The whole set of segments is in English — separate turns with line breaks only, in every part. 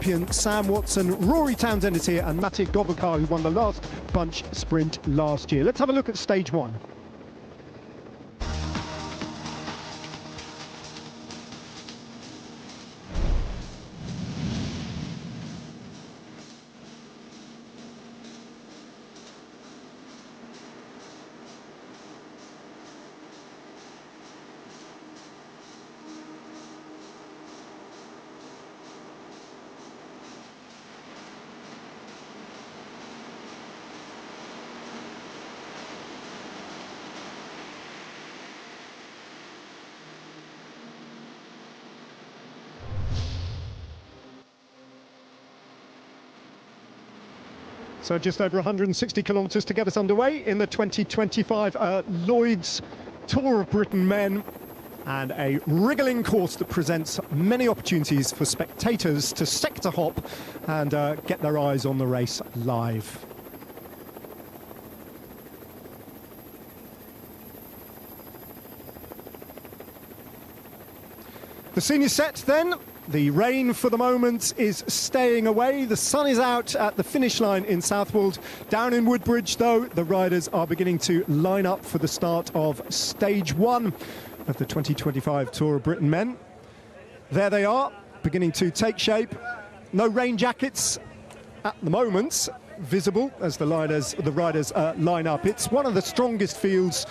champion Sam Watson. Rory Townsend is here, and Matej Gobokar, who won the last bunch sprint last year. Let's have a look at stage one. So just over 160 kilometres to get us underway in the 2025 Lloyds Tour of Britain Men, and a wriggling course that presents many opportunities for spectators to sector hop and get their eyes on the race live. The senior set then. The rain for the moment is staying away. The sun is out at the finish line in Southwold. Down in Woodbridge, though, the riders are beginning to line up for the start of stage one of the 2025 Tour of Britain Men. There they are, beginning to take shape. No rain jackets at the moment visible as the riders line up. It's one of the strongest fields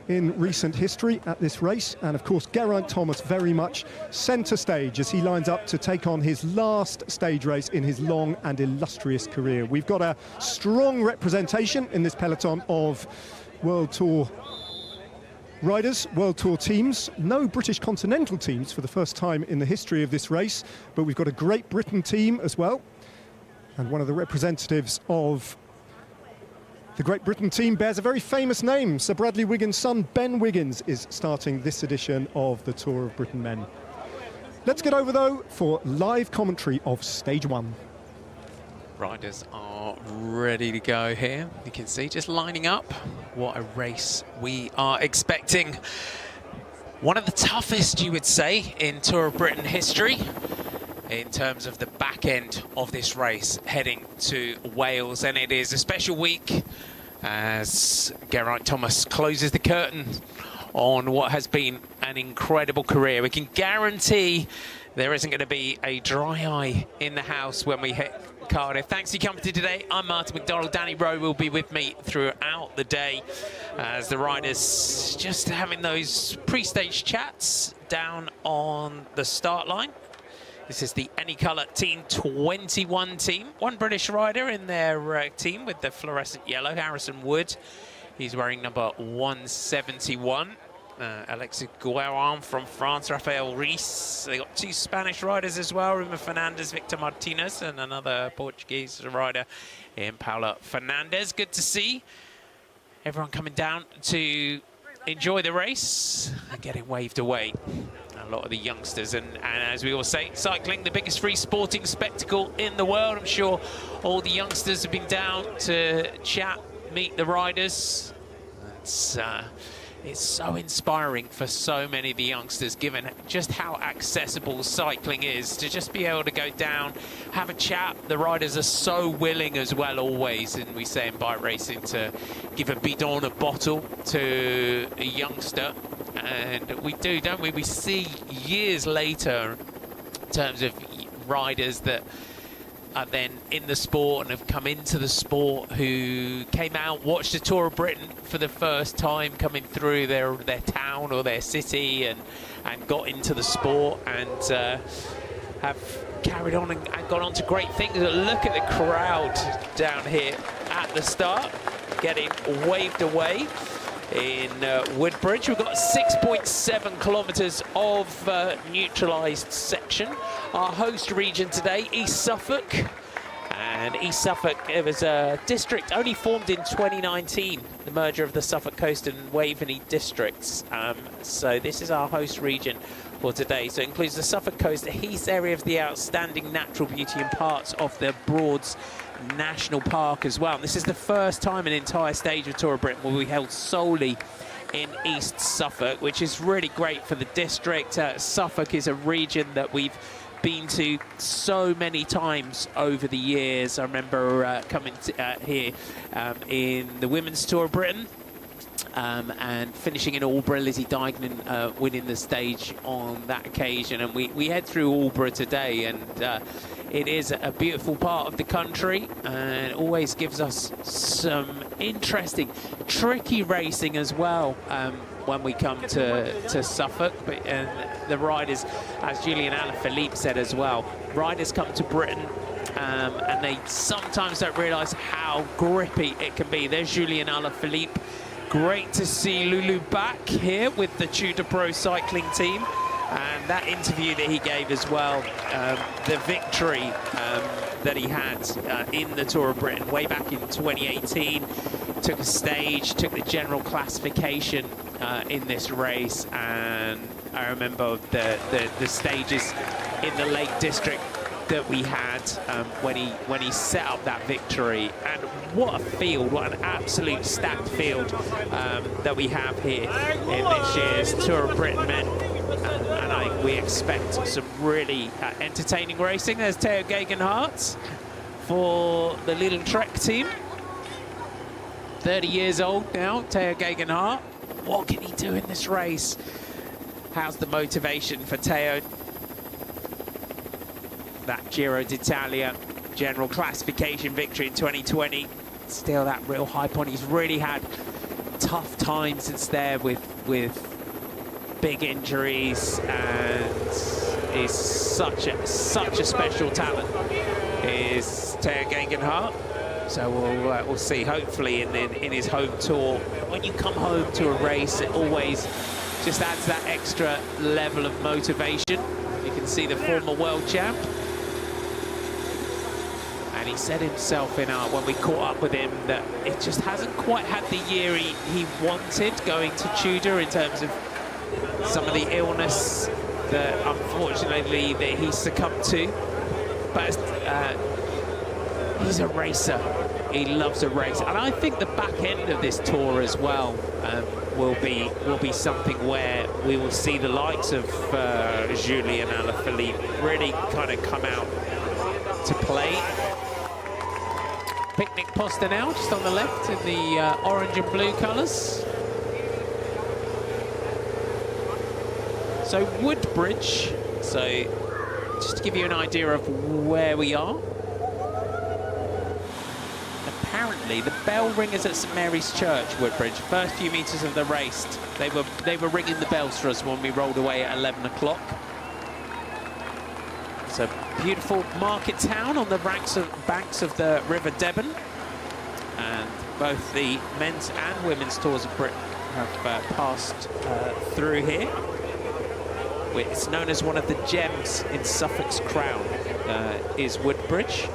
in recent history at this race, and of course Geraint Thomas very much centre stage as he lines up to take on his last stage race in his long and illustrious career. We've got a strong representation in this peloton of World Tour riders, World Tour teams. No British Continental teams for the first time in the history of this race, but we've got a Great Britain team as well, and one of the representatives of the Great Britain team bears a very famous name. Sir Bradley Wiggins' son, Ben Wiggins, is starting this edition of the Tour of Britain Men. Let's get over, though, for live commentary of stage one.
Riders are ready to go here. You can see just lining up. What a race we are expecting. One of the toughest, you would say, in Tour of Britain history, in terms of the back end of this race, heading to Wales. And it is a special week as Geraint Thomas closes the curtain on what has been an incredible career. We can guarantee there isn't going to be a dry eye in the house when we hit Cardiff. Thanks for your company today. I'm Martin McDonald. Danny Rowe will be with me throughout the day as the riders just having those pre-stage chats down on the start line. This is the Any Colour Team 21 team. One British rider in their team with the fluorescent yellow, Harrison Wood. He's wearing number 171. Alexis Guérin from France, Rafael Reis. They got two Spanish riders as well, Ruma Fernandez, Victor Martinez, and another Portuguese rider in Paula Fernandez. Good to see everyone coming down to enjoy the race and getting waved away. A lot of the youngsters, and as we all say, cycling, the biggest free sporting spectacle in the world. I'm sure all the youngsters have been down to chat, meet the riders. It's so inspiring for so many of the youngsters, given just how accessible cycling is, to just be able to go down, have a chat. The riders are so willing as well, always, and we say in bike racing, to give a bidon, a bottle to a youngster. And we do, don't we? We see years later, in terms of riders that are then in the sport and have come into the sport, who came out, watched the Tour of Britain for the first time, coming through their town or their city, and got into the sport and have carried on and gone on to great things. Look at the crowd down here at the start, getting waved away in Woodbridge. We've got 6.7 kilometres of neutralised section. Our host region today, East Suffolk. And East Suffolk, it was a district only formed in 2019, the merger of the Suffolk Coast and Waveney districts. So this is our host region for today. So it includes the Suffolk Coast, the Heath area of the outstanding natural beauty, and parts of the Broads National Park as well. And this is the first time an entire stage of Tour of Britain will be held solely in East Suffolk, which is really great for the district. Suffolk is a region that we've
been to so many times over the years. I remember coming to, here in the Women's Tour of Britain and finishing in Aldeburgh, Lizzie Deignan winning the stage on that occasion. And we head through Aldeburgh today, and it is a beautiful part of the country and always gives us some interesting, tricky racing as well when we come to Suffolk. But the riders, as Julian Alaphilippe said as well, riders come to Britain and they sometimes don't realise how grippy it can be. There's Julian Alaphilippe. Great to see Lulu back here with the Tudor Pro cycling team. And that interview that he gave as well, the victory that he had in the Tour of Britain way back in 2018, took a stage, took the general classification in this race. And I remember the stages in the Lake District that we had when he set up that victory. And what a field, what an absolute stacked field that we have here in this year's Tour of Britain men. And we expect some really entertaining racing. There's Theo Gegenhardt for the Little Trek team. 30 years old now, Theo Gegenhardt. What can he do in this race? How's the motivation for Theo? That Giro d'Italia general classification victory in 2020. Still that real high point. He's really had tough times since there with big injuries, and is such a special talent is Theo Gegenhardt. So we'll see. Hopefully in his home tour, when you come home to a race, it always just adds that extra level of motivation. You can see the former world champ. And he said himself when we caught up with him that it just hasn't quite had the year he wanted going to Tudor in terms of some of the illness that unfortunately that he succumbed to. But he's a racer. He loves a race. And I think the back end of this tour as well will be something where we will see the likes of Julian Alaphilippe really kind of come out to play. Picnic Postinel just on the left in the orange and blue colours. So Woodbridge, so just to give you an idea of where we are. Apparently the bell ringers at St Mary's Church, Woodbridge, first few metres of the race, they were ringing the bells for us when we rolled away at 11 o'clock. It's a beautiful market town on the banks of the River Deben, and both the men's and women's tours of Britain have passed through here. It's known as one of the gems in Suffolk's crown, is Woodbridge.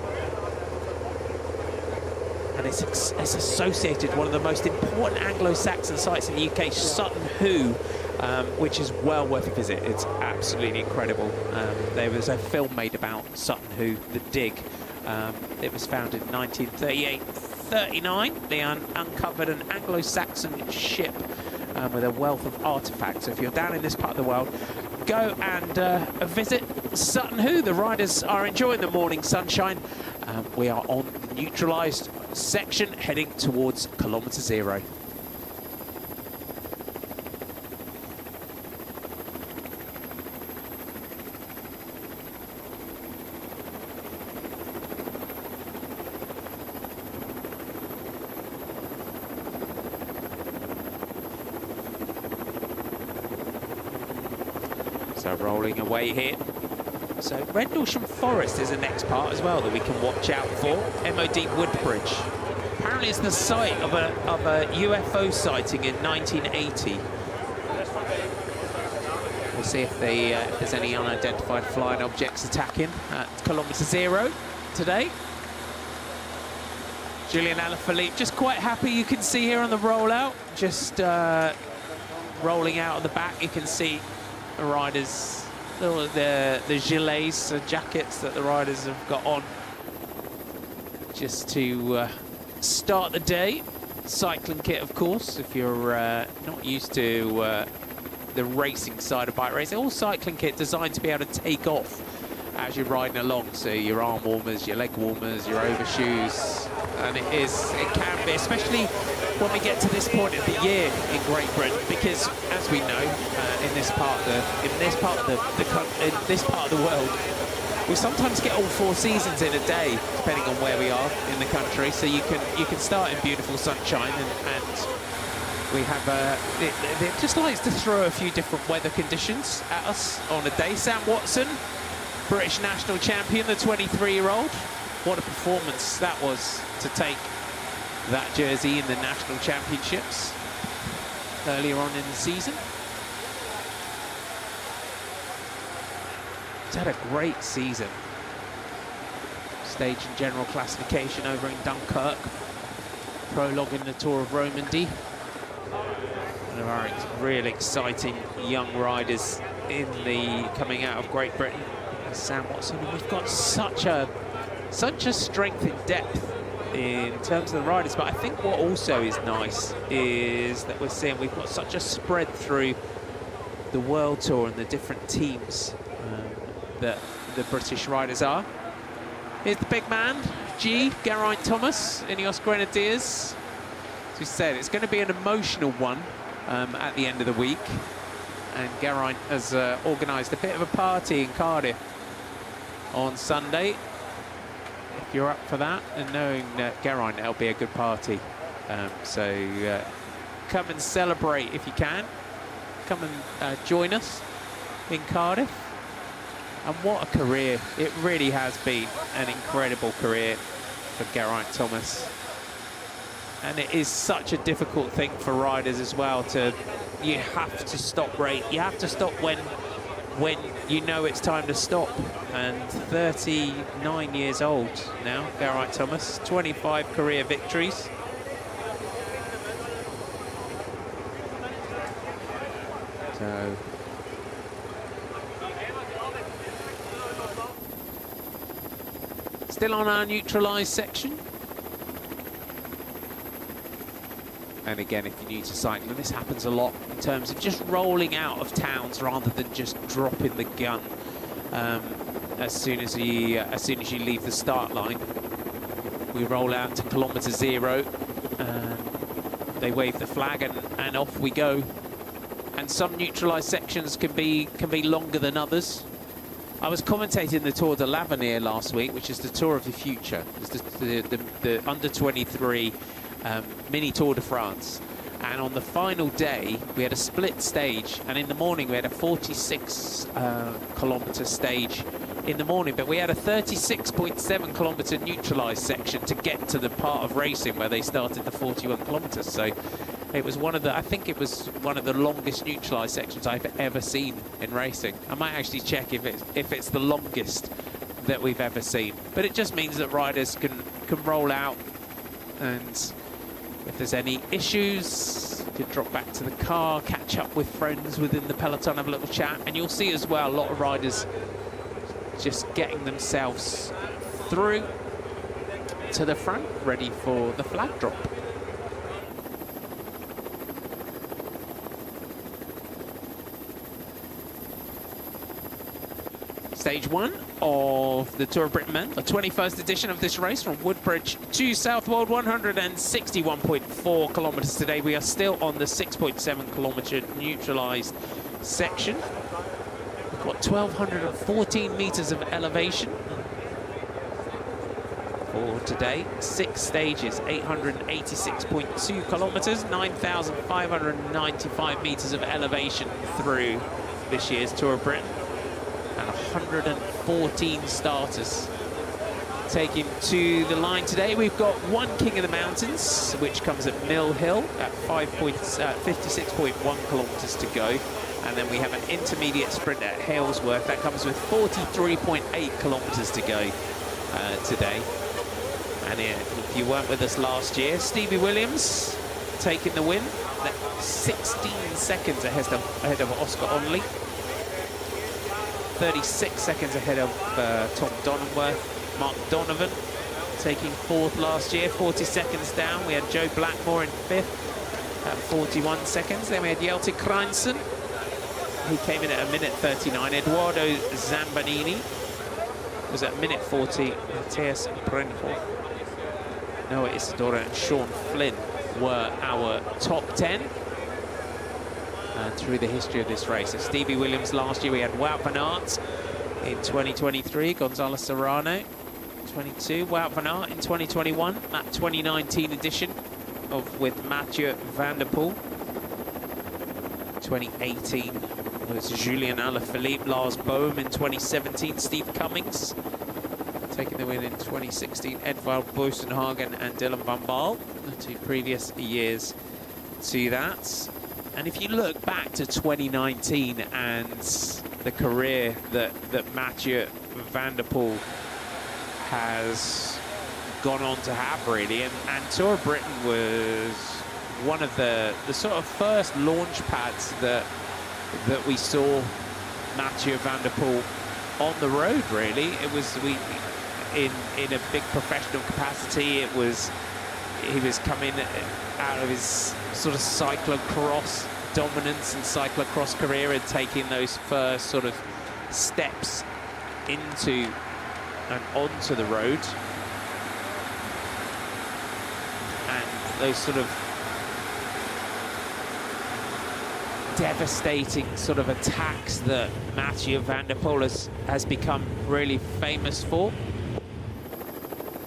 And it's associated with one of the most important Anglo-Saxon sites in the UK, Sutton Hoo, which is well worth a visit. It's absolutely incredible. There was a film made about Sutton Hoo, The Dig. It was founded in 1938-39. They uncovered an Anglo-Saxon ship with a wealth of artifacts. So if you're down in this part of the world, go and visit Sutton Hoo. The riders are enjoying the morning sunshine. We are on the neutralised section heading towards kilometre 0. So rolling away here. So Rendlesham Forest is the next part as well that we can watch out for. MOD Woodbridge. Apparently it's the site of a UFO sighting in 1980. We'll see if there's any unidentified flying objects attacking at kilometre 0 today. Julian Alaphilippe just quite happy, you can see here on the rollout. Just rolling out of the back, you can see the riders, the gilets, the jackets that the riders have got on just to start the day. Cycling kit, of course, if you're not used to the racing side of bike racing. All cycling kit designed to be able to take off as you're riding along. So your arm warmers, your leg warmers, your overshoes, and it can be, especially when we get to this point of the year in Great Britain, because as we know, in this part of the world, we sometimes get all 4 seasons in a day, depending on where we are in the country. So you can start in beautiful sunshine, and we have it just likes to throw a few different weather conditions at us on a day. Sam Watson, British national champion, the 23-year-old. What a performance that was to take that jersey in the national championships earlier on in the season. He's had a great season. Stage and general classification over in Dunkirk. Prologue in the Tour of Romandy. One of our real exciting young riders coming out of Great Britain, Sam Watson. And we've got such a strength in depth in terms of the riders, but I think what also is nice is that we've got such a spread through the World Tour and the different teams that the British riders are. Here's the big man, Geraint Thomas, Ineos Grenadiers. As we said, it's going to be an emotional one at the end of the week, and Geraint has organised a bit of a party in Cardiff on Sunday. If you're up for that, and knowing Geraint, it'll be a good party. So come and celebrate if you can. Come and join us in Cardiff. And what a career. It really has been an incredible career for Geraint Thomas. And it is such a difficult thing for riders as well you have to stop you have to stop when you know it's time to stop. And 39 years old now, Geraint Thomas, 25 career victories. So still on our neutralised section. And again, if you're new to cycling, this happens a lot in terms of just rolling out of towns rather than just dropping the gun as soon as you leave the start line. We roll out to kilometre 0, and they wave the flag, and off we go. And some neutralised sections can be longer than others. I was commentating the Tour de l'Avenir last week, which is the Tour of the Future. It's the under-23 mini Tour de France. And on the final day, we had a split stage, and in the morning we had a 46 kilometre stage in the morning, but we had a 36.7 kilometre neutralised section to get to the part of racing where they started the 41 kilometres. So it was I think it was one of the longest neutralised sections I've ever seen in racing. I might actually check if it's the longest that we've ever seen. But it just means that riders can roll out, and if there's any issues, you can drop back to the car, catch up with friends within the peloton, have a little chat. And you'll see as well a lot of riders just getting themselves through to the front, ready for the flag drop. Stage 1 of the Tour of Britain Men, the 21st edition of this race, from Woodbridge to Southwold, 161.4 kilometres today. We are still on the 6.7 kilometre neutralised section. We've got 1,214 metres of elevation for today. 6 stages, 886.2 kilometres, 9,595 metres of elevation through this year's Tour of Britain. And 114 starters taking to the line today. We've got one King of the Mountains, which comes at Mill Hill at 56.1 kilometres to go. And then we have an intermediate sprint at Halesworth that comes with 43.8 kilometres to go today. And if you weren't with us last year, Stevie Williams taking the win, 16 seconds ahead of Oscar Onley. 36 seconds ahead of Tom Donenworth. Mark Donovan taking 4th last year, 40 seconds down. We had Joe Blackmore in 5th at 41 seconds. Then we had Jelte Kreinsen. He came in at 1:39. Eduardo Zambanini was at minute 40. Matthias Brennhoff, Noah Isidora and Sean Flynn were our top 10 through the history of this race. So Stevie Williams last year, we had Wout van Aert in 2023, Gonzalo Serrano 22, Wout van Aert in 2021, that 2019 edition with Mathieu van der Poel. 2018 was Julien Alaphilippe, Lars Bohm in 2017, Steve Cummings taking the win in 2016, Edvald Boasson-Hagen and Dylan van Baal, the 2 previous years to that. And if you look back to 2019 and the career that Mathieu van der Poel has gone on to have, really, and Tour of Britain was one of the sort of first launch pads that we saw Mathieu van der Poel on the road, really. It was in a big professional capacity. He was coming out of his sort of cyclocross dominance and cyclocross career and taking those first sort of steps into and onto the road, and those sort of devastating sort of attacks that Mathieu van der Poel has become really famous for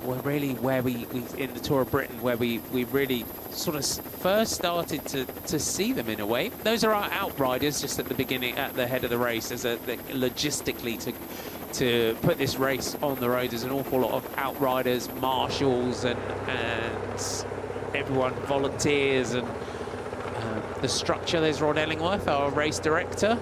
were really where we in the Tour of Britain, where we really sort of first started to see them in a way. Those are our outriders just at the beginning, at the head of the race, as logistically to put this race on the road. There's an awful lot of outriders, marshals, and everyone, volunteers, and the structure. There's Ron Ellingworth, our race director.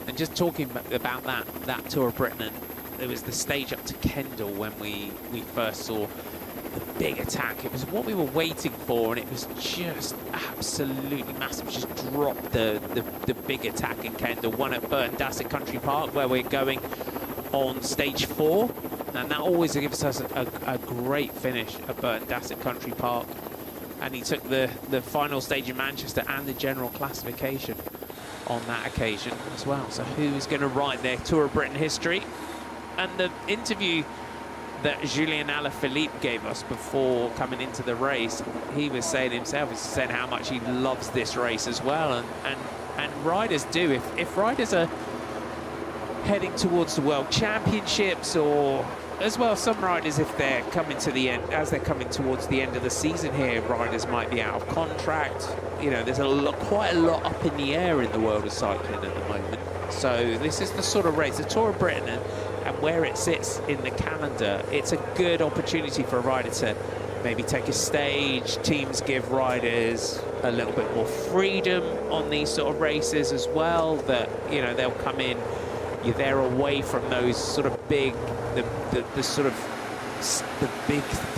And just talking about that Tour of Britain, and there was the stage up to Kendal when we first saw the big attack. It was what we were waiting for, and it was just absolutely massive. Just dropped the big attack in Kendal. One at Burton Dasset Country Park, where we're going on stage 4, and that always gives us a great finish at Burton Dasset Country Park. And he took the final stage in Manchester and the general classification on that occasion as well. So who's going to write their Tour of Britain history? And the interview that Julien Alaphilippe gave us before coming into the race, he was saying himself, he's saying how much he loves this race as well, and riders do. If riders are heading towards the World Championships, or as well, some riders, if they're coming to the end, as they're coming towards the end of the season here, riders might be out of contract. You know, there's quite a lot up in the air in the world of cycling at the moment. So this is the sort of race, the Tour of Britain, and where it sits in the calendar, it's a good opportunity for a rider to maybe take a stage. Teams give riders a little bit more freedom on these sort of races as well, that, you know, they'll come in, you're there away from those sort of big, the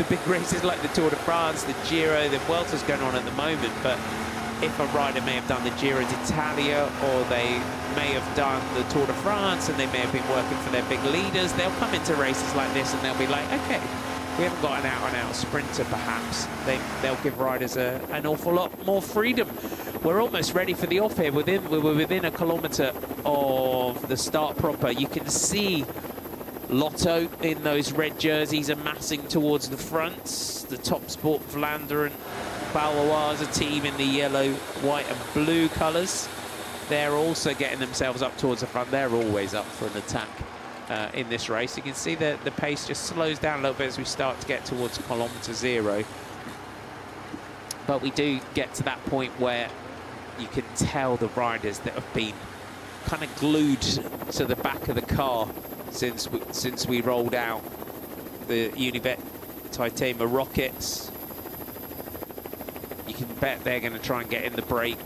big races like the Tour de France, the Giro, the Vuelta's going on at the moment. But if a rider may have done the Giro d'Italia, or they may have done the Tour de France, and they may have been working for their big leaders, they'll come into races like this and they'll be like, okay, we haven't got an out-and-out sprinter perhaps. They'll give riders an awful lot more freedom. We're almost ready for the off here. We're within a kilometre of the start proper. You can see Lotto in those red jerseys amassing towards the front. The Top Sport Vlaanderen Baloise, a team in the yellow, white and blue colours. They're also getting themselves up towards the front. They're always up for an attack in this race. You can see that the pace just slows down a little bit as we start to get towards kilometre 0. But we do get to that point where you can tell the riders that have been kind of glued to the back of the car since we rolled out the Univet Titema rockets. You can bet they're going to try and get in the break.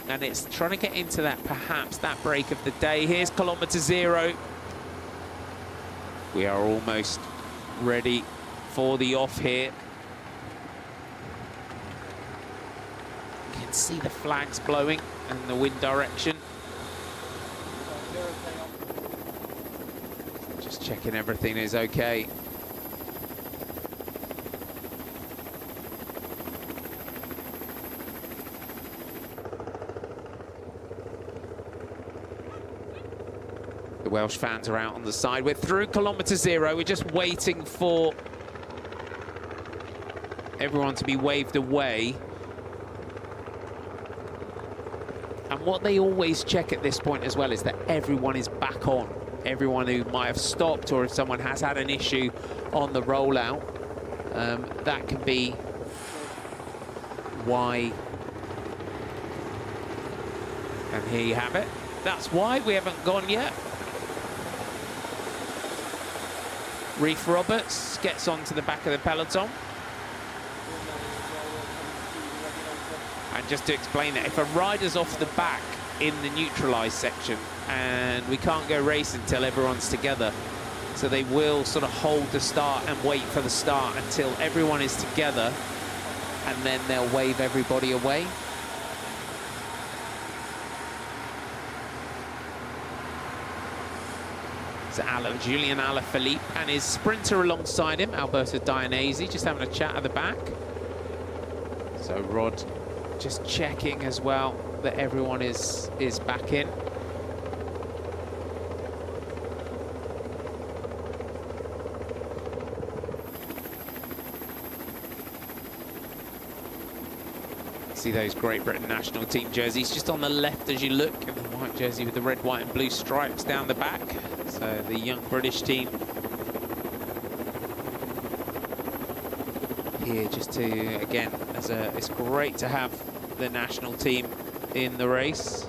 And it's trying to get into that, perhaps, that break of the day. Here's kilometre 0. We are almost ready for the off here. You can see the flags blowing and the wind direction. Just checking everything is okay. The Welsh fans are out on the side. We're through kilometre 0. We're just waiting for everyone to be waved away. And what they always check at this point as well is that everyone is back on. Everyone who might have stopped, or if someone has had an issue on the rollout, that can be why. And here you have it. That's why we haven't gone yet. Reef Roberts gets onto the back of the peloton. And just to explain that, if a rider's off the back in the neutralised section, and we can't go race until everyone's together, so they will sort of hold the start and wait for the start until everyone is together, and then they'll wave everybody away. So Julian Alaphilippe and his sprinter alongside him, Alberto Dianese, just having a chat at the back. So Rod just checking as well that everyone is back in. See those Great Britain national team jerseys just on the left as you look, and the white jersey with the red, white and blue stripes down the back. So the young British team here just to, again, it's great to have the national team in the race.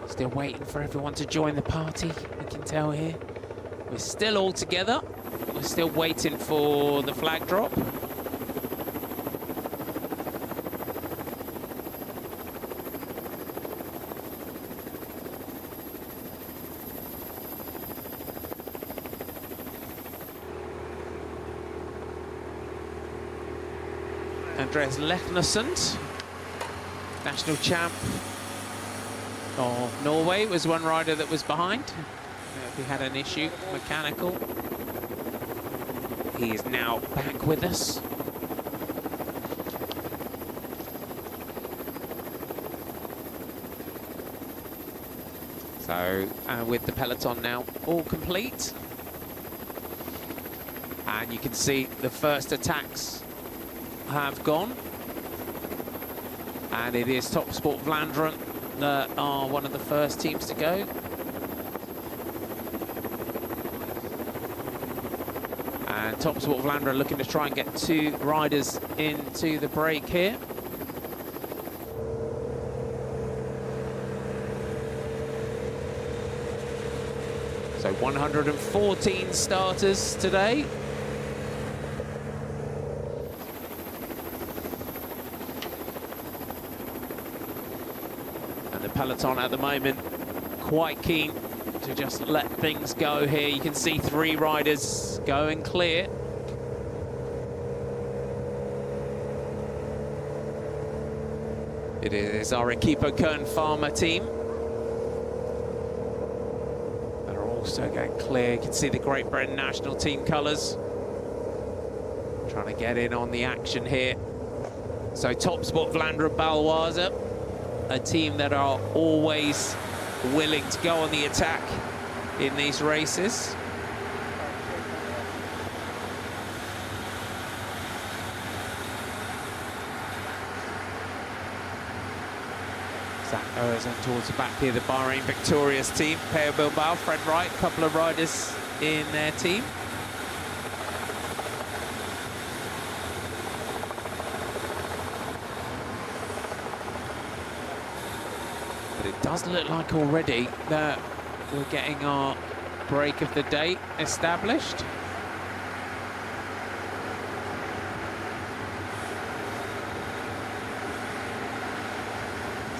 Still waiting for everyone to join the party, we can tell here. We're still all together. We're still waiting for the flag drop. Andreas Lechnesund, national champ of Norway, was one rider that was behind. He had an issue, mechanical. He is now back with us. So, with the peloton now all complete. And you can see the first attacks have gone. And it is Top Sport Vlaanderen that are one of the first teams to go. And Top Sport Vlaanderen looking to try and get 2 riders into the break here. So 114 starters today. And the peloton at the moment quite keen to just let things go here. You can see 3 riders going clear. It is our Equipo Kern Pharma team that are also going clear. You can see the Great Britain national team colours. Trying to get in on the action here. So Top Sport Vlaanderen Baloise, a team that are always willing to go on the attack in these races. Zach Ozen towards the back here, the Bahrain Victorious team. Peo Bilbao, Fred Wright, a couple of riders in their team. But it does look like already that we're getting our break of the day established.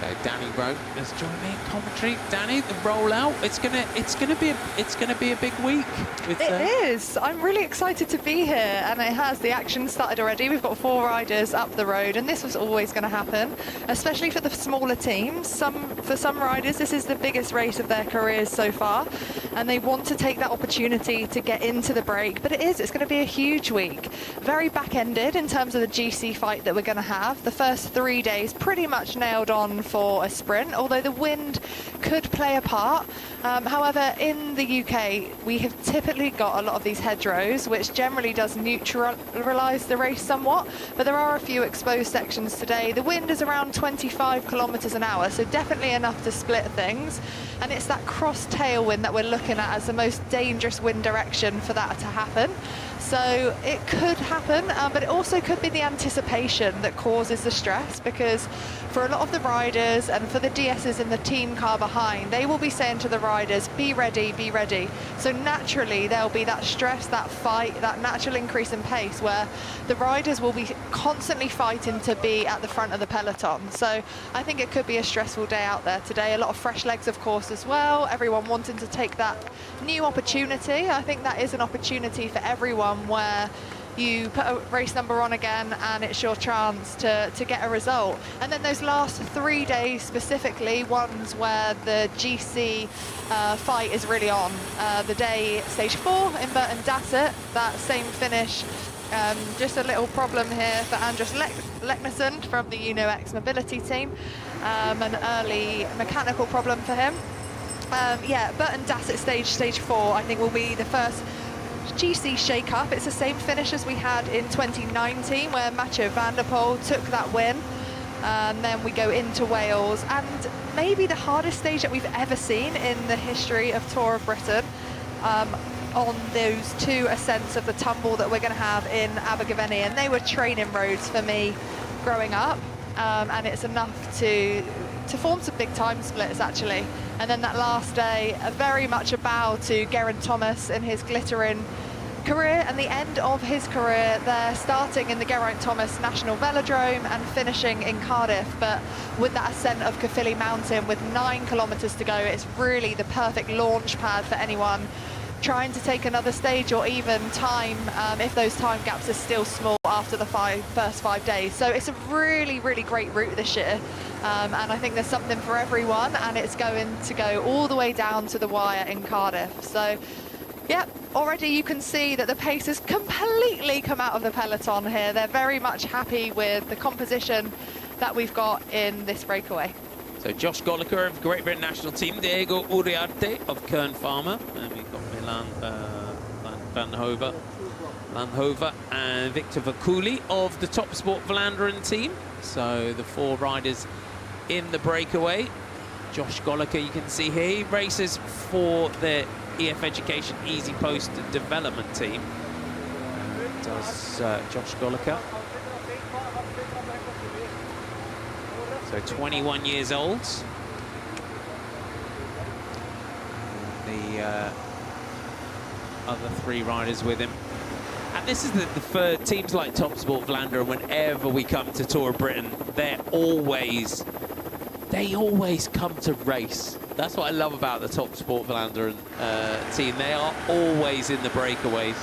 So Danny Rowe has joined me in commentary. Danny, the rollout, it's gonna be a big week. With,
It is. I'm really excited to be here, and it has. The action started already. We've got 4 riders up the road, and this was always going to happen, especially for the smaller teams. For some riders, this is the biggest race of their careers so far, and they want to take that opportunity to get into the break. But it's going to be a huge week. Very back-ended in terms of the GC fight that we're going to have. The first 3 days pretty much nailed on for a sprint, although the wind could play a part. However, in the UK, we have typically got a lot of these hedgerows, which generally does neutralise the race somewhat, but there are a few exposed sections today. The wind is around 25 kilometres an hour, so definitely enough to split things, and it's that cross tailwind that we're looking at as the most dangerous wind direction for that to happen. So it could happen, but it also could be the anticipation that causes the stress, because for a lot of the riders and for the DSs in the team car behind, they will be saying to the riders, be ready, be ready. So naturally there'll be that stress, that fight, that natural increase in pace where the riders will be constantly fighting to be at the front of the peloton. So I think it could be a stressful day out there today. A lot of fresh legs, of course, as well. Everyone wanting to take that new opportunity. I think that is an opportunity for everyone where you put a race number on again and it's your chance to get a result. And then those last 3 days specifically, ones where the GC fight is really on. The day stage 4 in Burton Dassett, that same finish. Just a little problem here for Andres Leknesund from the UNO-X mobility team. An early mechanical problem for him. Yeah, Burton Dassett stage 4 I think will be the first GC shake-up. It's the same finish as we had in 2019 where Mathieu van der Poel took that win. And then we go into Wales, and maybe the hardest stage that we've ever seen in the history of Tour of Britain, on those 2 ascents of the tumble that we're going to have in Abergavenny, and they were training roads for me growing up, and it's enough to form some big time splits actually. And then that last day, very much a bow to Geraint Thomas in his glittering career and the end of his career there, starting in the Geraint Thomas National Velodrome and finishing in Cardiff. But with that ascent of Caerphilly Mountain with 9 kilometres to go, it's really the perfect launch pad for anyone trying to take another stage or even time, if those time gaps are still small after the first 5 days. So it's a really, really great route this year. And I think there's something for everyone, and it's going to go all the way down to the wire in Cardiff. So, yeah, already you can see that the pace has completely come out of the peloton here. They're very much happy with the composition that we've got in this breakaway.
So Josh Goliker of Great Britain national team, Diego Uriarte of Kern Pharma, and we've got Milan Van Hove and Victor Vakuli of the Top Sport Vlaanderen team. So the 4 riders in the breakaway. Josh Goliker, you can see here, he races for the EF Education Easy Post Development team. Does Josh Goliker. So 21 years old. The other 3 riders with him. And this is for teams like Top Sport Vlaanderen, whenever we come to Tour of Britain, they always come to race. That's what I love about the Top Sport Vlaanderen team. They are always in the breakaways.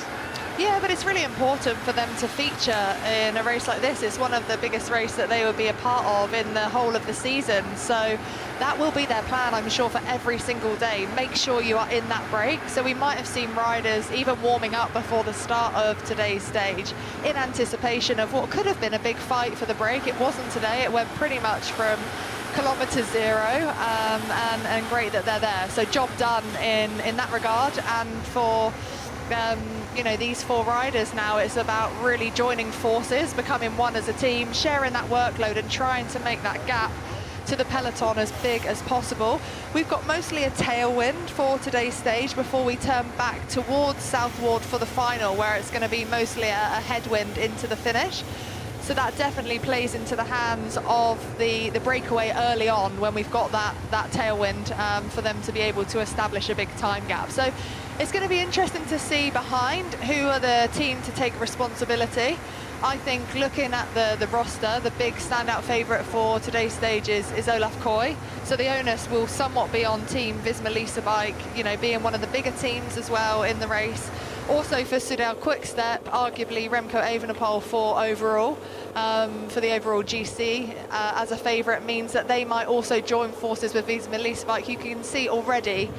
Yeah, but it's really important for them to feature in a race like this. It's one of the biggest races that they will be a part of in the whole of the season. So that will be their plan, I'm sure, for every single day. Make sure you are in that break. So we might have seen riders even warming up before the start of today's stage in anticipation of what could have been a big fight for the break. It wasn't today. It went pretty much from kilometre 0, and great that they're there. So job done in that regard. And for you know, these 4 riders now, it's about really joining forces, becoming one as a team, sharing that workload and trying to make that gap to the peloton as big as possible. We've got mostly a tailwind for today's stage before we turn back towards Southwold for the final, where it's going to be mostly a headwind into the finish. So that definitely plays into the hands of the breakaway early on, when we've got that tailwind for them to be able to establish a big time gap. So it's going to be interesting to see behind who are the team to take responsibility. I think looking at the roster, the big standout favourite for today's stage is Olaf Koy. So the onus will somewhat be on Team Visma Lease Bike, you know, being one of the bigger teams as well in the race. Also for Soudal Quickstep, arguably Remco Evenepoel for overall, for the overall GC as a favourite, means that they might also join forces with Visma Lease Bike. You can see already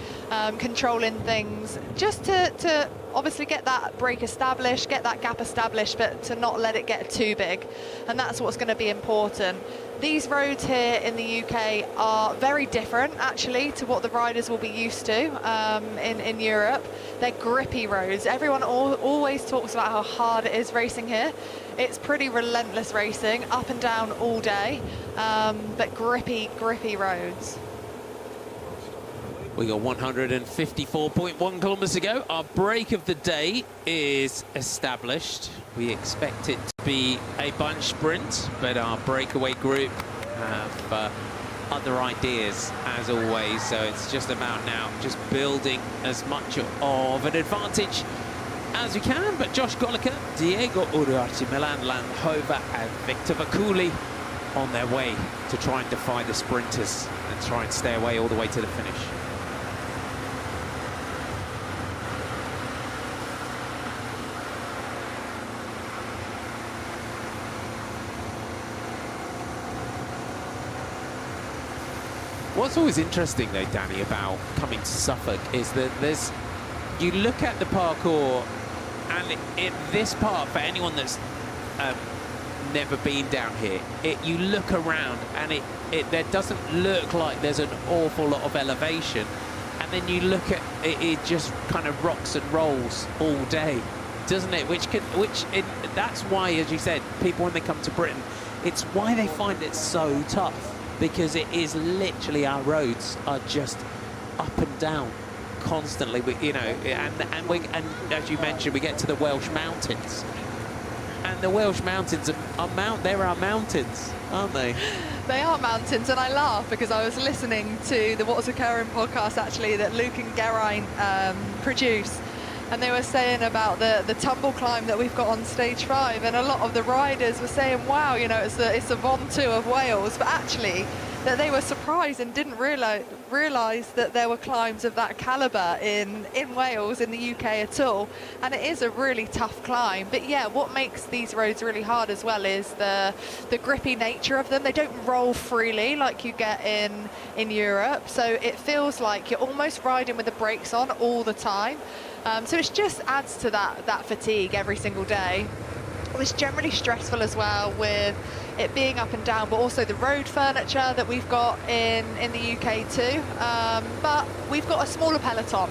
controlling things just to obviously get that break established, get that gap established, but to not let it get too big. And that's what's going to be important. These roads here in the UK are very different, actually, to what the riders will be used to in Europe. They're grippy roads. Everyone always talks about how hard it is racing here. It's pretty relentless racing, up and down all day, but grippy roads.
We got 154.1 kilometers to go. Our break of the day is established. We expect it to be a bunch sprint, but our breakaway group have other ideas as always. So it's just about now just building as much of an advantage as we can. But Josh Goliker, Diego Uriarte, Milan Landhover and Victor Vakuli on their way to try and defy the sprinters and try and stay away all the way to the finish. What's always interesting though, Danny, about coming to Suffolk is that you look at the parkour, and in this part, for anyone that's never been down here, you look around and there doesn't look like there's an awful lot of elevation, and then you look at it just kind of rocks and rolls all day, doesn't it? That's why, as you said, people when they come to Britain, it's why they find it so tough. Because it is literally, our roads are just up and down constantly. You know, and as you mentioned, we get to the Welsh mountains, and the Welsh mountains they're our mountains, aren't they?
They are mountains, and I laugh because I was listening to the What's Occurring podcast actually that Luke and Geraint produce. And they were saying about the tumble climb that we've got on stage 5, and a lot of the riders were saying, wow, you know, it's the Von 2 of Wales, but actually that they were surprised and didn't realise that there were climbs of that calibre in Wales, in the UK at all. And it is a really tough climb. But yeah, what makes these roads really hard as well is the grippy nature of them. They don't roll freely like you get in Europe, so it feels like you're almost riding with the brakes on all the time. So it just adds to that fatigue every single day. It's generally stressful as well with it being up and down, but also the road furniture that we've got in the UK too. But we've got a smaller peloton.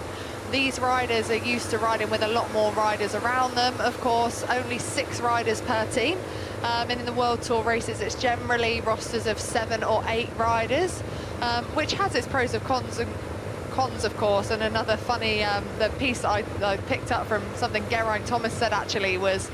These riders are used to riding with a lot more riders around them. Of course, only 6 riders per team. And in the World Tour races, it's generally rosters of 7 or 8 riders, which has its pros and cons, of course. And another funny the piece I picked up from something Geraint Thomas said actually was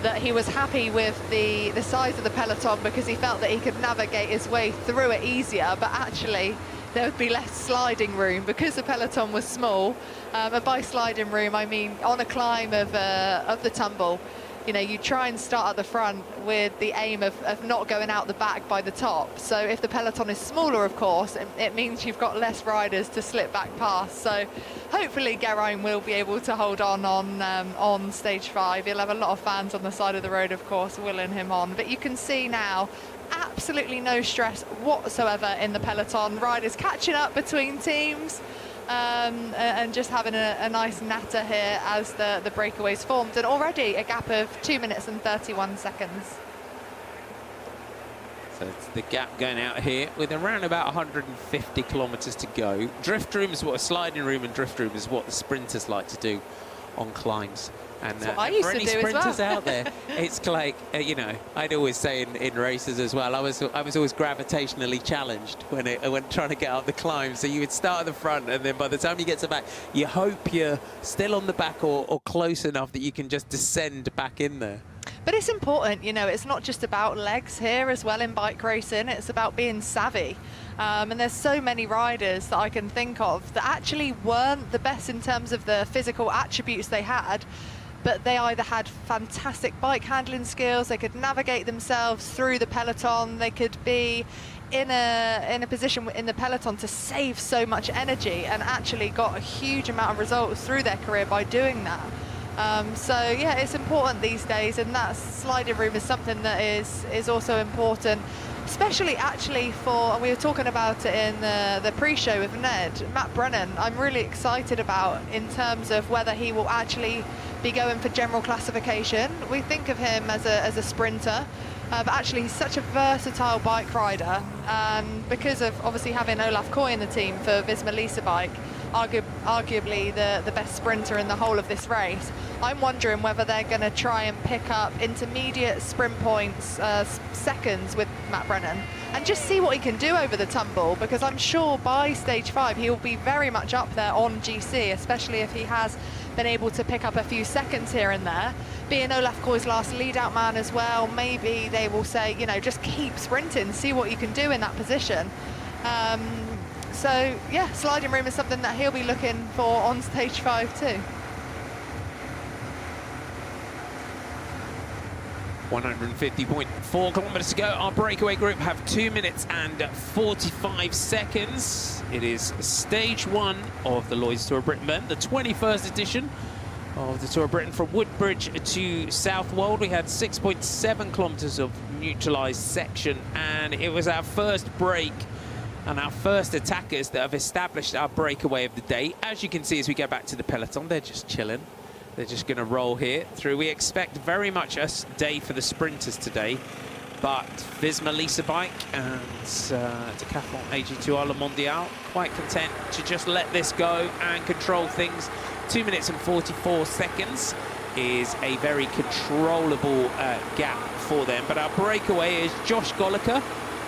that he was happy with the size of the peloton because he felt that he could navigate his way through it easier, but actually there would be less sliding room because the peloton was small. And by sliding room I mean on a climb of the tumble, you know, you try and start at the front with the aim of not going out the back by the top. So if the peloton is smaller, of course, it means you've got less riders to slip back past. So hopefully Geraint will be able to hold on stage 5. He'll have a lot of fans on the side of the road, of course, willing him on. But you can see now, absolutely no stress whatsoever in the peloton. Riders catching up between teams. And just having a nice natter here as the breakaways formed, and already a gap of 2 minutes and 31 seconds.
So it's the gap going out here with around about 150 kilometres to go. Drift room is what a sliding room and drift room is what the sprinters like to do on climbs. And
I used
for
to
any
do
sprinters
as well.
out there, it's like, you know, I'd always say in races as well, I was always gravitationally challenged when trying to get up the climb. So you would start at the front, and then by the time you get to the back, you hope you're still on the back or close enough that you can just descend back in there.
But it's important, you know, it's not just about legs here as well in bike racing, it's about being savvy. And there's so many riders that I can think of that actually weren't the best in terms of the physical attributes they had, but they either had fantastic bike handling skills, they could navigate themselves through the peloton, they could be in a position in the peloton to save so much energy, and actually got a huge amount of results through their career by doing that. So yeah, it's important these days, and that sliding room is something that is also important, especially actually for, and we were talking about it in the pre-show with Ned, Matt Brennan. I'm really excited about in terms of whether he will actually be going for general classification. We think of him as a sprinter, but actually he's such a versatile bike rider, and because of obviously having Olaf Koy in the team for Visma Lease bike, arguably the best sprinter in the whole of this race, I'm wondering whether they're going to try and pick up intermediate sprint points, seconds with Matt Brennan, and just see what he can do over the tumble, because I'm sure by stage 5 he'll be very much up there on GC, especially if he has been able to pick up a few seconds here and there. Being Olaf Koy's last lead-out man as well, maybe they will say, you know, just keep sprinting, see what you can do in that position. So yeah, sliding room is something that he'll be looking for on stage 5 too.
150.4 kilometers to go. Our breakaway group have 2 minutes and 45 seconds. It is stage 1 of the Lloyds Tour of Britain then, the 21st edition of the Tour of Britain. From Woodbridge to Southwold, we had 6.7 kilometers of neutralized section, and it was our first break and our first attackers that have established our breakaway of the day. As you can see, as we go back to the peloton, they're just chilling. They're just going to roll here through. We expect very much a day for the sprinters today, but Visma Lease bike and Decathlon AG2R Le Mondial quite content to just let this go and control things. 2 minutes and 44 seconds is a very controllable gap for them. But our breakaway is Josh Goliker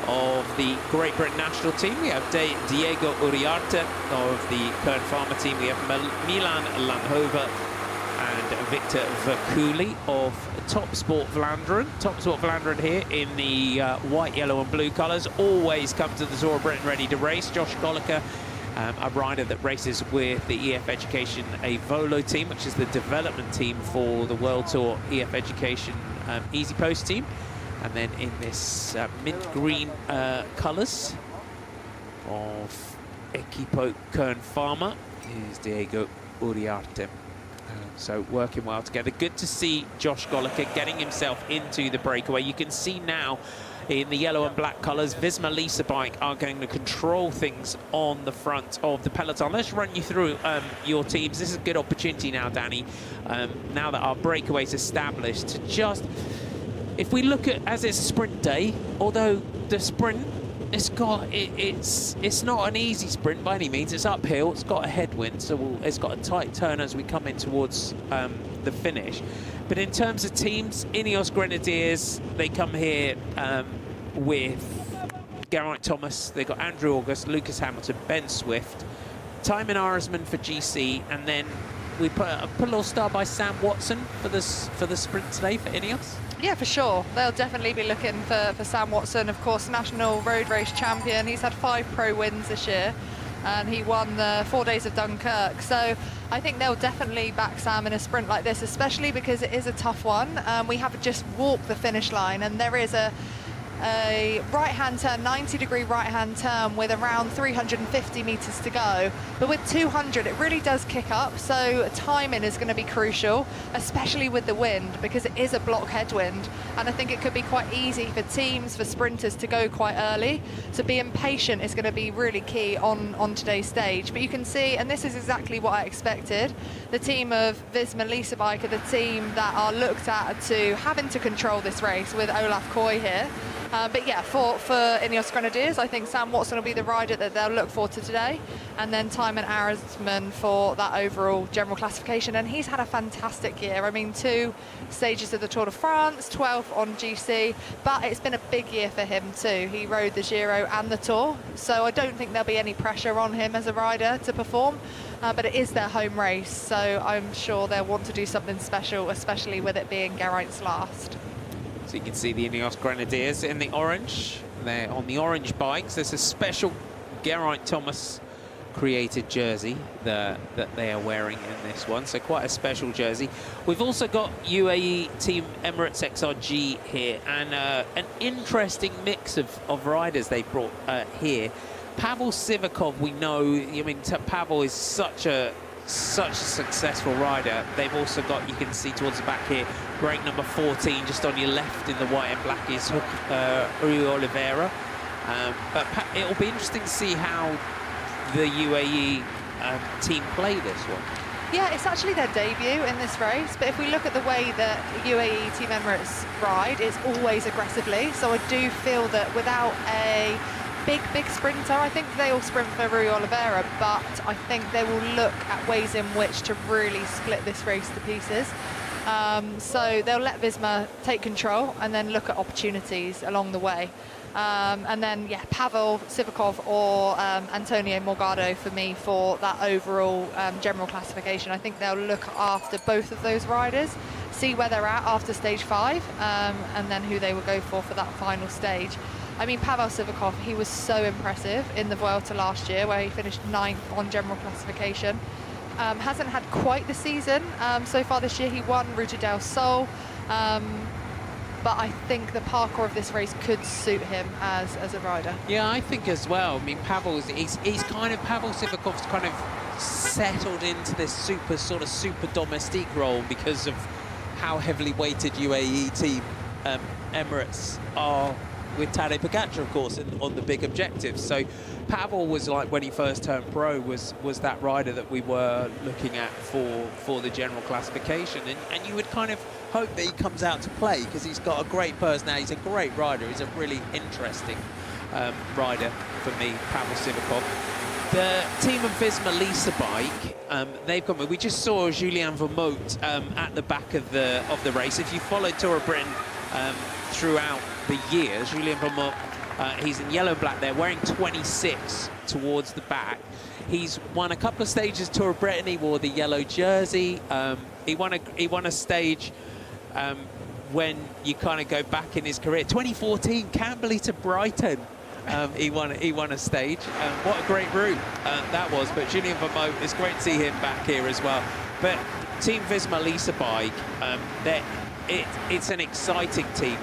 of the Great Britain national team. We have Diego Uriarte of the Kern Pharma team. We have Milan Lanhova and Victor Vercouli of Top Sport Vlaanderen. Top Sport Vlaanderen here in the white, yellow and blue colours. Always come to the Tour of Britain ready to race. Josh Goliker, a rider that races with the EF Education a Volo team, which is the development team for the World Tour EF Education Easy Post team. And then in this mint green colours of Equipo Kern Pharma is Diego Uriarte. So working well together. Good to see Josh Goliker getting himself into the breakaway. You can see now in the yellow and black colours, Visma Lease bike are going to control things on the front of the peloton. Let's run you through your teams. This is a good opportunity now, Danny, now that our breakaway's established, to just, if we look at, as it's a sprint day, although the sprint, it's not an easy sprint by any means. It's uphill, it's got a headwind, so it's got a tight turn as we come in towards the finish. But in terms of teams, Ineos Grenadiers, they come here with Geraint Thomas, they've got Andrew August, Lucas Hamilton, Ben Swift, Tymon Arisman for GC, and then we put a little star by Sam Watson for the sprint today for Ineos.
Yeah, for sure. They'll definitely be looking for Sam Watson, of course, national road race champion. He's had 5 pro wins this year, and he won the 4 days of Dunkirk. So I think they'll definitely back Sam in a sprint like this, especially because it is a tough one. We have just walked the finish line, and there is a right-hand turn, 90-degree right-hand turn with around 350 metres to go. But with 200, it really does kick up, so timing is going to be crucial, especially with the wind, because it is a block headwind. And I think it could be quite easy for teams, for sprinters to go quite early. So being patient is going to be really key on today's stage. But you can see, and this is exactly what I expected, the team of Visma Lease bike are the team that are looked at to having to control this race with Olaf Koy here. But yeah, for Ineos Grenadiers, I think Sam Watson will be the rider that they'll look for today. And then Tymon Arisman for that overall general classification. And he's had a fantastic year. I mean, 2 stages of the Tour de France, 12th on GC. But it's been a big year for him too. He rode the Giro and the Tour. So I don't think there'll be any pressure on him as a rider to perform. But it is their home race. So I'm sure they'll want to do something special, especially with it being Geraint's last.
So you can see the Ineos Grenadiers in the orange. They're on the orange bikes. There's a special Geraint Thomas created jersey that they are wearing in this one, so quite a special jersey. We've also got UAE Team Emirates XRG here, and an interesting mix of riders they brought here. Pavel Sivakov, we know, I mean, Pavel is such a successful rider. They've also got, you can see towards the back here, rank number 14, just on your left in the white and black is Rui Oliveira. But it'll be interesting to see how the UAE team play this one.
Yeah, it's actually their debut in this race, but if we look at the way that UAE Team Emirates ride, it's always aggressively. So I do feel that without a big sprinter, I think they all sprint for Rui Oliveira, but I think they will look at ways in which to really split this race to pieces. So they'll let Visma take control and then look at opportunities along the way. And then, yeah, Pavel Sivakov or Antonio Morgado for me for that overall general classification. I think they'll look after both of those riders, see where they're at after stage 5, and then who they will go for that final stage. I mean, Pavel Sivakov, he was so impressive in the Vuelta last year, where he finished 9th on general classification. Hasn't had quite the season so far this year. He won Ruta del Sol. But I think the parkour of this race could suit him as a rider.
Yeah, I think as well. I mean, Pavel Sivakov's kind of settled into this super domestique role because of how heavily weighted UAE Team Emirates are with Tadej Pogačar, of course, on the big objectives. So Pavel was like, when he first turned pro, was that rider that we were looking at for the general classification, and you would kind of hope that he comes out to play because he's got a great personality. He's a great rider. He's a really interesting rider for me, Pavel Sivakov. The Team of Visma Lisa bike, they've got. We just saw Julien Vermote at the back of the race. If you followed Tour of Britain throughout the years, Julien Vermote, he's in yellow and black there, wearing 26 towards the back. He's won a couple of stages Tour of Britain. He wore the yellow jersey. He won a stage when you kind of go back in his career. 2014, Camberley to Brighton. He won a stage. What a great route that was. But Julien Vermote, it's great to see him back here as well. But Team Visma Lisa bike, it's an exciting team.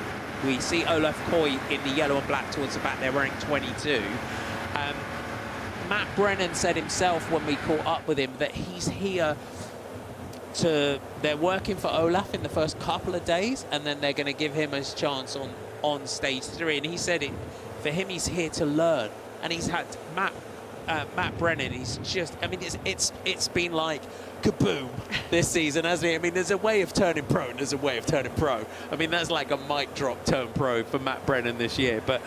We see Olaf Koy in the yellow and black towards the back. They're wearing 22. Matt Brennan said himself when we caught up with him that he's here they're working for Olaf in the first couple of days, and then they're going to give him his chance on stage 3. And he said for him, he's here to learn. And he's had Matt Brennan. He's just, I mean, it's been like kaboom this season, hasn't it? I mean, there's a way of turning pro and there's a way of turning pro. I mean, that's like a mic drop turn pro for Matt Brennan this year. But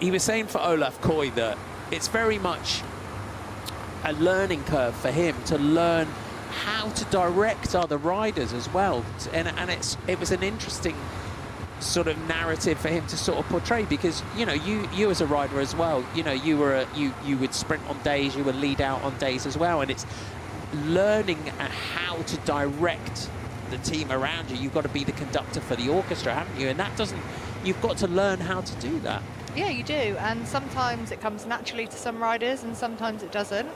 he was saying for Olaf Koy that it's very much a learning curve for him to learn how to direct other riders as well. And it was an interesting sort of narrative for him to sort of portray, because you know, you as a rider as well, you know, you would sprint on days, you would lead out on days as well, and it's learning how to direct the team around you. You've got to be the conductor for the orchestra, haven't you? And you've got to learn how to do that.
Yeah, you do, and sometimes it comes naturally to some riders and sometimes it doesn't.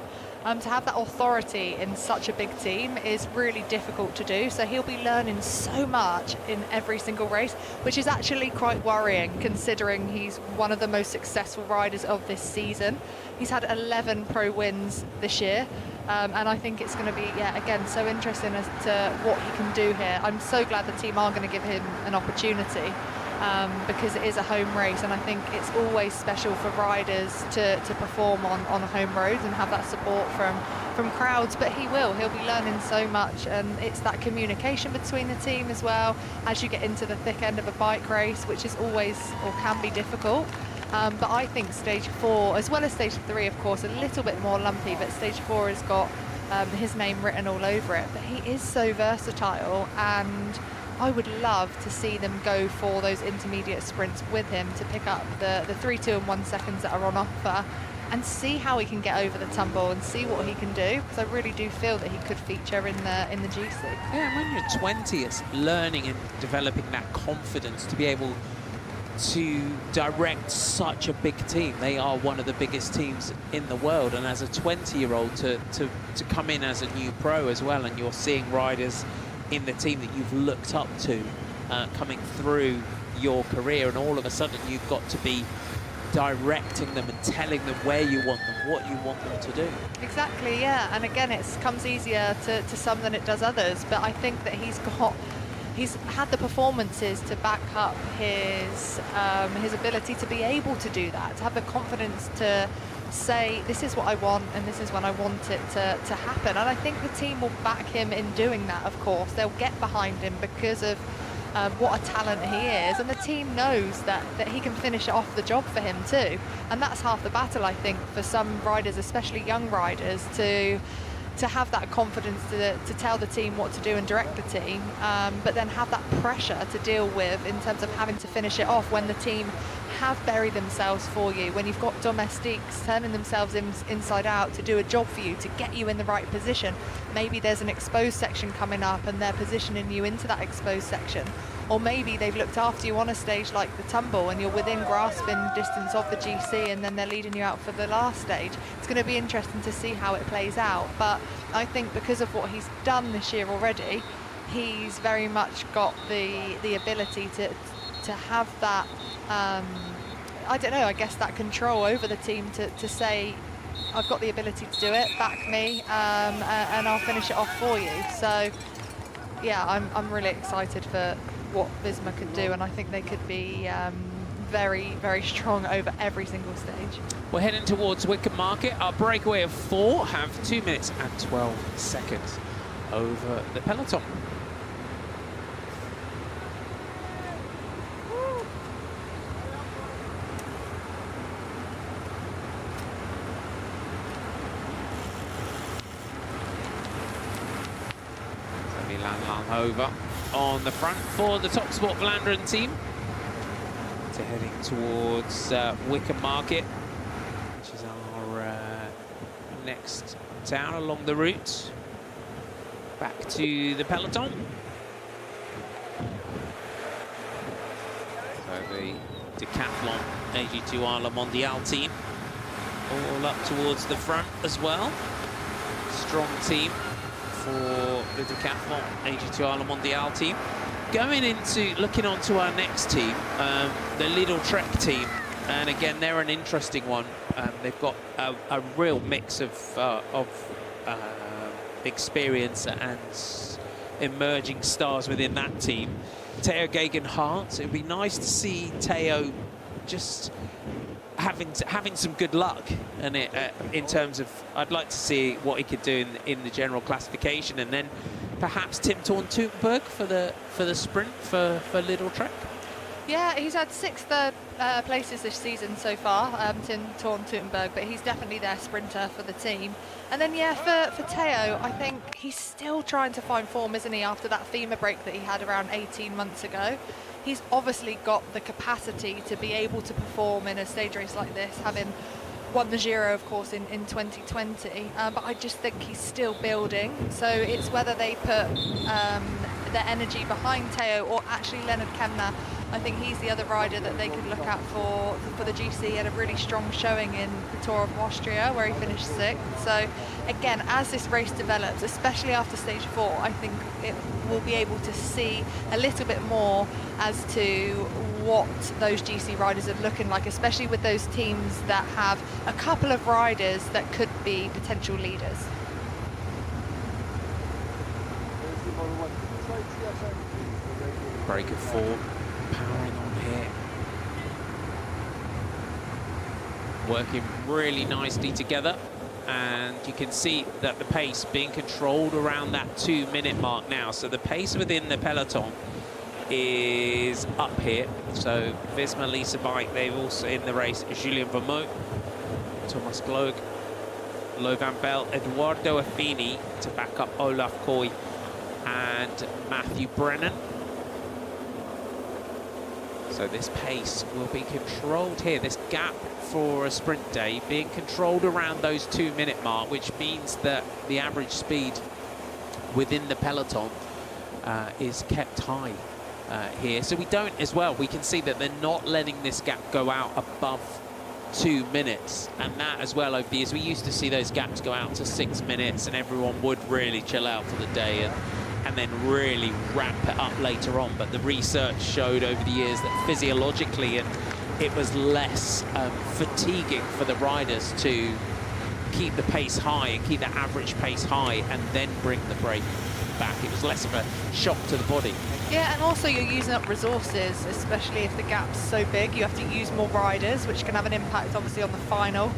To have that authority in such a big team is really difficult to do, so he'll be learning so much in every single race, which is actually quite worrying considering he's one of the most successful riders of this season. He's had 11 pro wins this year, and I think it's going to be, yeah, again, so interesting as to what he can do here. I'm so glad the team are going to give him an opportunity. Because it is a home race, and I think it's always special for riders to perform on home roads and have that support from crowds, but he'll be learning so much, and it's that communication between the team as well as you get into the thick end of a bike race, which is always, or can be, difficult. But I think stage 4, as well as stage 3, of course, a little bit more lumpy, but stage 4 has got his name written all over it. But he is so versatile, and I would love to see them go for those intermediate sprints with him to pick up the 3, 2 and 1 seconds that are on offer, and see how he can get over the tumble and see what he can do, because I really do feel that he could feature in the GC.
Yeah, when you're 20, it's learning and developing that confidence to be able to direct such a big team. They are one of the biggest teams in the world, and as a 20-year-old to come in as a new pro as well, and you're seeing riders in the team that you've looked up to coming through your career, and all of a sudden you've got to be directing them and telling them where you want them, what you want them to do.
Exactly, yeah. And again, it comes easier to some than it does others, but I think that he's had the performances to back up his ability to be able to do that, to have the confidence to say, this is what I want and this is when I want it to happen. And I think the team will back him in doing that, of course. They'll get behind him because of what a talent he is, and the team knows that he can finish off the job for him too. And that's half the battle, I think, for some riders, especially young riders, to have that confidence to tell the team what to do and direct the team, but then have that pressure to deal with in terms of having to finish it off when the team have buried themselves for you, when you've got domestiques turning themselves inside out to do a job for you, to get you in the right position. Maybe there's an exposed section coming up and they're positioning you into that exposed section. Or maybe they've looked after you on a stage like the tumble and you're within grasping distance of the GC, and then they're leading you out for the last stage. It's going to be interesting to see how it plays out. But I think because of what he's done this year already, he's very much got the ability to have that, I don't know, I guess that control over the team to say, I've got the ability to do it, back me, and I'll finish it off for you. So yeah, I'm really excited for what Visma could do, and I think they could be very, very strong over every single stage.
We're heading towards Wickham Market. Our breakaway of 4 have 2 minutes and 12 seconds over the peloton. Over on the front for the Top Sport Vlaanderen team. To heading towards Wickham Market, which is our next town along the route. Back to the peloton. So the Decathlon AG2R Le Mondial team all up towards the front as well. Strong team for the Decathlon AG2R Le Mondial team. Looking onto our next team, the Lidl Trek team, and again they're an interesting one. They've got a real mix of experience and emerging stars within that team. Theo Gegenhardt, it would be nice to see Theo just having some good luck, and in terms of, I'd like to see what he could do in the general classification, and then perhaps Tim Thorn-Teutenberg for the sprint for Lidl Trek.
Yeah, he's had 6 third places this season so far, Tim Thorn-Teutenberg, but he's definitely their sprinter for the team. And then, yeah, for Theo, I think he's still trying to find form, isn't he, after that femur break that he had around 18 months ago. He's obviously got the capacity to be able to perform in a stage race like this, having won the Giro, of course, in 2020. But I just think he's still building. So it's whether they put their energy behind Theo or actually Leonard Kemner. I think he's the other rider that they could look out for the GC. He had a really strong showing in the Tour of Austria, where he finished 6th. So again, as this race develops, especially after stage 4, I think it will be able to see a little bit more as to what those GC riders are looking like, especially with those teams that have a couple of riders that could be potential leaders.
Break of 4, powering on here. Working really nicely together, and you can see that the pace being controlled around that 2-minute mark now. So the pace within the peloton is up here. So Visma, Lisa Bike, they've also in the race Julien Vermeut, Thomas Glog, Logan Bell, Eduardo Affini to back up Olaf Koy and Matthew Brennan. So this pace will be controlled here, this gap for a sprint day being controlled around those 2-minute mark, which means that the average speed within the peloton is kept high. here. So we don't, as well, we can see that they're not letting this gap go out above 2 minutes, and that as well over the years we used to see those gaps go out to 6 minutes and everyone would really chill out for the day and then really ramp it up later on. But the research showed over the years that physiologically it was less fatiguing for the riders to keep the pace high and keep the average pace high and then bring the break back. It was less of a shock to the body.
Yeah, and also you're using up resources, especially if the gap's so big. You have to use more riders, which can have an impact obviously on the final.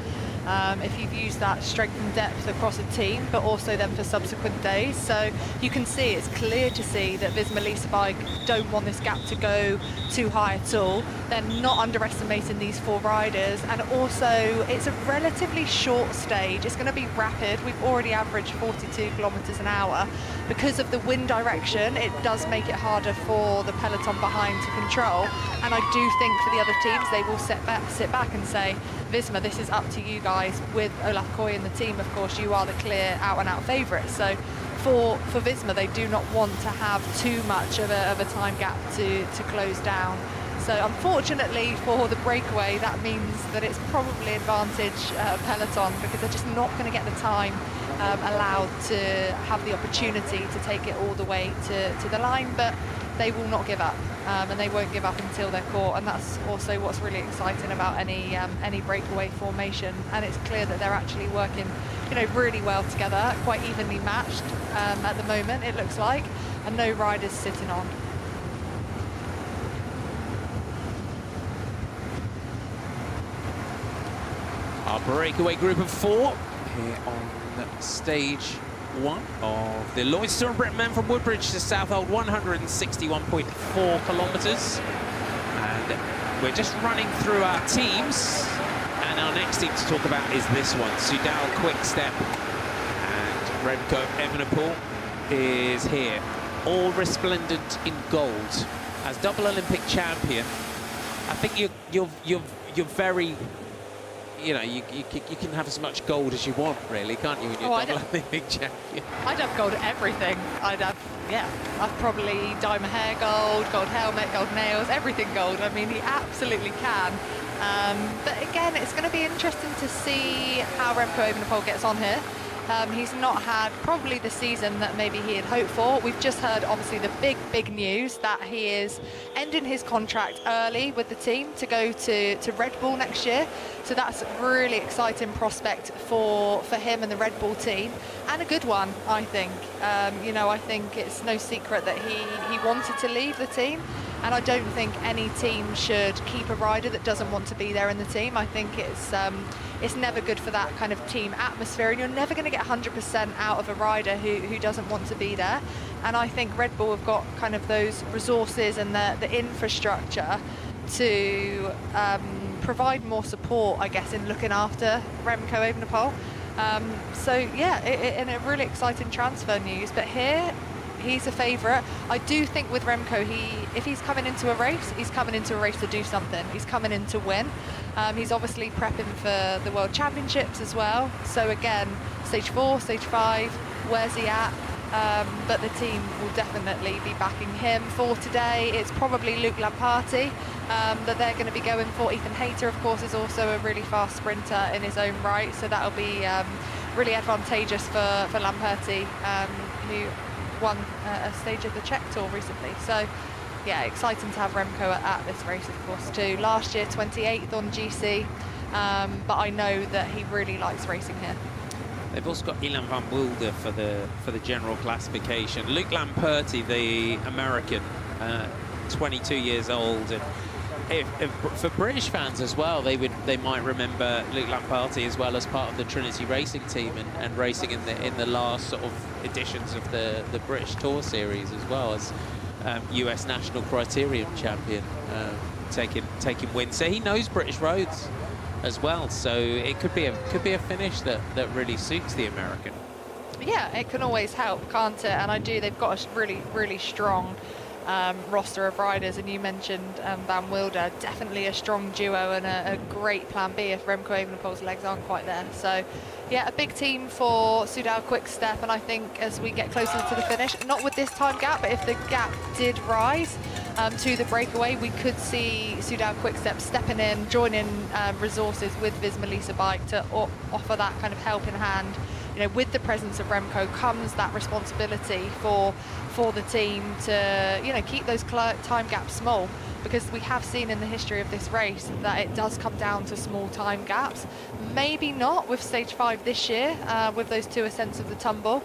If you've used that strength and depth across a team, but also then for subsequent days. So you can see, it's clear to see that Visma Lease Bike don't want this gap to go too high at all. They're not underestimating these 4 riders, and also it's a relatively short stage. It's going to be rapid. We've already averaged 42 kilometers an hour. Because of the wind direction, it does make it harder for the peloton behind to control. And I do think for the other teams, they will sit back and say, Visma, this is up to you guys. With Olaf Koy and the team, of course, you are the clear out-and-out favourites. So for Visma, they do not want to have too much of a time gap to close down. So unfortunately for the breakaway, that means that it's probably advantage peloton, because they're just not going to get the time allowed to have the opportunity to take it all the way to the line. But they will not give up, and they won't give up until they're caught. And that's also what's really exciting about any breakaway formation. And it's clear that they're actually working, really well together, quite evenly matched at the moment, it looks like, and no riders sitting on.
Our breakaway group of 4 here on stage 1 of the Lloyds Tour of Britain men from Woodbridge to Southwold, 161.4 kilometres. And we're just running through our teams. And our next team to talk about is this one, Soudal Quick-Step. And Remco Evenepoel is here, all resplendent in gold. As double Olympic champion, I think you're very... you can have as much gold as you want, really, can't you, when you're double Olympic champion?
I'd have gold at everything. I'd probably dye my hair gold helmet, gold nails, everything gold. I mean, he absolutely can. But again, it's going to be interesting to see how Remco Evenepoel gets on here. He's not had probably the season that maybe he had hoped for. We've just heard, obviously, the big news that he is ending his contract early with the team to go to Red Bull next year. So that's a really exciting prospect for him and the Red Bull team, and a good one, I think. I think it's no secret that he wanted to leave the team. And I don't think any team should keep a rider that doesn't want to be there in the team. I think it's never good for that kind of team atmosphere, and you're never going to get 100% out of a rider who doesn't want to be there. And I think Red Bull have got kind of those resources and the infrastructure to provide more support, I guess, in looking after Remco Evenepoel. In a really exciting transfer news. But here, he's a favourite. I do think with Remco, if he's coming into a race, he's coming into a race to do something. He's coming in to win. He's obviously prepping for the World Championships as well. So again, stage 4, stage 5, where's he at? But the team will definitely be backing him. For today, it's probably Luke Lamparty that they're going to be going for. Ethan Hayter, of course, is also a really fast sprinter in his own right. So that'll be really advantageous for Lamparty, who won a stage of the Czech Tour recently. So yeah, exciting to have Remco at this race, of course, too. Last year 28th on GC, but I know that he really likes racing here.
They've also got Ilan van Wilder for the general classification. Luke Lamparty, the American, 22 years old, and for British fans as well, they might remember Luke Lamparty as well as part of the Trinity Racing team and racing in the last sort of editions of the British Tour Series, as well as US National Criterium champion, taking wins. So he knows British roads as well. So it could be a finish that really suits the American.
Yeah, it can always help, can't it? And they've got a really strong roster of riders, and you mentioned Van Wilder, definitely a strong duo and a great plan B if Remco Evenepoel's legs aren't quite there. So yeah, a big team for Soudal Quick-Step, and I think as we get closer to the finish, not with this time gap, but if the gap did rise to the breakaway, we could see Soudal Quick-Step stepping in, joining resources with Visma Lease Bike to offer that kind of helping hand. You know, with the presence of Remco comes that responsibility for the team to, you know, keep those time gaps small, because we have seen in the history of this race that it does come down to small time gaps. Maybe not with stage 5 this year, with those 2 ascents of the tumble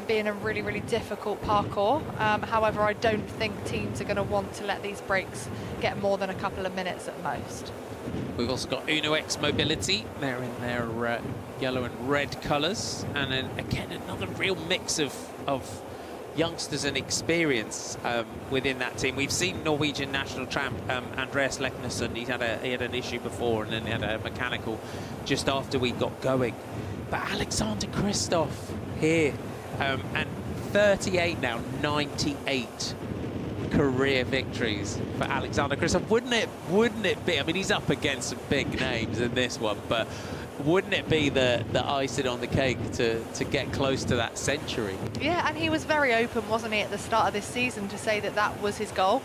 being a really, really difficult parkour. However, I don't think teams are going to want to let these breaks get more than a couple of minutes at most.
We've also got Uno X Mobility. They're in their yellow and red colours. And then, again, another real mix of youngsters and experience within that team. We've seen Norwegian national champ Andreas Leknesson. He had an issue before, and then he had a mechanical just after we got going. But Alexander Kristoff here, and 38 now, 98 career victories for Alexander Kristoff. Wouldn't it be? I mean, he's up against some big names in this one, but wouldn't it be the icing on the cake to get close to that century? Yeah,
and he was very open, wasn't he, at the start of this season to say that that was his goal.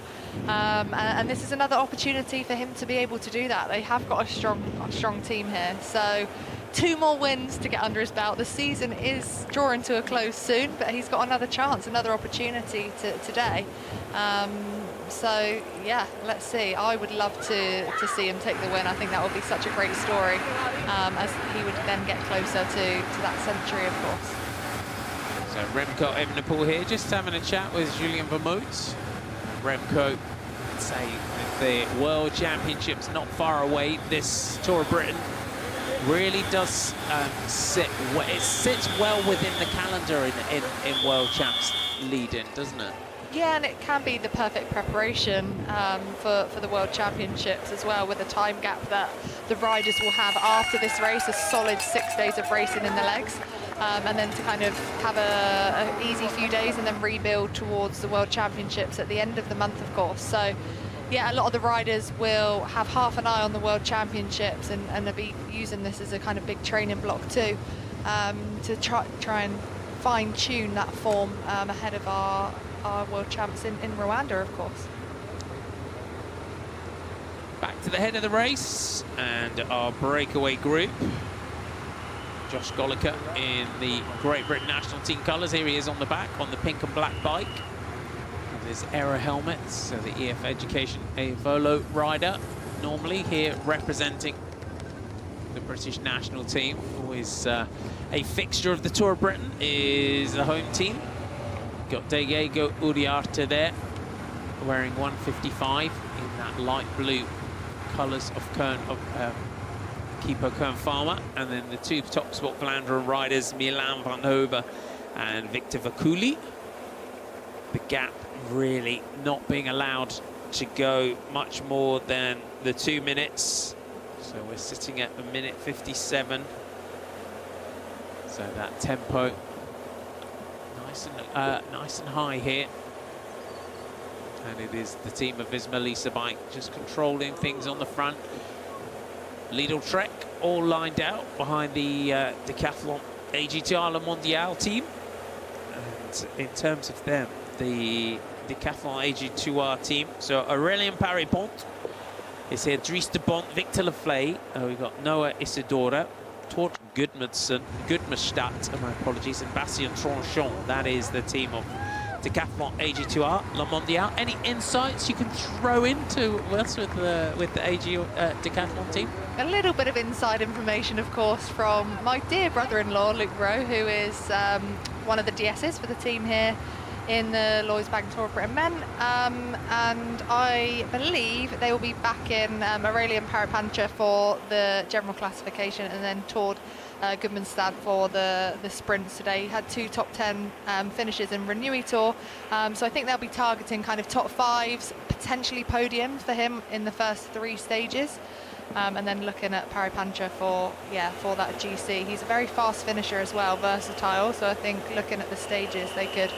And this is another opportunity for him to be able to do that. They have got a strong team here. So 2 more wins to get under his belt. The season is drawing to a close soon, but he's got another chance, another opportunity today. So yeah, let's see. I would love to see him take the win. I think that would be such a great story, as he would then get closer to that century, of course.
So Remco Evenepoel here, just having a chat with Julien Vermouth. Remco, say the World Championships not far away. This Tour of Britain really does sit well within the calendar in World Champs lead-in, doesn't it?
Yeah, and it can be the perfect preparation for the World Championships as well, with the time gap that the riders will have after this race, a solid 6 days of racing in the legs, and then to kind of have an easy few days and then rebuild towards the World Championships at the end of the month, of course. So yeah, a lot of the riders will have half an eye on the World Championships and they'll be using this as a kind of big training block too, to try and fine-tune that form ahead of our World Champs in Rwanda, of course.
Back to the head of the race and our breakaway group. Josh Goliker in the Great Britain national team colours. Here he is on the back on the pink and black bike with his Aero helmet. So the EF Education Avolo rider, normally here representing the British national team. Always a fixture of the Tour of Britain is the home team. Got Diego Uriarte there, wearing 155 in that light blue colours of Keepo Kern Farmer, and then the 2 top spot Vlaanderen riders, Milan van Hove and Victor Vakuli. The gap really not being allowed to go much more than the 2 minutes. So we're sitting at a minute 57. So that tempo nice and high here. And it is the team of Visma Lease Bike just controlling things on the front. Lidl Trek all lined out behind the Decathlon AG2R Le Mondial team. And in terms of them, the Decathlon AG2R team, so Aurélien Paré-Pont is here, Dries de Bont, Victor Laflay, we've got Noah Isidora, Tort Gudmestad, my apologies, and Bastien Tronchon. That is the team of Decathlon AG2R Le Mondial. Any insights you can throw into us with the AG Decathlon team?
A little bit of inside information, of course, from my dear brother-in-law, Luke Rowe, who is one of the DSs for the team here in the Lloyds Bank Tour of Britain Men. And I believe they will be back in Aurélien Paré-Pont for the general classification, and then Tord Gudmestad for the sprints today. He had 2 top 10 finishes in Renewy Tour, so I think they'll be targeting kind of top 5s, potentially podiums for him in the first 3 stages, and then looking at Paré-Pont for that GC. He's a very fast finisher as well, versatile, so I think looking at the stages they could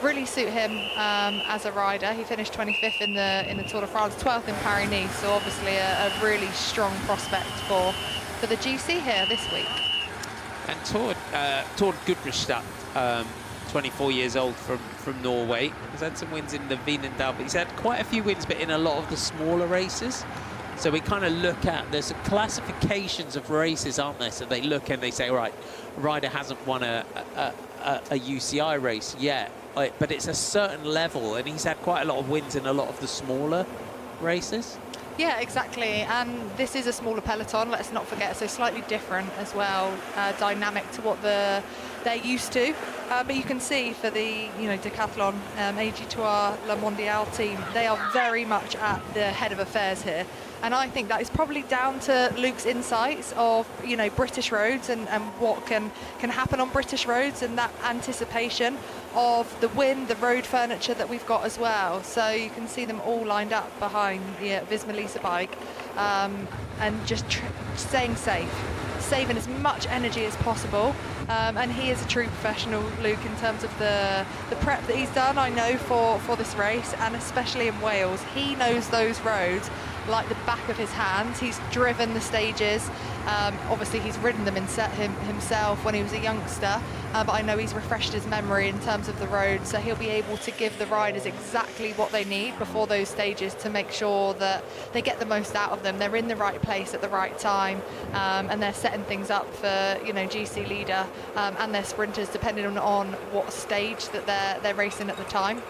really suit him as a rider. He finished 25th in the Tour de France, 12th in Paris-Nice, so obviously a really strong prospect for the GC here this week.
And Tord Gudbrandstad, 24 years old from Norway. He's had some wins in the Wienendaal, but he's had quite a few wins, but in a lot of the smaller races. So we kind of look at, there's classifications of races, aren't there? So they look and they say, right, rider hasn't won a UCI race yet, but it's a certain level, and he's had quite a lot of wins in a lot of the smaller races.
Yeah, exactly, and this is a smaller peloton, let's not forget, so slightly different as well, dynamic to what they're used to. But you can see for the Decathlon AG2R Le Mondial team, they are very much at the head of affairs here. And I think that is probably down to Luke's insights of British roads and what can happen on British roads, and that anticipation of the wind, the road furniture that we've got as well. So you can see them all lined up behind the Visma Lease bike, and just staying safe, saving as much energy as possible. And he is a true professional, Luke, in terms of the prep that he's done, I know, for this race, and especially in Wales. He knows those roads like the back of his hands. He's driven the stages. Obviously, he's ridden them himself when he was a youngster, but I know he's refreshed his memory in terms of the road, so he'll be able to give the riders exactly what they need before those stages to make sure that they get the most out of them. They're in the right place at the right time, and they're setting things up for GC leader and their sprinters, depending on what stage that they're racing at the time.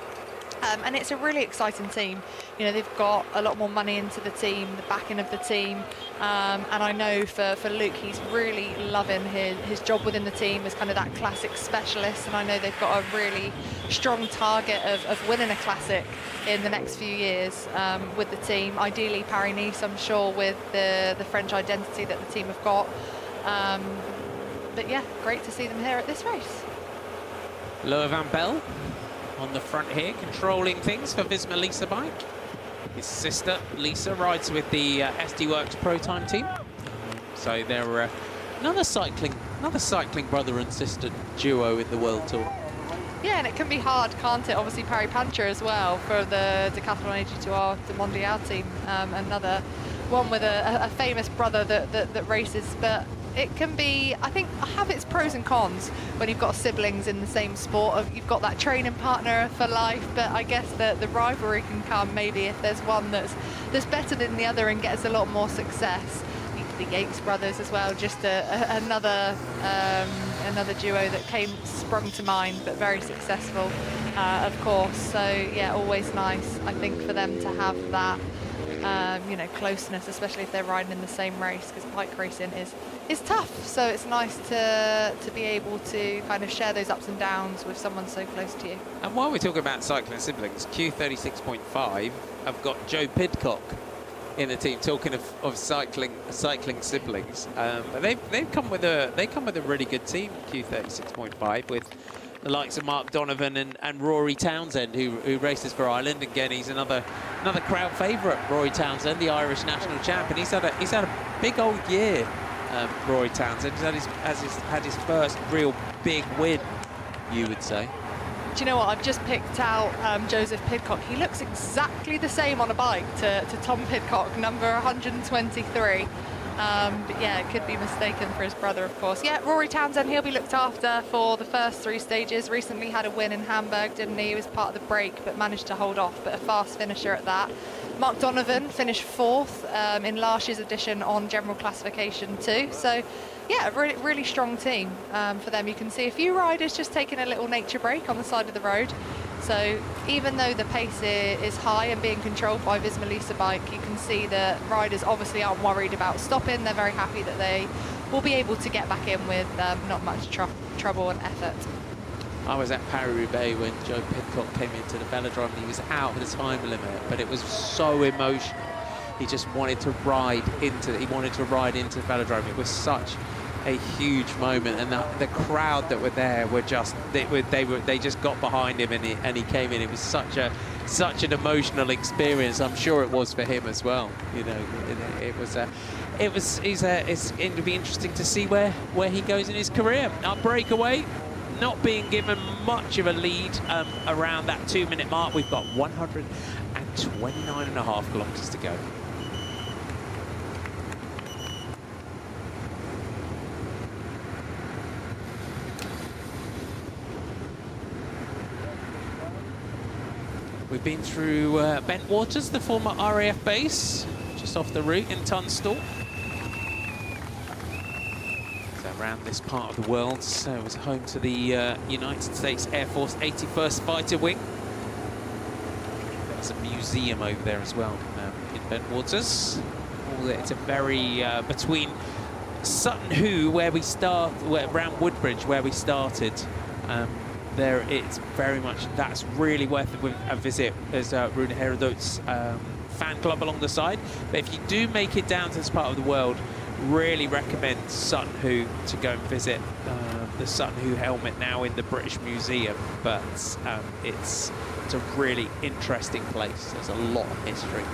And it's a really exciting team. They've got a lot more money into the team, the backing of the team, and I know for Luke, he's really loving his job within the team as kind of that classic specialist, and I know they've got a really strong target of winning a classic in the next few years with the team, ideally Paris-Nice, I'm sure, with the French identity that the team have got. But yeah, great to see them here at this race.
Loa van Bell on the front here, controlling things for Visma Lease bike. His sister Lisa rides with the SD Works Pro Time team, so they're another cycling brother and sister duo in the World Tour.
Yeah, and it can be hard, can't it? Obviously, Paris Pancher as well for the Decathlon AG2R the Mondial team, another one with a famous brother that races, but it can be, I think, have its pros and cons when you've got siblings in the same sport. You've got that training partner for life, but I guess the rivalry can come maybe if there's one that's better than the other and gets a lot more success. The Yates brothers as well, just another duo that sprung to mind, but very successful, of course. So yeah, always nice, I think, for them to have that closeness, especially if they're riding in the same race, because bike racing is tough. So it's nice to be able to kind of share those ups and downs with someone so close to you.
And while we're talking about cycling siblings, Q36.5 have got Joe Pidcock in the team. Talking of cycling siblings, but they come with a really good team, Q36.5, with the likes of Mark Donovan and Rory Townsend, who races for Ireland. Again, he's another crowd favourite, Rory Townsend, the Irish national champ, and he's had a big old year. Rory Townsend has had his first real big win, you would say.
Do you know what? I've just picked out Joseph Pidcock. He looks exactly the same on a bike to Tom Pidcock, number 123. But yeah, it could be mistaken for his brother, of course. Yeah, Rory Townsend, he'll be looked after for the first 3 stages. Recently had a win in Hamburg, didn't he? He was part of the break, but managed to hold off, but a fast finisher at that. Mark Donovan finished 4th in last year's edition on general classification too. So yeah, a really, really strong team for them. You can see a few riders just taking a little nature break on the side of the road. So even though the pace is high and being controlled by Visma Lease bike, you can see that riders obviously aren't worried about stopping. They're very happy that they will be able to get back in with not much trouble and effort.
I was at Paris-Roubaix when Joe Pidcock came into the velodrome and he was out of the time limit, but it was so emotional. He just wanted to ride into the velodrome. It was such a huge moment, and the crowd that were there were just they just got behind him, and he came in. It was such an emotional experience. I'm sure it was for him as well. It's going to be interesting to see where he goes in his career. Our breakaway not being given much of a lead around that 2-minute mark. We've got 129.5 kilometres to go. We've been through Bentwaters, the former RAF base, just off the route in Tunstall. So around this part of the world, so it was home to the United States Air Force 81st Fighter Wing. There's a museum over there as well in Bentwaters. It's a very, between Sutton Hoo, where we start, around Woodbridge, where we started, there it's very much, that's really worth a visit. There's Rune Herodot's fan club along the side. But if you do make it down to this part of the world, really recommend Sutton Hoo to go and visit the Sutton Hoo helmet now in the British Museum. But it's a really interesting place. There's a lot of history.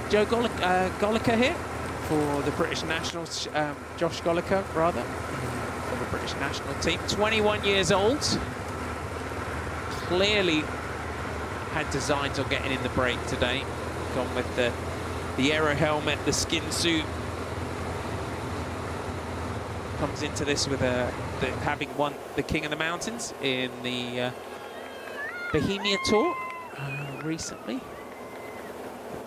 Joe Golliker here for the British Nationals, Josh Golliker rather, for the British national team. 21 years old. Clearly had designs on getting in the break today. Gone with the aero helmet, the skin suit. Comes into this with having won the King of the Mountains in the Bohemia Tour recently.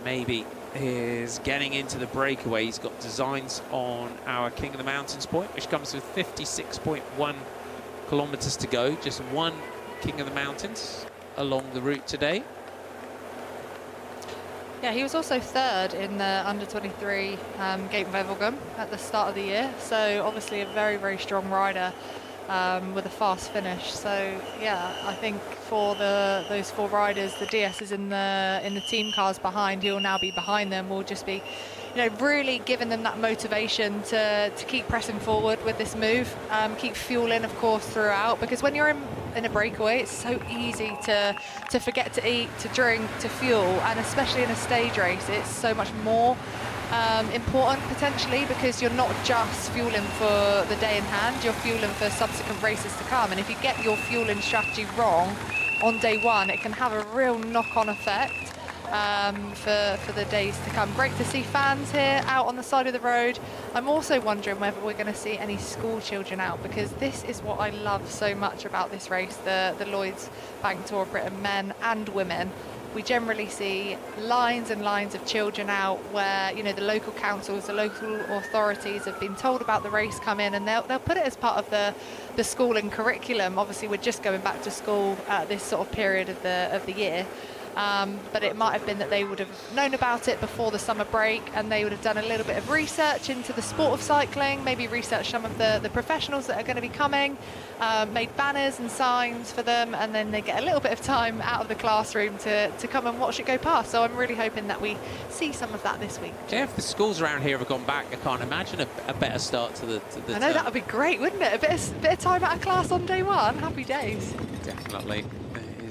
Maybe is getting into the breakaway. He's got designs on our King of the Mountains point, which comes with 56.1 kilometers to go. Just one King of the Mountains along the route today.
Yeah, he was also third in the under-23 Gate Wevelgem at the start of the year. So obviously a very, very strong rider with a fast finish. So yeah, I think for those 4 riders, the DSs in the team cars behind, who will now be behind them, will just be, really giving them that motivation to keep pressing forward with this move. Keep fueling, of course, throughout, because when you're in a breakaway, it's so easy to forget to eat, to drink, to fuel, and especially in a stage race, it's so much more important potentially, because you're not just fueling for the day in hand, you're fueling for subsequent races to come. And if you get your fueling strategy wrong on day one, it can have a real knock-on effect for the days to come. Great to see fans here out on the side of the road. I'm also wondering whether we're going to see any school children out, because this is what I love so much about this race, the Lloyds Bank Tour of Britain, men and women. We generally see lines and lines of children out where, the local councils, the local authorities have been told about the race come in, and they'll put it as part of the schooling curriculum. Obviously, we're just going back to school at this sort of period of the year. But it might have been that they would have known about it before the summer break, and they would have done a little bit of research into the sport of cycling, maybe research some of the professionals that are going to be coming, made banners and signs for them, and then they get a little bit of time out of the classroom to come and watch it go past. So I'm really hoping that we see some of that this week.
Yeah, if the schools around here have gone back, I can't imagine a better start to the
I know, that would be great, wouldn't it? A bit of time out of class on day one. Happy days.
Definitely.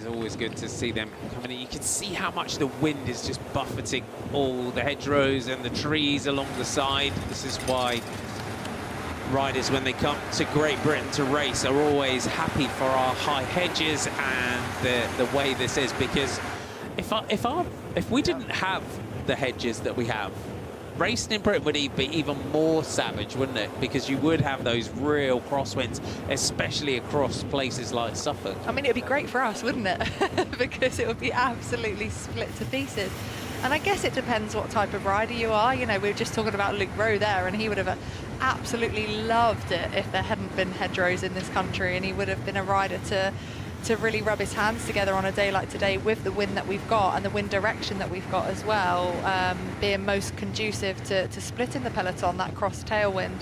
Always good to see them coming in. You can see how much the wind is just buffeting all the hedgerows and the trees along the side. This is why riders, when they come to Great Britain to race, are always happy for our high hedges and the way this is, because if we didn't have the hedges that we have, racing in Britain would be even more savage, wouldn't it? Because you would have those real crosswinds, especially across places like Suffolk.
I mean, it would be great for us, wouldn't it? Because it would be absolutely split to pieces. And I guess it depends what type of rider you are. We were just talking about Luke Rowe there, and he would have absolutely loved it if there hadn't been hedgerows in this country, and he would have been a rider to really rub his hands together on a day like today, with the wind that we've got and the wind direction that we've got as well, being most conducive to splitting the peloton, that cross tailwind.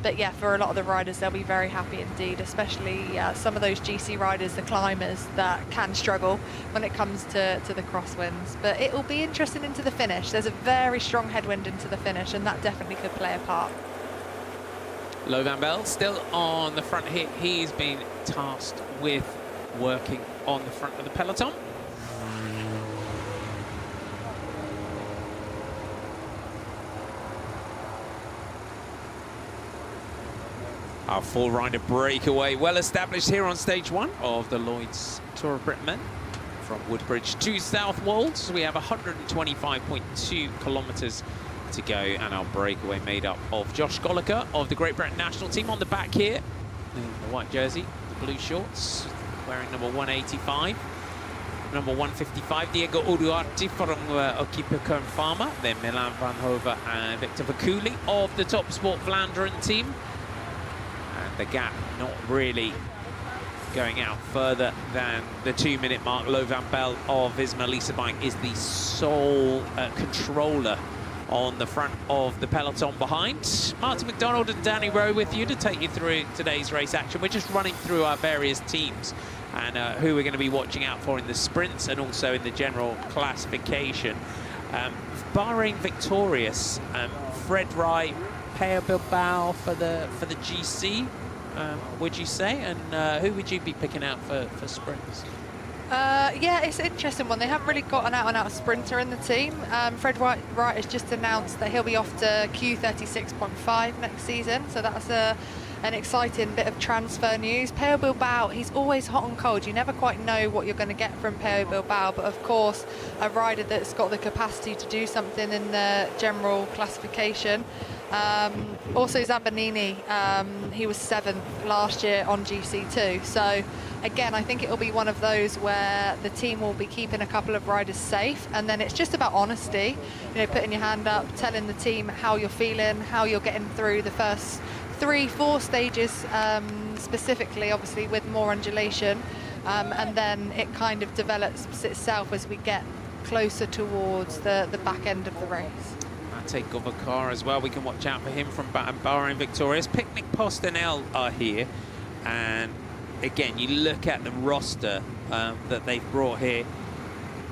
But yeah, for a lot of the riders, they'll be very happy indeed, especially some of those GC riders, the climbers, that can struggle when it comes to the crosswinds. But it will be interesting into the finish. There's a very strong headwind into the finish, and that definitely could play a part.
Lo Van Bell still on the front here. He's been tasked with working on the front of the peloton. Our 4-rider breakaway, well established here on stage 1 of the Lloyds Tour of Britain Men. From Woodbridge to Southwold, so we have 125.2 kilometres to go, and our breakaway made up of Josh Goliker of the Great Britain national team on the back here, in the white jersey, the blue shorts, wearing number 185. Number 155, Diego Uduarte from Equipe Kern Pharma, then Milan van Hove and Victor Vakuli of the Top Sport Vlaanderen team. And the gap not really going out further than the 2-minute mark. Lo van Bell of Ismailisa bike is the sole controller on the front of the peloton behind. Martin McDonald and Danny Rowe with you to take you through today's race action. We're just running through our various teams and who we're going to be watching out for in the sprints and also in the general classification. Bahrain victorious, Fred Wright, Peo Bilbao for the GC, would you say? And who would you be picking out for sprints?
Yeah, it's an interesting one. They haven't really got an out-and-out sprinter in the team. Fred Wright has just announced that he'll be off to Q36.5 next season, so that's an exciting bit of transfer news. Peo Bilbao, he's always hot and cold. You never quite know what you're going to get from Peo Bilbao, but of course, a rider that's got the capacity to do something in the general classification. Also Zambanini, he was 7th last year on GC2, so again, I think it'll be one of those where the team will be keeping a couple of riders safe, and then it's just about honesty, you know, putting your hand up, telling the team how you're feeling, how you're getting through the first 3-4 stages, specifically, obviously with more undulation, and then it kind of develops itself as we get closer towards the back end of the race.
Mate Govakar as well, we can watch out for him from Bahrain victorious. Picnic Postenel are here, and again, you look at the roster that they've brought here.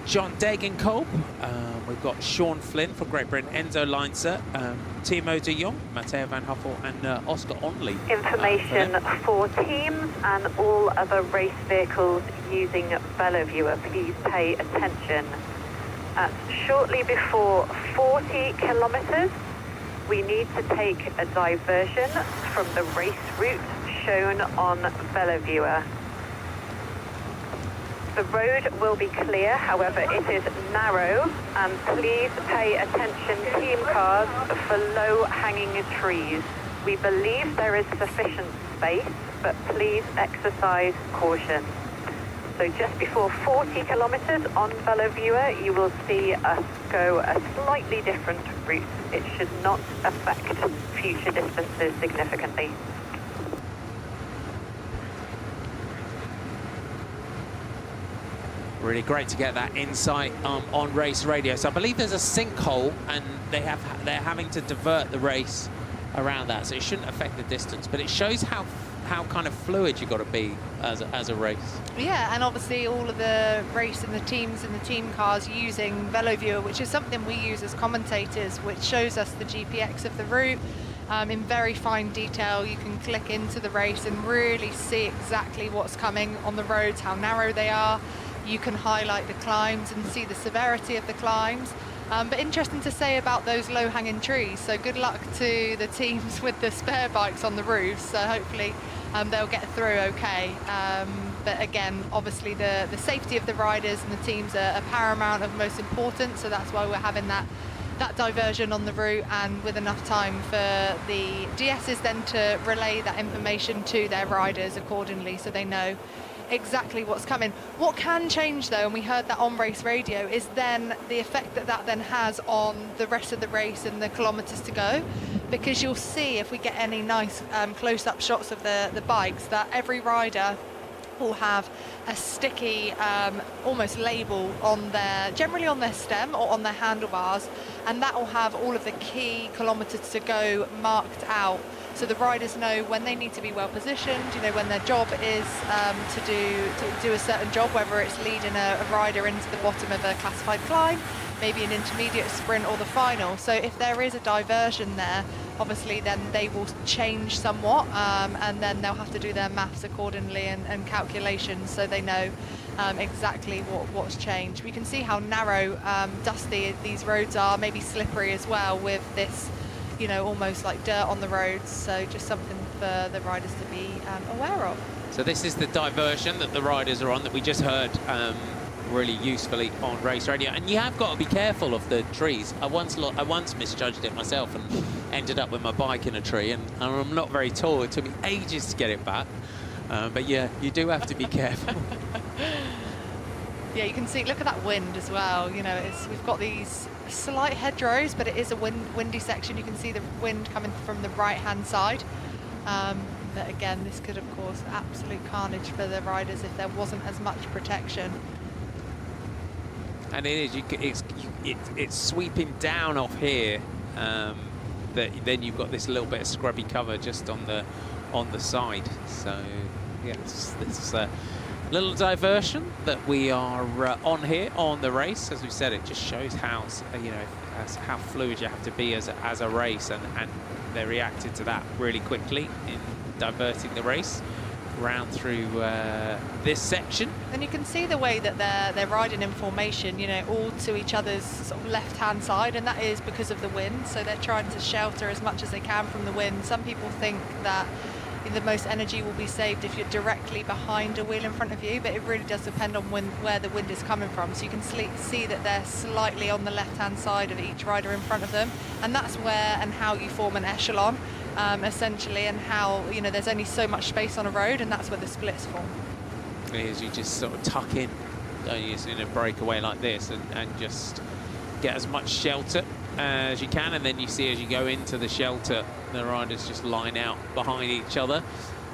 John Degenkolb, we've got Sean Flynn for Great Britain, Enzo Leinzer, Timo de Jong, Matteo van Huffel and Oscar Onley.
Information for teams and all other race vehicles using Belloviewer, please pay attention. Shortly before 40 kilometres, we need to take a diversion from the race route shown on Belloviewer. The road will be clear, however it is narrow, and please pay attention team cars for low-hanging trees. We believe there is sufficient space, but please exercise caution. So just before 40 kilometres on Belloviewer, you will see us go a slightly different route. It should not affect future distances significantly.
Really great to get that insight on race radio. So I believe there's a sinkhole, and they're having to divert the race around that, so it shouldn't affect the distance. But it shows how kind of fluid you've got to be as a race. Yeah,
and obviously all of the race and the teams and the team cars using Belloviewer, which is something we use as commentators, which shows us the GPX of the route. In very fine detail, you can click into the race and really see exactly what's coming on the roads, how narrow they are. You can highlight the climbs and see the severity of the climbs. But interesting to say about those low-hanging trees. So good luck to the teams with the spare bikes on the roofs. So hopefully they'll get through okay. But again, obviously the safety of the riders and the teams are paramount, of most important. So that's why we're having that diversion on the route, and with enough time for the DSs then to relay that information to their riders accordingly, so they know exactly what's coming. What can change though, and we heard that on race radio, is then the effect that then has on the rest of the race and the kilometres to go, because you'll see, if we get any nice close-up shots of the bikes, that every rider will have a sticky almost label on generally on their stem or on their handlebars, and that will have all of the key kilometres to go marked out, so the riders know when they need to be well positioned, you know, when their job is to do a certain job, whether it's leading a rider into the bottom of a classified climb, maybe an intermediate sprint or the final. So if there is a diversion there, obviously then they will change somewhat, and then they'll have to do their maths accordingly and calculations, so they know exactly what's changed. We can see how narrow, dusty these roads are, maybe slippery as well, with this, you know, almost like dirt on the roads, so just something for the riders to be aware of.
So this is the diversion that the riders are on that we just heard really usefully on race radio. And you have got to be careful of the trees. I once misjudged it myself and ended up with my bike in a tree, and I'm not very tall. It took me ages to get it back. But yeah, you do have to be careful.
Yeah, you can see, look at that wind as well. You know, we've got these slight hedgerows, but it is a windy section. You can see the wind coming from the right-hand side. But again, this could, of course, absolute carnage for the riders if there wasn't as much protection.
And it is, it's sweeping down off here. Then you've got this little bit of scrubby cover just on the side. So yeah, this little diversion that we are on here on the race. As we said, it just shows how how fluid you have to be as a race, and they reacted to that really quickly in diverting the race round through this section.
And you can see the way that they're riding in formation, you know, all to each other's sort of left-hand side, and that is because of the wind. So they're trying to shelter as much as they can from the wind. Some people think that the most energy will be saved if you're directly behind a wheel in front of you, but it really does depend on where the wind is coming from. So you can see that they're slightly on the left-hand side of each rider in front of them, and that's where and how you form an echelon, essentially, and how, you know, there's only so much space on a road, and that's where the splits form.
Is you just sort of tuck in, don't you, in a breakaway like this, and just get as much shelter as you can, and then you see as you go into the shelter, the riders just line out behind each other.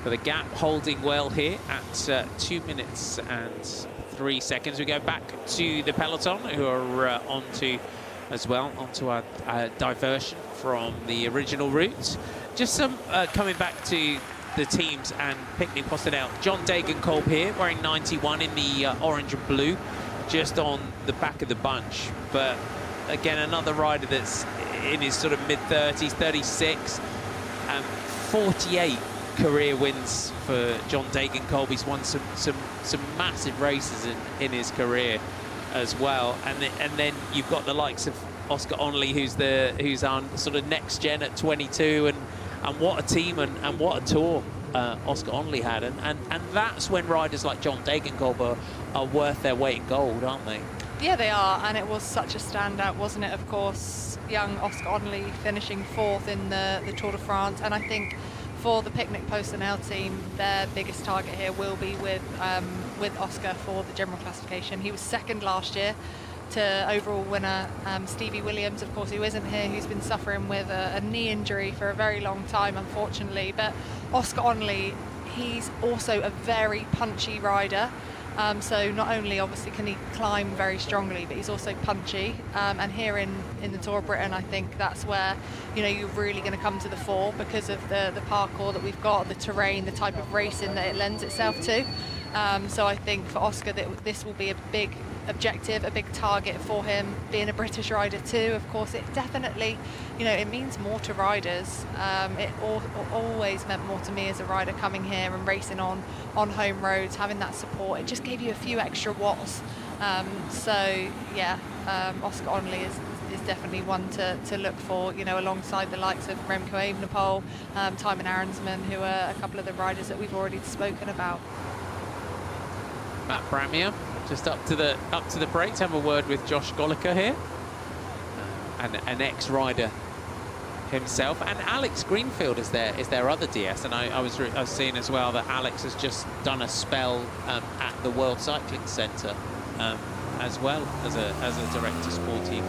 But the gap holding well here at 2 minutes and 3 seconds. We go back to the peloton, who are onto our diversion from the original route. Just some coming back to the teams, and Pickx posted out John Degenkolb here wearing 91 in the orange and blue, just on the back of the bunch. But again, another rider that's in his sort of mid-30s, 36, 48 career wins for John Degenkolb. He's won some massive races in his career as well. And then you've got the likes of Oscar Onley, who's on sort of next gen at 22, and what a team and what a tour Oscar Onley had. And that's when riders like John Degenkolb are worth their weight in gold, aren't they?
Yeah, they are, and it was such a standout, wasn't it? Of course, young Oscar Onley finishing 4th in the Tour de France, and I think for the Pickx Post&L team, their biggest target here will be with Oscar for the general classification. He was 2nd last year to overall winner Stevie Williams, of course, who isn't here, who's been suffering with a knee injury for a very long time, unfortunately. But Oscar Onley, he's also a very punchy rider. So not only obviously can he climb very strongly, but he's also punchy. And here in the Tour of Britain, I think that's where, you know, you're really going to come to the fore because of the parkour that we've got, the terrain, the type of racing that it lends itself to. So I think for Oscar that this will be a big objective, a big target for him. Being a British rider too, of course, it definitely, you know, it means more to riders. It always meant more to me as a rider coming here and racing on home roads, having that support. It just gave you a few extra watts. So yeah, Oscar Onley is definitely one to look for, you know, alongside the likes of Remco Evenepoel, Tymon Arensman, who are a couple of the riders that we've already spoken about.
Matt Bramier just up to the break to have a word with Josh Goliker here, and an ex-rider himself, and Alex Greenfield is their other DS. And I was seeing as well that Alex has just done a spell at the World Cycling Centre as well as a director sportive.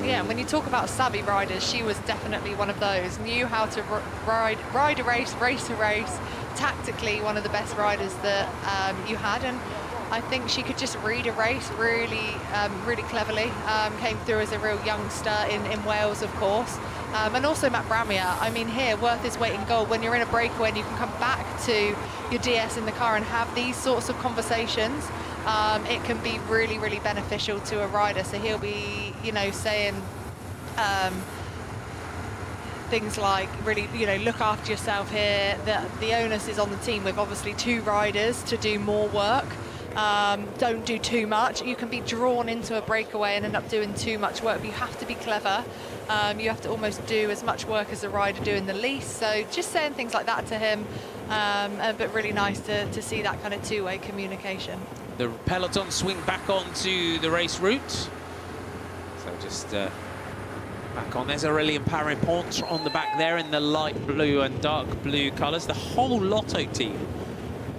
Yeah, and when you talk about savvy riders, she was definitely one of those. Knew how to ride a race, race a race. Tactically, one of the best riders that you had, and I think she could just read a race really, really cleverly. Came through as a real youngster in Wales, of course. And also Matt Bramier. I mean, here, worth his weight in gold. When you're in a breakaway and you can come back to your DS in the car and have these sorts of conversations, it can be really, really beneficial to a rider. So he'll be, you know, saying things like, really, you know, look after yourself here. The onus is on the team with obviously 2 riders to do more work. don't do too much. You can be drawn into a breakaway and end up doing too much work, but you have to be clever. You have to almost do as much work as the rider doing the least. So just saying things like that to him, but really nice to see that kind of two-way communication.
The peloton swing back onto the race route. So just back on. There's Aurélien Paré-Pontre on the back there in the light blue and dark blue colours. The whole Lotto team,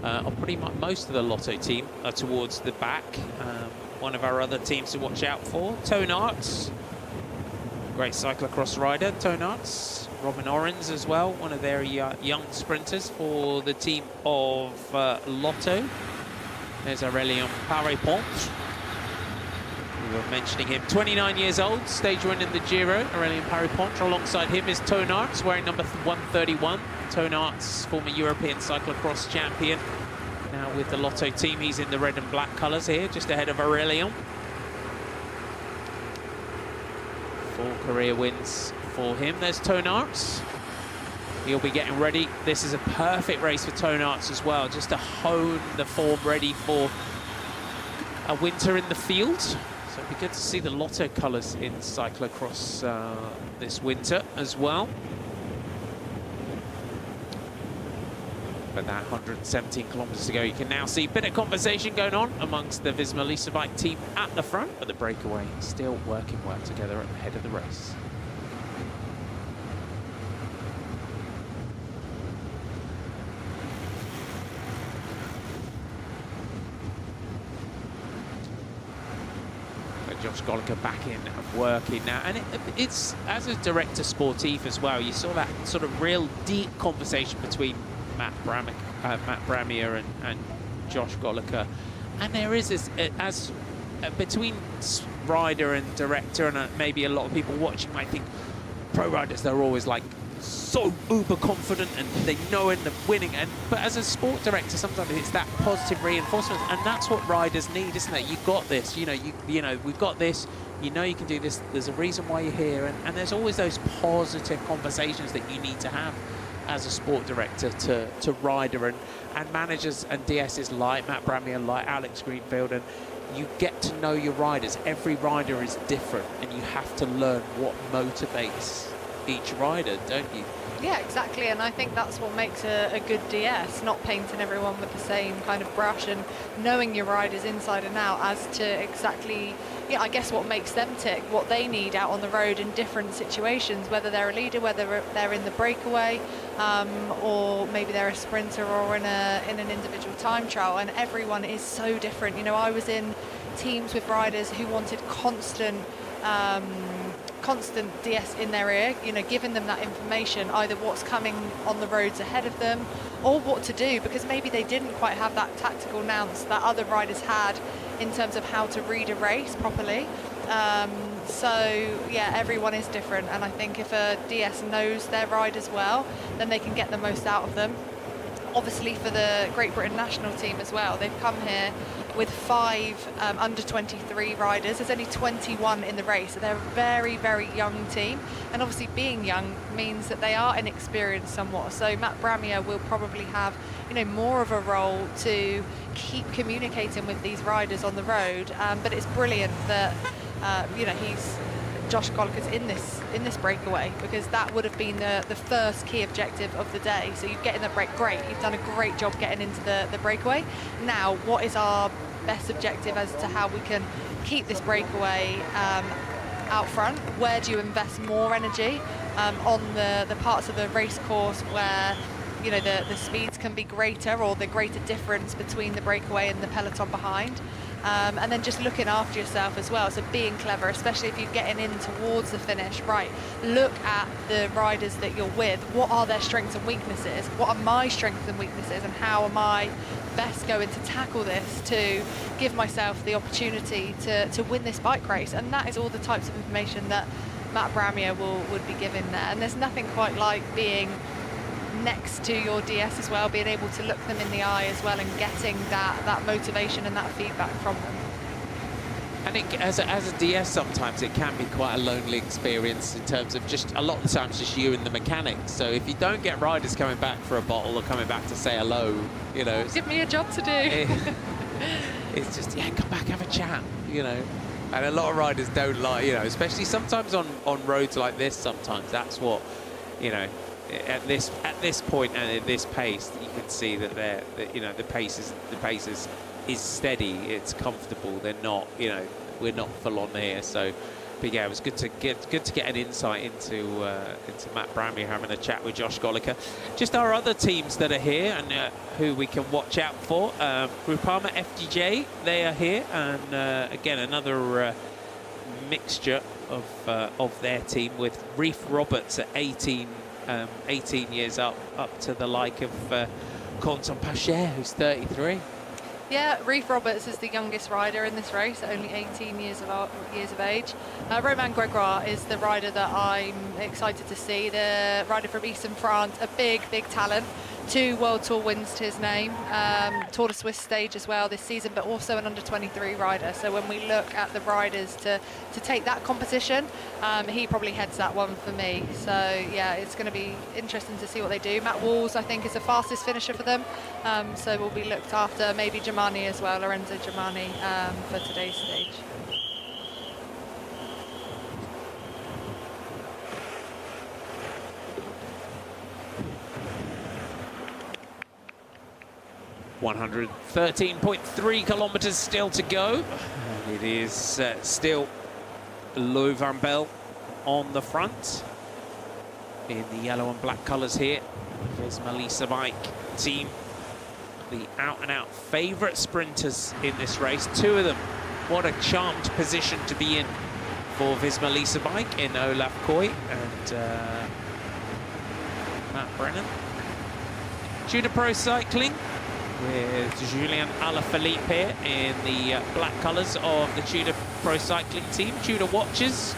or pretty much most of the Lotto team, are towards the back. One of our other teams to watch out for, Toon Aerts. Great cyclocross rider, Toon Aerts. Robin Orens as well, one of their young sprinters for the team of Lotto. There's Aurélien Paré-Pontre. We were mentioning him, 29 years old, stage one in the Giro. Aurélien Paré-Pontre. Alongside him is Toon Aerts, wearing number 131. Toon Aerts, former European cyclocross champion. Now with the Lotto team, he's in the red and black colours here, just ahead of Aurélien. 4 career wins for him. There's Toon Aerts. He'll be getting ready. This is a perfect race for Toon Aerts as well, just to hone the form ready for a winter in the field. So it'd be good to see the Lotto colours in cyclocross this winter as well. But that 117 kilometres to go, you can now see a bit of conversation going on amongst the Visma Lease bike team at the front, but the breakaway still working well together at the head of the race. Josh Goliker back in and working now, and it's as a director sportif as well. You saw that sort of real deep conversation between Matt Bramier and Josh Goliker, and there is this as between rider and director, and maybe a lot of people watching might think pro riders, they're always like so uber confident and they know in the winning, but as a sport director sometimes it's that positive reinforcement, and that's what riders need, isn't it? You've got this, you know we've got this, you know you can do this, there's a reason why you're here, and there's always those positive conversations that you need to have as a sport director to rider and managers and DSs like Matt Bramier, like Alex Greenfield, and you get to know your riders. Every rider is different and you have to learn what motivates each rider, don't you?
Yeah, exactly, and I think that's what makes a good DS, not painting everyone with the same kind of brush, and knowing your riders inside and out as to exactly, I guess what makes them tick, what they need out on the road in different situations, whether they're a leader, whether they're in the breakaway, or maybe they're a sprinter or in an individual time trial, and everyone is so different. I was in teams with riders who wanted constant DS in their ear, giving them that information, either what's coming on the roads ahead of them or what to do, because maybe they didn't quite have that tactical nous that other riders had in terms of how to read a race properly. So yeah, everyone is different, and I think if a DS knows their riders well, then they can get the most out of them. Obviously for the Great Britain national team as well, they've come here with 5 under 23 riders. There's only 21 in the race, so they're a very, very young team, and obviously being young means that they are inexperienced somewhat. So Matt Bramier will probably have more of a role to keep communicating with these riders on the road, but it's brilliant that Josh Goliker's in this breakaway, because that would have been the first key objective of the day. So you get in the break, great, you've done a great job getting into the breakaway. Now what is our best objective as to how we can keep this breakaway out front? Where do you invest more energy on the parts of the race course where the speeds can be greater, or the greater difference between the breakaway and the peloton behind? And then just looking after yourself as well, so being clever, especially if you're getting in towards the finish. Right, look at the riders that you're with, what are their strengths and weaknesses, what are my strengths and weaknesses, and how am I best going to tackle this to give myself the opportunity to win this bike race? And that is all the types of information that Matt Bramier would be given there, and there's nothing quite like being next to your DS as well, being able to look them in the eye as well, and getting that motivation and that feedback from them.
I think as a DS sometimes it can be quite a lonely experience, in terms of just a lot of the times just you and the mechanics. So if you don't get riders coming back for a bottle or coming back to say hello,
give me a job to do.
it's just, yeah, come back, have a chat, you know. And a lot of riders don't like, you know, especially sometimes on roads like this. Sometimes that's what, you know, at this point and at this pace, you can see that you know, the pace is steady. It's comfortable. They're not, you know, we're not full on here. So, but yeah, it was good to get an insight into Matt Bramby having a chat with Josh Goliker. Just our other teams that are here and who we can watch out for. Groupama FDJ, they are here, and again another mixture of their team with Reef Roberts at 18 years up to the like of Quentin Pacher, who's 33.
Yeah, Reef Roberts is the youngest rider in this race, only 18 years of age. Romain Gregoire is the rider that I'm excited to see, the rider from Eastern France, a big talent. 2 World Tour wins to his name, Tour de Suisse stage as well this season, but also an under-23 rider. So when we look at the riders to take that competition, he probably heads that one for me. So yeah, it's going to be interesting to see what they do. Matt Walls, I think, is the fastest finisher for them, so will be looked after. Maybe Germani as well, Lorenzo Germani, for today's stage.
.3 kilometers still to go. And it is still Louis Van Bell on the front in the yellow and black colours here. There's Melissa Bike team, the out-and-out favourite sprinters in this race. 2 of them. What a charmed position to be in for Visma Lisa Bike in Olaf Koy and Matt Brennan. Tudor Pro Cycling with Julien Alaphilippe here in the black colours of the Tudor Pro Cycling team. Tudor watches.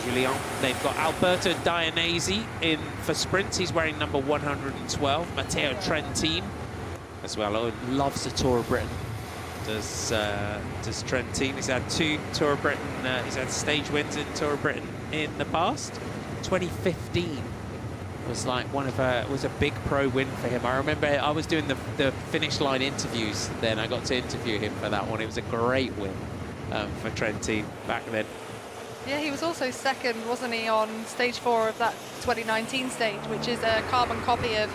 Julien, they've got Alberto Dianese in for sprints. He's wearing number 112. Matteo Trentin as well. Oh, loves the Tour of Britain. Does Trentin. He's had 2 Tour of Britain. He's had stage wins in Tour of Britain in the past. 2015 was like was a big pro win for him. I remember I was doing the finish line interviews then. I got to interview him for that one. It was a great win for Trentin back then.
Yeah, he was also second, wasn't he, on stage 4 of that 2019 stage, which is a carbon copy of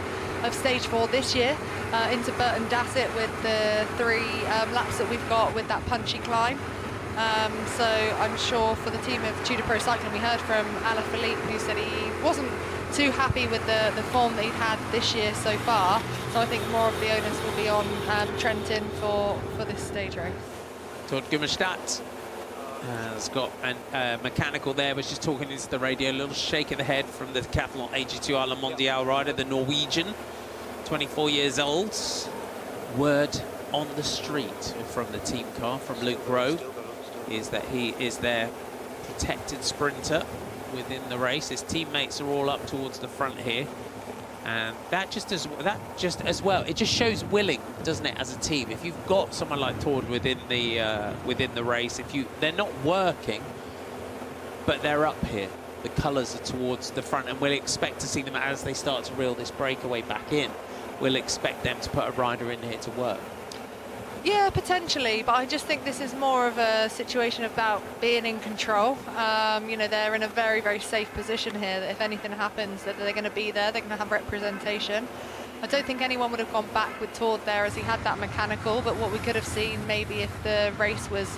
stage 4 this year, into Burton Dassett with the 3 laps that we've got with that punchy climb. So I'm sure for the team of Tudor Pro Cycling, we heard from Alaphilippe, who said he wasn't too happy with the form that he'd had this year so far. So I think more of the onus will be on Trentin for this stage race.
Todd Gummerstadt has got a mechanical there, was just talking into the radio. A little shake of the head from the Decathlon AG2 Island Mondial rider, the Norwegian, 24 years old. Word on the street from the team car, from Luke Grove, is that he is their protected sprinter within the race. His teammates are all up towards the front here, and that just as well, it just shows willing, doesn't it, as a team? If you've got someone like Tord within the race, they're not working, but they're up here. The colours are towards the front, and we'll expect to see them as they start to reel this breakaway back in. We'll expect them to put a rider in here to work.
Yeah, potentially, but I just think this is more of a situation about being in control. You know, they're in a very safe position here, that if anything happens, that they're going to be there, they're going to have representation. I don't think anyone would have gone back with Tord there, as he had that mechanical, but what we could have seen maybe if the race was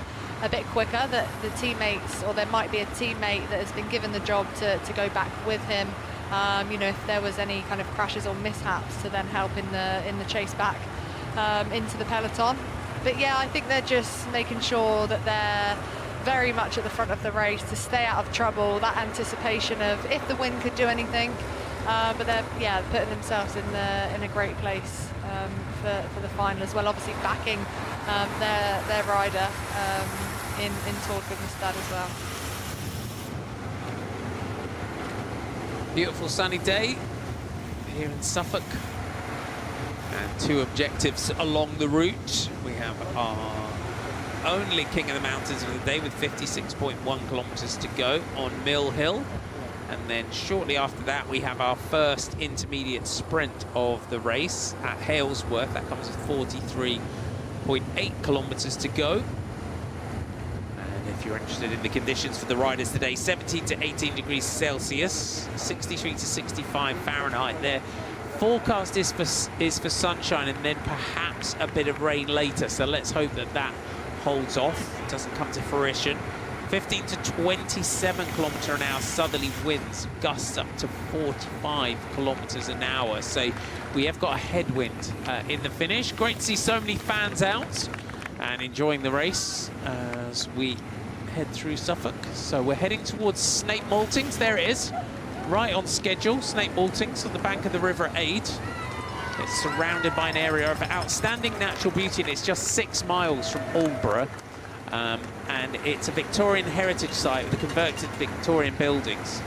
a bit quicker, that the teammates, or there might be a teammate that has been given the job to go back with him, you know, if there was any kind of crashes or mishaps, to then help in the chase back into the peloton. But yeah, I think they're just making sure that they're very much at the front of the race to stay out of trouble, that anticipation of if the wind could do anything, but they're putting themselves in a great place for the final as well, obviously backing their rider in Tord Gudmestad as well.
Beautiful sunny day here in Suffolk, and 2 objectives along the route. We have our only King of the Mountains of the day with 56.1 kilometers to go on Mill Hill, and then shortly after that we have our first intermediate sprint of the race at Halesworth. That comes with
1.8 kilometres to go. And if you're interested in the conditions for the riders today, 17 to 18 degrees Celsius, 63 to 65 Fahrenheit there. Forecast is for sunshine and then perhaps a bit of rain later. So let's hope that that holds off, doesn't come to fruition. 15 to 27 kilometre an hour southerly winds, gusts up to 45 kilometres an hour. So we have got a headwind in the finish. Great to see so many fans out and enjoying the race as we head through Suffolk. So we're heading towards Snape Maltings. There it is, right on schedule. Snape Maltings on the bank of the River Aid. It's surrounded by an area of outstanding natural beauty, and it's just 6 miles from Aldborough. And it's a Victorian heritage site with the converted Victorian buildings.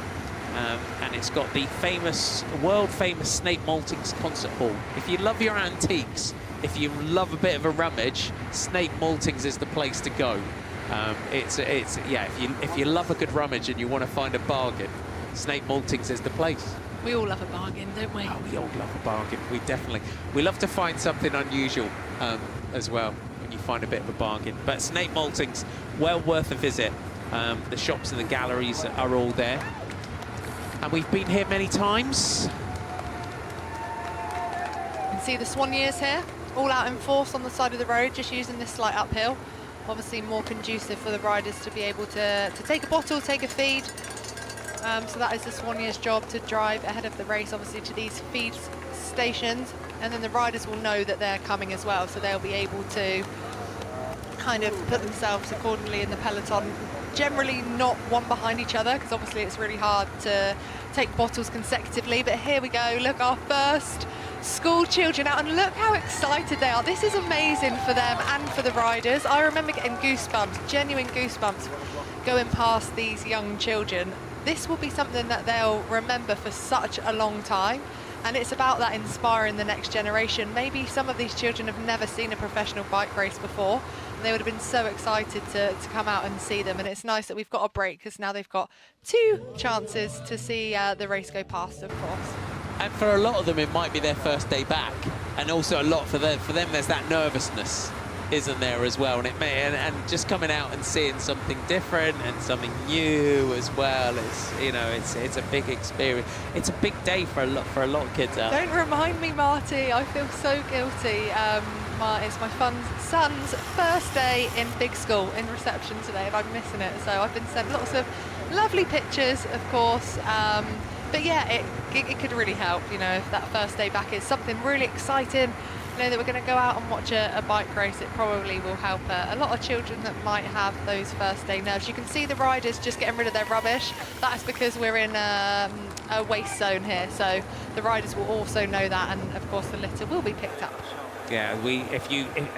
And it's got the famous, world-famous Snape Maltings concert hall. If you love your antiques, if you love a bit of a rummage, Snape Maltings is the place to go. Yeah, if you love a good rummage and you want to find a bargain, Snape Maltings is the place.
We all love a bargain, don't we?
Oh, we all love a bargain. We love to find something unusual as well. You find a bit of a bargain, but Snape Maltings, well worth a visit. The shops and the galleries are all there, and we've been here many times.
You can see the swan years here, all out in force on the side of the road, just using this slight uphill. Obviously more conducive for the riders to be able to take a bottle, take a feed. So that is the swan years job, to drive ahead of the race, obviously, to these feed stations. And then the riders will know that they're coming as well, so they'll be able to kind of put themselves accordingly in the peloton. Generally not one behind each other, because obviously it's really hard to take bottles consecutively. But here we go, look, our first school children out, and look how excited they are. This is amazing for them and for the riders. I remember getting goosebumps, genuine goosebumps, going past these young children. This will be something that they'll remember for such a long time. And it's about that inspiring the next generation. Maybe some of these children have never seen a professional bike race before, and they would have been so excited to come out and see them. And it's nice that we've got a break, because now they've got 2 chances to see the race go past, of course.
And for a lot of them, it might be their first day back, and also a lot for them there's that nervousness, isn't there, as well? And it may, and just coming out and seeing something different and something new as well. It's, you know, it's a big experience. It's a big day for a lot of kids out.
Don't remind me, Marty. I feel so guilty. It's my son's first day in big school in reception today, and I'm missing it. So I've been sent lots of lovely pictures, of course. But yeah, it could really help, you know, if that first day back is something really exciting. Know that we're going to go out and watch a bike race. It probably will help a lot of children that might have those first day nerves. You can see the riders just getting rid of their rubbish. That's because we're in a waste zone here, so the riders will also know that, and of course the litter will be picked up.
Yeah,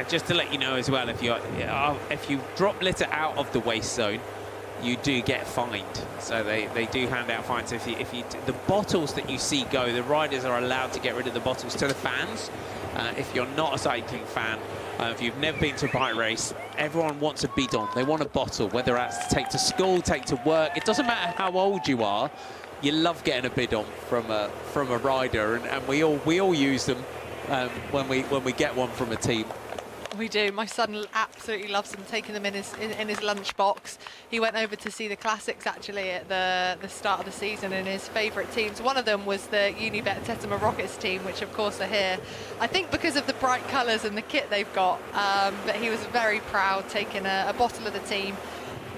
just to let you know as well, if you drop litter out of the waste zone, you do get fined. So they do hand out fines. So the bottles that you see go, the riders are allowed to get rid of the bottles to the fans. If you're not a cycling fan, if you've never been to a bike race, everyone wants a bidon. They want a bottle, whether that's to take to school, take to work. It doesn't matter how old you are. You love getting a bidon from a rider, and we all use them when we get one from a team.
We do. My son absolutely loves them, taking them in his lunchbox. He went over to see the classics actually at the start of the season, and his favourite teams, one of them was the Unibet Tetema Rockets team, which of course are here, I think because of the bright colours and the kit they've got. But he was very proud, taking a bottle of the team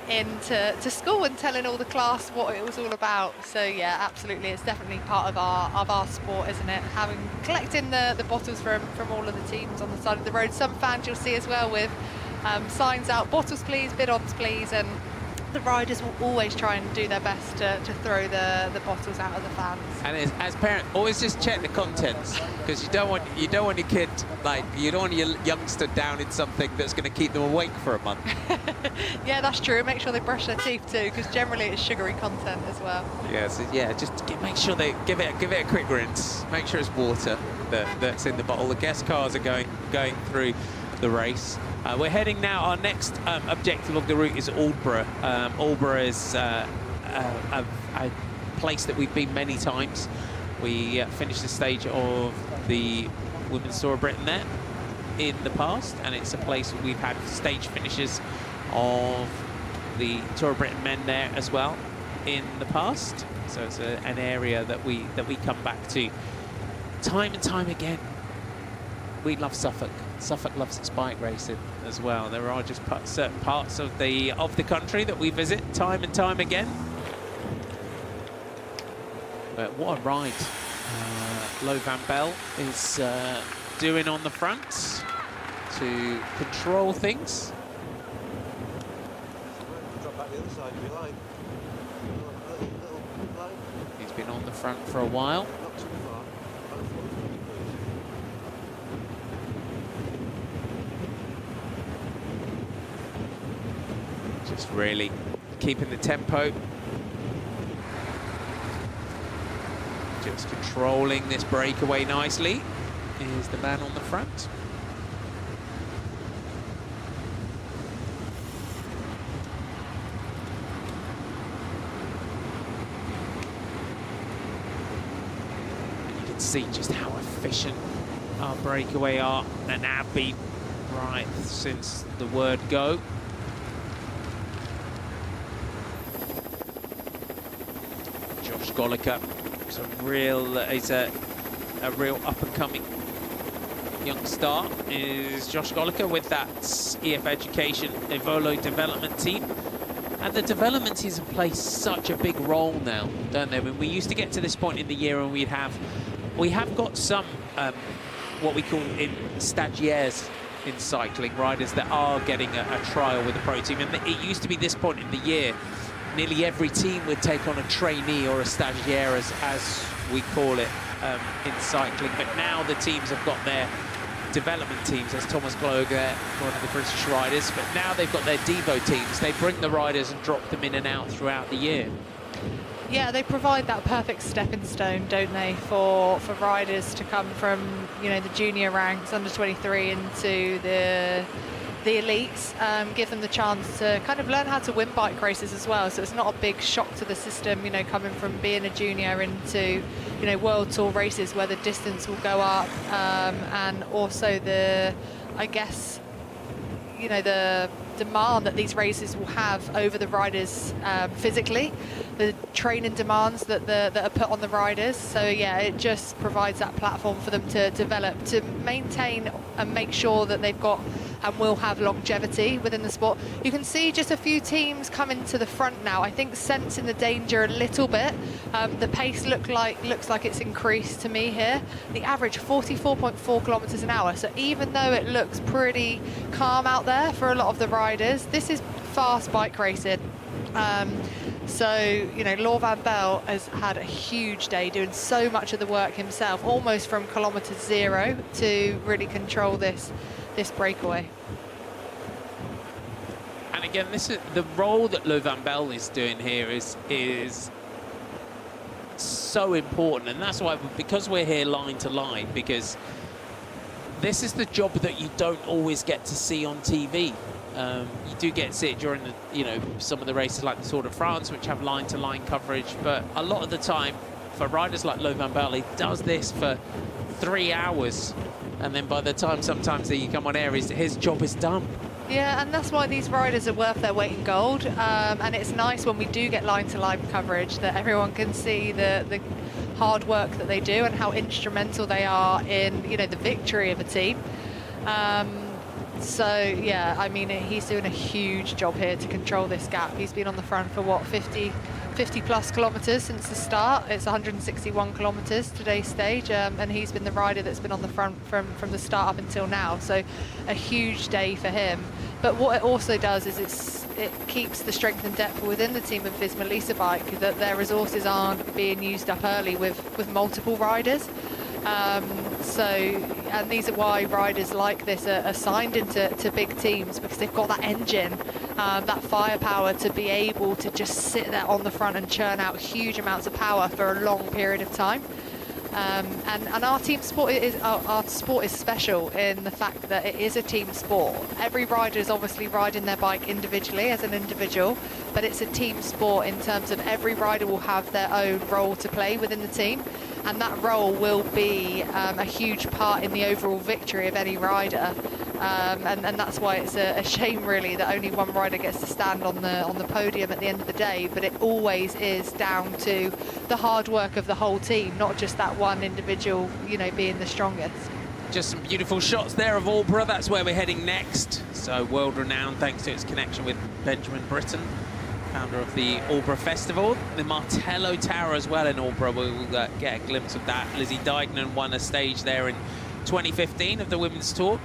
into school and telling all the class what it was all about. So yeah, absolutely, it's definitely part of our sport, isn't it? Collecting the bottles from all of the teams on the side of the road. Some fans you'll see as well with signs out, bottles please, bidons please, and the riders will always try and do their best to throw the bottles out of the fans. And
as parents, always just check the contents, because you don't want your kid, like, you don't want your youngster down in something that's going to keep them awake for a month.
Yeah, that's true. Make sure they brush their teeth too, because generally it's sugary content as well.
Yeah, so yeah, just make sure they give it a quick rinse. Make sure it's water that's in the bottle. The guest cars are going through the race. We're heading now, our next objective of the route is Aldborough. Aldborough is a place that we've been many times. We finished the stage of the Women's Tour of Britain there. in the past, and it's a place where we've had stage finishes of the Tour of Britain men there as well in the past. So it's an area that we come back to time and time again. We love Suffolk. Suffolk loves its bike racing as well. There are just certain parts of the country that we visit time and time again. But what a ride Lo Van Bell is doing on the front to control things.
Drop back the other side if you like. Little line.
He's been on the front for a while.
Not too far.
Just really keeping the tempo. Just controlling this breakaway nicely is the man on the front. And you can see just how efficient our breakaway are and have been right since the word go. Josh Goliker. He's a real up-and-coming young star is Josh Goliker with that EF Education Evolo development team. And the development teams play such a big role now, don't they? I mean, we used to get to this point in the year and we have got some what we call in stagiaires in cycling, riders that are getting a trial with the pro team. And it used to be this point in the year, nearly every team would take on a trainee or a stagiaire, as we call it in cycling. But now the teams have got their development teams. There's Thomas Gloger, one of the British riders, but now they've got their Devo teams. They bring the riders and drop them in and out throughout the year.
Yeah, they provide that perfect stepping stone, don't they, for riders to come from, you know, the junior ranks, under 23, into the elites, give them the chance to kind of learn how to win bike races as well. So it's not a big shock to the system, you know, coming from being a junior into, you know, World Tour races where the distance will go up, and also I guess, you know, the demand that these races will have over the riders physically, the training demands that are put on the riders. So yeah, it just provides that platform for them to develop, to maintain and make sure that they've got and will have longevity within the sport. You can see just a few teams coming to the front now, I think sensing the danger a little bit. The pace looks like it's increased to me here. The average 44.4 kilometers an hour. So even though it looks pretty calm out there for a lot of the riders, this is fast bike racing. So, you know, Lo Van Bell has had a huge day doing so much of the work himself, almost from kilometer zero, to really control this breakaway.
And again, this is the role that Lo Van Bell is doing here is so important, and that's why, because we're here line to line, because this is the job that you don't always get to see on TV. You do get to see it during the, you know, some of the races like the Tour de France, which have line-to-line coverage, but a lot of the time, for riders like Lo Van Bell, he does this for 3 hours, and then by the time sometimes that you come on air, his job is done.
Yeah, and that's why these riders are worth their weight in gold. And it's nice when we do get line-to-line coverage that everyone can see the hard work that they do and how instrumental they are in, you know, the victory of a team. So yeah, I mean, he's doing a huge job here to control this gap. He's been on the front for what, 50 plus kilometers since the start. It's 161 kilometers today's stage, and he's been the rider that's been on the front from the start up until now. So a huge day for him. But what it also does is it keeps the strength and depth within the team of Visma Lease bike, that their resources aren't being used up early with multiple riders. And these are why riders like this are signed into big teams, because they've got that engine, that firepower to be able to just sit there on the front and churn out huge amounts of power for a long period of time. And our team sport our sport is special in the fact that it is a team sport. Every rider is obviously riding their bike individually as an individual, but it's a team sport in terms of every rider will have their own role to play within the team. and that role will be a huge part in the overall victory of any rider. And that's why it's a shame, really, that only one rider gets to stand on the podium at the end of the day. But it always is down to the hard work of the whole team, not just that one individual, you know, being the strongest.
Just some beautiful shots there of Aldborough. That's where we're heading next. So world-renowned thanks to its connection with Benjamin Britten, founder of the Aldborough Festival. The Martello Tower as well in Aldborough. We'll get a glimpse of that. Lizzie Deignan won a stage there in 2015 of the Women's Tour.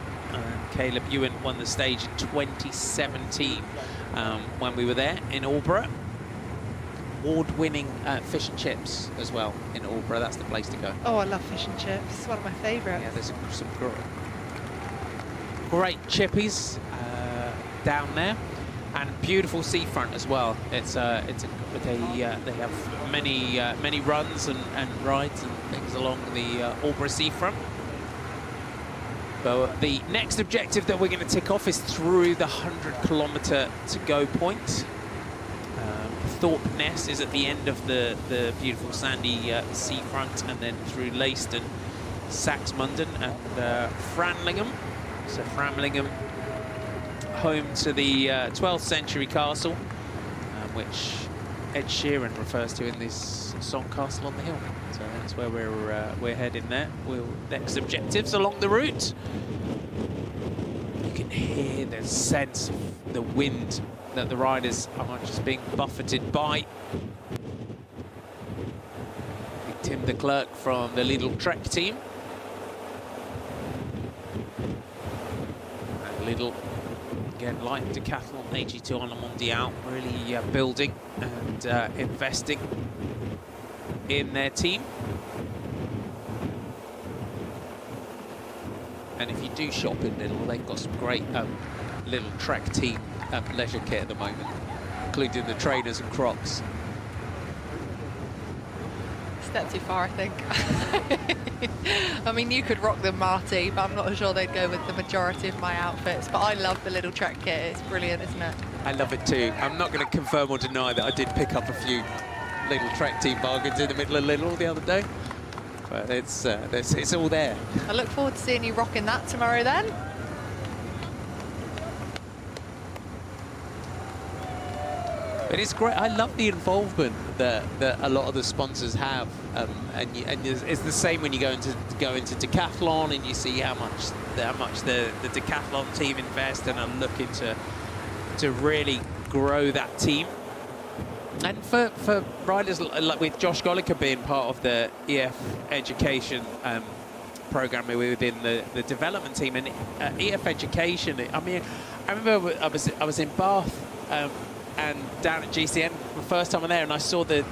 Caleb Ewan won the stage in 2017 when we were there in Aldborough. Award-winning fish and chips as well in Aldborough. That's the place to go.
Oh, I love fish and chips. It's one of my favourites.
Yeah, there's some great chippies down there, and beautiful seafront as well. They have many runs and rides and things along the Aldborough seafront. So the next objective that we're going to tick off is through the 100-kilometre to-go point. Thorpe Ness is at the end of the beautiful sandy seafront, and then through Leiston, Saxmundham and Framlingham. So Framlingham, home to the 12th century castle, which Ed Sheeran refers to in this song Castle on the Hill. So that's where we're heading there. Next objectives along the route. You can hear the sense of the wind that the riders are just being buffeted by. Tim de Klerk from the Lidl Trek team. And Lidl, again, like Decathlon, AG2 on the Mondial, really building and investing in their team. And if you do shop in Lidl, they've got some great Lidl Trek team leisure kit at the moment, including the trainers and Crocs.
Step too far, I think. I mean, you could rock them, Marty, but I'm not sure they'd go with the majority of my outfits. But I love the Lidl Trek kit. It's brilliant, isn't it?
I love it too. I'm not going to confirm or deny that I did pick up a few Lidl Trek team bargains in the middle of Lidl the other day. But it's all there.
I look forward to seeing you rocking that tomorrow then.
But it's great. I love the involvement that a lot of the sponsors have, and it's the same when you go into Decathlon and you see how much the Decathlon team invest and are looking to really grow that team. And for riders like with Josh Golliker being part of the EF education program within the development team, and EF education. I mean, I remember I was in Bath. And down at GCN the first time I'm there, and I saw the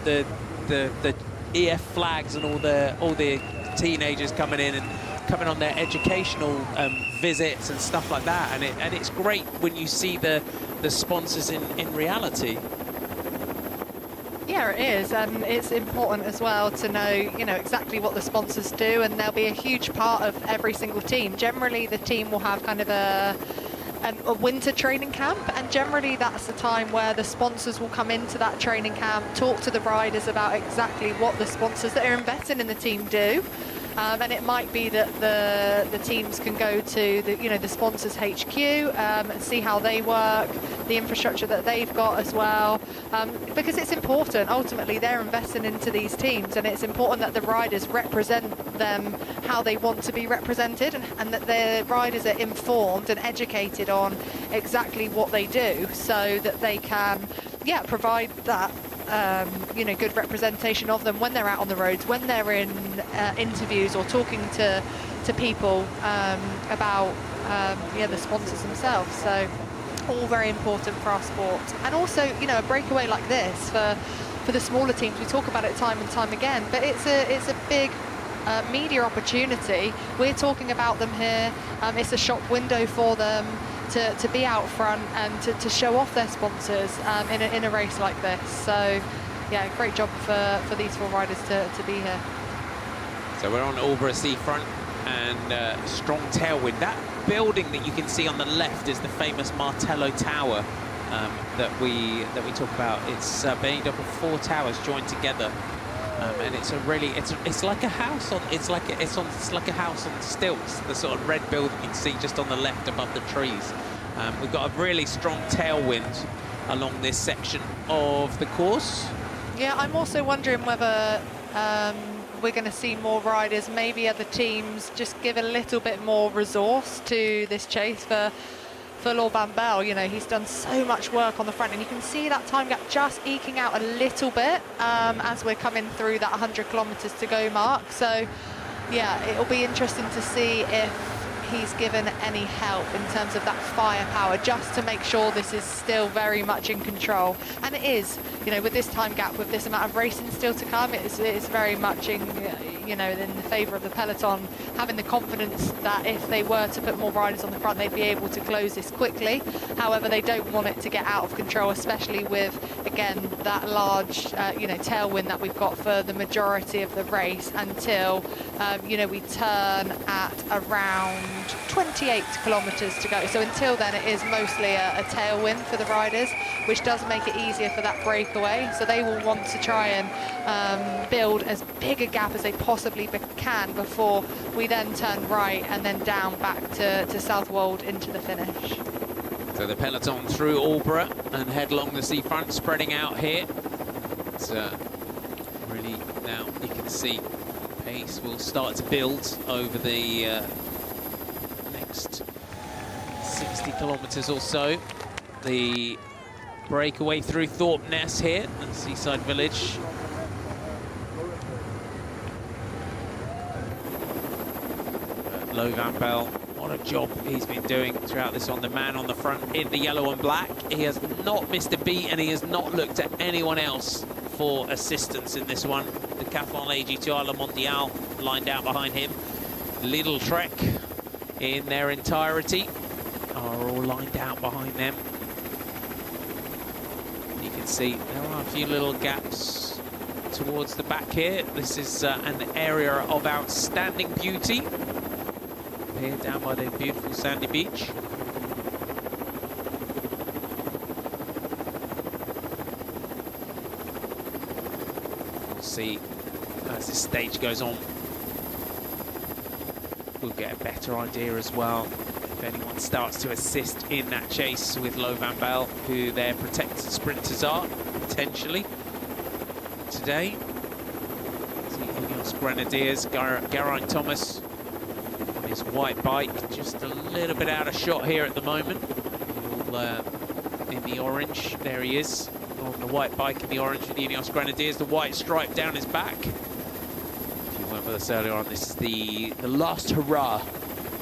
EF flags and all the teenagers coming in and coming on their educational visits and stuff like that. And it's great when you see the sponsors in reality.
Yeah, it is, and it's important as well to know, exactly what the sponsors do, and they'll be a huge part of every single team. Generally, the team will have kind of a winter training camp, and generally that's the time where the sponsors will come into that training camp, talk to the riders about exactly what the sponsors that are investing in the team do. And it might be that the teams can go to the sponsors HQ and see how they work, the infrastructure that they've got as well, because it's important. Ultimately, they're investing into these teams, and it's important that the riders represent them how they want to be represented, and that the riders are informed and educated on exactly what they do, so that they can, provide that good representation of them when they're out on the roads, when they're in interviews or talking to people about the sponsors themselves. So all very important for our sport. And also, a breakaway like this for the smaller teams, we talk about it time and time again, but it's a big media opportunity. We're talking about them here. It's a shop window for them to be out front and to show off their sponsors in a race like this. So yeah, great job for these four riders to be here.
So we're on Aldborough seafront, and strong tailwind. That building that you can see on the left is the famous Martello Tower that we talk about. It's made up of 4 towers joined together
And it's a really, it's like a house on, it's like a house on stilts. The sort of red building you can see just on the left above the trees. We've got a really strong tailwind along this section of the course.
Yeah, I'm also wondering whether we're going to see more riders, maybe other teams, just give a little bit more resource to this chase for Laurent Van Bell. You know, he's done so much work on the front, and you can see that time gap just eking out a little bit as we're coming through that 100 kilometres to go mark. So, yeah, it'll be interesting to see if he's given any help in terms of that firepower, just to make sure this is still very much in control. And it is, you know, with this time gap, with this amount of racing still to come, it's very much in, you know, in the favour of the peloton, having the confidence that if they were to put more riders on the front, they'd be able to close this quickly. However, they don't want it to get out of control, especially with, again, that large, you know, tailwind that we've got for the majority of the race until, you know, we turn at around 28 kilometres to go. So until then, it is mostly a tailwind for the riders, which does make it easier for that breakaway. So they will want to try and build as big a gap as they possibly can before we then turn right and then down back to Southwold into the finish.
So the peloton through Aldborough and head along the seafront, spreading out here. It's really, now you can see pace will start to build over the next 60 kilometres or so. The breakaway through Thorpe Ness here, the seaside village. Lloyd Van Bell, what a job he's been doing throughout this on the man on the front in the yellow and black. He has not missed a beat, and he has not looked at anyone else for assistance in this one. The Decathlon AG2 La Mondiale lined out behind him. Little Trek in their entirety are all lined out behind them. You can see there are a few little gaps towards the back here. This is an area of outstanding beauty here down by the beautiful sandy beach. We'll see as this stage goes on. We'll get a better idea as well if anyone starts to assist in that chase with Lloyd Van Bell, who their protected sprinters are, potentially, today. The Ineos Grenadiers, Geraint Thomas on his white bike, just a little bit out of shot here at the moment. All in the orange, there he is, on the white bike in the orange with the Ineos Grenadiers, the white stripe down his back. With us earlier on, this is the last hurrah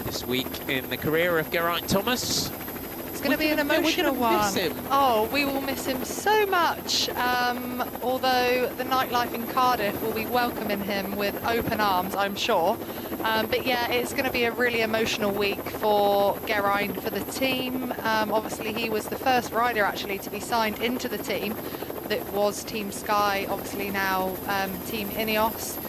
this week in the career of Geraint Thomas.
It's going to be an emotional one.
Miss him.
Oh, we will miss him so much. Although the nightlife in Cardiff will be welcoming him with open arms, I'm sure. But yeah, it's going to be a really emotional week for Geraint, for the team. Obviously, he was the first rider actually to be signed into the team. That was Team Sky, obviously now Team Ineos.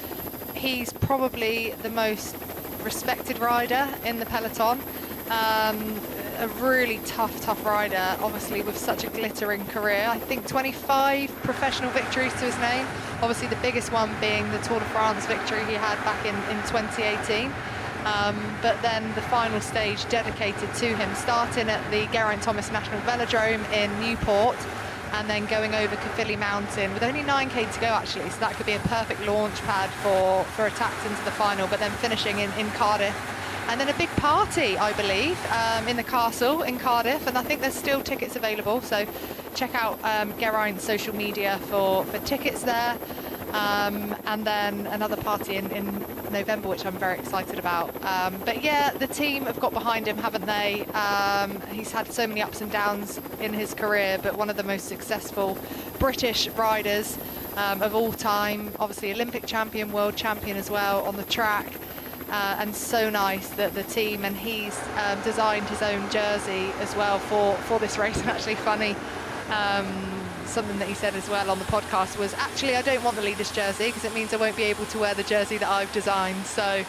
He's probably the most respected rider in the peloton. A really tough rider, obviously with such a glittering career. I think 25 professional victories to his name. Obviously the biggest one being the Tour de France victory he had back in 2018. But then the final stage dedicated to him, starting at the Geraint Thomas National Velodrome in Newport, and then going over Caerphilly Mountain with only 9k to go actually, so that could be a perfect launch pad for attacks into the final, but then finishing in Cardiff. And then a big party, I believe, in the castle in Cardiff, and I think there's still tickets available, so check out Geraint's social media for tickets there. And then another party in November, which I'm very excited about. But yeah, the team have got behind him, haven't they? He's had so many ups and downs in his career, but one of the most successful British riders of all time. Obviously Olympic champion, world champion as well on the track. And so nice that the team, and he's designed his own jersey as well for this race. And actually funny, something that he said as well on the podcast was, actually I don't want the leader's jersey because it means I won't be able to wear the jersey that I've designed. So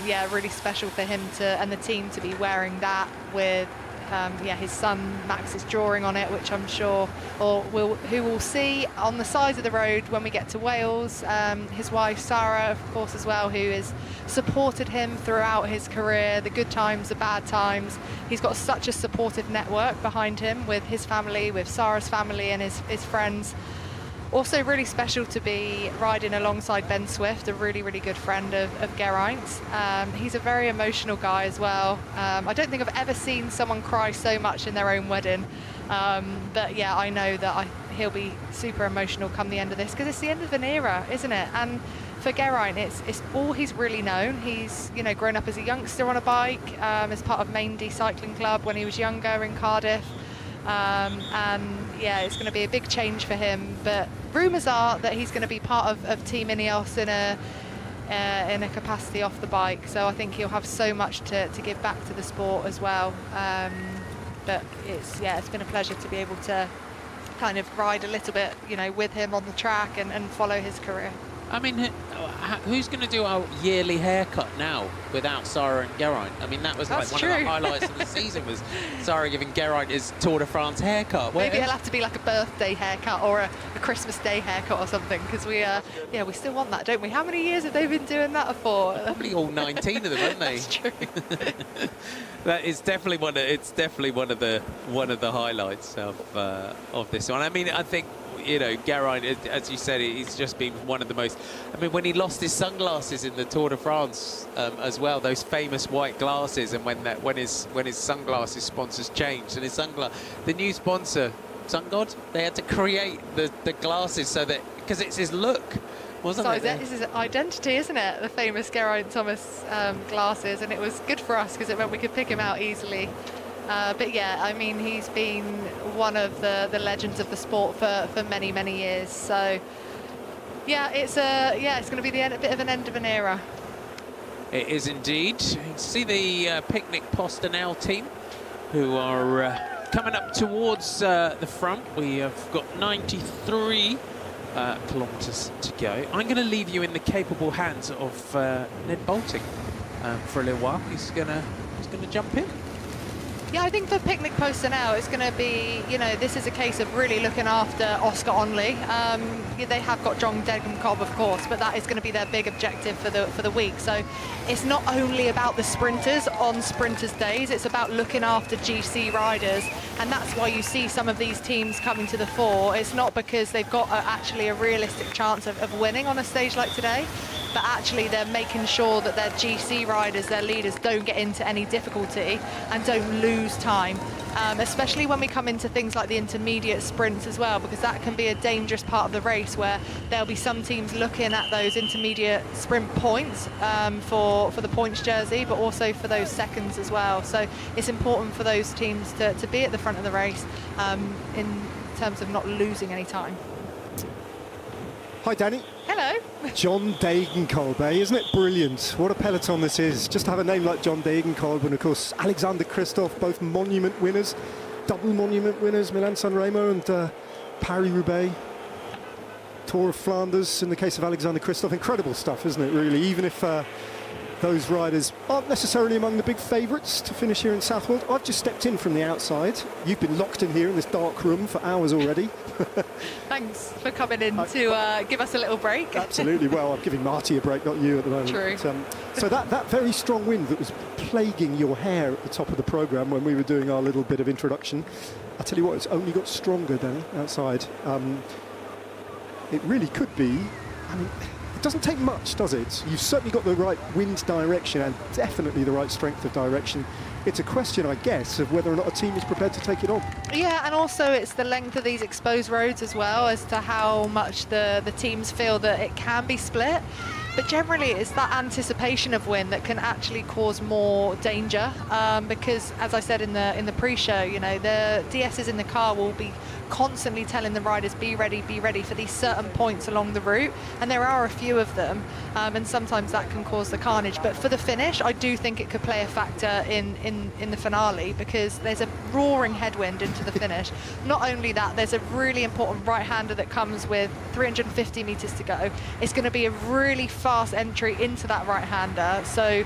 yeah, really special for him to, and the team, to be wearing that with yeah, his son Max is drawing on it, which I'm sure, who we'll see on the sides of the road when we get to Wales. His wife Sarah, of course, as well, who has supported him throughout his career, the good times, the bad times. He's got such a supportive network behind him with his family, with Sarah's family and his friends. Also really special to be riding alongside Ben Swift, a really, really good friend of Geraint's. He's a very emotional guy as well. I don't think I've ever seen someone cry so much in their own wedding. But yeah, I know that he'll be super emotional come the end of this, because it's the end of an era, isn't it? And for Geraint, it's all he's really known. He's, you know, grown up as a youngster on a bike, as part of Maindee Cycling Club when he was younger in Cardiff. And yeah, it's going to be a big change for him, but rumours are that he's going to be part of Team Ineos in a capacity off the bike, so I think he'll have so much to give back to the sport as well. But it's been a pleasure to be able to kind of ride a little bit, you know, with him on the track and follow his career.
I mean, who's going to do our yearly haircut now without Sarah and Geraint? I mean, that was like one of the highlights of the season, was Sarah giving Geraint his Tour de France haircut.
Maybe it'll have to be like a birthday haircut or a Christmas Day haircut or something, because we still want that, don't we? How many years have they been doing that for?
Probably all 19 of them, haven't they?
That's true.
That is definitely one of the highlights of this one. I mean, I think, you know, Geraint, as you said, he's just been one of the most. I mean, when he lost his sunglasses in the Tour de France as well, those famous white glasses, and when his sunglasses sponsors changed, and the new sponsor, Sun God, they had to create the glasses so that, because it's his look, wasn't it?
This is identity, isn't it? The famous Geraint Thomas glasses, and it was good for us because it meant we could pick him out easily. But yeah, I mean, he's been one of the legends of the sport for many, many years. So yeah, it's going to be a bit of an end of an era.
It is indeed. You can see the Pickx Postonel team, who are coming up towards the front. We have got 93 kilometres to go. I'm going to leave you in the capable hands of Ned Boulting for a little while. He's going to jump in.
Yeah, I think for Pickx Postonel, it's going to be, you know, this is a case of really looking after Oscar Onley. They have got John Degenkolb, of course, but that is going to be their big objective for the week. So it's not only about the sprinters on sprinters days, it's about looking after GC riders, and that's why you see some of these teams coming to the fore. It's not because they've got actually a realistic chance of winning on a stage like today, but actually they're making sure that their GC riders, their leaders, don't get into any difficulty and don't lose time, especially when we come into things like the intermediate sprints as well, because that can be a dangerous part of the race, where there'll be some teams looking at those intermediate sprint points for the points jersey, but also for those seconds as well. So it's important for those teams to be at the front of the race in terms of not losing any time.
Hi, Danny.
Hello.
John Degenkolb, isn't it brilliant? What a peloton this is. Just to have a name like John Degenkolb, and of course Alexander Kristoff, both monument winners, double monument winners, Milan-San Remo and Paris-Roubaix, Tour of Flanders in the case of Alexander Kristoff. Incredible stuff, isn't it, really? Even if those riders aren't necessarily among the big favourites to finish here in Southwold. I've just stepped in from the outside. You've been locked in here in this dark room for hours already.
Thanks for coming in to give us a little break.
Absolutely. Well, I'm giving Marty a break, not you at the moment.
True.
But, so that very strong wind that was plaguing your hair at the top of the programme when we were doing our little bit of introduction, I tell you what, it's only got stronger, Danny, outside. It really could be, I mean, it doesn't take much, does it? You've certainly got the right wind direction and definitely the right strength of direction. It's a question, I guess, of whether or not a team is prepared to take it on.
Yeah, and also it's the length of these exposed roads as well, as to how much the teams feel that it can be split. But generally it's that anticipation of wind that can actually cause more danger, because, as I said in the pre-show, you know, the DSs in the car will be constantly telling the riders, be ready for these certain points along the route, and there are a few of them, and sometimes that can cause the carnage. But for the finish, I do think it could play a factor in the finale, because there's a roaring headwind into the finish. Not only that, there's a really important right-hander that comes with 350 meters to go. It's going to be a really fast entry into that right-hander, so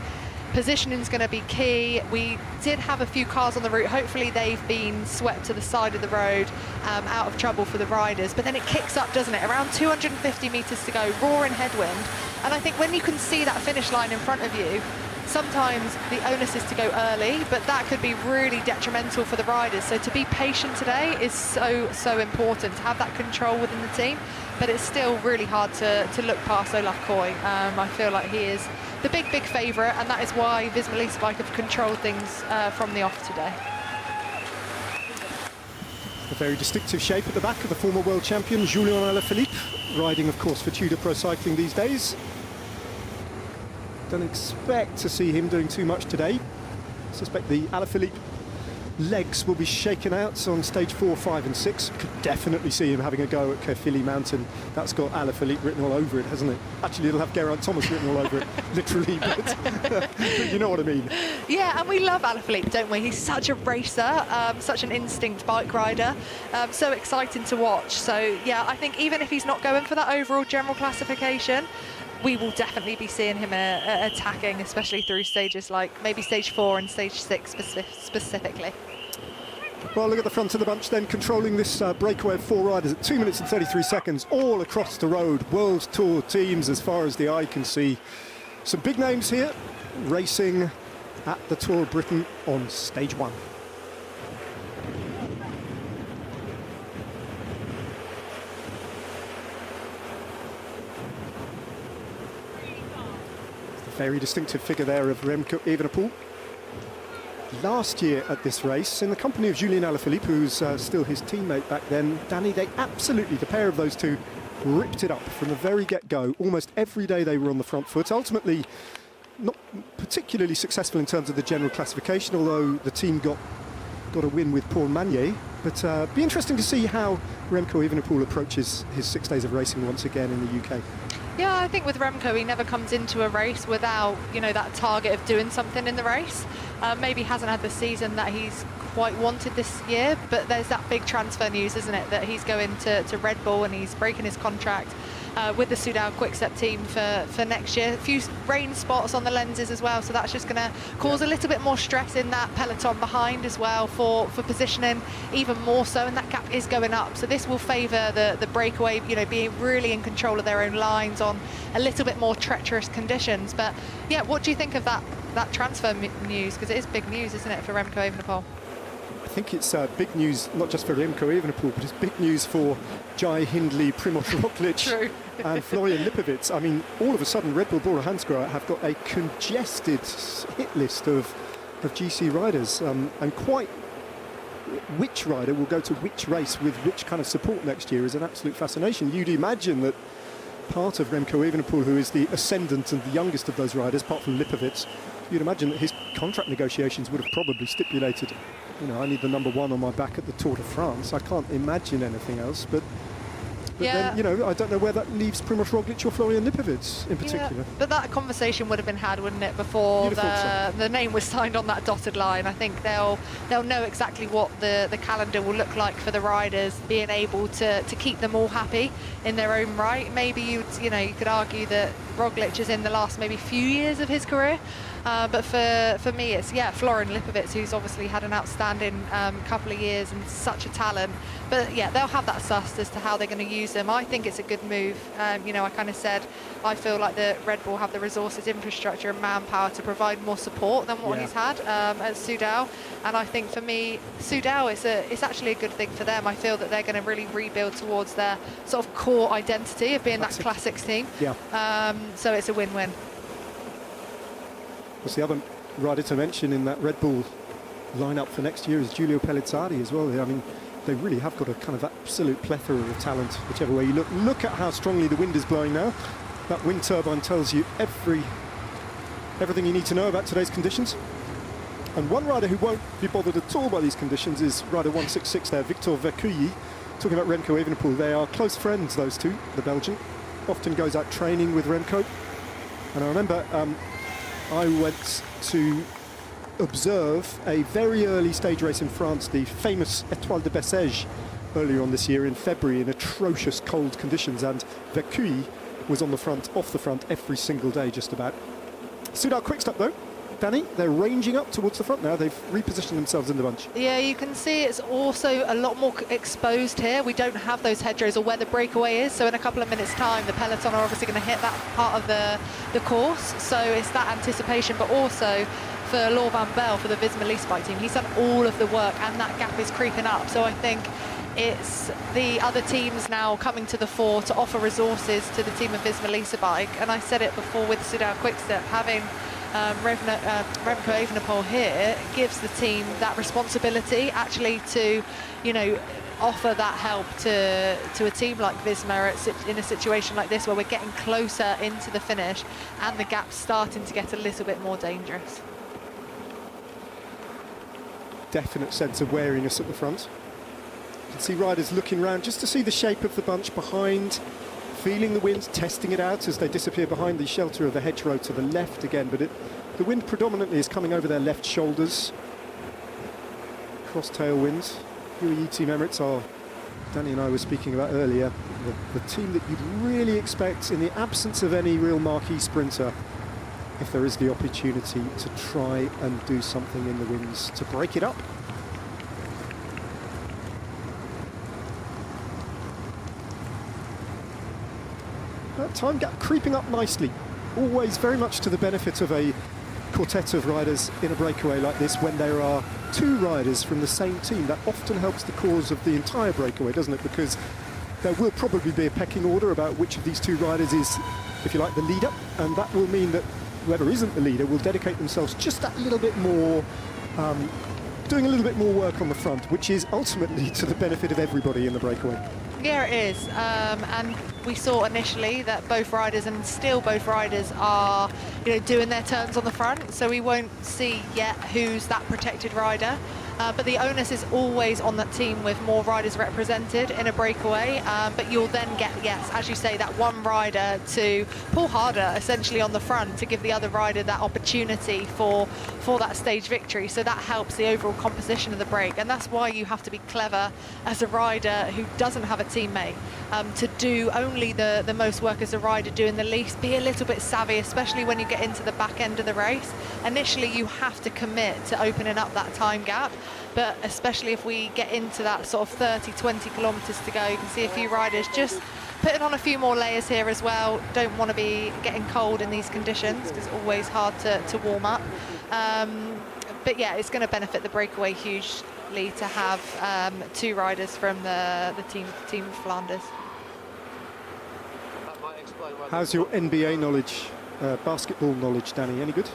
Positioning is going to be key. We did have a few cars on the route. Hopefully they've been swept to the side of the road, out of trouble for the riders. But then it kicks up, doesn't it? Around 250 metres to go, roaring headwind. And I think when you can see that finish line in front of you, sometimes the onus is to go early, but that could be really detrimental for the riders. So to be patient today is so important, to have that control within the team. But it's still really hard to look past Olaf Koy. I feel like he is the big favourite, and that is why Visma Lease Bike have controlled things from the off today.
A very distinctive shape at the back of the former world champion Julien Alaphilippe, riding of course for Tudor Pro Cycling these days. Don't expect to see him doing too much today. Suspect the Alaphilippe legs will be shaken out on stage 4, 5 and 6. Could definitely see him having a go at Caerphilly Mountain. That's got Alaphilippe written all over it, hasn't it? Actually, it'll have Geraint Thomas written all over it, literally, but you know what I mean.
Yeah, and we love Alaphilippe, don't we? He's such a racer, such an instinct bike rider, so exciting to watch. So, yeah, I think even if he's not going for that overall general classification, we will definitely be seeing him attacking, especially through stages like maybe stage 4 and stage 6 specifically.
Well, look at the front of the bunch then, controlling this breakaway of 4 riders at 2 minutes and 33 seconds, all across the road. World Tour teams as far as the eye can see. Some big names here, racing at the Tour of Britain on stage 1. Very distinctive figure there of Remco Evenepoel. Last year at this race, in the company of Julien Alaphilippe, who's still his teammate back then, Danny, they absolutely, the pair of those two, ripped it up from the very get-go. Almost every day they were on the front foot. Ultimately, not particularly successful in terms of the general classification, although the team got a win with Paul Magnier. But be interesting to see how Remco Evenepoel approaches his 6 days of racing once again in the UK.
Yeah, I think with Remco, he never comes into a race without, you know, that target of doing something in the race. Maybe hasn't had the season that he's quite wanted this year, but there's that big transfer news, isn't it, that he's going to Red Bull and he's breaking his contract with the Soudal Quick-Step team for next year. A few rain spots on the lenses as well, so that's just going to cause a little bit more stress in that peloton behind as well for positioning even more so, and that gap is going up. So this will favour the breakaway, you know, being really in control of their own lines on a little bit more treacherous conditions. But yeah, what do you think of that transfer news? Because it is big news, isn't it, for Remco Evenepoel?
I think it's big news, not just for Remco Evenepoel, but it's big news for Jai Hindley, Primož Roglic and Florian Lipovic. I mean, all of a sudden, Red Bull Bora Hansgrohe have got a congested hit list of GC riders, and quite which rider will go to which race with which kind of support next year is an absolute fascination. You'd imagine that part of Remco Evenepoel, who is the ascendant and the youngest of those riders, apart from Lipovic, you'd imagine that his contract negotiations would have probably stipulated, you know, I need the number 1 on my back at the Tour de France. I can't imagine anything else, but
yeah.
then, you know, I don't know where that leaves Primož Roglic or Florian Lipovic in particular.
Yeah, but that conversation would have been had, wouldn't it, before the name was signed on that dotted line. I think they'll know exactly what the calendar will look like for the riders, being able to keep them all happy in their own right. Maybe you could argue that Roglic is in the last maybe few years of his career. But for me, it's, Florian Lipovic, who's obviously had an outstanding couple of years and such a talent. But, yeah, they'll have that sussed as to how they're going to use them. I think it's a good move. You know, I kind of said I feel like the Red Bull have the resources, infrastructure and manpower to provide more support than what he's had at Soudal. And I think for me, Soudal, it's actually a good thing for them. I feel that they're going to really rebuild towards their sort of core identity of being that classics team. Yeah. So it's a win-win.
What's the other rider to mention in that Red Bull lineup for next year is Giulio Pellizzari as well. I mean, they really have got a kind of absolute plethora of talent, whichever way you look. Look at how strongly the wind is blowing now. That wind turbine tells you everything you need to know about today's conditions. And one rider who won't be bothered at all by these conditions is rider 166 there, Victor Vercuyi. Talking about Remco Evenepoel, they are close friends, those two, the Belgian. Often goes out training with Remco. And I remember I went to observe a very early stage race in France, the famous Étoile de Bessèges, earlier on this year in February in atrocious cold conditions, and Vercuyi was on the front, off the front, every single day just about. Soudal Quick-Step though, Danny, they're ranging up towards the front now. They've repositioned themselves in the bunch.
Yeah, you can see it's also a lot more exposed here. We don't have those hedgerows or where the breakaway is, so in a couple of minutes' time, the peloton are obviously going to hit that part of the course. So it's that anticipation, but also for Law Van Bell, for the Visma Lease bike team, he's done all of the work, and that gap is creeping up. So I think it's the other teams now coming to the fore to offer resources to the team of Visma Lease bike. And I said it before with Soudal Quickstep, having Remco Evenepoel here gives the team that responsibility actually to, you know, offer that help to a team like Visma in a situation like this where we're getting closer into the finish and the gap's starting to get a little bit more dangerous.
Definite sense of wariness at the front. You can see riders looking around just to see the shape of the bunch behind, feeling the wind, testing it out as they disappear behind the shelter of the hedgerow to the left again, but the wind predominantly is coming over their left shoulders. Cross tailwinds. UAE Team Emirates are, Danny and I were speaking about earlier, the team that you'd really expect in the absence of any real marquee sprinter, if there is the opportunity to try and do something in the winds to break it up. That time gap creeping up nicely, always very much to the benefit of a quartet of riders in a breakaway like this. When there are two riders from the same team, that often helps the cause of the entire breakaway, doesn't it? Because there will probably be a pecking order about which of these two riders is, if you like, the leader, and that will mean that whoever isn't the leader will dedicate themselves just that little bit more, doing a little bit more work on the front, which is ultimately to the benefit of everybody in the breakaway.
Yeah, it is, and we saw initially that both riders, and still both riders, are, you know, doing their turns on the front, so we won't see yet who's that protected rider. But the onus is always on that team with more riders represented in a breakaway. But you'll then get, yes, as you say, that one rider to pull harder, essentially, on the front to give the other rider that opportunity for that stage victory. So that helps the overall composition of the break. And that's why you have to be clever as a rider who doesn't have a teammate to do only the most work as a rider doing the least. Be a little bit savvy, especially when you get into the back end of the race. Initially, you have to commit to opening up that time gap. But especially if we get into that sort of 30-20 kilometres to go, you can see a few riders just putting on a few more layers here as well. Don't want to be getting cold in these conditions because it's always hard to warm up. But yeah, it's going to benefit the breakaway hugely to have two riders from the team of Flanders.
That might explain why.
How's your NBA knowledge, basketball knowledge, Danny? Any good?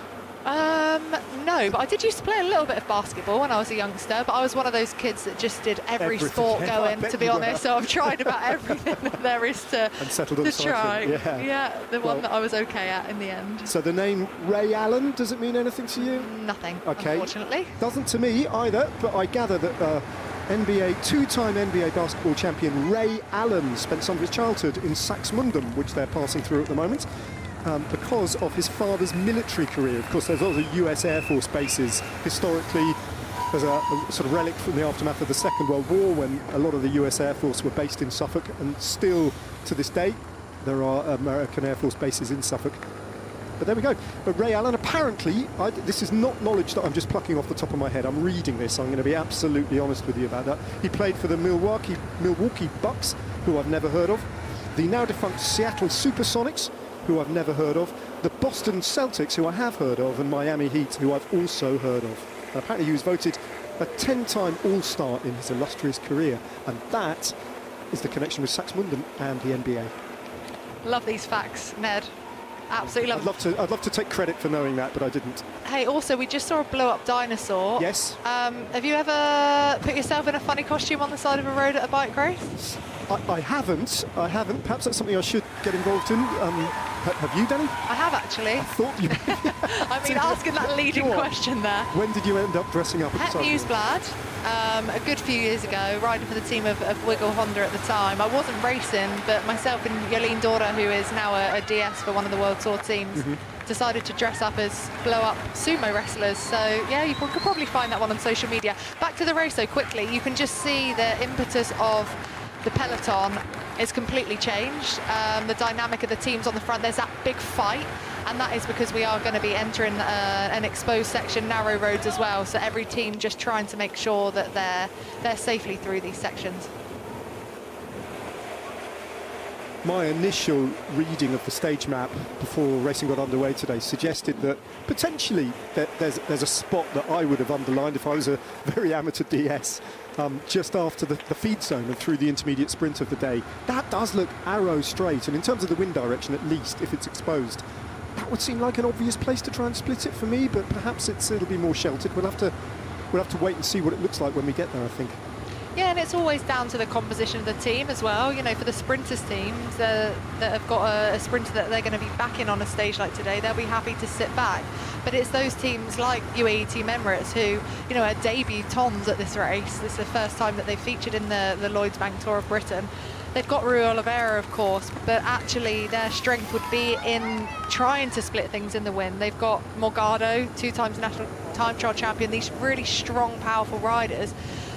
No, but I did used to play a little bit of basketball when I was a youngster, but I was one of those kids that just did every
Everything.
sport
Yeah,
going, to be honest, so I've tried about everything that there is to try. Yeah, the one that I was okay at in the end.
So the name Ray Allen, does it mean anything to you?
Nothing,
Okay.
unfortunately.
Doesn't to me either, but I gather that two-time NBA basketball champion Ray Allen spent some of his childhood in Saxmundham, which they're passing through at the moment. Because of his father's military career. Of course, there's lots of US Air Force bases. Historically, there's a sort of relic from the aftermath of the Second World War when a lot of the US Air Force were based in Suffolk, and still to this day there are American Air Force bases in Suffolk. But there we go. But Ray Allen, apparently, this is not knowledge that I'm just plucking off the top of my head. I'm reading this. I'm going to be absolutely honest with you about that. He played for the Milwaukee Bucks, who I've never heard of, the now defunct Seattle Supersonics, who I've never heard of, the Boston Celtics, who I have heard of, and Miami Heat, who I've also heard of. And apparently he was voted a 10-time All-Star in his illustrious career, and that is the connection with Saxmundham and the NBA.
Love these facts, Ned. Absolutely love them.
I'd love to take credit for knowing that, but I didn't.
Hey, also, we just saw a blow-up dinosaur.
Yes.
Have you ever put yourself in a funny costume on the side of a road at a bike race?
I haven't. Perhaps that's something I should get involved in. Have you, Danny?
I have, actually.
I thought you...
I mean, asking that leading question there.
When did you end up dressing up?
Het Nieuwsblad, a good few years ago, riding for the team of Wiggle Honda at the time. I wasn't racing, but myself and Jolien Dora, who is now a DS for one of the World Tour teams, decided to dress up as blow-up sumo wrestlers. So, yeah, you could probably find that one on social media. Back to the race, though, quickly. You can just see the impetus of the peloton is completely changed. The dynamic of the teams on the front, there's that big fight and that is because we are going to be entering an exposed section, narrow roads as well, so every team just trying to make sure that they're safely through these sections.
My initial reading of the stage map before racing got underway today suggested that potentially there's a spot that I would have underlined if I was a very amateur DS, just after the feed zone and through the intermediate sprint of the day. That does look arrow straight, and in terms of the wind direction, at least, if it's exposed, that would seem like an obvious place to try and split it for me, but perhaps it'll be more sheltered. We'll have to wait and see what it looks like when we get there, I think.
Yeah, and it's always down to the composition of the team as well. You know, for the sprinters teams that have got a sprinter that they're going to be backing on a stage like today, they'll be happy to sit back. But it's those teams like UAE Team Emirates who, you know, are debutants at this race. This is the first time that they've featured in the Lloyds Bank Tour of Britain. They've got Rui Oliveira, of course, but actually their strength would be in trying to split things in the wind. They've got Morgado, 2 times national time trial champion, these really strong, powerful riders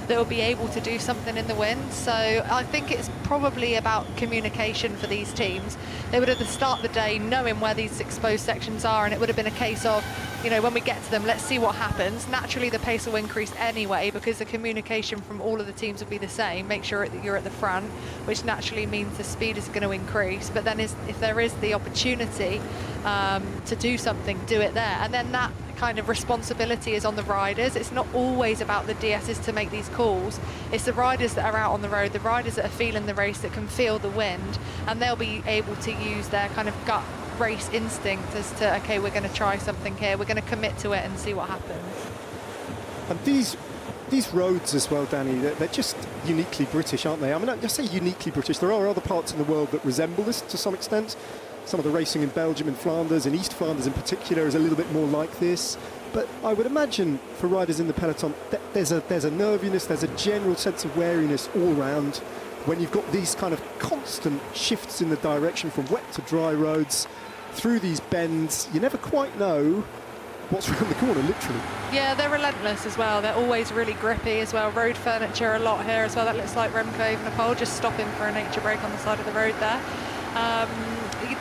that will be able to do something in the wind. So I think it's probably about communication for these teams. They would at the start of the day knowing where these exposed sections are, and it would have been a case of, you know, when we get to them, let's see what happens. Naturally the pace will increase anyway because the communication from all of the teams will be the same. Make sure that you're at the front, which naturally means the speed is going to increase. But then if there is the opportunity to do something, do it there. And then that kind of responsibility is on the riders. It's not always about the DSs to make these calls. It's the riders that are out on the road, the riders that are feeling the race, that can feel the wind, and they'll be able to use their kind of gut race instinct as to, okay, we're going to try something here, we're going to commit to it and see what happens.
And these roads as well, Danny, they're just uniquely British, aren't they? I mean, I say uniquely British. There are other parts in the world that resemble this to some extent. Some of the racing in Belgium and Flanders, in East Flanders in particular, is a little bit more like this. But I would imagine for riders in the peloton, there's a nerviness, there's a general sense of wariness all round when you've got these kind of constant shifts in the direction from wet to dry roads, through these bends. You never quite know what's around the corner, literally.
Yeah, they're relentless as well. They're always really grippy as well. Road furniture a lot here as well. That looks like Remco Evenepoel just stopping for a nature break on the side of the road there.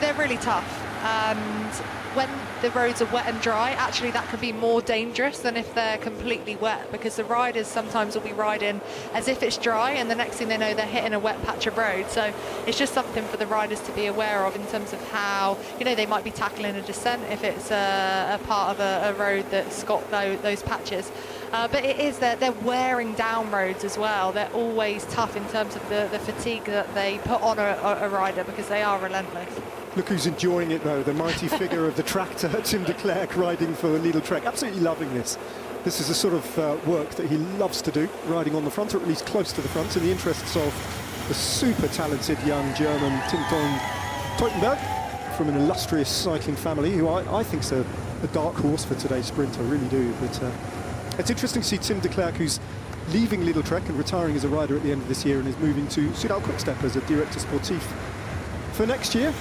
They're really tough, and when the roads are wet and dry, actually that can be more dangerous than if they're completely wet, because the riders sometimes will be riding as if it's dry, and the next thing they know they're hitting a wet patch of road. So it's just something for the riders to be aware of in terms of how, you know, they might be tackling a descent if it's a part of a road that's got those patches. But it is they're wearing down roads as well. They're always tough in terms of the fatigue that they put on a rider, because they are relentless.
Look who's enjoying it though, the mighty figure of the tractor, Tim de Klerk, riding for the Needle Trek. Absolutely loving this. This is the sort of work that he loves to do, riding on the front, or at least close to the front, in the interests of the super talented young German Tim Teutenberg, from an illustrious cycling family, who I think's a dark horse for today's sprint, I really do. But it's interesting to see Tim de Klerk, who's leaving Lidl Trek and retiring as a rider at the end of this year, and is moving to Soudal Quickstep as a director sportif for next year.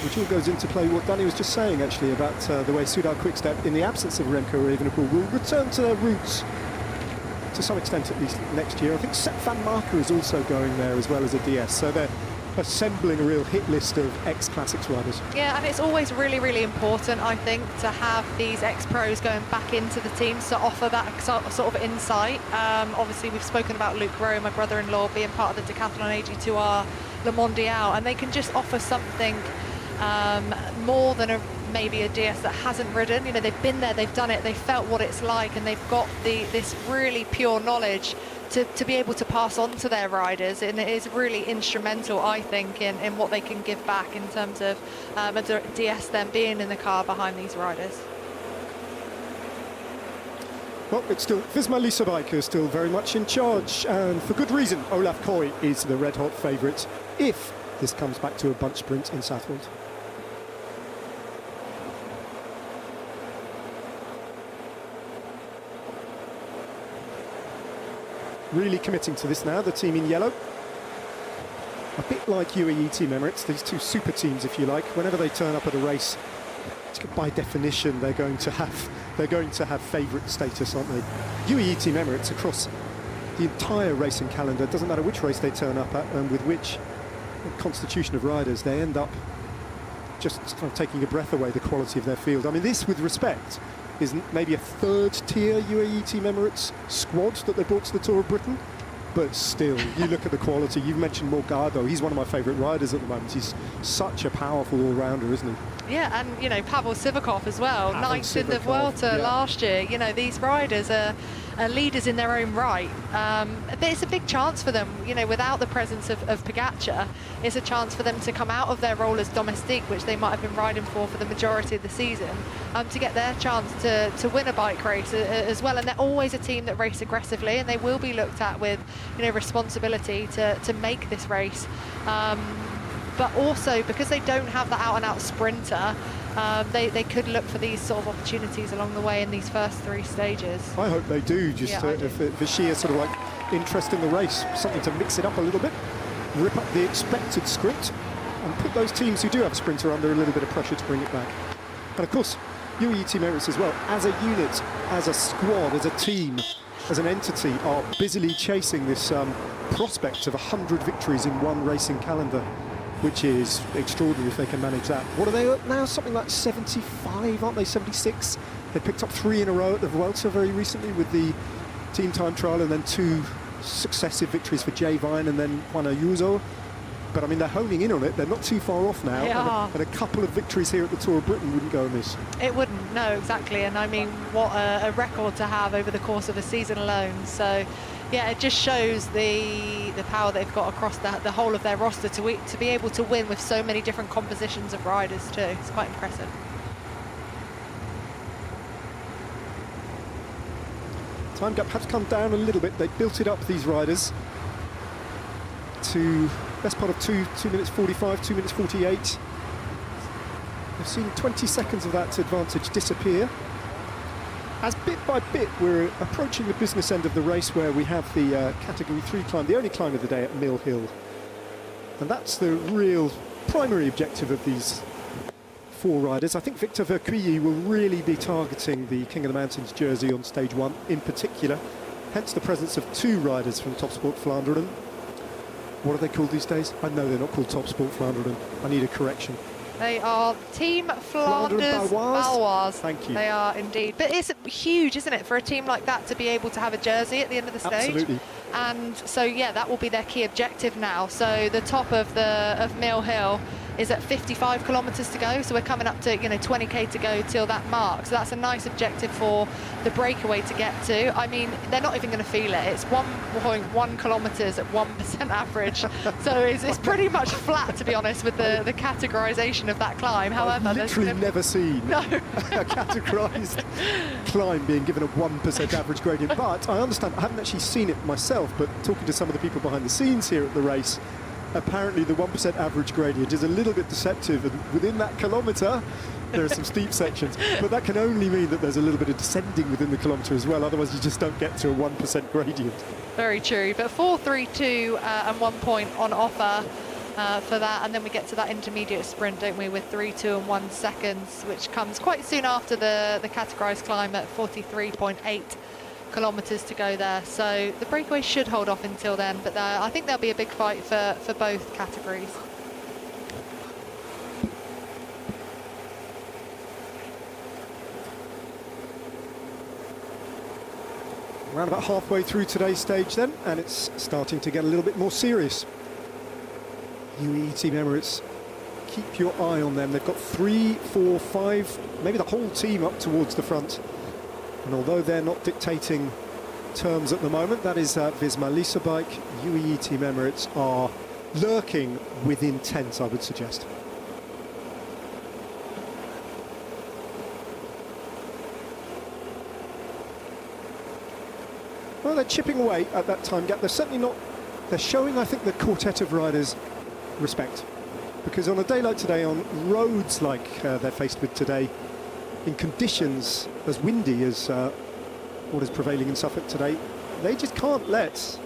Which all goes into play what Danny was just saying, actually, about the way Soudal Quickstep, in the absence of Remco or Evenepoel, will return to their roots to some extent, at least next year. I think Sepp van Marker is also going there as well as a DS, so they're assembling a real hit list of ex-classics riders.
Yeah, and it's always really, really important, I think, to have these ex-pros going back into the teams to offer that sort of insight. Obviously, we've spoken about Luke Rowe, my brother-in-law, being part of the Decathlon AG2R Le Mondial, and they can just offer something more than maybe a DS that hasn't ridden. You know, they've been there, they've done it, they've felt what it's like, and they've got this really pure knowledge to be able to pass on to their riders, and it is really instrumental, I think, in what they can give back in terms of a DS then being in the car behind these riders.
Well, it's still Visma Lease Biker is still very much in charge, and for good reason. Olaf Koy is the red-hot favourite if this comes back to a bunch sprint in Southwold. Really committing to this now, the team in yellow. A bit like UAE Team Emirates, these two super teams, if you like. Whenever they turn up at a race, by definition, they're going to have favourite status, aren't they? UAE Team Emirates across the entire racing calendar, doesn't matter which race they turn up at and with which constitution of riders, they end up just kind of taking a breath away, the quality of their field. I mean, this, with respect, is maybe a third-tier UAE Team Emirates squad that they brought to the Tour of Britain. But still, you look at the quality. You've mentioned Morgado. He's one of my favourite riders at the moment. He's such a powerful all-rounder, isn't he?
Yeah, and, you know, Pavel Sivakov as well,
Pavel
ninth in the
Sivakov,
Vuelta
yeah.
last year. You know, these riders are leaders in their own right. But it's a big chance for them, you know, without the presence of Pogačar. It's a chance for them to come out of their role as domestique, which they might have been riding for the majority of the season, to get their chance to win a bike race as well. And they're always a team that race aggressively, and they will be looked at with, you know, responsibility to make this race. But also, because they don't have that out-and-out sprinter, they could look for these sort of opportunities along the way in these first 3 stages.
I hope they do, just
Yeah, I do.
for sheer sort of like interest in the race, something to mix it up a little bit, rip up the expected script, and put those teams who do have a sprinter under a little bit of pressure to bring it back. And of course, UAE Team Emirates as well, as a unit, as a squad, as a team, as an entity, are busily chasing this prospect of 100 victories in one racing calendar, which is extraordinary if they can manage that. What are they at now? Something like 75, aren't they? 76? They picked up 3 in a row at the Vuelta very recently with the team time trial, and then 2 successive victories for Jay Vine and then Juan Ayuso. But I mean, they're honing in on it. They're not too far off now.
Yeah.
And a couple of victories here at the Tour of Britain wouldn't go amiss.
It wouldn't, no, exactly. And I mean, what a record to have over the course of a season alone. So, yeah, it just shows the power they've got across the whole of their roster to be able to win with so many different compositions of riders too. It's quite impressive.
Time gap has come down a little bit. They built it up, these riders, to best part of 2 minutes 45, 2 minutes 48. We've seen 20 seconds of that advantage disappear. As bit by bit we're approaching the business end of the race, where we have the Category 3 climb, the only climb of the day at Mill Hill. And that's the real primary objective of these 4 riders. I think Victor Verquilly will really be targeting the King of the Mountains jersey on stage 1 in particular, hence the presence of 2 riders from Top Sport Vlaanderen. What are they called these days? I know they're not called Top Sport Vlaanderen. I need a correction.
They are Team Flanders Baloise.
Thank you.
They are indeed. But it's huge, isn't it, for a team like that to be able to have a jersey at the end of the stage?
Absolutely.
And so, yeah, that will be their key objective now. So the top of Mill Hill is at 55 kilometres to go, so we're coming up to 20k to go till that mark. So that's a nice objective for the breakaway to get to. I mean, they're not even going to feel it. It's 1.1 kilometres at 1% average, so it's pretty much flat, to be honest, with the categorisation of that climb. However,
I've literally never seen a categorised climb being given a 1% average gradient, but I understand. I haven't actually seen it myself, but talking to some of the people behind the scenes here at the race, apparently the 1% average gradient is a little bit deceptive, and within that kilometre there are some steep sections, but that can only mean that there's a little bit of descending within the kilometre as well, otherwise you just don't get to a 1% gradient.
Very true, but 4.32 and 1 point on offer for that, and then we get to that intermediate sprint, don't we, with 3.2 and 1 seconds, which comes quite soon after the categorised climb at 43.8 kilometres to go there. So the breakaway should hold off until then, but I think there'll be a big fight for both categories.
Around about halfway through today's stage then, and it's starting to get a little bit more serious. UAE Team Emirates, keep your eye on them. They've got 3, 4, 5, maybe the whole team up towards the front. And although they're not dictating terms at the moment, that is Visma Lease bike, UAE Team Emirates are lurking with intent, I would suggest. Well, they're chipping away at that time gap. They're certainly not, they're showing, I think, the quartet of riders respect. Because on a day like today, on roads like they're faced with today, in conditions as windy as what is prevailing in Suffolk today, they just can't let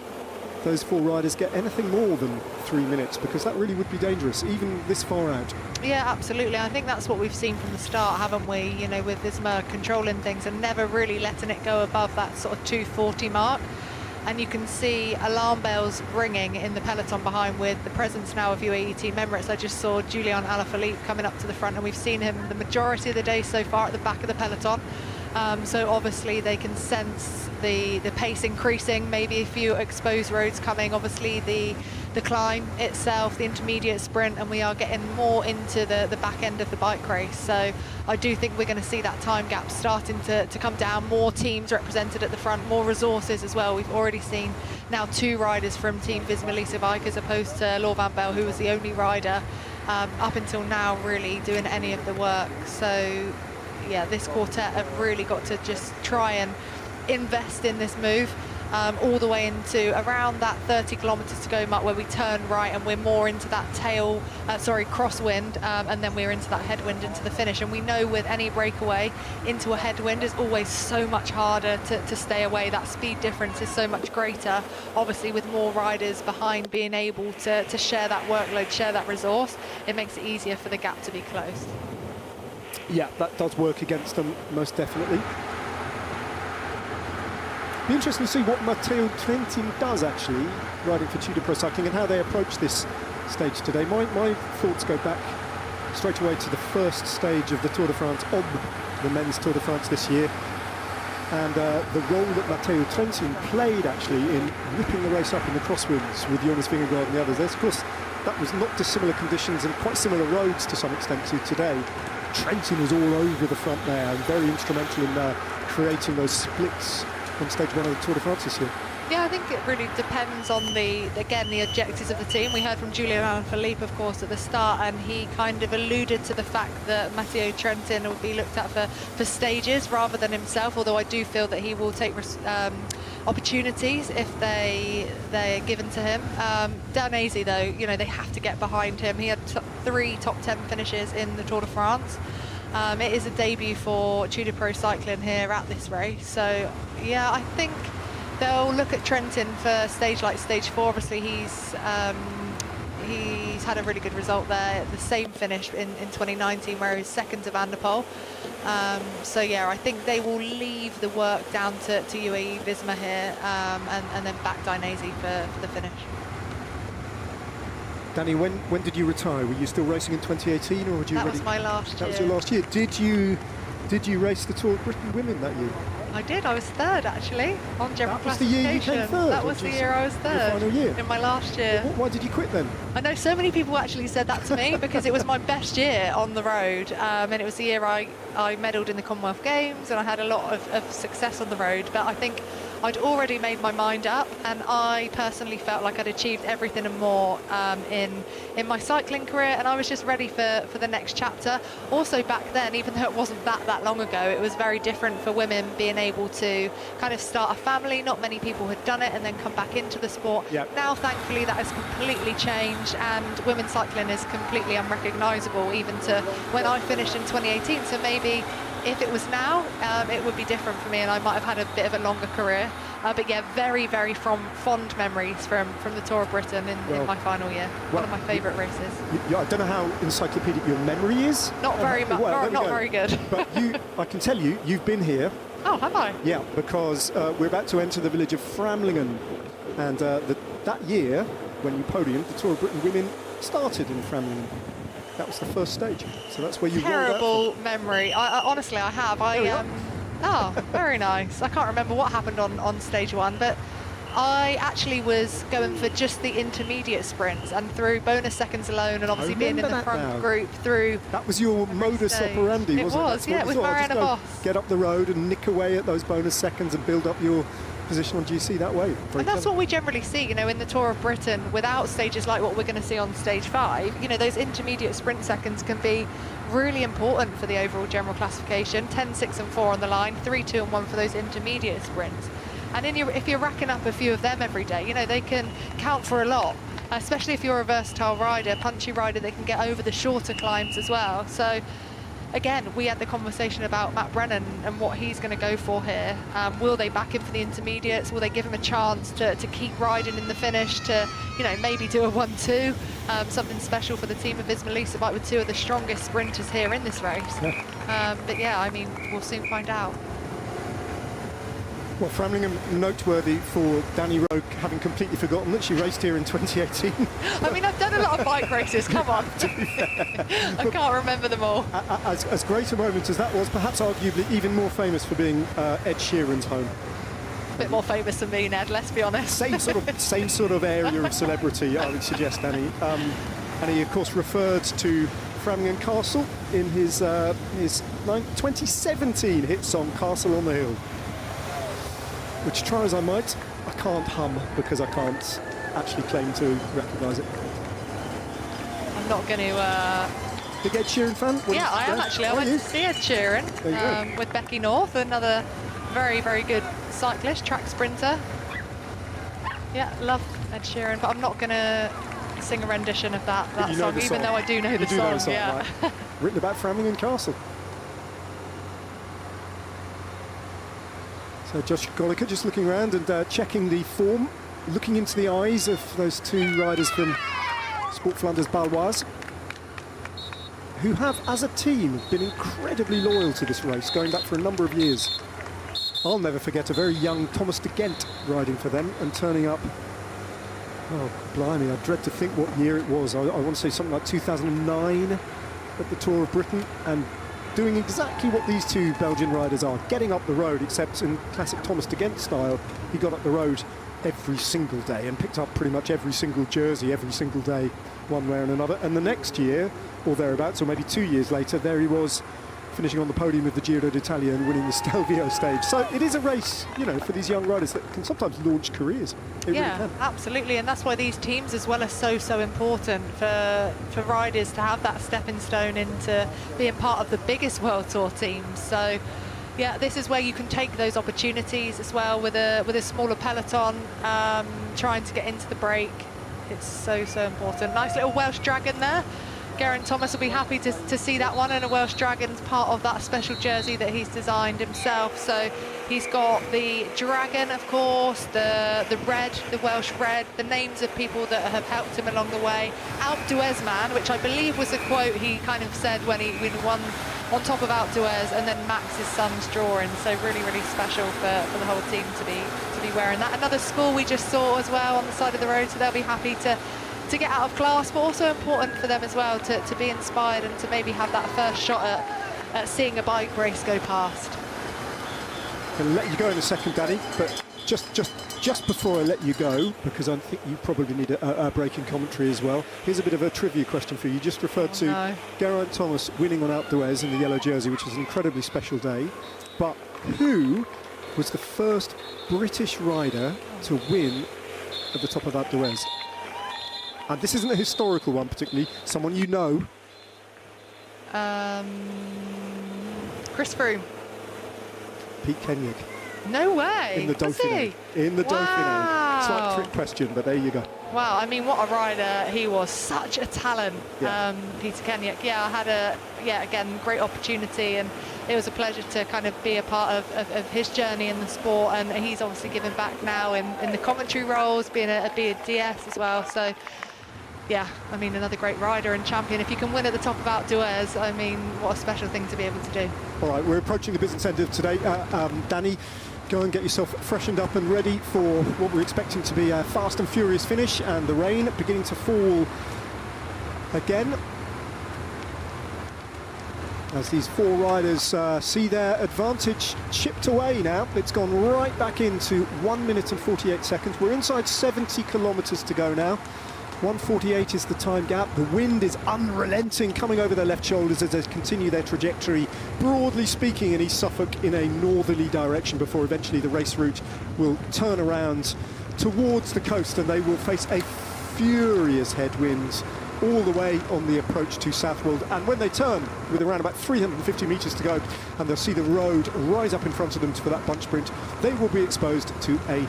those 4 riders get anything more than 3 minutes, because that really would be dangerous, even this far out.
Yeah, absolutely. I think that's what we've seen from the start, haven't we? You know, with Visma controlling things and never really letting it go above that sort of 2:40 mark. and you can see alarm bells ringing in the peloton behind with the presence now of UAE Team Emirates. I just saw Julian Alaphilippe coming up to the front, and we've seen him the majority of the day so far at the back of the peloton. So obviously they can sense the pace increasing, maybe a few exposed roads coming, obviously the climb itself, the intermediate sprint, and we are getting more into the back end of the bike race. So I do think we're going to see that time gap starting to come down, more teams represented at the front, more resources as well. We've already seen now 2 riders from Team Visma Lease Bike as opposed to Laura Van Bell, who was the only rider up until now really doing any of the work. So yeah, this quartet have really got to just try and invest in this move all the way into around that 30 kilometers to go mark, where we turn right and we're more into that crosswind, and then we're into that headwind into the finish. And we know with any breakaway into a headwind is always so much harder to stay away. That speed difference is so much greater, obviously with more riders behind being able to share that workload, share that resource. It makes it easier for the gap to be closed.
Yeah, that does work against them, most definitely. Be interesting to see what Matteo Trentin does, actually, riding for Tudor Pro Cycling, and how they approach this stage today. My thoughts go back straight away to the first stage of the Tour de France, on the men's Tour de France this year, and the role that Matteo Trentin played, actually, in whipping the race up in the crosswinds with Jonas Vingegaard and the others. Of course, that was not dissimilar conditions and quite similar roads to some extent to today. Trentin was all over the front there and very instrumental in creating those splits on stage 1 of the Tour de France this year.
Yeah, I think it really depends on the objectives of the team. We heard from Julian Alaphilippe, of course, at the start, and he kind of alluded to the fact that Matteo Trentin would be looked at for stages rather than himself, although I do feel that he will take opportunities if they're given to him. Dainese, though, you know, they have to get behind him. He had 3 top 10 finishes in the Tour de France. It is a debut for Tudor Pro Cycling here at this race, so yeah, I think they'll look at Trentin for stage like stage 4. Obviously he's had a really good result there, the same finish in 2019 where he was second to Van der Poel. So yeah, I think they will leave the work down to UAE Visma here, and then back Dainese for the finish.
Danny, when did you retire? Were you still racing in 2018, or were you
That
ready?
was my last year.
That was your last year. Did you race the Tour of Britain Women that year?
I did. I was third, actually, on general
That was the year you
classification.
came third?
That was the year I was third.
Your final year?
In my last year.
Why did you quit then?
I know so many people actually said that to me because it was my best year on the road, and it was the year I medalled in the Commonwealth Games, and I had a lot of success on the road. But I think I'd already made my mind up, and I personally felt like I'd achieved everything and more in my cycling career, and I was just ready for the next chapter. Also back then, even though it wasn't that long ago, it was very different for women being able to kind of start a family. Not many people had done it and then come back into the sport.
Yep.
Now, thankfully, that has completely changed, and women's cycling is completely unrecognisable even to when I finished in 2018. So maybe if it was now, it would be different for me, and I might have had a bit of a longer career. But yeah, very fond memories from the Tour of Britain in my final year. One of my favourite races.
I don't know how encyclopedic your memory is.
Not very much.
Well,
not very good.
But I can tell you've been here.
Oh, have I?
Yeah, because we're about to enter the village of Framlingham, and that year when you podiumed, the Tour of Britain Women started in Framlingham. That was the first stage, so that's where you rolled out
Terrible memory. I honestly, I have. Oh, very nice. I can't remember what happened on stage 1, but I actually was going for just the intermediate sprints, and through bonus seconds alone, and obviously being in the front group through.
That was your modus operandi, wasn't it?
It was, yeah, with Marianne Vos.
Get up the road and nick away at those bonus seconds and build up your position on GC that way.
And that's what we generally see, you know, in the Tour of Britain, without stages like what we're going to see on stage 5. You know, those intermediate sprint seconds can be really important for the overall general classification. 10, 6 and 4 on the line, 3, 2 and 1 for those intermediate sprints. And if you're racking up a few of them every day, you know, they can count for a lot, especially if you're a versatile rider, punchy rider, they can get over the shorter climbs as well. So again, we had the conversation about Matt Brennan and what he's going to go for here. Will they back him for the intermediates? Will they give him a chance to keep riding in the finish, to, you know, maybe do a 1-2? Something special for the team of Visma Lease Bike with 2 of the strongest sprinters here in this race. But yeah, I mean, we'll soon find out.
Well, Framlingham noteworthy for Danny Rowe having completely forgotten that she raced here in 2018.
I mean, I've done a lot of bike races, come on. I can't remember them all.
As great a moment as that was, perhaps arguably even more famous for being Ed Sheeran's home.
A bit more famous than me, Ned, let's be honest.
Same sort of area of celebrity, I would suggest, Danny. And he, of course, referred to Framlingham Castle in his 2017 hit song, Castle on the Hill. Which, try as I might, I can't hum because I can't actually claim to recognise it.
I'm not going to...
Big Ed Sheeran fan?
Yeah, I am actually. I went to see Ed Sheeran with Becky North, another very, very good cyclist, track sprinter. Yeah, love Ed Sheeran, but I'm not going to sing a rendition of that song, even though I do know the song. Yeah.
Right? Written about Framlingham Castle. So Josh Goliker just looking around and checking the form, looking into the eyes of those two riders from Sport Flanders Baloise, who have, as a team, been incredibly loyal to this race, going back for a number of years. I'll never forget a very young Thomas de Gent riding for them and turning up. Oh, blimey, I dread to think what year it was. I want to say something like 2009 at the Tour of Britain, and doing exactly what these two Belgian riders are, getting up the road, except in classic Thomas de Gent style, he got up the road every single day and picked up pretty much every single jersey every single day, one way and another. And the next year, or thereabouts, or maybe 2 years later, there he was, finishing on the podium with the Giro d'Italia and winning the Stelvio stage. So it is a race, you know, for these young riders that can sometimes launch careers. It really can.
Absolutely, and that's why these teams as well are so important for riders to have that stepping stone into being part of the biggest World Tour teams. So yeah, this is where you can take those opportunities as well with a smaller peloton, trying to get into the break. It's so important. Nice little Welsh dragon there. Geraint Thomas will be happy to see that one, and a Welsh Dragon's part of that special jersey that he's designed himself. So he's got the dragon, of course, the red, the Welsh red, the names of people that have helped him along the way. Alpe d'Huez man, which I believe was a quote he kind of said when he won on top of Alpe d'Huez, and then Max's son's drawing. So really special for the whole team to be wearing that. Another school we just saw as well on the side of the road, so they'll be happy to get out of class, but also important for them as well to be inspired and to maybe have that first shot at seeing a bike race go past.
I'm going to let you go in a second, Danny, but just before I let you go, because I think you probably need a break in commentary as well, here's a bit of a trivia question for you. You just referred to Geraint Thomas winning on Alpe d'Huez in the yellow jersey, which was an incredibly special day, but who was the first British rider to win at the top of Alpe d'Huez? And this isn't a historical one particularly, someone you know.
Chris Froome.
Pete Kenyon.
No way.
In the Dauphiné. In the Dauphiné. Slight trick question, but there you go.
Wow, I mean, what a rider he was. Such a talent,
Yeah.
Peter Kenyon. Yeah, I had again, great opportunity, and it was a pleasure to kind of be a part of his journey in the sport, and he's obviously giving back now in the commentary roles, being a DS as well. So yeah, I mean, another great rider and champion. If you can win at the top of Alpe d'Huez, I mean, what a special thing to be able to do.
All right, we're approaching the business end of today. Danny, go and get yourself freshened up and ready for what we're expecting to be a fast and furious finish, and the rain beginning to fall again as these four riders see their advantage chipped away now. It's gone right back into 1 minute and 48 seconds. We're inside 70 kilometres to go now. 1:48 is the time gap. The wind is unrelenting, coming over their left shoulders as they continue their trajectory, broadly speaking, in East Suffolk in a northerly direction, before eventually the race route will turn around towards the coast, and they will face a furious headwind all the way on the approach to Southwold. And when they turn, with around about 350 metres to go, and they'll see the road rise up in front of them for that bunch sprint, they will be exposed to a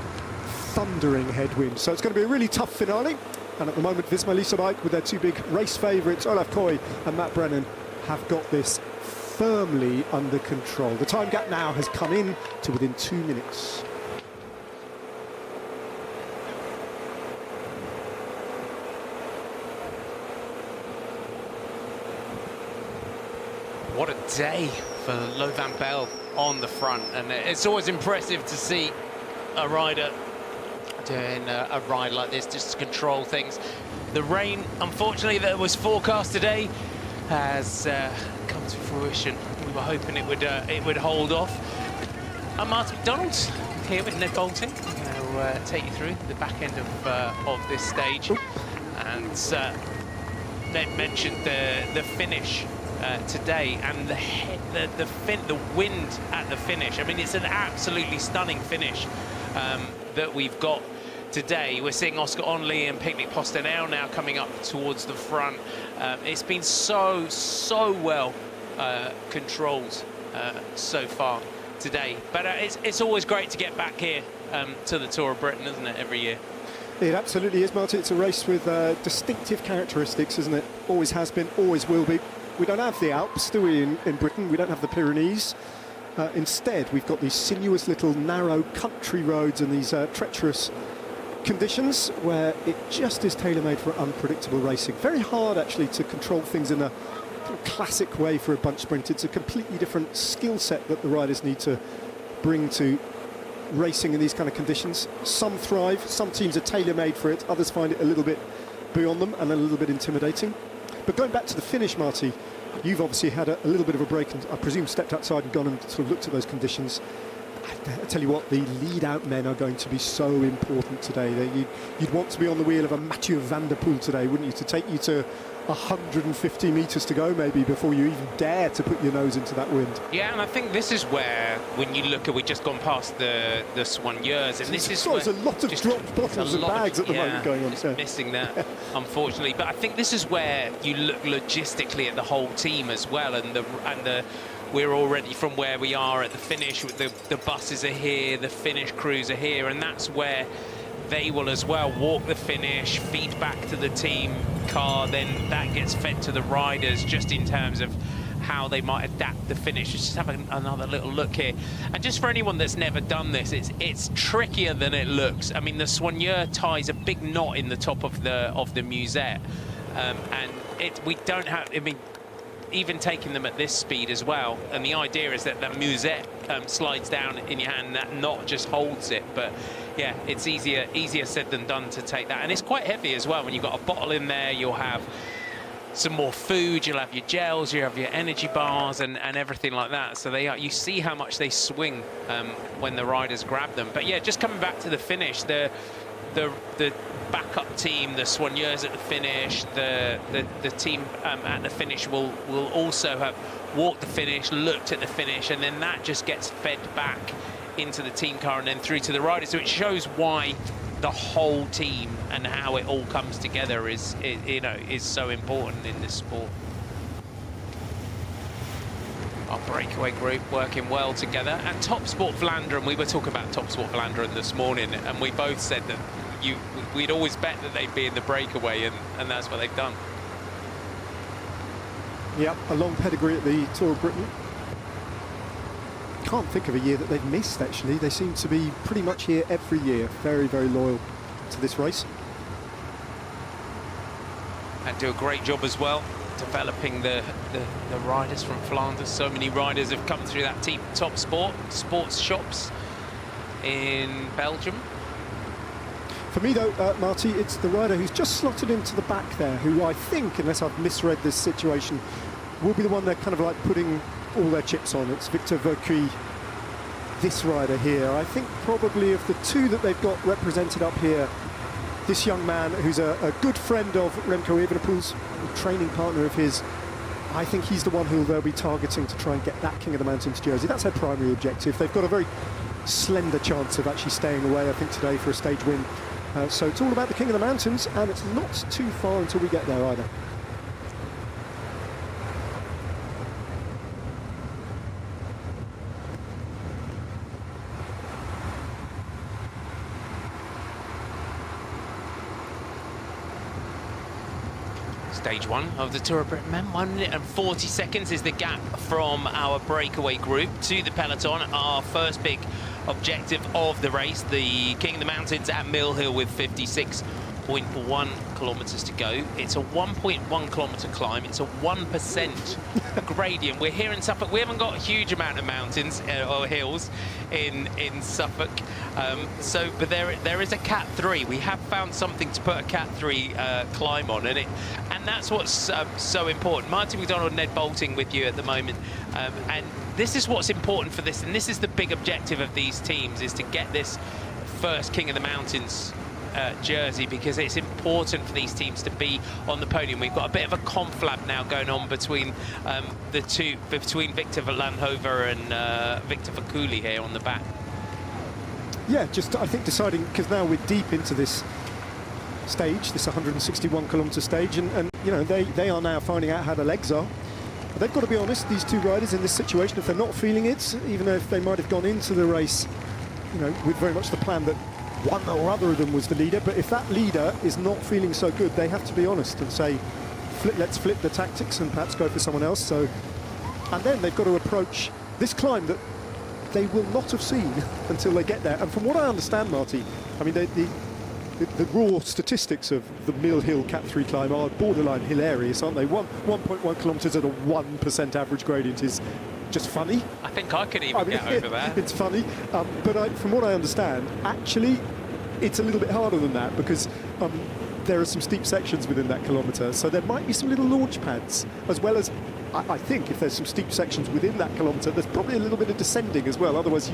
thundering headwind. So it's going to be a really tough finale. And at the moment, Visma Lease Bike, with their two big race favourites, Olaf Koy and Matt Brennan, have got this firmly under control. The time gap now has come in to within 2 minutes.
What a day for Lo Van Bell on the front, and it's always impressive to see a rider doing a ride like this just to control things. The rain, unfortunately, that was forecast today has come to fruition. We were hoping it would hold off. I'm Martin McDonald here with Ned Bolton. I'll take you through the back end of this stage. And Ned mentioned the finish today, and the wind at the finish. I mean, it's an absolutely stunning finish that we've got today. We're seeing Oscar Onley and Pickx Postenel now coming up towards the front. It's been so well controlled so far today, but it's always great to get back here to the Tour of Britain, isn't it, every year?
It absolutely is, Martin. It's a race with distinctive characteristics, isn't it? Always has been, always will be. We don't have the Alps, do we, in Britain? We don't have the Pyrenees. Instead, we've got these sinuous little narrow country roads and these treacherous conditions where it just is tailor-made for unpredictable racing. Very hard, actually, to control things in a classic way for a bunch sprint. It's a completely different skill set that the riders need to bring to racing in these kind of conditions. Some thrive, some teams are tailor-made for it, others find it a little bit beyond them and a little bit intimidating. But going back to the finish, Marty, you've obviously had a little bit of a break and I presume stepped outside and gone and sort of looked at those conditions. I tell you what, the lead-out men are going to be so important today. You'd want to be on the wheel of a Mathieu van der Poel today, wouldn't you, to take you to 150 metres to go maybe before you even dare to put your nose into that wind.
Yeah, and I think this is where, when you look at, we've just gone past the Soigneurs, and this is
there's a lot of dropped bottles and bags at the moment going on.
Just missing that, unfortunately. But I think this is where you look logistically at the whole team as well, and we're already from where we are at the finish. The buses are here, the finish crews are here, and that's where they will as well walk the finish, feed back to the team car, then that gets fed to the riders just in terms of how they might adapt the finish. Let's just have another little look here. And just for anyone that's never done this, it's trickier than it looks. I mean, the Soigneur ties a big knot in the top of the Musette, and we don't have, I mean, even taking them at this speed as well, and the idea is that the Musette slides down in your hand, that knot just holds it. But yeah, it's easier said than done to take that, and it's quite heavy as well. When you've got a bottle in there, you'll have some more food, you'll have your gels, you have your energy bars and everything like that. So you see how much they swing when the riders grab them. But yeah, just coming back to the finish, the backup team, the Soigneurs at the finish, the team at the finish will also have walked the finish, looked at the finish, and then that just gets fed back into the team car and then through to the riders. So it shows why the whole team and how it all comes together is so important in this sport. Our breakaway group working well together. And Top Sport Vlaanderen, we were talking about Top Sport Vlaanderen this morning, and we both said that we'd always bet that they'd be in the breakaway, and that's what they've done.
Yep, a long pedigree at the Tour of Britain. Can't think of a year that they've missed, actually. They seem to be pretty much here every year. Very, very loyal to this race.
And do a great job as well, developing the riders from Flanders. So many riders have come through that team Top sports shops in Belgium.
For me, though, Marty, it's the rider who's just slotted into the back there, who I think, unless I've misread this situation, will be the one they're kind of like putting all their chips on. It's Victor Vercuy, this rider here. I think probably of the two that they've got represented up here, this young man who's a good friend of Remco Evenepoel's, a training partner of his, I think he's the one who they'll be targeting to try and get that King of the Mountains jersey. That's their primary objective. They've got a very slender chance of actually staying away, I think, today for a stage win. So it's all about the King of the Mountains, and it's not too far until we get there either.
Stage one of the Tour of Britain men. 1 minute and 40 seconds is the gap from our breakaway group to the peloton. Our first big objective of the race, the King of the Mountains at Mill Hill with 56
1.1 kilometres to go. It's a 1.1 kilometre climb. It's a 1% gradient. We're here in Suffolk. We haven't got a huge amount of mountains or hills in Suffolk. But there is a Cat 3. We have found something to put a Cat 3 climb on, and that's what's so important. Martin McDonald, Ned Bolting with you at the moment, and this is what's important for this, and this is the big objective of these teams, is to get this first King of the Mountains jersey, because it's important for these teams to be on the podium. We've got a bit of a conflab now going on between between Victor Landhover and Victor Fakuli here on the back.
Yeah, just I think deciding, because now we're deep into this stage, this 161-kilometre stage, and you know, they are now finding out how the legs are. But they've got to be honest, these two riders in this situation, if they're not feeling it, even though if they might have gone into the race, you know, with very much the plan that one or other of them was the leader, but if that leader is not feeling so good, they have to be honest and say, let's flip the tactics and perhaps go for someone else. So, and then they've got to approach this climb that they will not have seen until they get there. And from what I understand, Marty, I mean, the raw statistics of the Mill Hill Cat 3 climb are borderline hilarious, aren't they? 1.1 kilometres at a 1% average gradient is just funny.
I think I could even get over that.
It's funny, but from what I understand, actually, it's a little bit harder than that, because there are some steep sections within that kilometre, so there might be some little launch pads, as well as, I think, if there's some steep sections within that kilometre, there's probably a little bit of descending as well, otherwise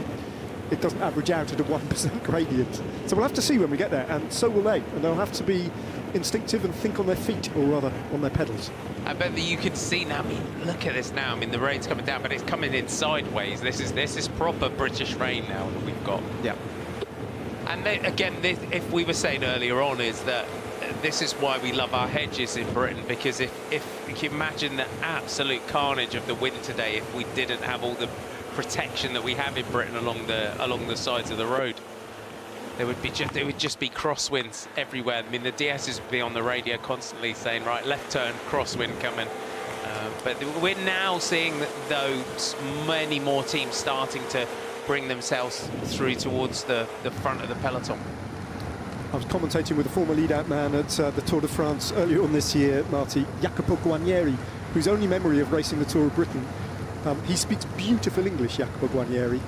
it doesn't average out at a 1% gradient. So we'll have to see when we get there, and so will they, and they'll have to be instinctive and think on their feet, or rather on their pedals.
I bet that you can see now. I mean, look at this now. I mean, the rain's coming down, but it's coming in sideways. This is proper British rain now that we've got.
Yeah.
And then, again, if we were saying earlier on, is that this is why we love our hedges in Britain, because if you can imagine the absolute carnage of the wind today, if we didn't have all the protection that we have in Britain along the sides of the road, there would just be crosswinds everywhere. I mean, the DSs would be on the radio constantly saying, right, left turn, crosswind coming. But we're now seeing those many more teams starting to bring themselves through towards the front of the peloton.
I was commentating with a former lead-out man at the Tour de France earlier on this year, Marty, Jacopo Guarnieri, whose only memory of racing the Tour of Britain. He speaks beautiful English, Jacopo Guarnieri,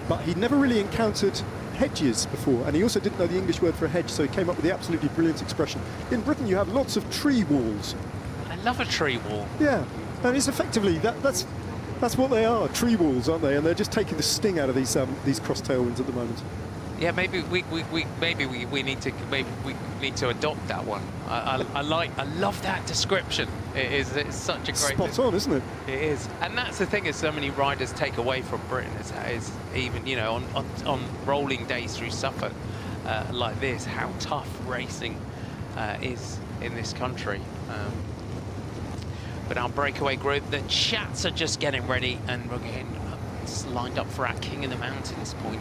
but he'd never really encountered hedges before, and he also didn't know the English word for a hedge, so he came up with the absolutely brilliant expression. In Britain, you have lots of tree walls.
I love a tree wall.
Yeah, and it's effectively that's what they are, tree walls, aren't they? And they're just taking the sting out of these cross tailwinds at the moment.
Yeah, maybe we need to adopt that one. I love that description. It's such a great
spot on, isn't it?
It is, and that's the thing is so many riders take away from Britain is even, you know, on rolling days through Suffolk like this, how tough racing is in this country. But our breakaway group, the chats are just getting ready, and we're getting lined up for our King of the Mountains point.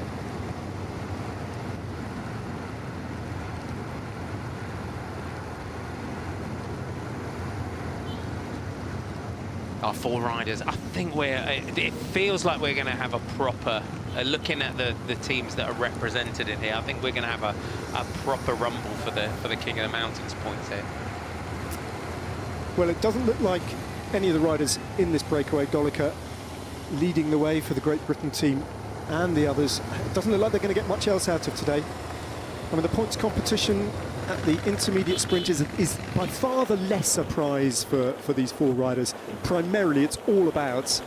Our four riders, I think it feels like we're going to have a proper, looking at the teams that are represented in here, I think we're going to have a proper rumble for the King of the Mountains points here.
Well, it doesn't look like any of the riders in this breakaway, Golica leading the way for the Great Britain team and the others. It doesn't look like they're going to get much else out of today. I mean, the points competition at the intermediate sprint is by far the lesser prize for these four riders. Primarily, it's all about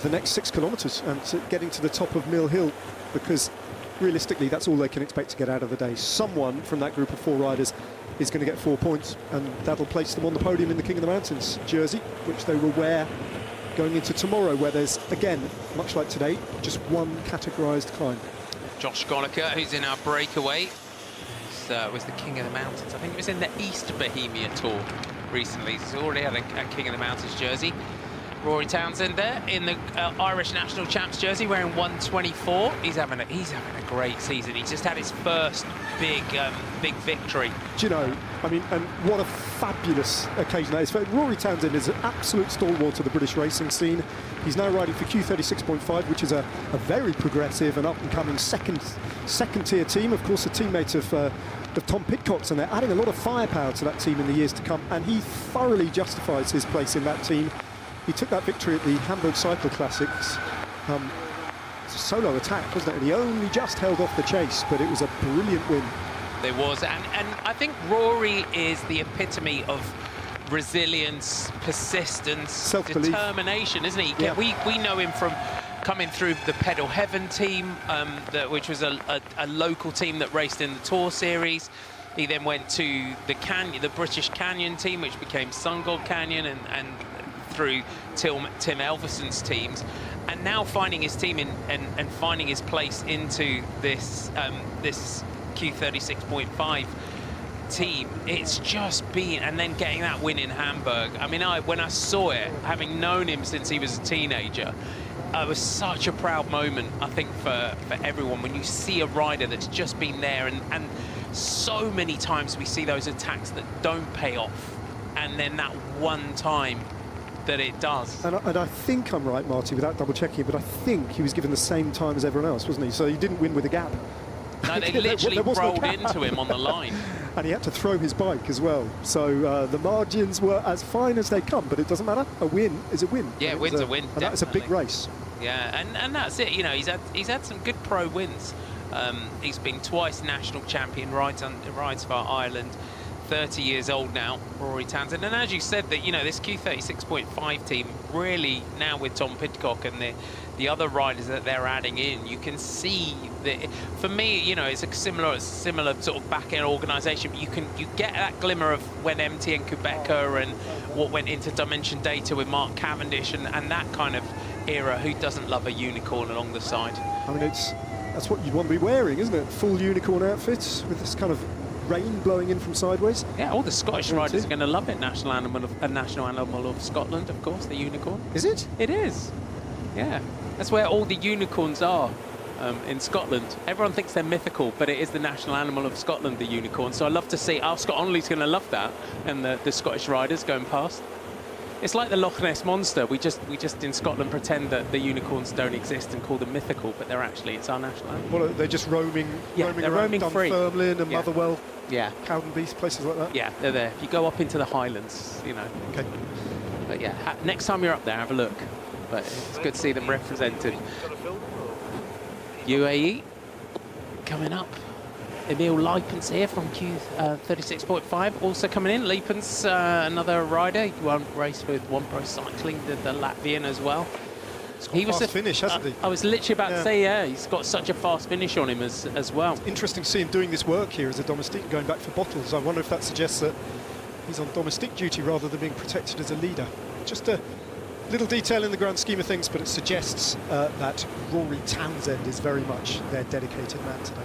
the next 6 kilometres and getting to the top of Mill Hill, because realistically, that's all they can expect to get out of the day. Someone from that group of four riders is going to get 4 points, and that'll place them on the podium in the King of the Mountains jersey, which they will wear going into tomorrow, where there's, again, much like today, just one categorised climb.
Josh Golica, who's in our breakaway, was the King of the Mountains. I think it was in the East Bohemia Tour recently. He's already had a King of the Mountains jersey. Rory Townsend there in the Irish national champs jersey, wearing 124. He's having a great season. He's just had his first big victory.
Do you know, I mean, and what a fabulous occasion that is. Rory Townsend is an absolute stalwart of the British racing scene. He's now riding for Q36.5, which is a very progressive and up-and-coming second-tier team. Of course, a teammate of Tom Pickx, and they're adding a lot of firepower to that team in the years to come, and he thoroughly justifies his place in that team. He took that victory at the Hamburg Cycle Classics. It's a solo attack, wasn't it? And he only just held off the chase, but it was a brilliant win.
There was, and I think Rory is the epitome of resilience, persistence, determination, isn't he?
Yeah.
We know him from coming through the Pedal Heaven team, which was a local team that raced in the Tour Series. He then went to the British Canyon team, which became Sungod Canyon, and through Tim Elverson's teams, and now finding his team and finding his place into this this Q36.5 team. It's just been, and then getting that win in Hamburg. I mean, when I saw it, having known him since he was a teenager, it was such a proud moment, I think, for everyone, when you see a rider that's just been there, and so many times we see those attacks that don't pay off, and then that one time that it does.
And I think I'm right, Marty, without double-checking, but I think he was given the same time as everyone else, wasn't he? So he didn't win with a gap.
No, they literally rolled into him on the line.
And he had to throw his bike as well. So the margins were as fine as they come, but it doesn't matter. A win is a win.
Yeah, win's a win,
and that's a big race.
Yeah, and that's it. You know, he's had some good pro wins. He's been twice national champion, rides for Ireland. 30 years old now, Rory Townsend, and as you said, that, you know, this Q36.5 team really now with Tom Pidcock and the other riders that they're adding in, you can see that. For me, you know, it's a similar sort of back-end organisation. You get that glimmer of when MT and Quebecer and what went into Dimension Data with Mark Cavendish and that kind of era. Who doesn't love a unicorn along the side?
I mean, that's what you'd want to be wearing, isn't it? Full unicorn outfits with this kind of rain blowing in from sideways.
Yeah, all the Scottish riders are going to love it. National animal of Scotland, of course, the unicorn.
Is it?
It is. Yeah, that's where all the unicorns are in Scotland. Everyone thinks they're mythical, but it is the national animal of Scotland, the unicorn. So I love to see. Scott Onley's going to love that, and the Scottish riders going past. It's like the Loch Ness Monster. We just in Scotland pretend that the unicorns don't exist and call them mythical, but it's our national animal.
Well, they're just roaming around
roaming free.
Dunfermline and Motherwell,
Cowdenbeath,
places like that.
Yeah, they're there. If you go up into the Highlands, you know.
Okay.
But yeah, next time you're up there, have a look. But it's good to see them represented. UAE coming up. Emil Leipens here from Q36.5 also coming in. Leipens, another rider. He won race with One Pro Cycling, the Latvian as well.
He was a finish, hasn't he?
I was literally about to say, yeah, he's got such a fast finish on him as well.
It's interesting to see him doing this work here as a domestique, going back for bottles. I wonder if that suggests that he's on domestique duty rather than being protected as a leader. Just a little detail in the grand scheme of things, but it suggests that Rory Townsend is very much their dedicated man today.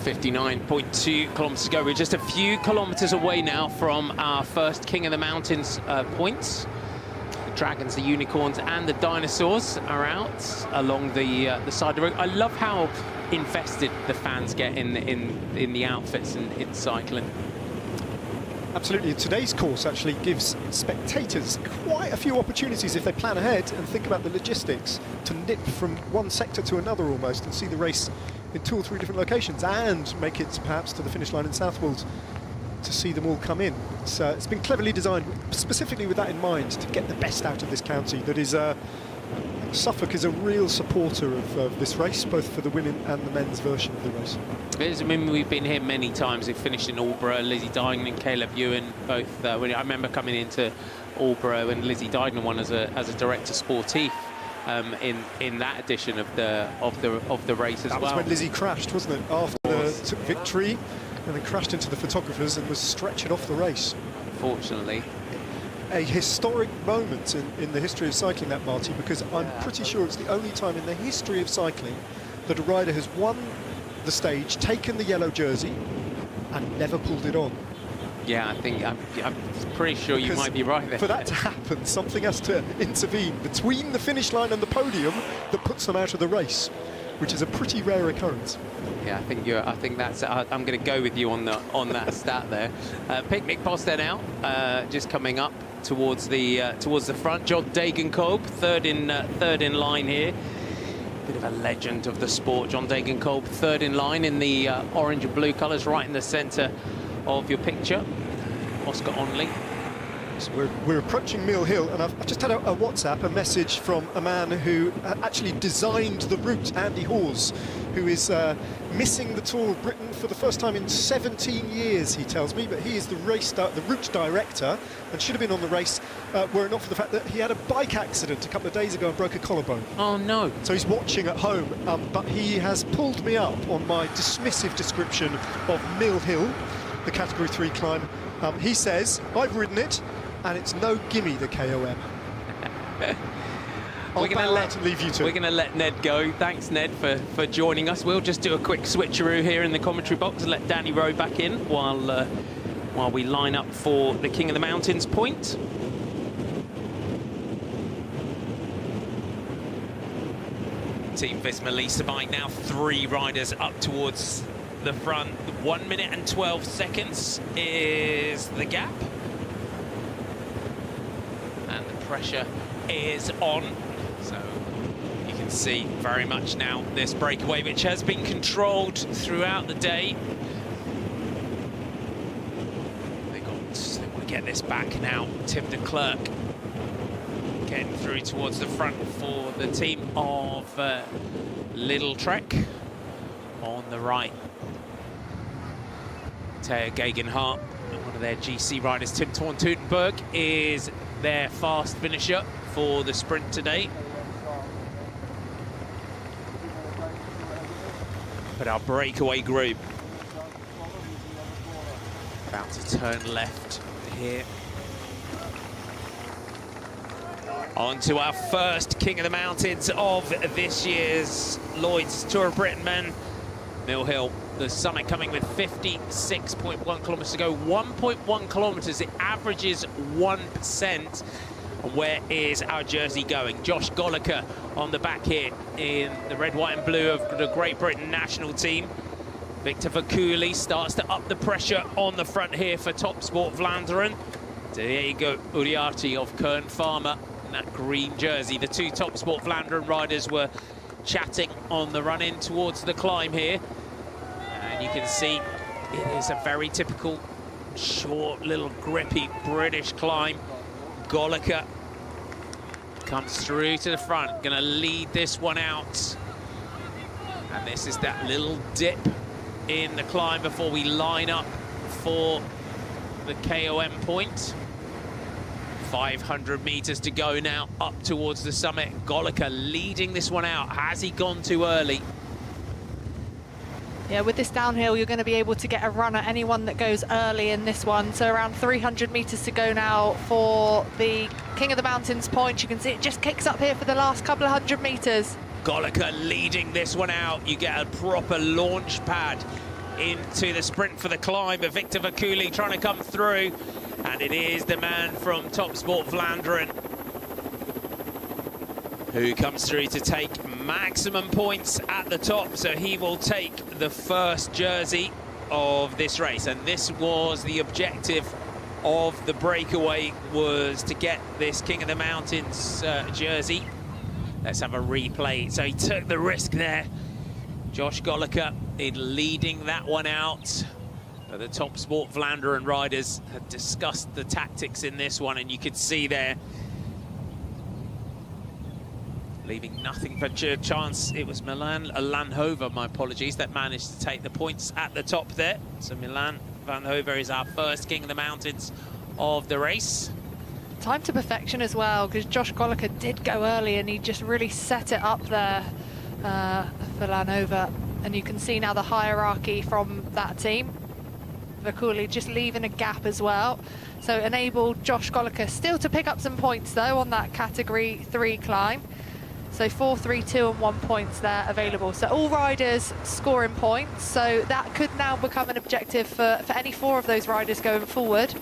59.2 kilometres to go. We're just a few kilometres away now from our first King of the Mountains points. The dragons, the unicorns, and the dinosaurs are out along the side of the road. I love how invested the fans get in the outfits and in cycling.
Absolutely. Today's course actually gives spectators quite a few opportunities if they plan ahead and think about the logistics to nip from one sector to another almost and see the race in 2 or 3 different locations and make it perhaps to the finish line in Southwold to see them all come in. It's been cleverly designed specifically with that in mind, to get the best out of this county. That is, Suffolk is a real supporter of this race, both for the women and the men's version of the race.
It is. I mean, we've been here many times. We've finished in Aldborough, Lizzie Dignan and Caleb Ewan both. I remember coming into Aldborough and Lizzie Dignan won as a director sportif in that edition of the race as well.
That was when Lizzie crashed, wasn't it? After the victory, and then crashed into the photographers and was stretchered off the race.
Unfortunately.
A historic moment in the history of cycling, that, Marty, because I'm pretty sure it's the only time in the history of cycling that a rider has won the stage, taken the yellow jersey, and never pulled it on.
Yeah, I think I'm pretty sure you might be right there.
For that to happen, something has to intervene between the finish line and the podium that puts them out of the race, which is a pretty rare occurrence.
Yeah, I think that's. I'm going to go with you on that stat there. Pickx then out, just coming up towards the front. John Degenkolb, third in line here. Bit of a legend of the sport. John Degenkolb, third in line in the orange and blue colours, right in the centre of your picture. Oscar Onley.
So we're approaching Mill Hill, and I've just had a WhatsApp, a message from a man who actually designed the route, Andy Hawes, who is missing the Tour of Britain for the first time in 17 years, he tells me, but he is the route director and should have been on the race were it not for the fact that he had a bike accident a couple of days ago and broke a collarbone.
Oh no.
So he's watching at home, but he has pulled me up on my dismissive description of Mill Hill, the Category 3 climb. He says, I've ridden it, and it's no gimme, the KOM.
We're going to let Ned go. Thanks, Ned, for joining us. We'll just do a quick switcheroo here in the commentary box and let Danny Rowe back in while we line up for the King of the Mountains point. Team Visma Lisa bike now 3 riders up towards the front. 1 minute and 12 seconds is the gap. And the pressure is on. So you can see very much now this breakaway, which has been controlled throughout the day. We get this back now. Tim de Klerk getting through towards the front for the team of Little Trek. On the right, Taya Gegenhardt, one of their GC riders. Tim Thorn-Teutenberg is their fast finisher for the sprint today. But our breakaway group about to turn left here. On to our first King of the Mountains of this year's Lloyds Tour of Britain men. Mill Hill, the summit coming with 56.1 kilometres to go. 1.1 kilometres, it averages 1%. And where is our jersey going? Josh Goliker on the back here in the red, white and blue of the Great Britain national team. Victor Vercouli starts to up the pressure on the front here for Top Sport Vlaanderen. Diego Uriarte of Kern Pharma in that green jersey. The 2 Top Sport Vlaanderen riders were chatting on the run-in towards the climb here. And you can see it is a very typical short, little grippy British climb. Goliker comes through to the front, gonna lead this one out. And this is that little dip in the climb before we line up for the KOM point. 500 meters to go now up towards the summit. Goliker leading this one out. Has he gone too early?
Yeah, with this downhill, you're going to be able to get a run at anyone that goes early in this one. So around 300 meters to go now for the King of the Mountains point. You can see it just kicks up here for the last couple of 100 meters.
Goliker leading this one out. You get a proper launch pad into the sprint for the climb. But Victor Vercouli trying to come through. And it is the man from Top Sport Vlaanderen who comes through to take maximum points at the top. So he will take the first jersey of this race. And this was the objective of the breakaway, was to get this King of the Mountains jersey. Let's have a replay. So he took the risk there. Josh Goliker in leading that one out. The Top Sport Vlaanderen riders had discussed the tactics in this one, and you could see there, leaving nothing but chance. It was Milan Lanhover, my apologies, that managed to take the points at the top there. So Milan Lanhover is our first King of the Mountains of the race.
Time to perfection as well, because Josh Goliker did go early and he just really set it up there for Lanhover. And you can see now the hierarchy from that team. Vercouli just leaving a gap as well. So enabled Josh Goliker still to pick up some points though on that Category 3 climb. So 4, 3, 2 and 1 points there available. So all riders scoring points. So that could now become an objective for any 4 of those riders going forward.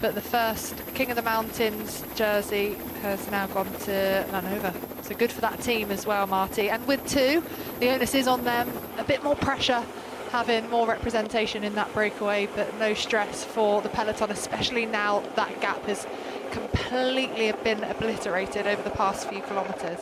But the first King of the Mountains jersey has now gone to Lanova. So good for that team as well, Marty. And with 2, the onus is on them. A bit more pressure, having more representation in that breakaway, but no stress for the peloton, especially now that gap has completely been obliterated over the past few kilometres.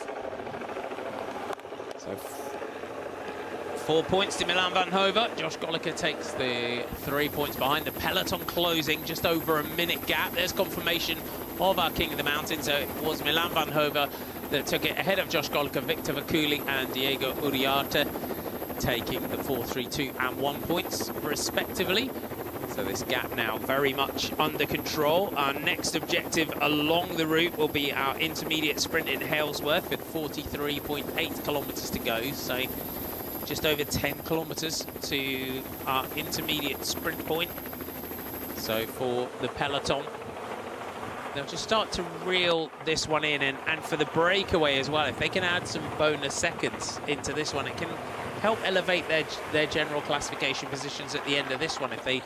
So 4 points to Milan van Hove. Josh Goliker takes the 3 points behind. The peloton closing just over a minute gap. There's confirmation of our King of the Mountains. So it was Milan van Hove that took it ahead of Josh Goliker, Victor Vakuli and Diego Uriarte, taking the 4, 3, 2 and 1 points respectively. So this gap now very much under control. Our next objective along the route will be our intermediate sprint in Halesworth with 43.8 kilometres to go. So just over 10 kilometres to our intermediate sprint point. So for the peloton, they'll just start to reel this one in, and for the breakaway as well, if they can add some bonus seconds into this one, it can help elevate their general classification positions at the end of this one if they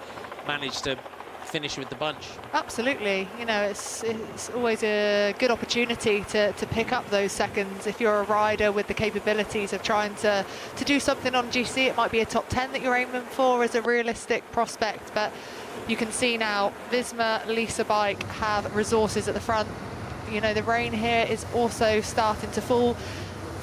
manage to finish with the bunch.
Absolutely, you know, it's always a good opportunity to pick up those seconds. If you're a rider with the capabilities of trying to do something on GC, it might be a top 10 that you're aiming for as a realistic prospect, but you can see now Visma, Lisa Bike have resources at the front. You know, the rain here is also starting to fall.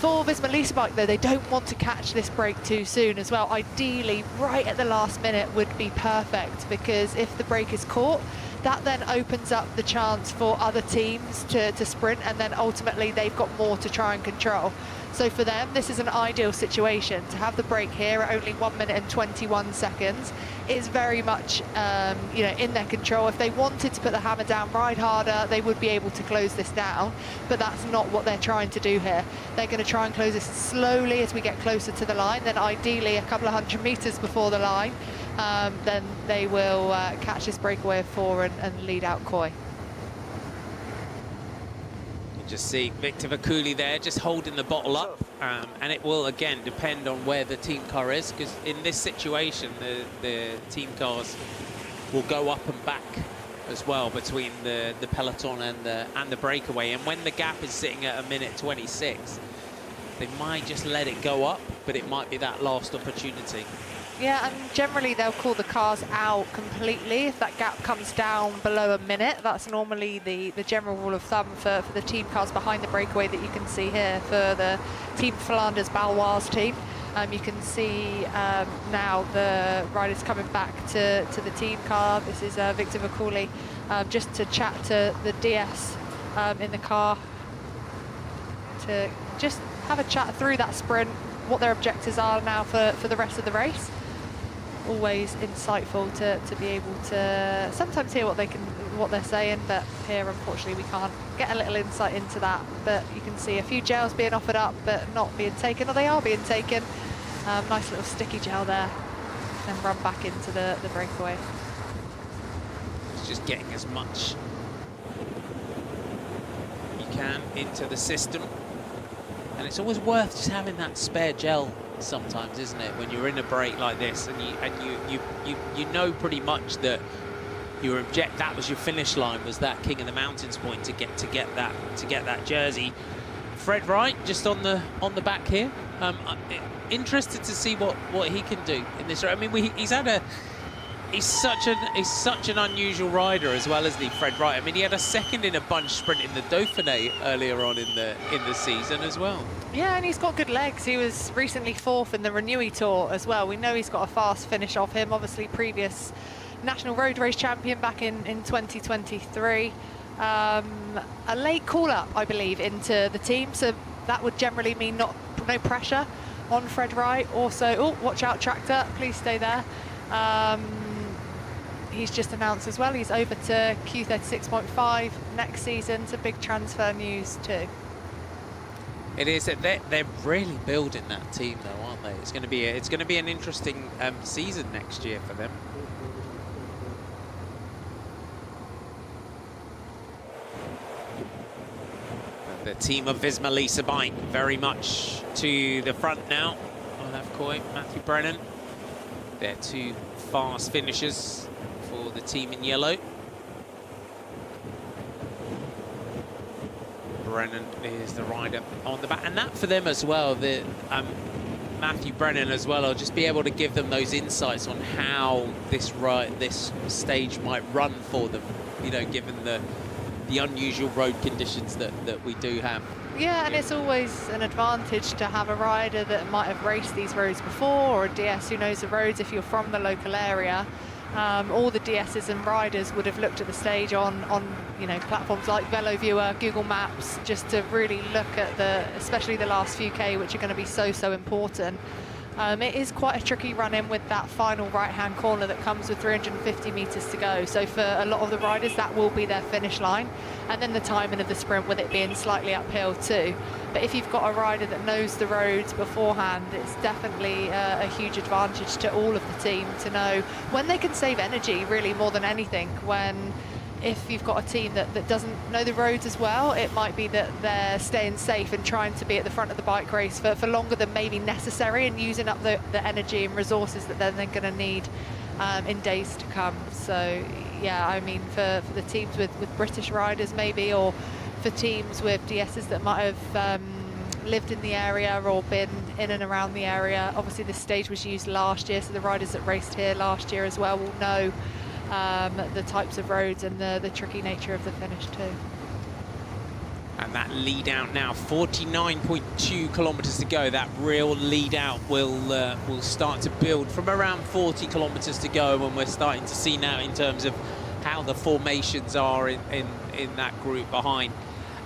For Visma Lisa Bike, though, they don't want to catch this break too soon as well. Ideally, right at the last minute would be perfect, because if the break is caught, that then opens up the chance for other teams to sprint, and then ultimately they've got more to try and control. So for them, this is an ideal situation to have the break here at only 1 minute and 21 seconds. It's very much, you know, in their control. If they wanted to put the hammer down, ride harder, they would be able to close this down. But that's not what they're trying to do here. They're going to try and close this slowly as we get closer to the line. Then ideally a couple of 100 meters before the line, then they will catch this breakaway of 4 and lead out Coy.
Just see Victor Vakuli there, just holding the bottle up, and it will again depend on where the team car is, because in this situation the team cars will go up and back as well between the peloton and the breakaway, and when the gap is sitting at 1 minute 26, they might just let it go up, but it might be that last opportunity.
Yeah, and generally they'll call the cars out completely if that gap comes down below 1 minute. That's normally the general rule of thumb for the team cars behind the breakaway that you can see here for the Team Flanders Balois team. You can see now the riders coming back to the team car. This is Victor Vakuli, just to chat to the DS in the car, to just have a chat through that sprint, what their objectives are now for the rest of the race. Always insightful to be able to sometimes hear what they're saying, but here unfortunately we can't get a little insight into that. But you can see a few gels being offered up but not being taken, or they are being taken. Nice little sticky gel there, and run back into the breakaway.
It's just getting as much you can into the system, and it's always worth just having that spare gel sometimes, isn't it, when you're in a break like this, and you know pretty much that that was your finish line, was that King of the Mountains point to get that jersey. Fred Wright just on the back here. Interested to see what he can do in this. I mean, he's such an unusual rider as well, isn't he, Fred Wright? I mean, he had a second in a bunch sprint in the Dauphiné earlier on in the season as well.
Yeah, and he's got good legs. He was recently 4th in the Renewy Tour as well. We know he's got a fast finish off him. Obviously, previous National Road Race champion back in 2023. A late call-up, I believe, into the team, so that would generally mean no pressure on Fred Wright. Also, oh, watch out, tractor, please stay there. He's just announced as well he's over to Q36.5 next season. It's a big transfer news too.
It is. They're really building that team, though, aren't they? It's going to be an interesting season next year for them. The team of Visma Lisa Bike very much to the front now. Olaf Coy, Matthew Brennan. They're two fast finishers for the team in yellow. Brennan is the rider on the back, and that for them as well, the Matthew Brennan as well, will just be able to give them those insights on how this stage might run for them, you know, given the unusual road conditions that we do have.
Yeah, and it's always an advantage to have a rider that might have raced these roads before, or a DS who knows the roads if you're from the local area. All the DSs and riders would have looked at the stage on you know, platforms like VeloViewer, Google Maps, just to really look at especially the last few K, which are going to be so important. It is quite a tricky run-in with that final right-hand corner that comes with 350 meters to go. So for a lot of the riders, that will be their finish line. And then the timing of the sprint, with it being slightly uphill too. But if you've got a rider that knows the roads beforehand, it's definitely a huge advantage to all of the team to know when they can save energy, really, more than anything. If you've got a team that doesn't know the roads as well, it might be that they're staying safe and trying to be at the front of the bike race for longer than maybe necessary, and using up the energy and resources that they're then going to need in days to come. So yeah, I mean, for the teams with British riders maybe, or for teams with DSs that might have lived in the area or been in and around the area, obviously this stage was used last year, so the riders that raced here last year as well will know the types of roads and the tricky nature of the finish too.
And that lead out now, 49.2 kilometers to go. That real lead out will start to build from around 40 kilometers to go, when we're starting to see now in terms of how the formations are in that group behind.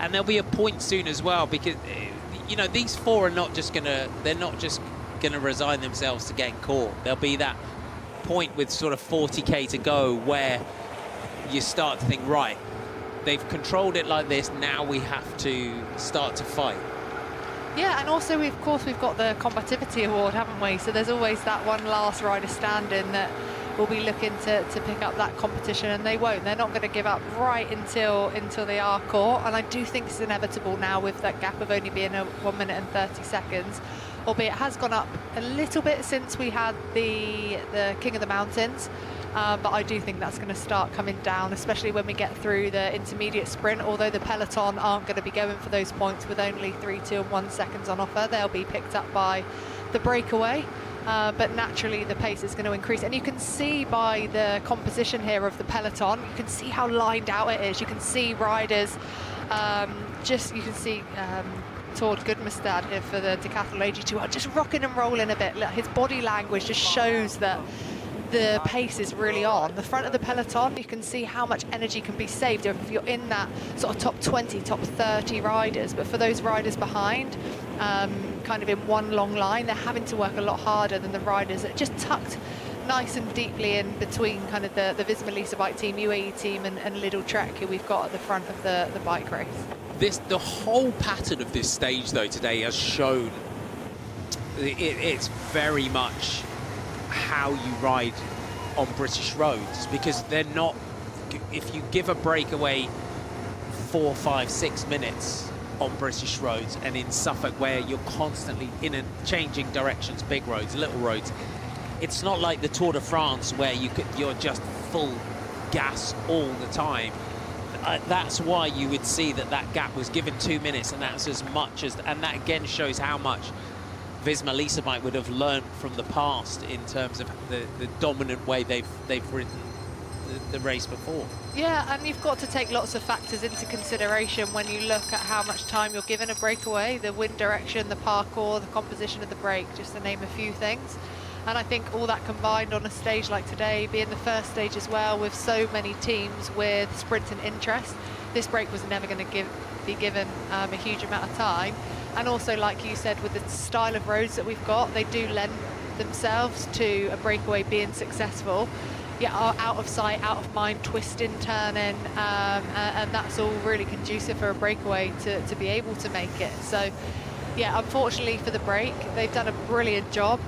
And there'll be a point soon as well, because you know, these four are not just gonna resign themselves to getting caught. There'll be that point with sort of 40k to go where you start to think, right, they've controlled it like this, now we have to start to fight.
Yeah, and also we've got the combativity award, haven't we? So there's always that one last rider standing that will be looking to pick up that competition, and they won't. They're not going to give up right until they are caught. And I do think it's inevitable now, with that gap of only being 1 minute and 30 seconds. Albeit it has gone up a little bit since we had the King of the Mountains, but I do think that's going to start coming down, especially when we get through the intermediate sprint. Although the peloton aren't going to be going for those points with only 3, 2 and 1 seconds on offer, they'll be picked up by the breakaway. But naturally the pace is going to increase, and you can see by the composition here of the peloton, you can see how lined out it is. You can see riders, you can see Tord Gudmestad here for the Decathlon AG2 are just rocking and rolling a bit. Look, his body language just shows that the pace is really on. The front of the peloton, you can see how much energy can be saved if you're in that sort of top 20, top 30 riders. But for those riders behind, kind of in one long line, they're having to work a lot harder than the riders that are just tucked nice and deeply in between kind of the Visma Lisa Bike team, UAE team and Lidl Trek, who we've got at the front of the bike race.
The whole pattern of this stage though today has shown it's very much how you ride on British roads, because they're not, if you give a breakaway 4, 5, 6 minutes on British roads, and in Suffolk where you're constantly in and changing directions, big roads, little roads, it's not like the Tour de France where you're just full gas all the time. That's why you would see that gap was given 2 minutes, and that's as much as, and that again shows how much Visma Lisa Bike would have learned from the past in terms of the dominant way they've ridden the race before.
Yeah, and you've got to take lots of factors into consideration when you look at how much time you're given a breakaway: the wind direction, the parkour, the composition of the brake, just to name a few things. And I think all that combined on a stage like today, being the first stage as well, with so many teams with sprint and interest, this break was never going to be given a huge amount of time. And also, like you said, with the style of roads that we've got, they do lend themselves to a breakaway being successful. Yeah, out of sight, out of mind, twisting, turning, and that's all really conducive for a breakaway to be able to make it. So, yeah, unfortunately for the break, they've done a brilliant job.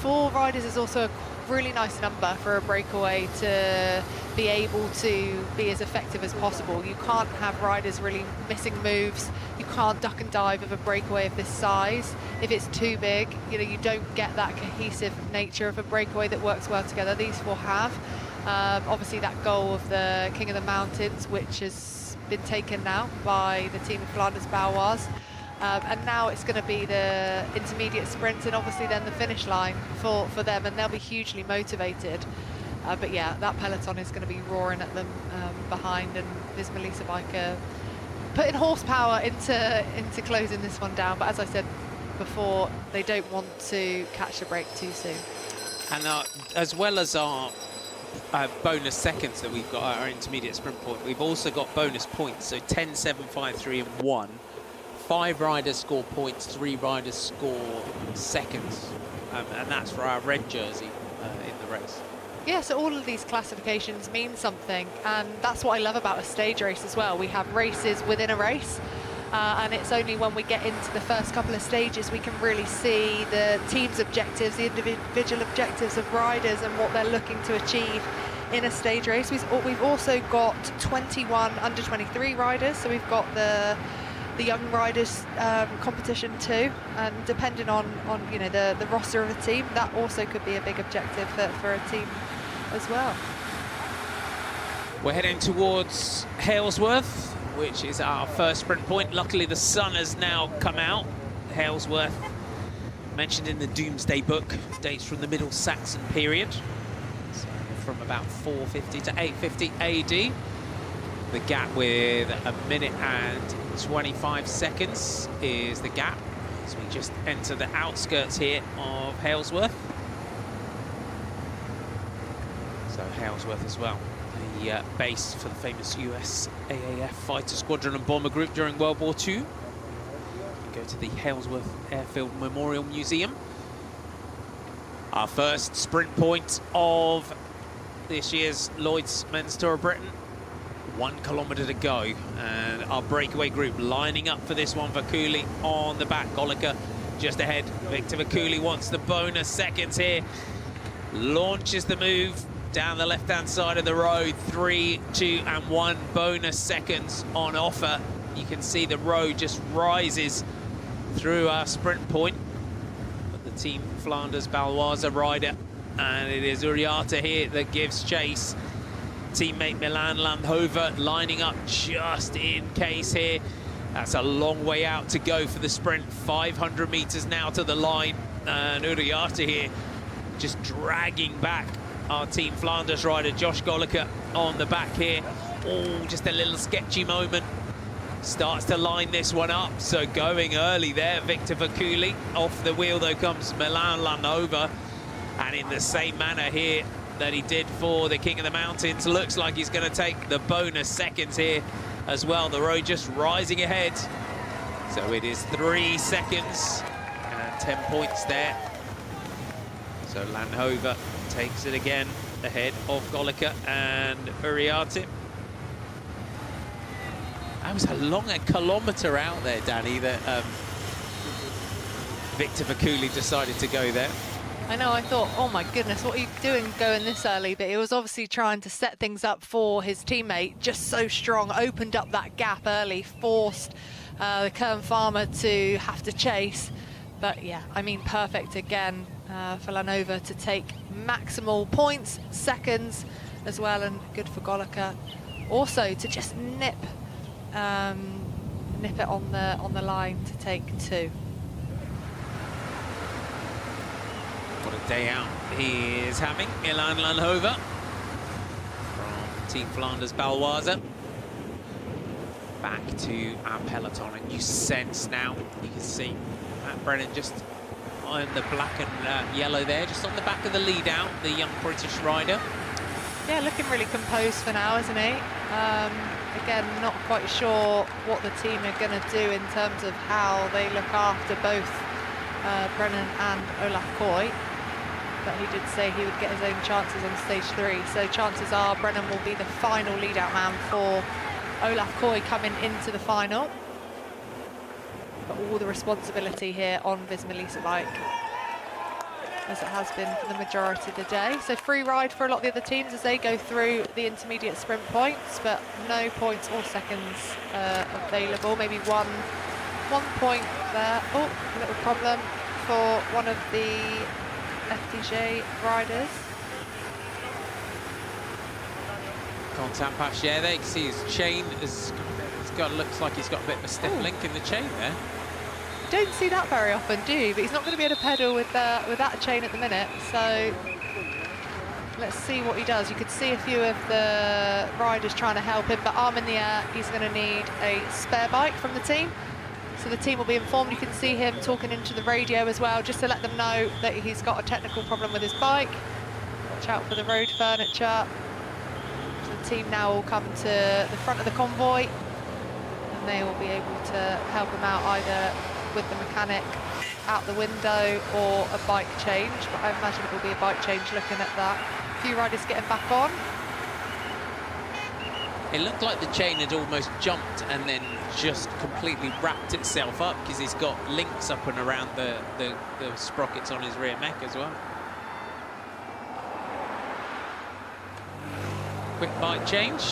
4 riders is also really nice number for a breakaway to be able to be as effective as possible. You can't have riders really missing moves. You can't duck and dive of a breakaway of this size. If it's too big, you know, you don't get that cohesive nature of a breakaway that works well together. These four have. Obviously that goal of the King of the Mountains, which has been taken now by the team of Flanders Baloise. And now it's going to be the intermediate sprint and obviously then the finish line for them, and they'll be hugely motivated. But yeah, that peloton is going to be roaring at them behind, and Visma Lease Bike putting horsepower into closing this one down. But as I said before, they don't want to catch the break too soon.
And as well as our bonus seconds that we've got at our intermediate sprint point, we've also got bonus points. So 10, 7, 5, 3 and 1. 5 riders score points, 3 riders score seconds, and that's for our red jersey in the race.
Yeah, so all of these classifications mean something, and that's what I love about a stage race as well. We have races within a race, and it's only when we get into the first couple of stages we can really see the team's objectives, the individual objectives of riders and what they're looking to achieve in a stage race. We've also got 21 under 23 riders, so we've got the young riders competition too, and depending on you know the roster of a team, that also could be a big objective for a team as well.
We're heading towards Halesworth, which is our first sprint point. Luckily the sun has now come out. Halesworth, mentioned in the Doomsday Book, dates from the Middle Saxon period, so from about 450 to 850 AD. The gap with 1 minute and 25 seconds is the gap as we just enter the outskirts here of Halesworth. So Halesworth as well, the base for the famous US AAF fighter squadron and bomber group during World War II. You go to the Halesworth Airfield Memorial Museum. Our first sprint point of this year's Lloyds Men's Tour of Britain. 1 kilometre to go, and our breakaway group lining up for this one. Vakuli on the back, Golica just ahead. Victor Vakuli wants the bonus seconds here. Launches the move down the left-hand side of the road. 3, 2 and 1 bonus seconds on offer. You can see the road just rises through our sprint point. But the team Flanders Baloise rider, and it is Uriarte here that gives chase. Teammate Milan Landhover lining up just in case here. That's a long way out to go for the sprint. 500 meters now to the line, and Uriarte here just dragging back our Team Flanders rider Josh Golica on the back here. Oh, just a little sketchy moment. Starts to line this one up, so going early there, Victor Vakuli. Off the wheel though comes Milan Landhover, and in the same manner here that he did for the King of the Mountains, looks like he's going to take the bonus seconds here as well. The road just rising ahead, so it is 3 seconds and 10 points there. So Landhover takes it again ahead of Golica and Uriarte. That was a long kilometre out there, Danny, that Victor Vakuli decided to go there.
I know, I thought, oh my goodness, what are you doing going this early? But he was obviously trying to set things up for his teammate, just so strong, opened up that gap early, forced the Kern Farmer to have to chase. But yeah, I mean, perfect again for Landhover to take maximal points, seconds as well, and good for Golica also to just nip it on the line to take 2.
What a day out he is having, Milan Landhover from Team Flanders Baloise. Back to our peloton, and you sense now, you can see Matt Brennan just on the black and yellow there, just on the back of the lead out, the young British rider.
Yeah, looking really composed for now, isn't he? Again, not quite sure what the team are going to do in terms of how they look after both Brennan and Olaf Koy. But he did say he would get his own chances on stage 3. So chances are Brennan will be the final lead-out man for Olaf Koy coming into the final. But all the responsibility here on Visma Lease Bike. as it has been for the majority of the day. So free ride for a lot of the other teams as they go through the intermediate sprint points, but no points or seconds available. Maybe one point there. Oh, a little problem for one of the FDJ riders.
Contact patch, yeah, there you can see his chain looks like he's got a bit of a stiff link in the chain there.
Don't see that very often, do you? But he's not going to be able to pedal with that chain at the minute. So let's see what he does. You could see a few of the riders trying to help him, but arm in the air, he's going to need a spare bike from the team. So the team will be informed. You can see him talking into the radio as well, just to let them know that he's got a technical problem with his bike. Watch out for the road furniture. So the team now will come to the front of the convoy, and they will be able to help him out either with the mechanic out the window or a bike change, but I imagine it will be a bike change looking at that. A few riders getting back on.
It looked like the chain had almost jumped and then just completely wrapped itself up, because he's got links up and around the sprockets on his rear mech as well. Quick bike change.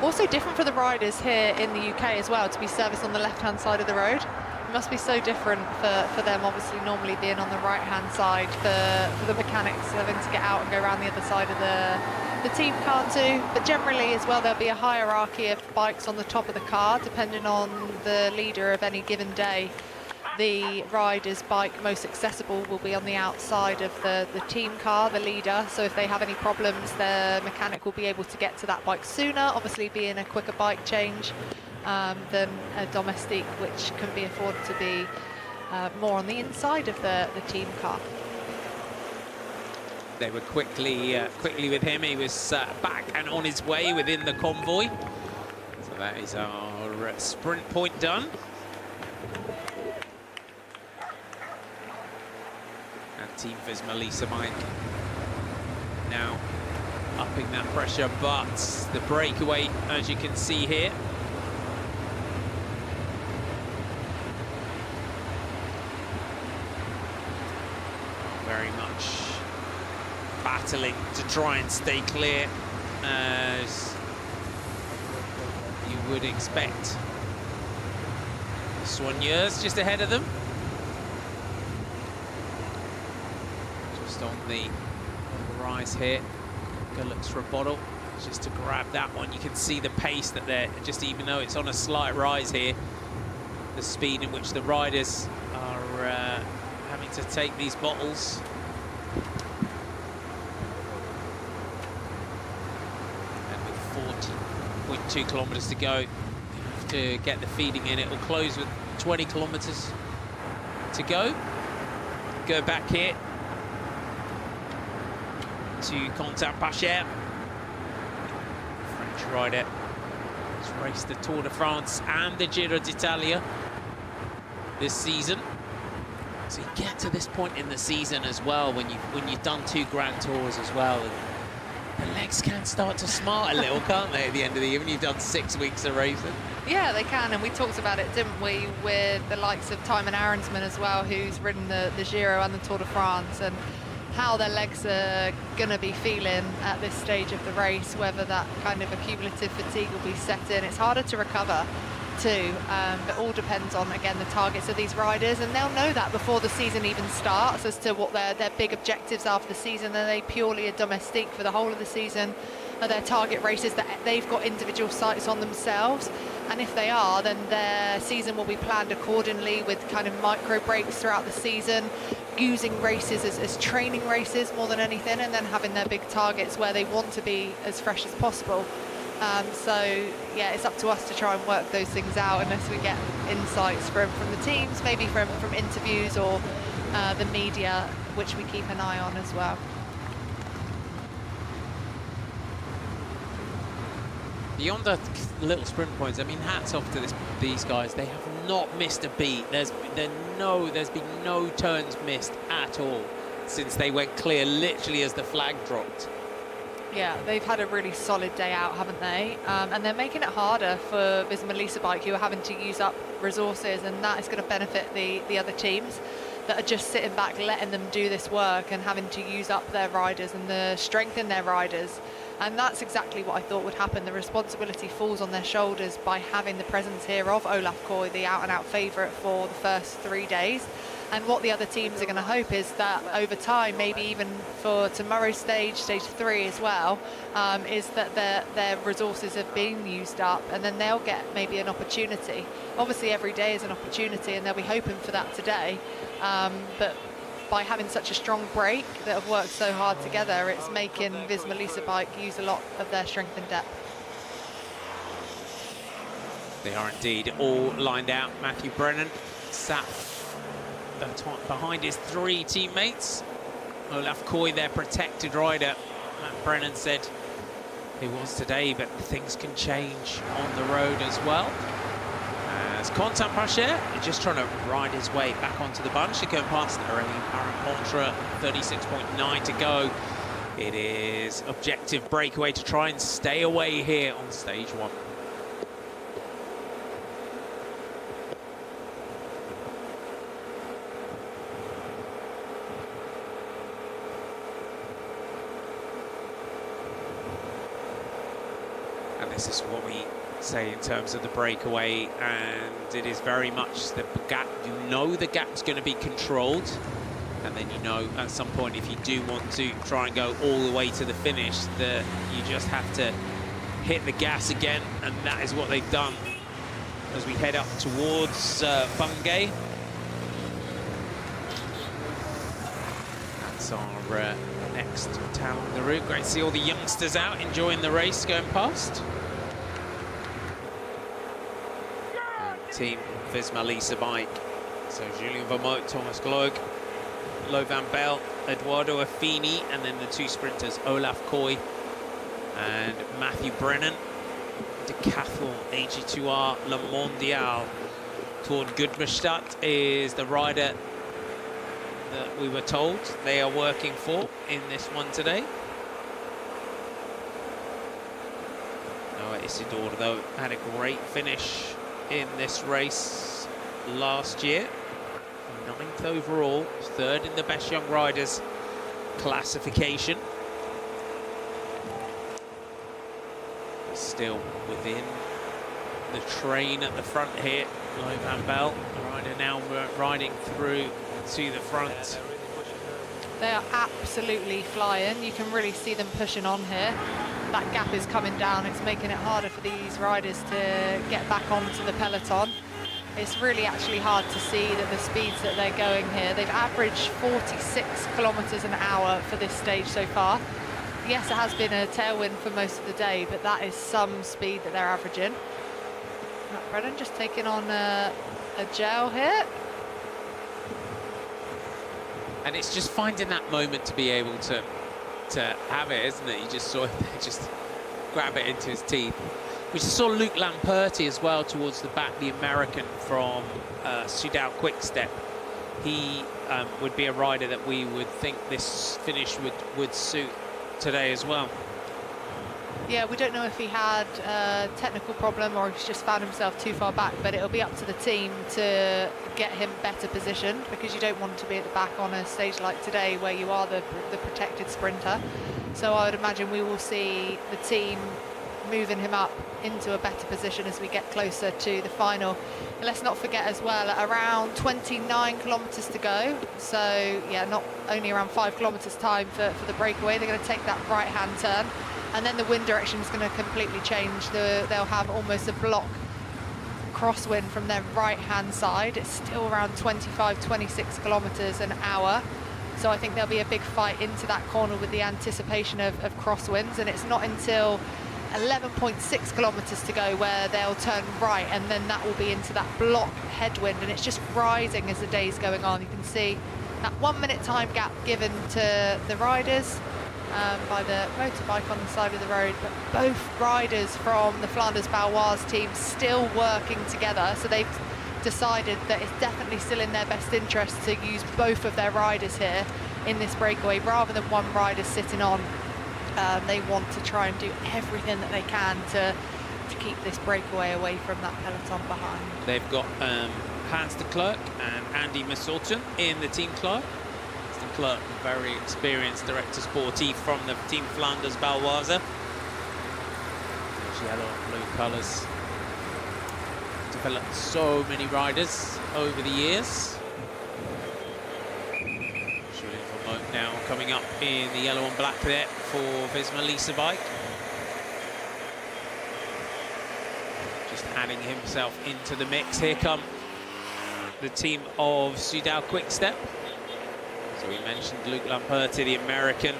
Also different for the riders here in the UK as well, to be serviced on the left-hand side of the road. It must be so different for them, obviously normally being on the right-hand side, for the mechanics having to get out and go around the other side of the team car too. But generally as well, there'll be a hierarchy of bikes on the top of the car, depending on the leader of any given day. The rider's bike most accessible will be on the outside of the team car, the leader. So if they have any problems, the mechanic will be able to get to that bike sooner, obviously being a quicker bike change than a domestique, which can be afforded to be more on the inside of the team car.
They were quickly with him. He was back and on his way within the convoy. So that is our sprint point done. And Team Viz Melissa Mike now upping that pressure, but the breakaway, as you can see here, very much battling to try and stay clear, as you would expect. Soigneurs just ahead of them. Just on the rise here. Go looks for a bottle, just to grab that one. You can see the pace that they're, just even though it's on a slight rise here, the speed in which the riders are having to take these bottles. And with 40.2 kilometers to go, you have to get the feeding in. It will close with 20 kilometers to go. Go back here to Contact Pacher. French rider has raced the Tour de France and the Giro d'Italia this season. So you get to this point in the season as well, when you've done 2 Grand Tours as well, and the legs can start to smart a little, can't they, at the end of the year when you've done 6 weeks of racing?
Yeah, they can, and we talked about it, didn't we, with the likes of Thymen Arensman as well, who's ridden the Giro and the Tour de France, and how their legs are going to be feeling at this stage of the race, whether that kind of accumulative fatigue will be set in. It's harder to recover too, but all depends on, again, the targets of these riders, and they'll know that before the season even starts as to what their big objectives are for the season. Are they purely a domestique for the whole of the season? Are there target races that they've got individual sights on themselves? And if they are, then their season will be planned accordingly, with kind of micro breaks throughout the season, using races as training races more than anything, and then having their big targets where they want to be as fresh as possible. So yeah, it's up to us to try and work those things out, unless we get insights from the teams, maybe from interviews or the media, which we keep an eye on as well.
Beyond the little sprint points, I mean, hats off to these guys. They have not missed a beat. There's been no turns missed at all since they went clear, literally as the flag dropped.
Yeah, they've had a really solid day out, haven't they? And they're making it harder for Viz Melissa Bike, who are having to use up resources, and that is going to benefit the other teams. that are just sitting back, letting them do this work and having to use up their riders and strengthen their riders. And that's exactly what I thought would happen. The responsibility falls on their shoulders by having the presence here of Olaf Koy, the out-and-out favourite for the first 3 days. And what the other teams are going to hope is that over time, maybe even for tomorrow's stage 3 as well, is that their resources have been used up, and then they'll get maybe an opportunity. Obviously, every day is an opportunity, and they'll be hoping for that today. But by having such a strong break that have worked so hard together, it's making Visma Lease Bike use a lot of their strength and depth.
They are indeed all lined out. Matthew Brennan sat behind his 3 teammates. Olaf Koy, their protected rider. Matt Brennan said he was today, but things can change on the road as well. As Quentin Pacher is just trying to ride his way back onto the bunch. They're going past Aurélien Parent-Contre, 36.9 to go. It is objective breakaway to try and stay away here on stage 1. This is what we say in terms of the breakaway, and it is very much the gap. You know the gap's going to be controlled, and then you know at some point if you do want to try and go all the way to the finish, that you just have to hit the gas again, and that is what they've done as we head up towards Bungay. That's our next town on the route. Great to see all the youngsters out enjoying the race going past. Team Visma Lease Bike. So Julien Vermote, Thomas Gloag, Lo Van Bell, Eduardo Affini, and then the 2 sprinters, Olaf Koy and Matthew Brennan. Decathlon AG2R Le Mondial. Tord Gudmerstadt is the rider that we were told they are working for in this one today. Noah Isidore, though, had a great finish in this race last year. 9th overall, 3rd in the Best Young Riders classification. Still within the train at the front here. Lo Van Bell, the rider now riding through to the front.
They are absolutely flying. You can really see them pushing on here. That gap is coming down. It's making it harder for these riders to get back onto the peloton. It's really actually hard to see that the speeds that they're going here. They've averaged 46 kilometers an hour for this stage so far. Yes, it has been a tailwind for most of the day, but that is some speed that they're averaging. Matt Brennan just taking on a gel here.
And it's just finding that moment to be able to have it, isn't it? You just saw him just grab it into his teeth. We just saw Luke Lamperti as well towards the back, the American from Soudal Quickstep. He would be a rider that we would think this finish would suit today as well.
Yeah, we don't know if he had a technical problem or he's just found himself too far back, but it'll be up to the team to get him better positioned, because you don't want to be at the back on a stage like today where you are the protected sprinter. So I would imagine we will see the team moving him up into a better position as we get closer to the final. And let's not forget as well, around 29 kilometers to go. So yeah, not only around 5 kilometers time for the breakaway. They're going to take that right-hand turn, and then the wind direction is going to completely change. They'll have almost a block crosswind from their right-hand side. It's still around 25, 26 kilometers an hour. So I think there'll be a big fight into that corner with the anticipation of crosswinds, and it's not until 11.6 kilometers to go where they'll turn right, and then that will be into that block headwind, and it's just rising as the day's going on. You can see that 1 minute time gap given to the riders by the motorbike on the side of the road, but both riders from the Flanders Baloise team still working together. So they've decided that it's definitely still in their best interest to use both of their riders here in this breakaway rather than one rider sitting on. They want to try and do everything that they can to keep this breakaway away from that peloton behind.
They've got
Hans de Klerk and Andy Misselton in the team car. Hans de Klerk, a very experienced director sportif from the Team Flanders Baloise. Those yellow and blue colours. Developed so many riders over the years. Julian Vermote now coming up in the yellow and black there for Visma Lease bike. Just adding himself into the mix. Here come the team of Soudal Quickstep. So we mentioned Luke Lamperti, the American,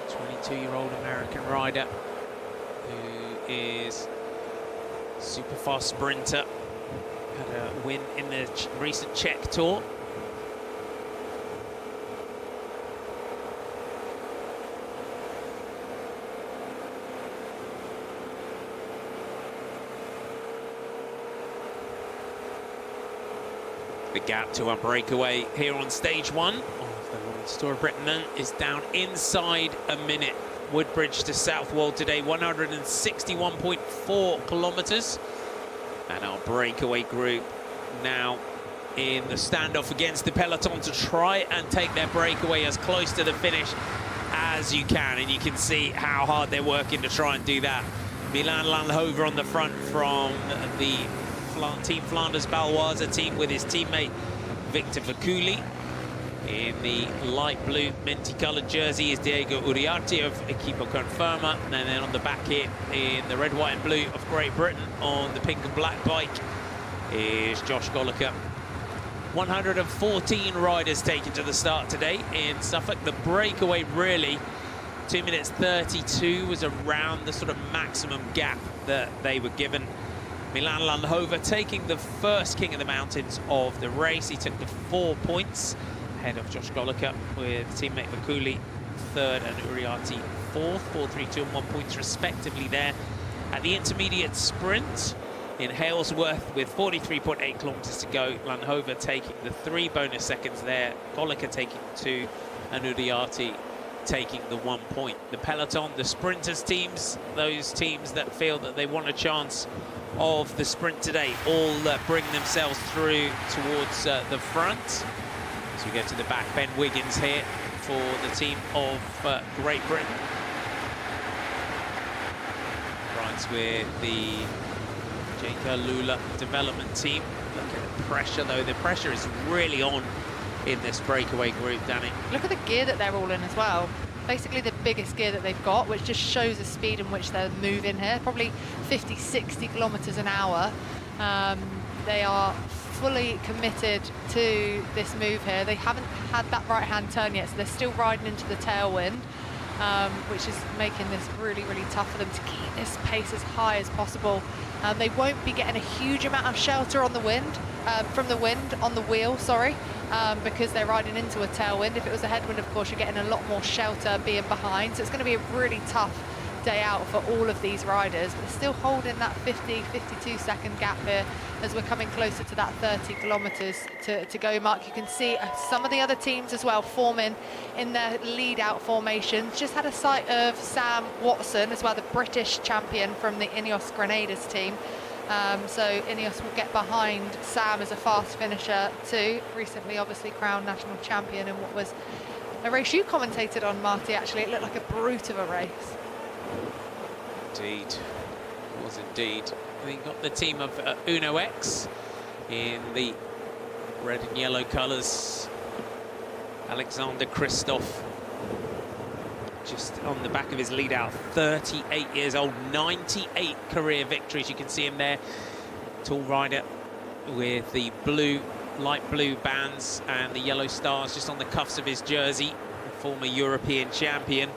22-year-old American rider who is super fast sprinter. Had a win in the recent Czech Tour. The gap to our breakaway here on stage one of the Lloyds Tour of Britain is down inside a minute. Woodbridge to Southwold today, 161.4 kilometres. And our breakaway group now in the standoff against the peloton to try and take their breakaway as close to the finish as you can. And you can see how hard they're working to try and do that. Milan Landhover on the front from the Team Flanders Baloise team with his teammate Victor Vakuli. In the light blue minty coloured jersey is Diego Uriarte of Equipo Confirma, and then on the back here in the red, white and blue of Great Britain on the pink and black bike is Josh Goliker. 114 riders taken to the start today in Suffolk. The breakaway really 2 minutes 32 was around the sort of maximum gap that they were given. Milan Landhover taking the first King of the Mountains of the race. He took the 4 points ahead of Josh Goliker with teammate Vakuli third and Uriarte fourth. 4, 3, 2 and 1 points respectively there. At the intermediate sprint in Halesworth with 43.8 kilometres to go, Landhover taking the 3 bonus seconds there, Goliker taking 2 and Uriarte taking the 1 point. The peloton, the sprinters teams, those teams that feel that they want a chance of the sprint today, all bring themselves through towards the front. So we go to the back, Ben Wiggins here for the team of Great Britain. Rides with the J.K. Lula development team. Look at the pressure though, the pressure is really on in this breakaway group, Danny.
Look at the gear that they're all in as well. Basically the biggest gear that they've got, which just shows the speed in which they're moving here. Probably 50, 60 kilometers an hour. They are fully committed to this move here. They haven't had that right-hand turn yet, so they're still riding into the tailwind, which is making this really, really tough for them to keep this pace as high as possible. They won't be getting a huge amount of shelter on the wind, from the wind on the wheel, sorry, because they're riding into a tailwind. If it was a headwind, of course, you're getting a lot more shelter being behind. So it's going to be a really tough day out for all of these riders, but they're still holding that 50, 52 second gap here as we're coming closer to that 30 kilometers to go mark. You can see some of the other teams as well forming in their lead out formations. Just had a sight of Sam Watson as well, the British champion from the Ineos Grenadiers team. So Ineos will get behind Sam as a fast finisher too. Recently, obviously, crowned national champion in what was a race you commentated on, Marty, actually. It looked like a brute of a race.
Indeed, it was indeed. We got the team of Uno X in the red and yellow colours. Alexander Kristoff just on the back of his lead out, 38 years old, 98 career victories. You can see him there, tall rider with the blue, light blue bands and the yellow stars just on the cuffs of his jersey, former European champion.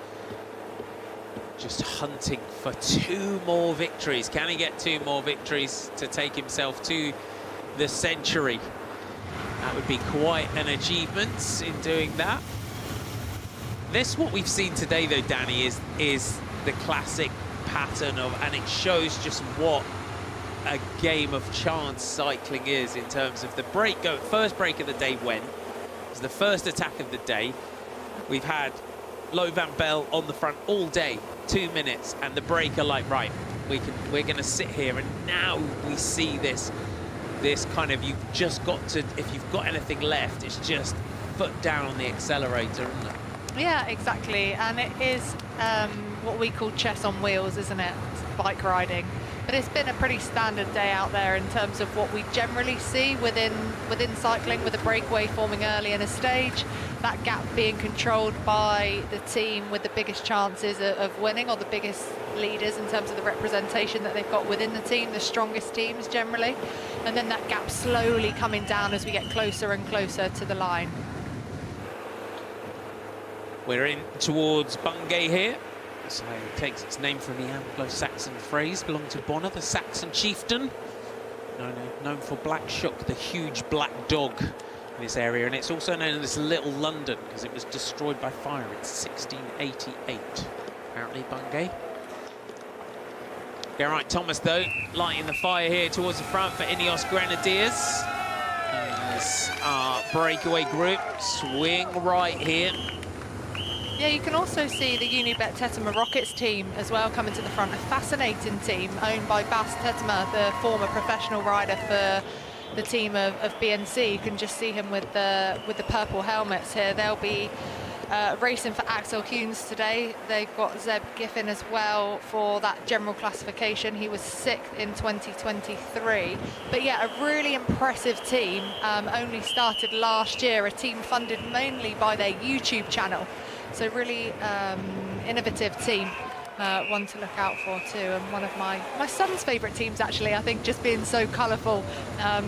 Just hunting for 2 more victories. Can he get 2 more victories to take himself to the century? That would be quite an achievement in doing that. This, what we've seen today though, Danny, is the classic pattern of, and it shows just what a game of chance cycling is in terms of the first break of the day went. It was the first attack of the day. We've had Lo van Bell on the front all day, 2 minutes, and the break are like, right, we're going to sit here, and now we see this kind of, you've just got to, if you've got anything left, it's just foot down on the accelerator, isn't it?
Yeah, exactly. And it is what we call chess on wheels, isn't it? It's bike riding. But it's been a pretty standard day out there in terms of what we generally see within cycling, with a breakaway forming early in a stage, that gap being controlled by the team with the biggest chances of winning, or the biggest leaders in terms of the representation that they've got within the team, the strongest teams generally, and then that gap slowly coming down as we get closer and closer to the line.
We're in towards Bungay here. So it takes its name from the Anglo-Saxon phrase, belonged to Bonner, the Saxon chieftain, known for Black Shuck, the huge black dog in this area, and it's also known as Little London because it was destroyed by fire in 1688. Apparently, Bungay. Geraint Thomas, though, lighting the fire here towards the front for Ineos Grenadiers. As our breakaway group swing right here.
Yeah, you can also see the Unibet Tetema Rockets team as well coming to the front. A fascinating team owned by Bas Tetema, the former professional rider for the team of BNC. You can just see him with the purple helmets here. They'll be racing for Axel Hunes today. They've got Zeb Giffen as well for that general classification. He was 6th in 2023. But yeah, a really impressive team. Only started last year, a team funded mainly by their YouTube channel. So really innovative team, one to look out for too, and one of my son's favourite teams actually. I think just being so colourful,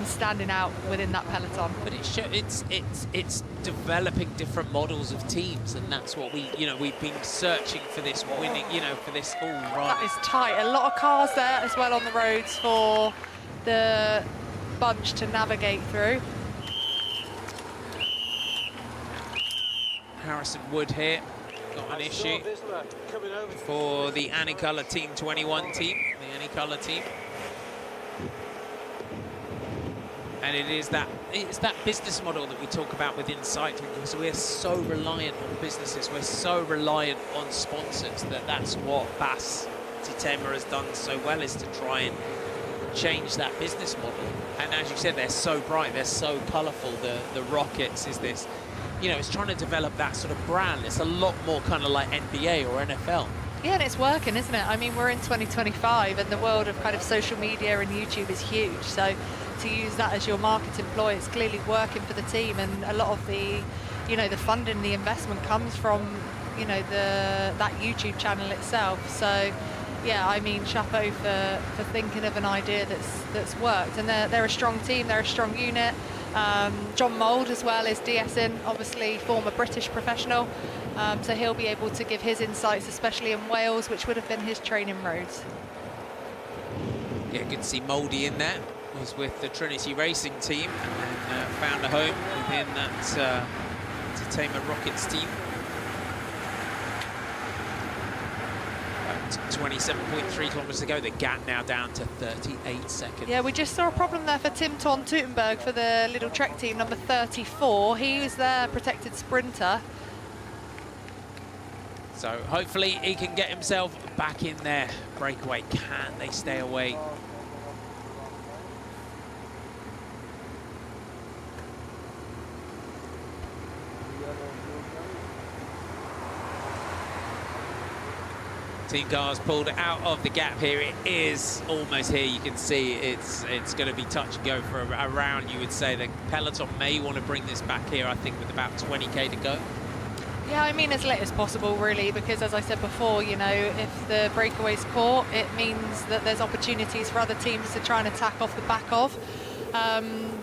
standing out within that peloton.
But it's developing different models of teams, and that's what we've been searching for this winning, for this all right.
That is tight. A lot of cars there as well on the roads for the bunch to navigate through.
Harrison Wood here, got an issue for the Anicolor Team 21 team, the Anicolor team. And it's that business model that we talk about within cycling, because we're so reliant on businesses, we're so reliant on sponsors, that's what Bas Tetema has done so well, is to try and change that business model. And as you said, they're so bright, they're so colourful. The Rockets is this, it's trying to develop that sort of brand. It's a lot more kind of like NBA or NFL.
Yeah, and it's working, isn't it? I mean, we're in 2025 and the world of kind of social media and YouTube is huge. So to use that as your marketing ploy, it's clearly working for the team. And a lot of the, the funding, the investment comes from, that YouTube channel itself. So yeah, I mean, chapeau for thinking of an idea that's worked. And they're a strong team, they're a strong unit. John Mould as well is DSing, obviously former British professional, so he'll be able to give his insights, especially in Wales, which would have been his training roads.
Yeah, good to see Mouldy in there. Was with the Trinity Racing team and found a home within that Tetema Rockets team. 27.3 kilometres to go. The gap now down to 38 seconds.
Yeah, we just saw a problem there for Tim Ton Teutenberg for the Little Trek team, number 34. He was their protected sprinter.
So hopefully he can get himself back in there. Breakaway, can they stay away? Team cars pulled out of the gap here. It is almost here. You can see it's going to be touch and go for a round. You would say the peloton may want to bring this back here, I think, with about 20k to go.
Yeah, I mean, as late as possible, really, because as I said before, if the breakaway's caught, it means that there's opportunities for other teams to try and attack off the back of.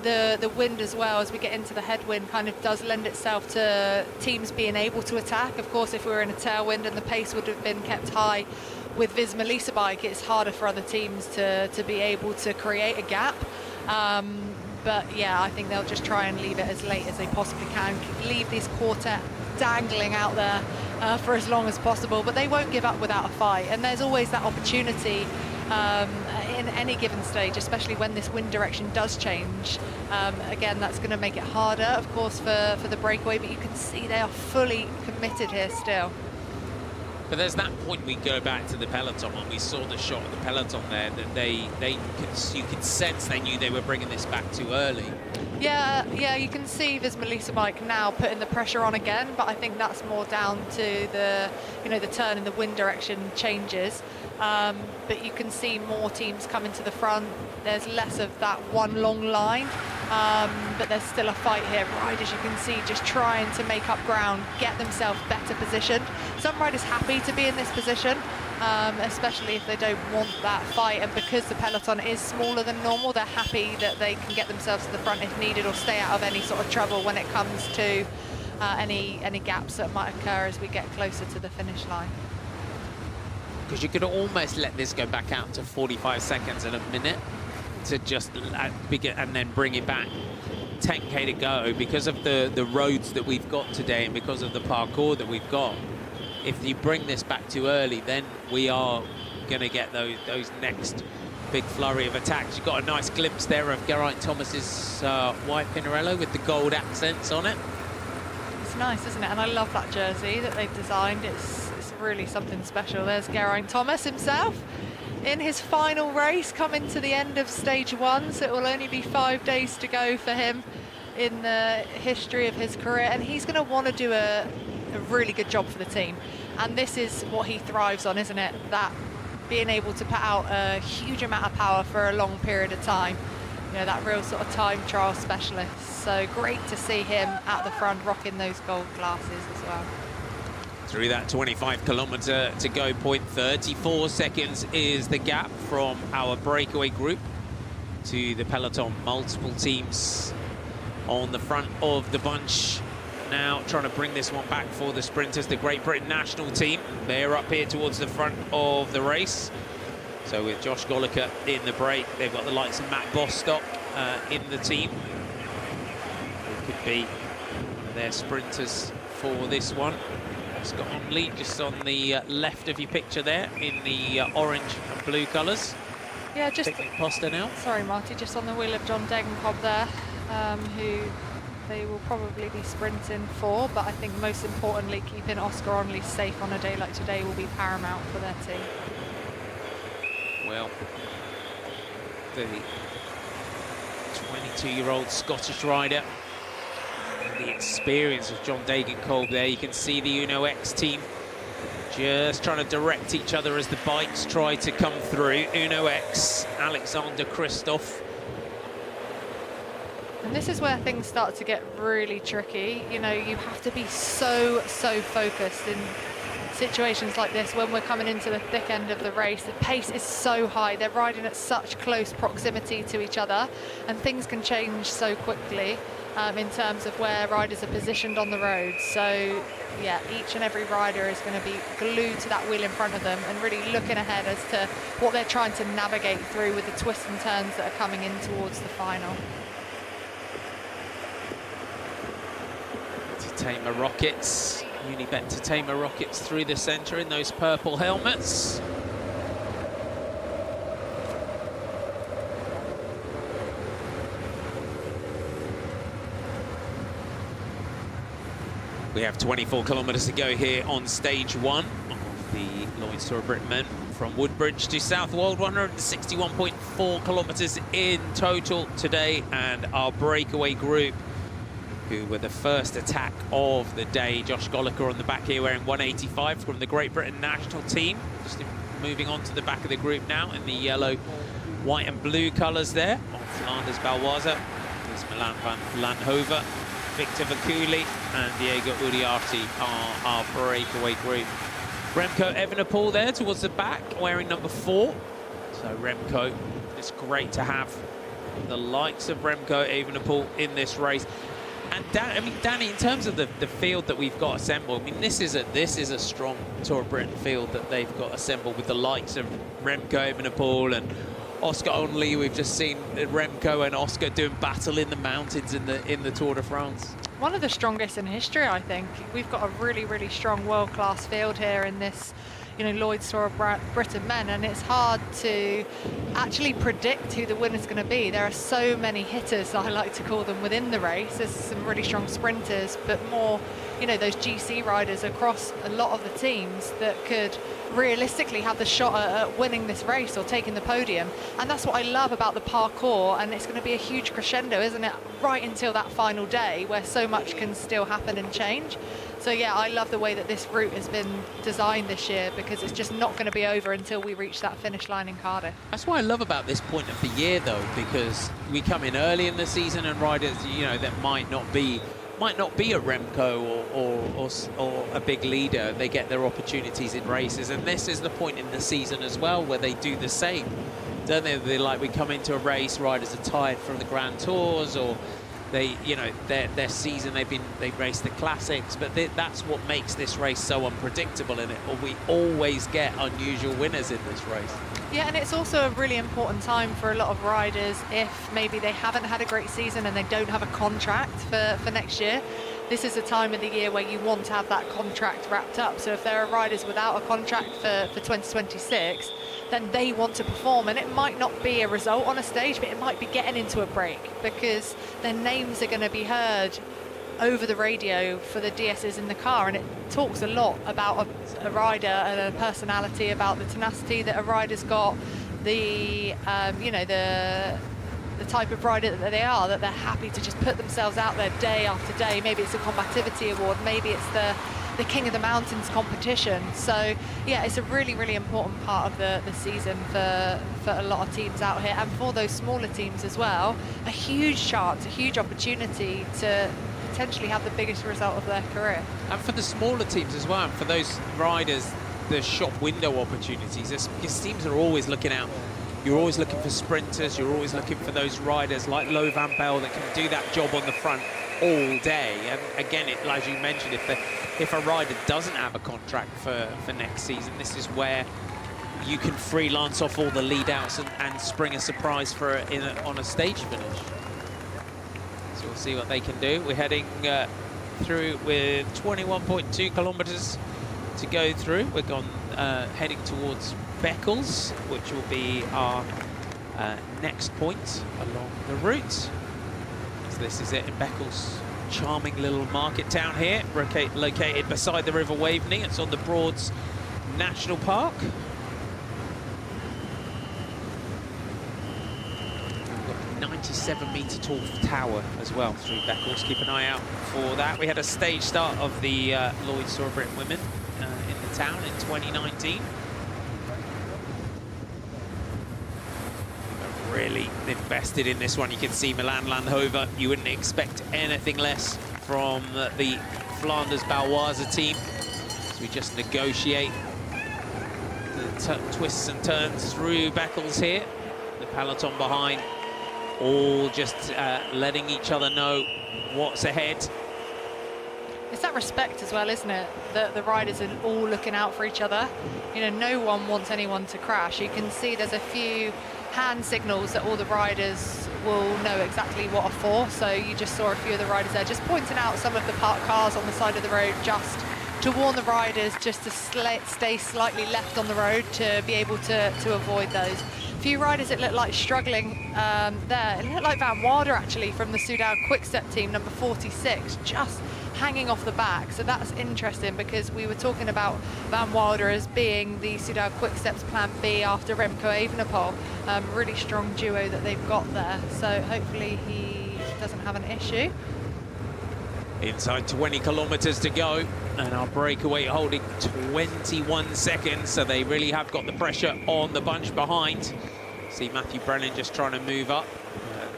The wind as well, as we get into the headwind, kind of does lend itself to teams being able to attack. Of course, if we were in a tailwind and the pace would have been kept high with Visma Lease bike, it's harder for other teams to be able to create a gap. But yeah, I think they'll just try and leave it as late as they possibly can, leave this quartet dangling out there for as long as possible, but they won't give up without a fight. And there's always that opportunity in any given stage, especially when this wind direction does change. Again, that's going to make it harder, of course, for the breakaway, but you can see they are fully committed here still.
But there's that point we go back to the peloton when we saw the shot of the peloton there, that you could sense they knew they were bringing this back too early.
Yeah, you can see there's Melissa Mike now putting the pressure on again, but I think that's more down to the, the turn in the wind direction changes. But you can see more teams coming to the front. There's less of that one long line, but there's still a fight here. Riders, you can see, just trying to make up ground, get themselves better positioned. Some riders happy to be in this position, especially if they don't want that fight, and because the peloton is smaller than normal, they're happy that they can get themselves to the front if needed, or stay out of any sort of trouble when it comes to any gaps that might occur as we get closer to the finish line.
Because you could almost let this go back out to 45 seconds and a minute to just begin, and then bring it back 10k to go, because of the roads that we've got today and because of the parkour that we've got. If you bring this back too early, then we are going to get those next big flurry of attacks. You've got a nice glimpse there of Geraint Thomas's white Pinarello with the gold accents on it.
It's nice, isn't it? And I love that jersey that they've designed. It's really something special. There's Geraint Thomas himself in his final race, coming to the end of stage 1, so it will only be 5 days to go for him in the history of his career, and he's going to want to do a really good job for the team, and this is what he thrives on, isn't it? That being able to put out a huge amount of power for a long period of time, that real sort of time trial specialist. So great to see him at the front rocking those gold glasses as well.
Through that 25 kilometre to go point, 34 seconds is the gap from our breakaway group to the peloton. Multiple teams on the front of the bunch now, trying to bring this one back for the sprinters. The Great Britain national team, they're up here towards the front of the race. So with Josh Goliker in the break, they've got the likes of Matt Bostock in the team. It could be their sprinters for this one. Scott Onley just on the left of your picture there in the orange and blue colours.
Yeah, just
Poster now.
Sorry, Marty, just on the wheel of John Degenkolb there, who they will probably be sprinting for, but I think most importantly, keeping Oscar Onley safe on a day like today will be paramount for their team.
Well, the 22-year-old Scottish rider, the experience of John Degenkolb there. You can see the Uno X team just trying to direct each other as the bikes try to come through. Uno X, Alexander Kristoff.
And this is where things start to get really tricky. You have to be so focused in situations like this when we're coming into the thick end of the race. The pace is so high. They're riding at such close proximity to each other, and things can change so quickly in terms of where riders are positioned on the road. So yeah, each and every rider is going to be glued to that wheel in front of them and really looking ahead as to what they're trying to navigate through with the twists and turns that are coming in towards the final.
Tatema Rockets, Unibet Tatema Rockets through the centre in those purple helmets. We have 24 kilometres to go here on stage 1 of the Lloyds Tour of Britain men from Woodbridge to Southwold. 161.4 kilometres in total today, and our breakaway group, who were the first attack of the day. Josh Goliker on the back here wearing 185 from the Great Britain national team. Just moving on to the back of the group now in the yellow, white and blue colours there. On Flanders Balwaza, there's Milan van Landhoven, Victor Vakuli and Diego Uriarte are our breakaway group. Remco Evenepoel there towards the back, wearing number 4. So Remco, it's great to have the likes of Remco Evenepoel in this race. And Danny, in terms of the field that we've got assembled, this is a strong Tour of Britain field that they've got assembled with the likes of Remco Evenepoel and Oscar Onley. We've just seen Remco and Oscar doing battle in the mountains in the Tour de France.
One of the strongest in history, I think. We've got a really strong world-class field here in this Lloyds Tour of Britain men, and it's hard to actually predict who the winner's going to be. There are so many hitters, I like to call them, within the race. There's some really strong sprinters, but more, those GC riders across a lot of the teams that could realistically have the shot at winning this race or taking the podium. And that's what I love about the parkour, and it's going to be a huge crescendo, isn't it, right until that final day where so much can still happen and change. So yeah, I love the way that this route has been designed this year, because it's just not going to be over until we reach that finish line in Cardiff.
That's what I love about this point of the year, though, because we come in early in the season, and riders, that might not be a Remco or a big leader, they get their opportunities in races, and this is the point in the season as well where they do the same, don't they? We come into a race, riders are tired from the Grand Tours, or they, their season, they've raced the classics, but that's what makes this race so unpredictable in it. Or we always get unusual winners in this race.
Yeah, and it's also a really important time for a lot of riders if maybe they haven't had a great season and they don't have a contract for next year. This is a time of the year where you want to have that contract wrapped up. So if there are riders without a contract for 2026, then they want to perform, and it might not be a result on a stage, but it might be getting into a break, because their names are going to be heard over the radio for the DSs in the car, and it talks a lot about a rider and a personality, about the tenacity that a rider's got, the type of rider that they are, that they're happy to just put themselves out there day after day. Maybe it's a combativity award, maybe it's the King of the Mountains competition. So yeah, it's a really, really important part of the season for a lot of teams out here, and for those smaller teams as well, a huge chance, a huge opportunity to potentially have the biggest result of their career.
And for the smaller teams as well, and for those riders, the shop window opportunities, because teams are always looking out. You're always looking for sprinters, you're always looking for those riders like Lo Van Bell that can do that job on the front all day. And again, as you mentioned, if a rider doesn't have a contract for next season, this is where you can freelance off all the lead outs and spring a surprise on a stage finish. So we'll see what they can do. We're heading through with 21.2 kilometers to go through. We're heading towards Beccles, which will be our next point along the route. So this is it in Beccles, charming little market town here, located beside the River Waveney. It's on the Broads National Park. We've got a 97-metre tall tower as well through Beccles. Keep an eye out for that. We had a stage start of the Lloyds Tour of Britain Women in the town in 2019. Really invested in this one. You can see Milan Landhover. You wouldn't expect anything less from the Flanders Baloise team. So we just negotiate the twists and turns through Beccles here. The peloton behind, all just letting each other know what's ahead.
It's that respect as well, isn't it? That the riders are all looking out for each other. No one wants anyone to crash. You can see there's a few hand signals that all the riders will know exactly what are for. So you just saw a few of the riders there just pointing out some of the parked cars on the side of the road, just to warn the riders just to stay slightly left on the road to be able to avoid those. A few riders it looked like struggling there. It looked like Van Wilder actually from the Soudal Quick-Step team, number 46, just hanging off the back. So that's interesting, because we were talking about Van Wilder as being the Soudal Quick-Step's plan B after Remco Evenepoel. Really strong duo that they've got there, so hopefully he doesn't have an issue.
Inside 20 kilometers to go, and our breakaway holding 21 seconds, so they really have got the pressure on the bunch behind. See Matthew Brennan just trying to move up.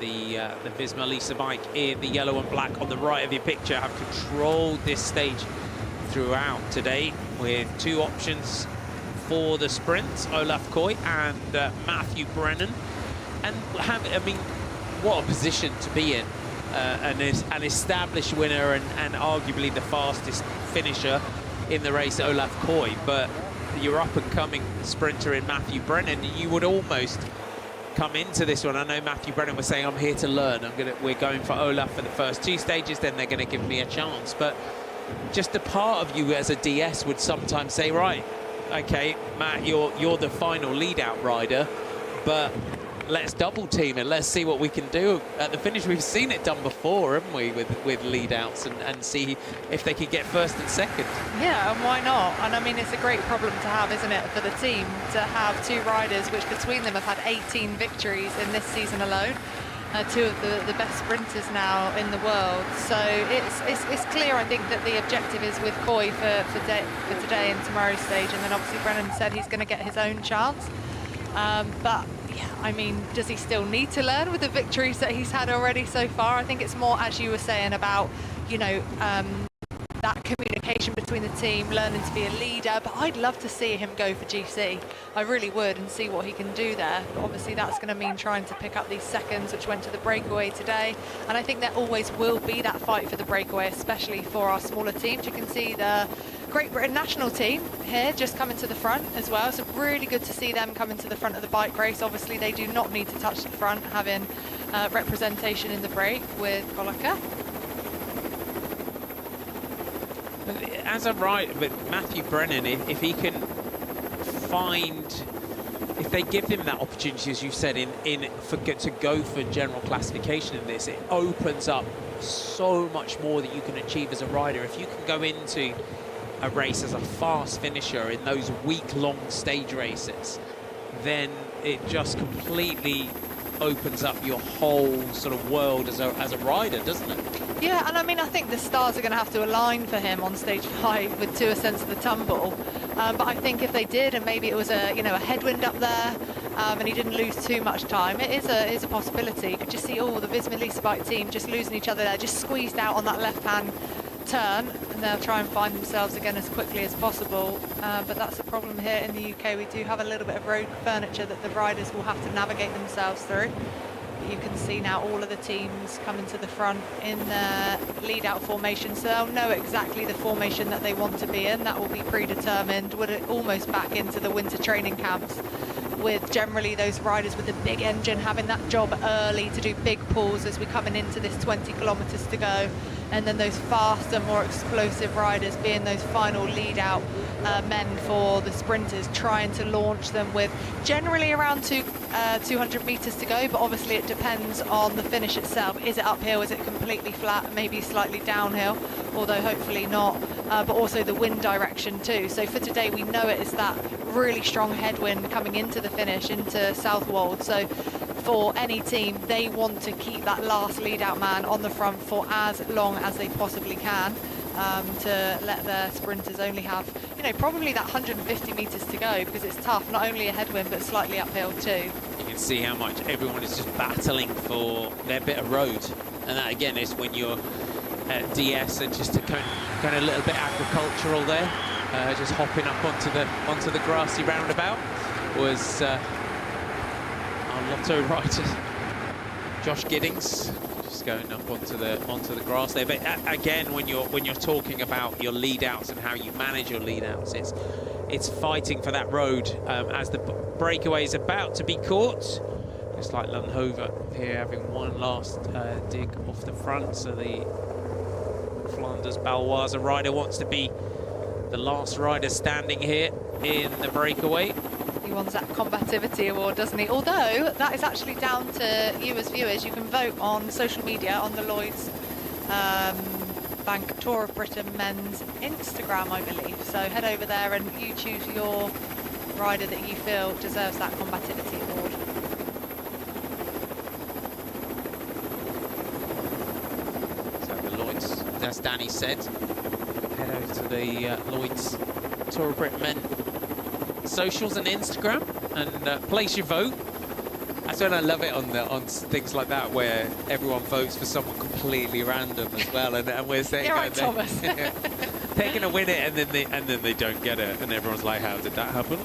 The Visma Lisa bike in the yellow and black on the right of your picture have controlled this stage throughout today, with two options for the sprint, Olaf Koy and Matthew Brennan. And what a position to be in. An established winner and arguably the fastest finisher in the race, Olaf Koy, but your up-and-coming sprinter in Matthew Brennan, you would almost come into this one. I know Matthew Brennan was saying, I'm here to learn. We're going for Olaf for the first two stages, then they're going to give me a chance. But just a part of you as a DS would sometimes say, right, okay, Matt, you're the final lead-out rider, but let's double team it. Let's see what we can do at the finish. We've seen it done before, haven't we, with lead-outs, and see if they could get first and second.
Yeah, and why not? And I mean, it's a great problem to have, isn't it, for the team to have two riders which between them have had 18 victories in this season alone. Two of the best sprinters now in the world. So it's clear, I think, that the objective is with Coy for today and tomorrow's stage, and then obviously Brennan said he's going to get his own chance. But yeah, I mean, does he still need to learn with the victories that he's had already so far? I think it's more, as you were saying, about, you know, that communication between the team, learning to be a leader. But I'd love to see him go for GC. I really would, and see what he can do there. But obviously that's going to mean trying to pick up these seconds, which went to the breakaway today. And I think there always will be that fight for the breakaway, especially for our smaller teams. You can see the Great Britain national team here just coming to the front as well. So really good to see them coming to the front of the bike race. Obviously they do not need to touch the front, having representation in the break with Kolaka.
As a rider, but Matthew Brennan, if he can find, if they give him that opportunity, as you said, to go for general classification in this, it opens up so much more that you can achieve as a rider. If you can go into a race as a fast finisher in those week-long stage races, then it just completely opens up your whole sort of world as a rider, doesn't it?
Yeah, and I mean, I think the stars are going to have to align for him on stage 5 with To Ascents of the Tumble. But I think if they did, and maybe it was a headwind up there, and he didn't lose too much time, it is a possibility. You could just see the Visma Lease bike team just losing each other there, just squeezed out on that left-hand turn, and they'll try and find themselves again as quickly as possible. But that's the problem here in the UK. We do have a little bit of road furniture that the riders will have to navigate themselves through. But you can see now all of the teams coming to the front in their lead-out formation, so they'll know exactly the formation that they want to be in. That will be predetermined. We're almost back into the winter training camps, with generally those riders with the big engine having that job early to do big pulls as we're coming into this 20 kilometres to go, and then those faster, more explosive riders being those final lead-out men for the sprinters, trying to launch them with generally around 200 metres to go, but obviously it depends on the finish itself. Is it uphill, is it completely flat, maybe slightly downhill, although hopefully not, but also the wind direction too. So for today we know it is that really strong headwind coming into the finish, into Southwold. So for any team, they want to keep that last lead-out man on the front for as long as they possibly can, to let their sprinters only have, probably that 150 metres to go, because it's tough, not only a headwind, but slightly uphill too.
You can see how much everyone is just battling for their bit of road. And that, again, is when you're at DS and just a kind of little bit agricultural there, just hopping up onto the grassy roundabout was our Lotto rider, Josh Giddings, just going up onto the grass there. But again, when you're talking about your lead outs and how you manage your lead outs, it's fighting for that road as the breakaway is about to be caught. Just like Lundhover here, having one last dig off the front. So the Flanders Baloise rider wants to be the last rider standing here in the breakaway.
He wants that combativity award, doesn't he? Although that is actually down to you as viewers. You can vote on social media on the Lloyds Bank Tour of Britain men's Instagram, I believe. So head over there and you choose your rider that you feel deserves that combativity award.
So the Lloyds, as Danny said, head over to the Lloyds Tour of Britain men socials and Instagram and place your vote. That's when I love it on things like that, where everyone votes for someone completely random as well, and we're saying,
you're right, Thomas.
They're going to win it, and then they don't get it, and everyone's like, how did that happen?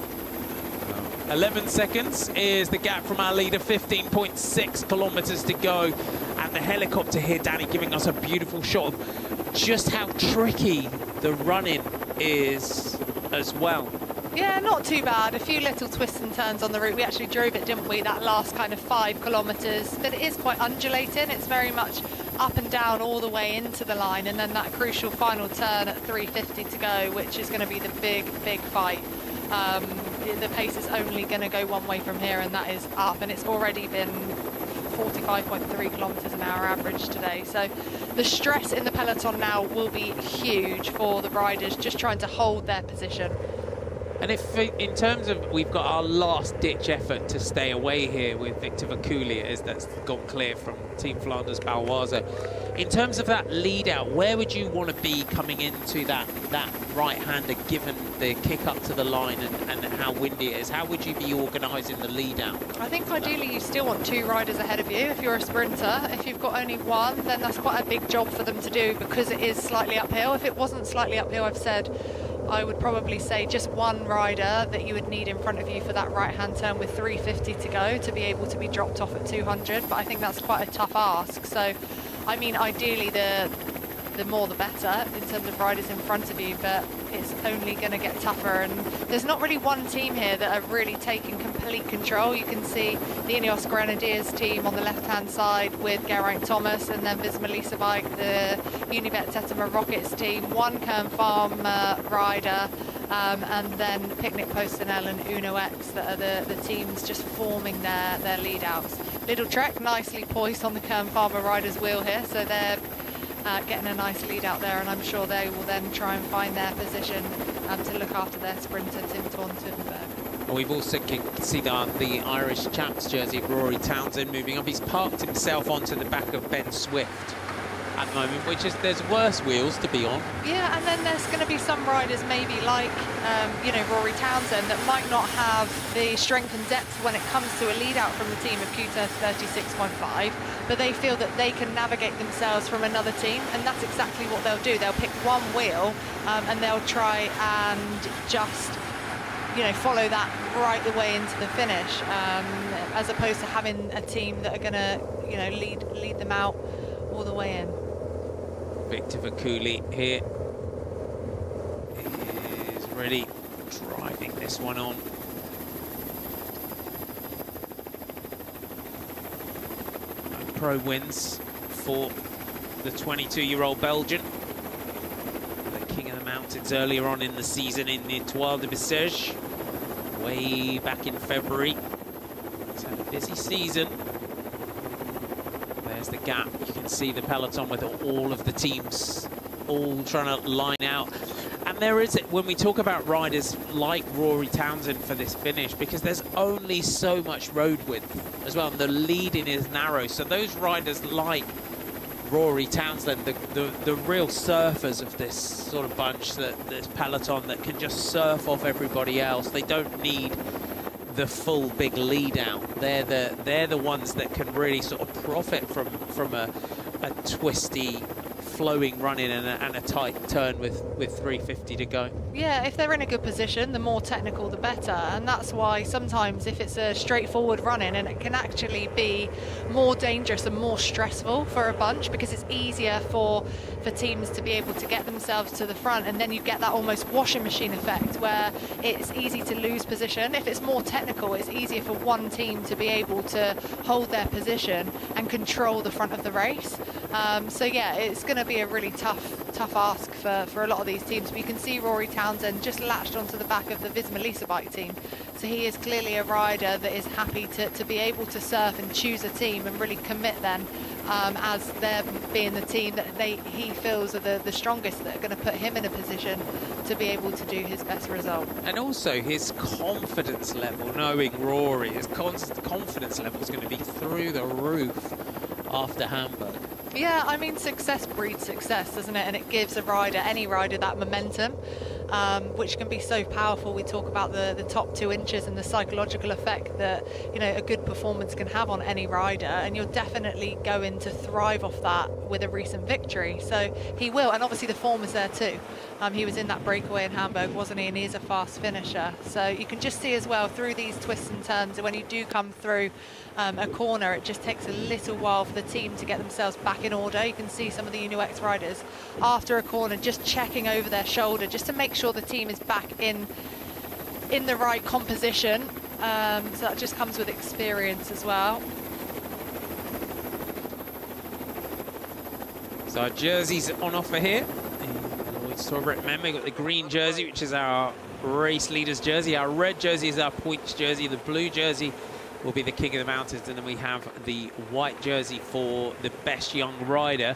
11 seconds is the gap from our leader, 15.6 kilometers to go, and the helicopter here, Danny, giving us a beautiful shot of just how tricky the running is as well.
Yeah, not too bad. A few little twists and turns on the route. We actually drove it, didn't we, that last kind of 5 kilometres. But it is quite undulating. It's very much up and down all the way into the line. And then that crucial final turn at 350 to go, which is going to be the big, big fight The pace is only going to go one way from here, and that is up, and it's already been 45.3 kilometres an hour average today. So the stress in the peloton now will be huge for the riders just trying to hold their position.
And if, in terms of, we've got our last ditch effort to stay away here with Victor Vakuli, as that's gone clear from Team Flanders Baloise. In terms of that lead out, where would you want to be coming into that right-hander, given the kick up to the line and how windy it is? How would you be organising the lead out?
I think ideally you still want 2 riders ahead of you if you're a sprinter. If you've got only one, then that's quite a big job for them to do because it is slightly uphill. If it wasn't slightly uphill, I've said, I would probably say just 1 rider that you would need in front of you for that right-hand turn with 350 to go to be able to be dropped off at 200, but I think that's quite a tough ask. So, I mean, ideally the more the better in terms of riders in front of you, but it's only going to get tougher, and there's not really one team here that are really taking complete control. You can see the Ineos Grenadiers team on the left-hand side with Geraint Thomas, and then Visma Leasebike, the Unibet Tetema Rockets team, 1 Kern Farm rider, and then Picnic Postonel and Uno X that are the teams just forming their lead outs. Little Trek nicely poised on the Kern Farmer rider's wheel here, so they're getting a nice lead out there, and I'm sure they will then try and find their position to look after their sprinter, Tim Thorntonberg.
We've also seen the Irish chaps jersey of Rory Townsend moving up. He's parked himself onto the back of Ben Swift at the moment, which is, there's worse wheels to be on.
Yeah, and then there's going to be some riders maybe like, you know, Rory Townsend that might not have the strength and depth when it comes to a lead out from the team of Q-Test 36.5, but they feel that they can navigate themselves from another team, and that's exactly what they'll do. They'll pick one wheel and they'll try and just, you know, follow that right the way into the finish, as opposed to having a team that are going to, you know, lead them out all the way in.
Victor Vakuli here is really driving this one on. No pro wins for the 22-year-old Belgian. The king of the mountains earlier on in the season in the Étoile de Bessèges, way back in February. It's had a busy season. There's the gap. You can see the peloton with all of the teams all trying to line out. And there is, when we talk about riders like Rory Townsend for this finish, because there's only so much road width as well, and the leading is narrow. So those riders like Rory Townsend, the real surfers of this sort of bunch, this peloton that can just surf off everybody else. They don't need the full big lead out. They're the ones that can really sort of profit from a twisty, flowing run in and a tight turn with 350 to go.
Yeah, if they're in a good position, the more technical the better, and that's why sometimes if it's a straightforward run-in, and it can actually be more dangerous and more stressful for a bunch, because it's easier for teams to be able to get themselves to the front, and then you get that almost washing machine effect where it's easy to lose position. If it's more technical, it's easier for one team to be able to hold their position and control the front of the race. So yeah, it's going to be a really tough ask for a lot of these teams. But you can see Rory Townsend just latched onto the back of the Visma Leasebike team. So he is clearly a rider that is happy to be able to surf and choose a team and really commit then, as they're being the team that he feels are the strongest, that are going to put him in a position to be able to do his best result.
And also his confidence level, knowing Rory, his confidence level is going to be through the roof after Hamburg.
Yeah, I mean, success breeds success, doesn't it? And it gives a rider, any rider, that momentum, which can be so powerful. We talk about the top 2 inches and the psychological effect that, you know, a good performance can have on any rider, and you're definitely going to thrive off that with a recent victory. So he will, and obviously the form is there too. He was in that breakaway in Hamburg, wasn't he? And he is a fast finisher. So you can just see as well through these twists and turns, when you do come through a corner, it just takes a little while for the team to get themselves back in order. You can see some of the Uno X riders after a corner just checking over their shoulder just to make sure the team is back in the right composition. So that just comes with experience as well.
So our jerseys on offer here. Lloyds Tour Britain member, got the green jersey, which is our race leader's jersey. Our red jersey is our points jersey. The blue jersey will be the King of the Mountains, and then we have the white jersey for the best young rider.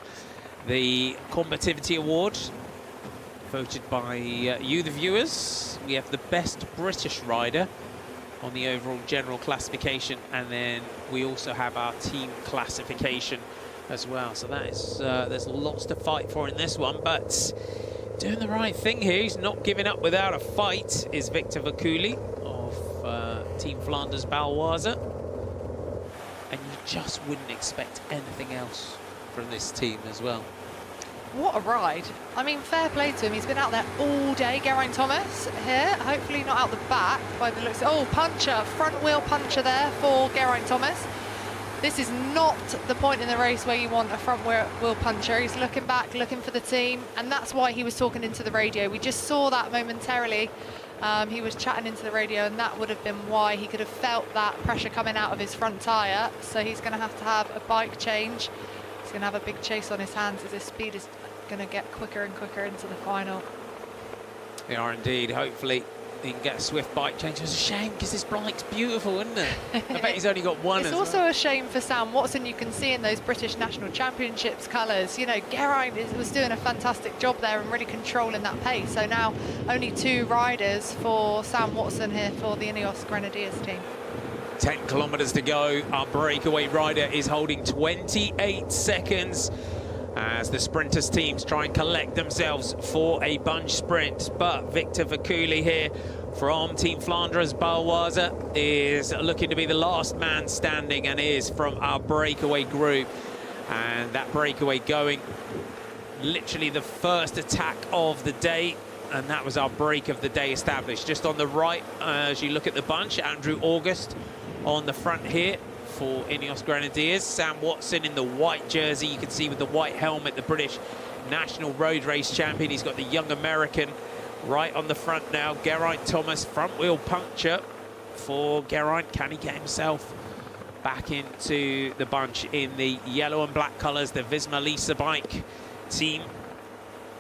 The Combativity Award, voted by you, the viewers. We have the best British rider on the overall general classification, and then we also have our team classification as well. So that is, there's lots to fight for in this one, but doing the right thing here. He's not giving up without a fight, is Victor Vakuli of Team Flanders Balwaza. And you just wouldn't expect anything else from this team as well.
What a ride. I mean, fair play to him. He's been out there all day. Geraint Thomas here, hopefully not out the back by the looks. Oh, puncher, front wheel puncher there for Geraint Thomas. This is not the point in the race where you want a front wheel puncher. He's looking back, looking for the team, and that's why he was talking into the radio. We just saw that momentarily. He was chatting into the radio, and that would have been why he could have felt that pressure coming out of his front tyre. So he's going to have a bike change. He's going to have a big chase on his hands as his speed is going to get quicker and quicker into the final.
They are indeed. Hopefully he can get a swift bike change. It's a shame because this bike's beautiful, isn't it? I bet he's only got one.
It's also a shame for Sam Watson. You can see in those British National Championships colours, you know, Geraint was doing a fantastic job there and really controlling that pace. So now only 2 riders for Sam Watson here for the Ineos Grenadiers team.
10 kilometres to go. Our breakaway rider is holding 28 seconds as the sprinters teams try and collect themselves for a bunch sprint. But Victor Vakuli here from Team Flanders Balwaza is looking to be the last man standing and is from our breakaway group. And that breakaway going literally the first attack of the day. And that was our break of the day established. Just on the right, as you look at the bunch, Andrew August on the front here for Ineos Grenadiers. Sam Watson in the white jersey, you can see with the white helmet, the British National Road Race Champion. He's got the young American right on the front now. Geraint Thomas, front wheel puncture for Geraint. Can he get himself back into the bunch in the yellow and black colours, the Visma Lease bike team?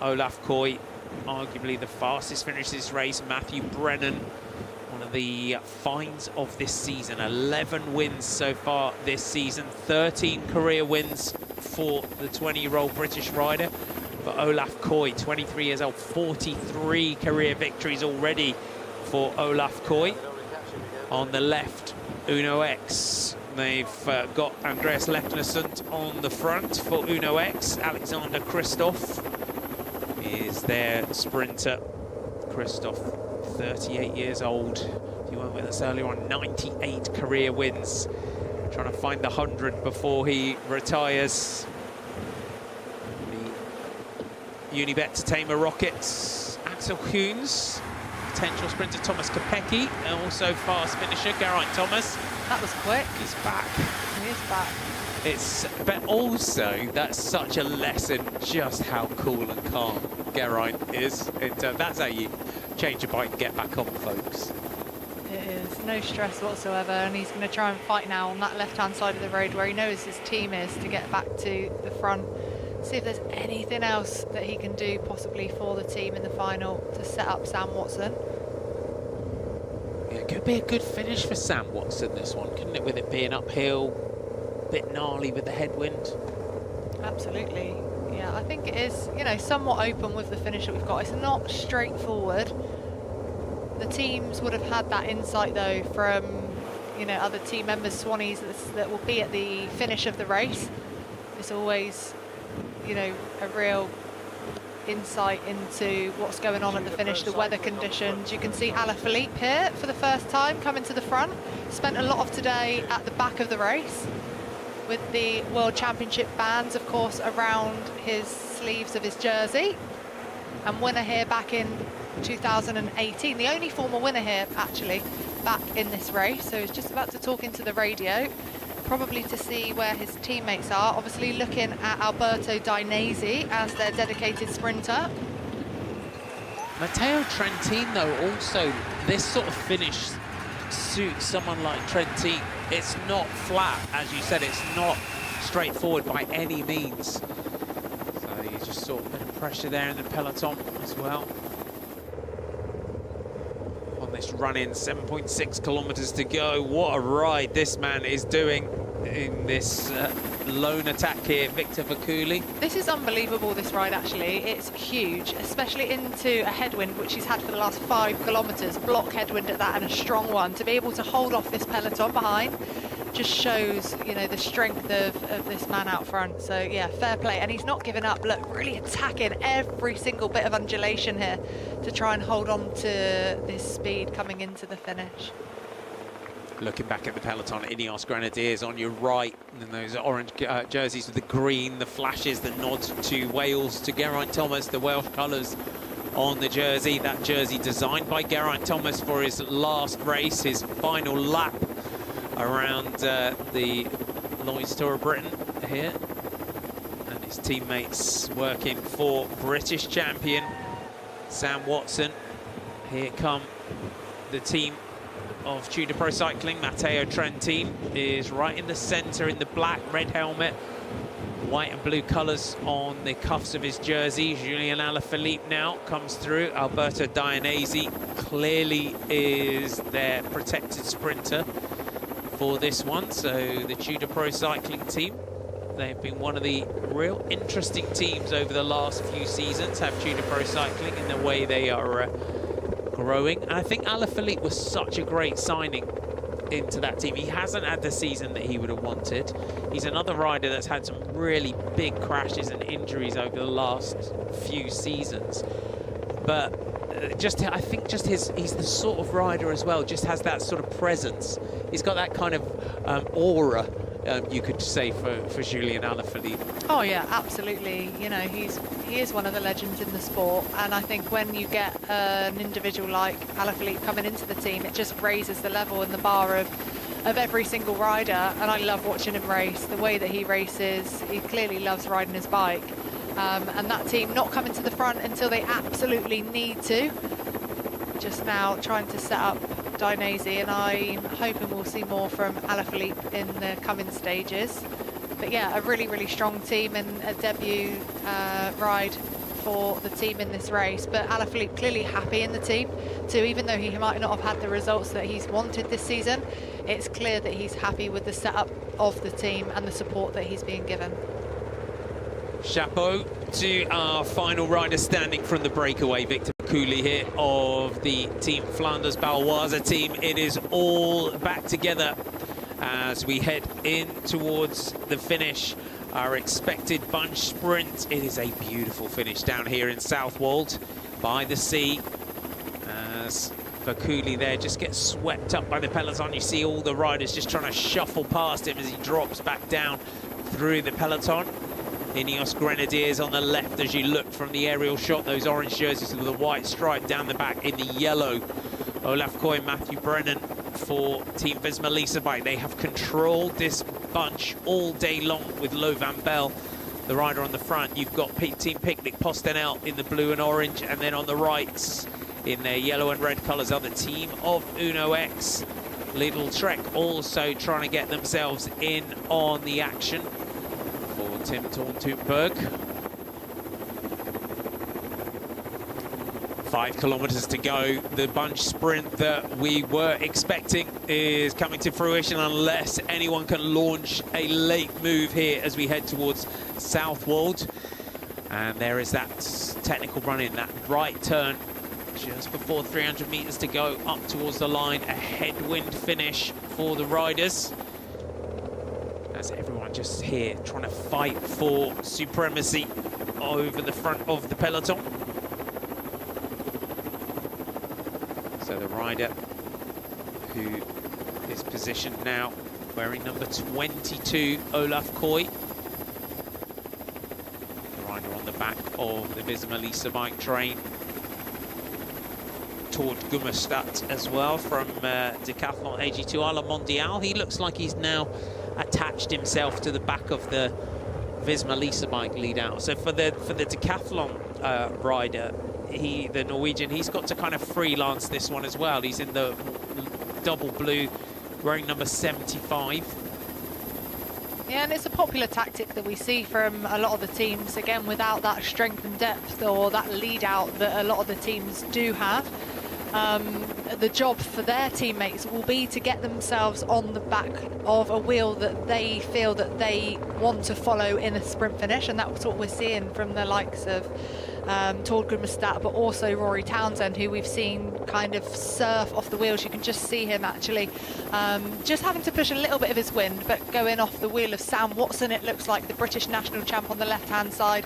Olaf Koy, arguably the fastest finish this race. Matthew Brennan, one of the finds of this season. 11 wins so far this season, 13 career wins for the 20-year-old British rider. But Olaf Koy, 23 years old, 43 career victories already for Olaf Koy. On the left, Uno X. They've got Andreas Lefnesund on the front for Uno X. Alexander Kristoff is their sprinter. Kristoff, 38 years old. He went with us earlier on, 98 career wins. Trying to find the 100 before he retires. The Unibet Tamer Rockets, Axel Hoons, potential sprinter Thomas Kopecky, and also fast finisher Geraint Thomas.
That was quick.
He's back.
He is back.
But also, that's such a lesson just how cool and calm Geraint is. That's how you change your bike and get back on, folks.
It is. No stress whatsoever, and he's going to try and fight now on that left-hand side of the road where he knows his team is, to get back to the front. See if there's anything else that he can do possibly for the team in the final to set up Sam Watson.
Yeah, it could be a good finish for Sam Watson, this one, couldn't it, with it being uphill, a bit gnarly with the headwind.
Absolutely. Yeah, I think it is, you know, somewhat open with the finish that we've got. It's not straightforward. The teams would have had that insight, though, from, you know, other team members, Swannies, that will be at the finish of the race. It's always, you know, a real insight into what's going on at the finish, the weather conditions. You can see Alaphilippe here for the first time coming to the front. Spent a lot of today at the back of the race with the World Championship bands, of course, around his sleeves of his jersey. And winner here back in 2018, the only former winner here actually back in this race. So he's just about to talk into the radio, probably to see where his teammates are. Obviously looking at Alberto Dainese as their dedicated sprinter.
Matteo Trentin, though, also, this sort of finish suits someone like Trentin. It's not flat, as you said, it's not straightforward by any means. So you just saw a bit of pressure there in the peloton as well.
this run-in. 7.6 kilometers to go. What a ride this man is doing in this lone attack here, Victor Vakuli.
This is unbelievable, this ride, actually. It's huge, especially into a headwind, which he's had for the last 5 kilometres. Block headwind at that, and a strong one. To be able to hold off this peloton behind just shows, you know, the strength of this man out front. So, yeah, fair play. And he's not giving up. Look, really attacking every single bit of undulation here to try and hold on to this speed coming into the finish.
Looking back at the peloton, Ineos Grenadiers on your right, and those orange jerseys with the green, the flashes, the nod to Wales, to Geraint Thomas, the Welsh colours on the jersey. That jersey designed by Geraint Thomas for his last race, his final lap around the Lloyds Tour of Britain here. And his teammates working for British champion Sam Watson. Here come the team of Tudor Pro Cycling. Matteo Trentin is right in the centre in the black, red helmet, white and blue colours on the cuffs of his jersey. Julian Alaphilippe now comes through. Alberto Dainese clearly is their protected sprinter for this one. So the Tudor Pro Cycling team, they've been one of the real interesting teams over the last few seasons, have Tudor Pro Cycling in the way they are growing. And I think Alaphilippe was such a great signing into that team. He hasn't had the season that he would have wanted. He's another rider that's had some really big crashes and injuries over the last few seasons. But I think he's the sort of rider as well, just has that sort of presence. He's got that kind of aura, you could say, for Julian Alaphilippe.
Oh yeah, absolutely. You know, he is one of the legends in the sport, and I think when you get an individual like Alaphilippe coming into the team, it just raises the level and the bar of every single rider. And I love watching him race. The way that he races, he clearly loves riding his bike. And that team not coming to the front until they absolutely need to. Just now trying to set up Dainese, and I'm hoping we'll see more from Alaphilippe in the coming stages. But yeah, a really, really strong team, and a debut ride for the team in this race. But Alaphilippe clearly happy in the team too, even though he might not have had the results that he's wanted this season. It's clear that he's happy with the setup of the team and the support that he's being given.
Chapeau to our final rider standing from the breakaway, Victor Vakuli here of the Team Flanders Baloise team. It is all back together as we head in towards the finish. Our expected bunch sprint. It is a beautiful finish down here in Southwold by the sea, as Vakuli there just gets swept up by the peloton. You see all the riders just trying to shuffle past him as he drops back down through the peloton. Ineos Grenadiers on the left as you look from the aerial shot. Those orange jerseys with the white stripe down the back. In the yellow, Olaf Koy and Matthew Brennan for Team Visma Lease Bike. They have controlled this bunch all day long with Lo Van Bell, the rider on the front. You've got Team Picnic Postenel in the blue and orange, and then on the right in their yellow and red colours are the team of Uno X. Little Trek also trying to get themselves in on the action. Tim Thorntunberg. 5 kilometers to go. The bunch sprint that we were expecting is coming to fruition unless anyone can launch a late move here as we head towards Southwold. And there is that technical run-in, that right turn just before 300 meters to go up towards the line. A headwind finish for the riders. As everyone just here trying to fight for supremacy over the front of the peloton. So the rider who is positioned now wearing number 22, Olaf Koy. The rider on the back of the Visma Lease Bike train. Tord Gummerstadt as well from Decathlon AG2 A La Mondiale. He looks like he's now attached himself to the back of the Visma Lease Bike lead out. So for the Decathlon rider, the Norwegian, he's got to kind of freelance this one as well. He's in the double blue, wearing number 75.
Yeah, and it's a popular tactic that we see from a lot of the teams, again, without that strength and depth or that lead out that a lot of the teams do have. the job for their teammates will be to get themselves on the back of a wheel that they feel that they want to follow in a sprint finish, and that's what we're seeing from the likes of Tord Gudmestad, but also Rory Townsend, who we've seen kind of surf off the wheels. You can just see him actually just having to push a little bit of his wind, but going off the wheel of Sam Watson, it looks like, the British national champ on the left-hand side.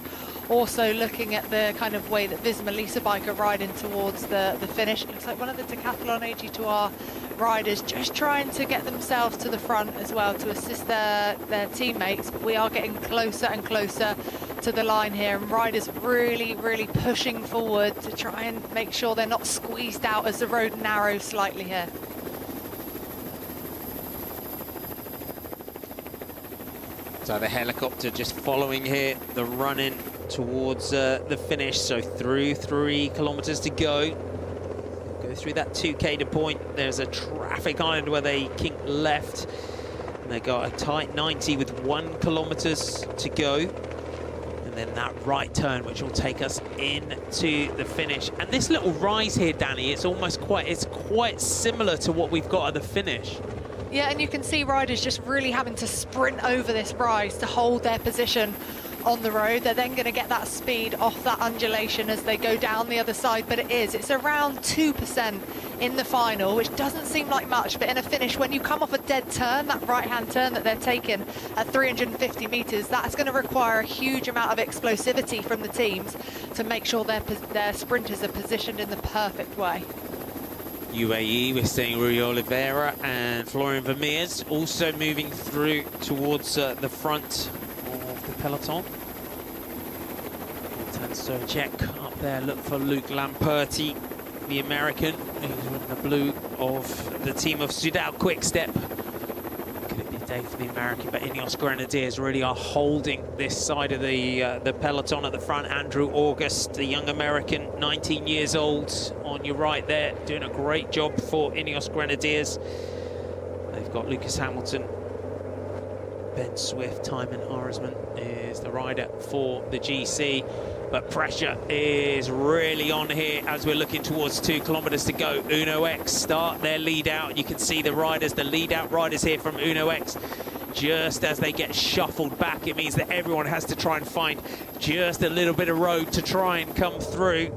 Also looking at the kind of way that Visma Lisa Bike are riding towards the finish. It looks like one of the Decathlon AG2R riders just trying to get themselves to the front as well to assist their teammates. But we are getting closer and closer to the line here, and riders really, really pushing forward to try and make sure they're not squeezed out as the road narrows slightly here.
So the helicopter just following here, the run-in towards the finish. So through 3 kilometers to go. Go through that 2K to point. There's a traffic island where they kink left. And they got a tight 90 with 1 kilometers to go. And then that right turn, which will take us into the finish. And this little rise here, Danny, it's quite similar to what we've got at the finish.
Yeah, and you can see riders just really having to sprint over this rise to hold their position on the road. They're then going to get that speed off that undulation as they go down the other side, but it's around 2% in the final, which doesn't seem like much, but in a finish, when you come off a dead turn, that right-hand turn that they're taking at 350 meters, that's going to require a huge amount of explosivity from the teams to make sure their sprinters are positioned in the perfect way.
UAE, we're seeing Rui Oliveira and Florian Vermeers also moving through towards the front of the peloton. So check up there, look for Luke Lamperti, the American, who's in the blue of the team of Sudal Quickstep. Could it be a day for the American, but Ineos Grenadiers really are holding this side of the peloton at the front. Andrew August, the young American, 19 years old, on your right there, doing a great job for Ineos Grenadiers. They've got Lucas Hamilton, Ben Swift, Timon Aresman is the rider for the GC. But pressure is really on here as we're looking towards 2 kilometers to go. Uno X start their lead out. You can see the riders, the lead out riders here from Uno X. Just as they get shuffled back, it means that everyone has to try and find just a little bit of road to try and come through.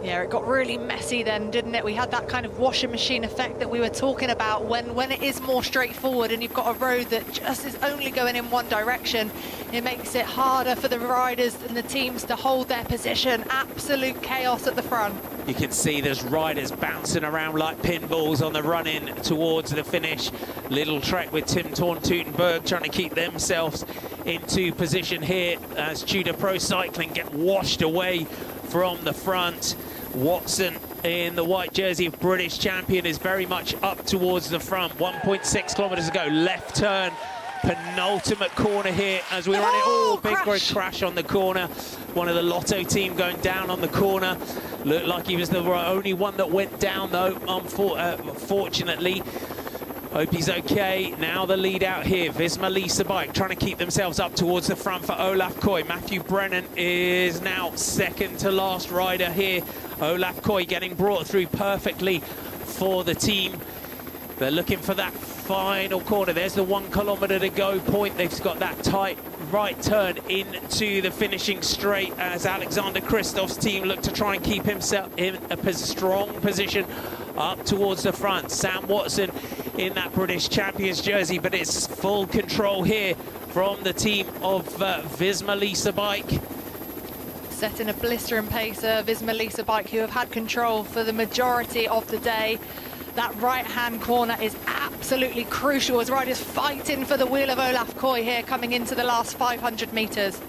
Yeah, it got really messy then, didn't it? We had that kind of washing machine effect that we were talking about when it is more straightforward and you've got a road that just is only going in one direction. It makes it harder for the riders and the teams to hold their position. Absolute chaos at the front.
You can see there's riders bouncing around like pinballs on the run-in towards the finish. Little trek with Tim Thorn-Teutenberg trying to keep themselves into position here as Tudor Pro Cycling get washed away from the front. Watson in the white jersey of British champion is very much up towards the front. 1.6 kilometers to go, left turn, penultimate corner here as we run it. Oh, big crash on the corner. One of the Lotto team going down on the corner. Looked like he was the only one that went down though, unfortunately. Hope he's okay. Now the lead out here. Visma Lisa Bike trying to keep themselves up towards the front for Olaf Koy. Matthew Brennan is now second to last rider here. Olaf Koy getting brought through perfectly for the team. They're looking for that final corner. There's the 1 kilometer to go point. They've got that tight right turn into the finishing straight as Alexander Kristoff's team look to try and keep himself in a strong position up towards the front. Sam Watson in that British Champions jersey, but it's full control here from the team of Visma Lisa Bike.
Setting a blistering pace, Visma Lisa Bike, who have had control for the majority of the day. That right-hand corner is absolutely crucial as riders fighting for the wheel of Olaf Koy here coming into the last 500 metres.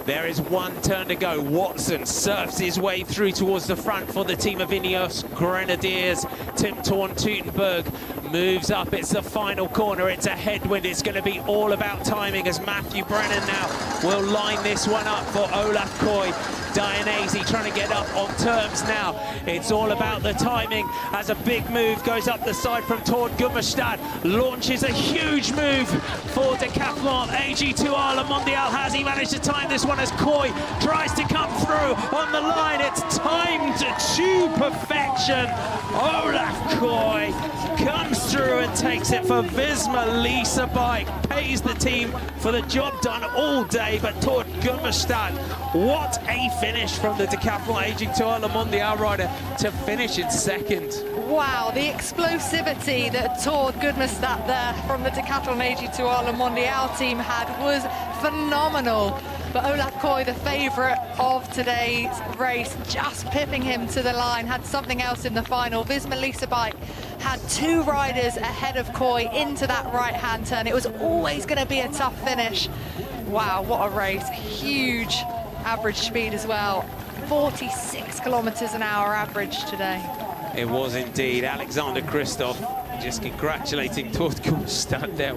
There is 1 turn to go. Watson surfs his way through towards the front for the team of Ineos Grenadiers. Tim Thorn-Teutenberg moves up. It's the final corner. It's a headwind. It's going to be all about timing as Matthew Brennan now will line this one up for Olaf Koy. Dainese trying to get up on terms now. It's all about the timing as a big move goes up the side from Tord Gummerstad. Launches a huge move for Decathlon. AG2R Le Mondial. Has he managed to time this one as Coy tries to come through on the line? It's timed to perfection. Olaf Coy comes through and takes it for Visma Lisa Bike. Pays the team for the job done all day, but Tord Gummerstad, what a finish from the Decathlon AG2R Le Mondial rider to finish in second.
Wow, the explosivity that Tord Gudmestad there from the Decathlon AG2R Le Mondial team had was phenomenal. But Olaf Coy, the favourite of today's race, just pipping him to the line, had something else in the final. Visma Lisa Bike had 2 riders ahead of Coy into that right-hand turn. It was always going to be a tough finish. Wow, what a race. Huge average speed as well. 46 kilometres an hour average today.
It was indeed. Alexander Kristoff just congratulating Tord Gummerstad there.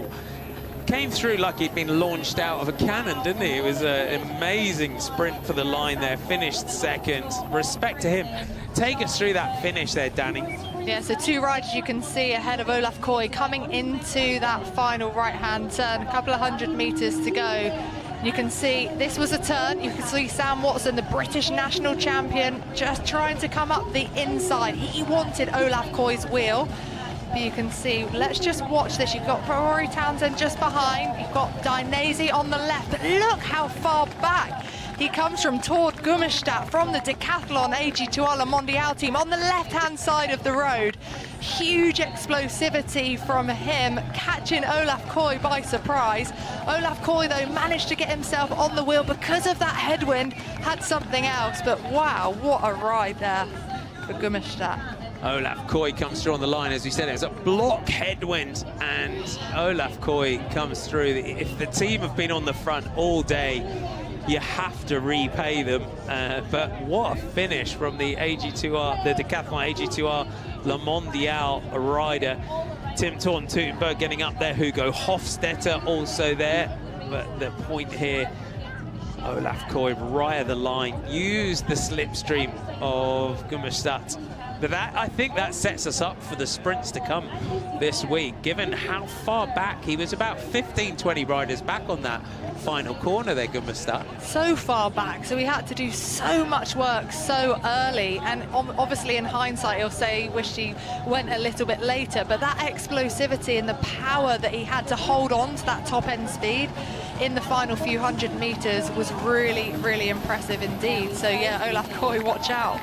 Came through like he'd been launched out of a cannon, didn't he? It was an amazing sprint for the line there. Finished second. Respect to him. Take us through that finish there, Danny.
Yeah, so 2 riders you can see ahead of Olaf Coy coming into that final right-hand turn. A couple of 100 metres to go. You can see this was a turn. You can see Sam Watson, the British national champion, just trying to come up the inside. He wanted Olaf Coy's wheel. But you can see, let's just watch this. You've got Rory Townsend just behind. You've got Dainese on the left. But look how far back he comes from Tord Gummerstad from the Decathlon AG2R Le Mondial team on the left-hand side of the road. Huge explosivity from him, catching Olaf Coy by surprise. Olaf Coy, though, managed to get himself on the wheel because of that headwind, had something else. But wow, what a ride there for Gummerstad.
Olaf Coy comes through on the line, as we said. It was a block headwind, and Olaf Coy comes through. If the team have been on the front all day, you have to repay them. But what a finish from the AG2R, the Decathlon AG2R Le Mondial rider. Tim Thornton-Teutenberg getting up there. Hugo Hofstetter also there. But the point here, Olaf Coy right of the line, used the slipstream of Gummerstad. But I think that sets us up for the sprints to come this week, given how far back he was. About 15-20 riders back on that final corner there, Gummerstad.
So far back, so he had to do so much work so early, and obviously in hindsight he'll say wished he went a little bit later, but that explosivity and the power that he had to hold on to that top end speed in the final few 100 metres was really, really impressive indeed. So yeah, Olaf Coy, watch out.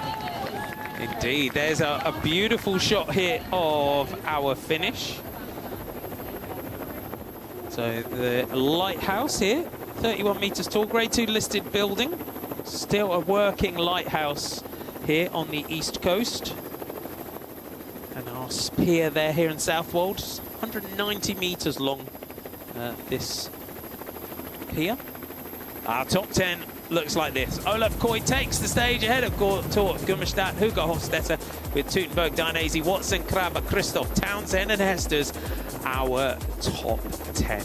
Indeed, there's a beautiful shot here of our finish. So the lighthouse here, 31 metres tall, grade 2 listed building. Still a working lighthouse here on the east coast. And our pier there here in Southwold, 190 metres long, this pier. Our top 10 looks like this. Olaf Coy takes the stage ahead of Tord Gummerstad, Hugo Hofstetter with Teutenberg, Dainese, Watson, Krabbe, Kristoff, Townsend and Hesters, our top 10.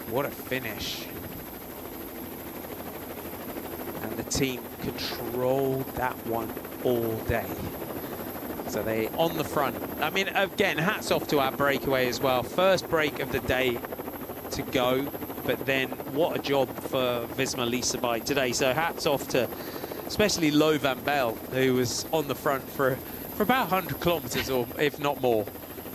What a finish. And the team controlled that one all day. So they on the front. I mean, again, hats off to our breakaway as well. First break of the day to go, but then what a job for Visma Lisa Bike today. So hats off to especially Lo van Bell, who was on the front for about 100 kilometers, or if not more.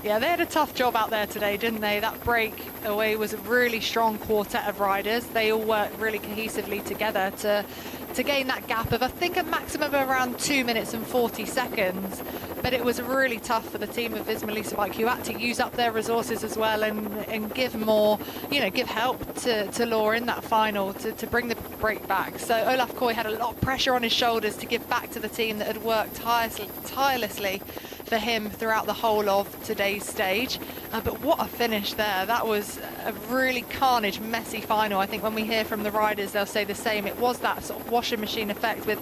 Yeah, they had a tough job out there today, didn't they? That breakaway was a really strong quartet of riders. They all worked really cohesively together to gain that gap of, I think, a maximum of around 2 minutes and 40 seconds. But it was really tough for the team of Visma Lisa Bike, who had to use up their resources as well and give more, give help to Law in that final to bring the break back. So Olaf Coy had a lot of pressure on his shoulders to give back to the team that had worked tirelessly for him throughout the whole of today's stage. But what a finish there. That was a really carnage, messy final. I think when we hear from the riders, they'll say the same. It was that sort of washing machine effect with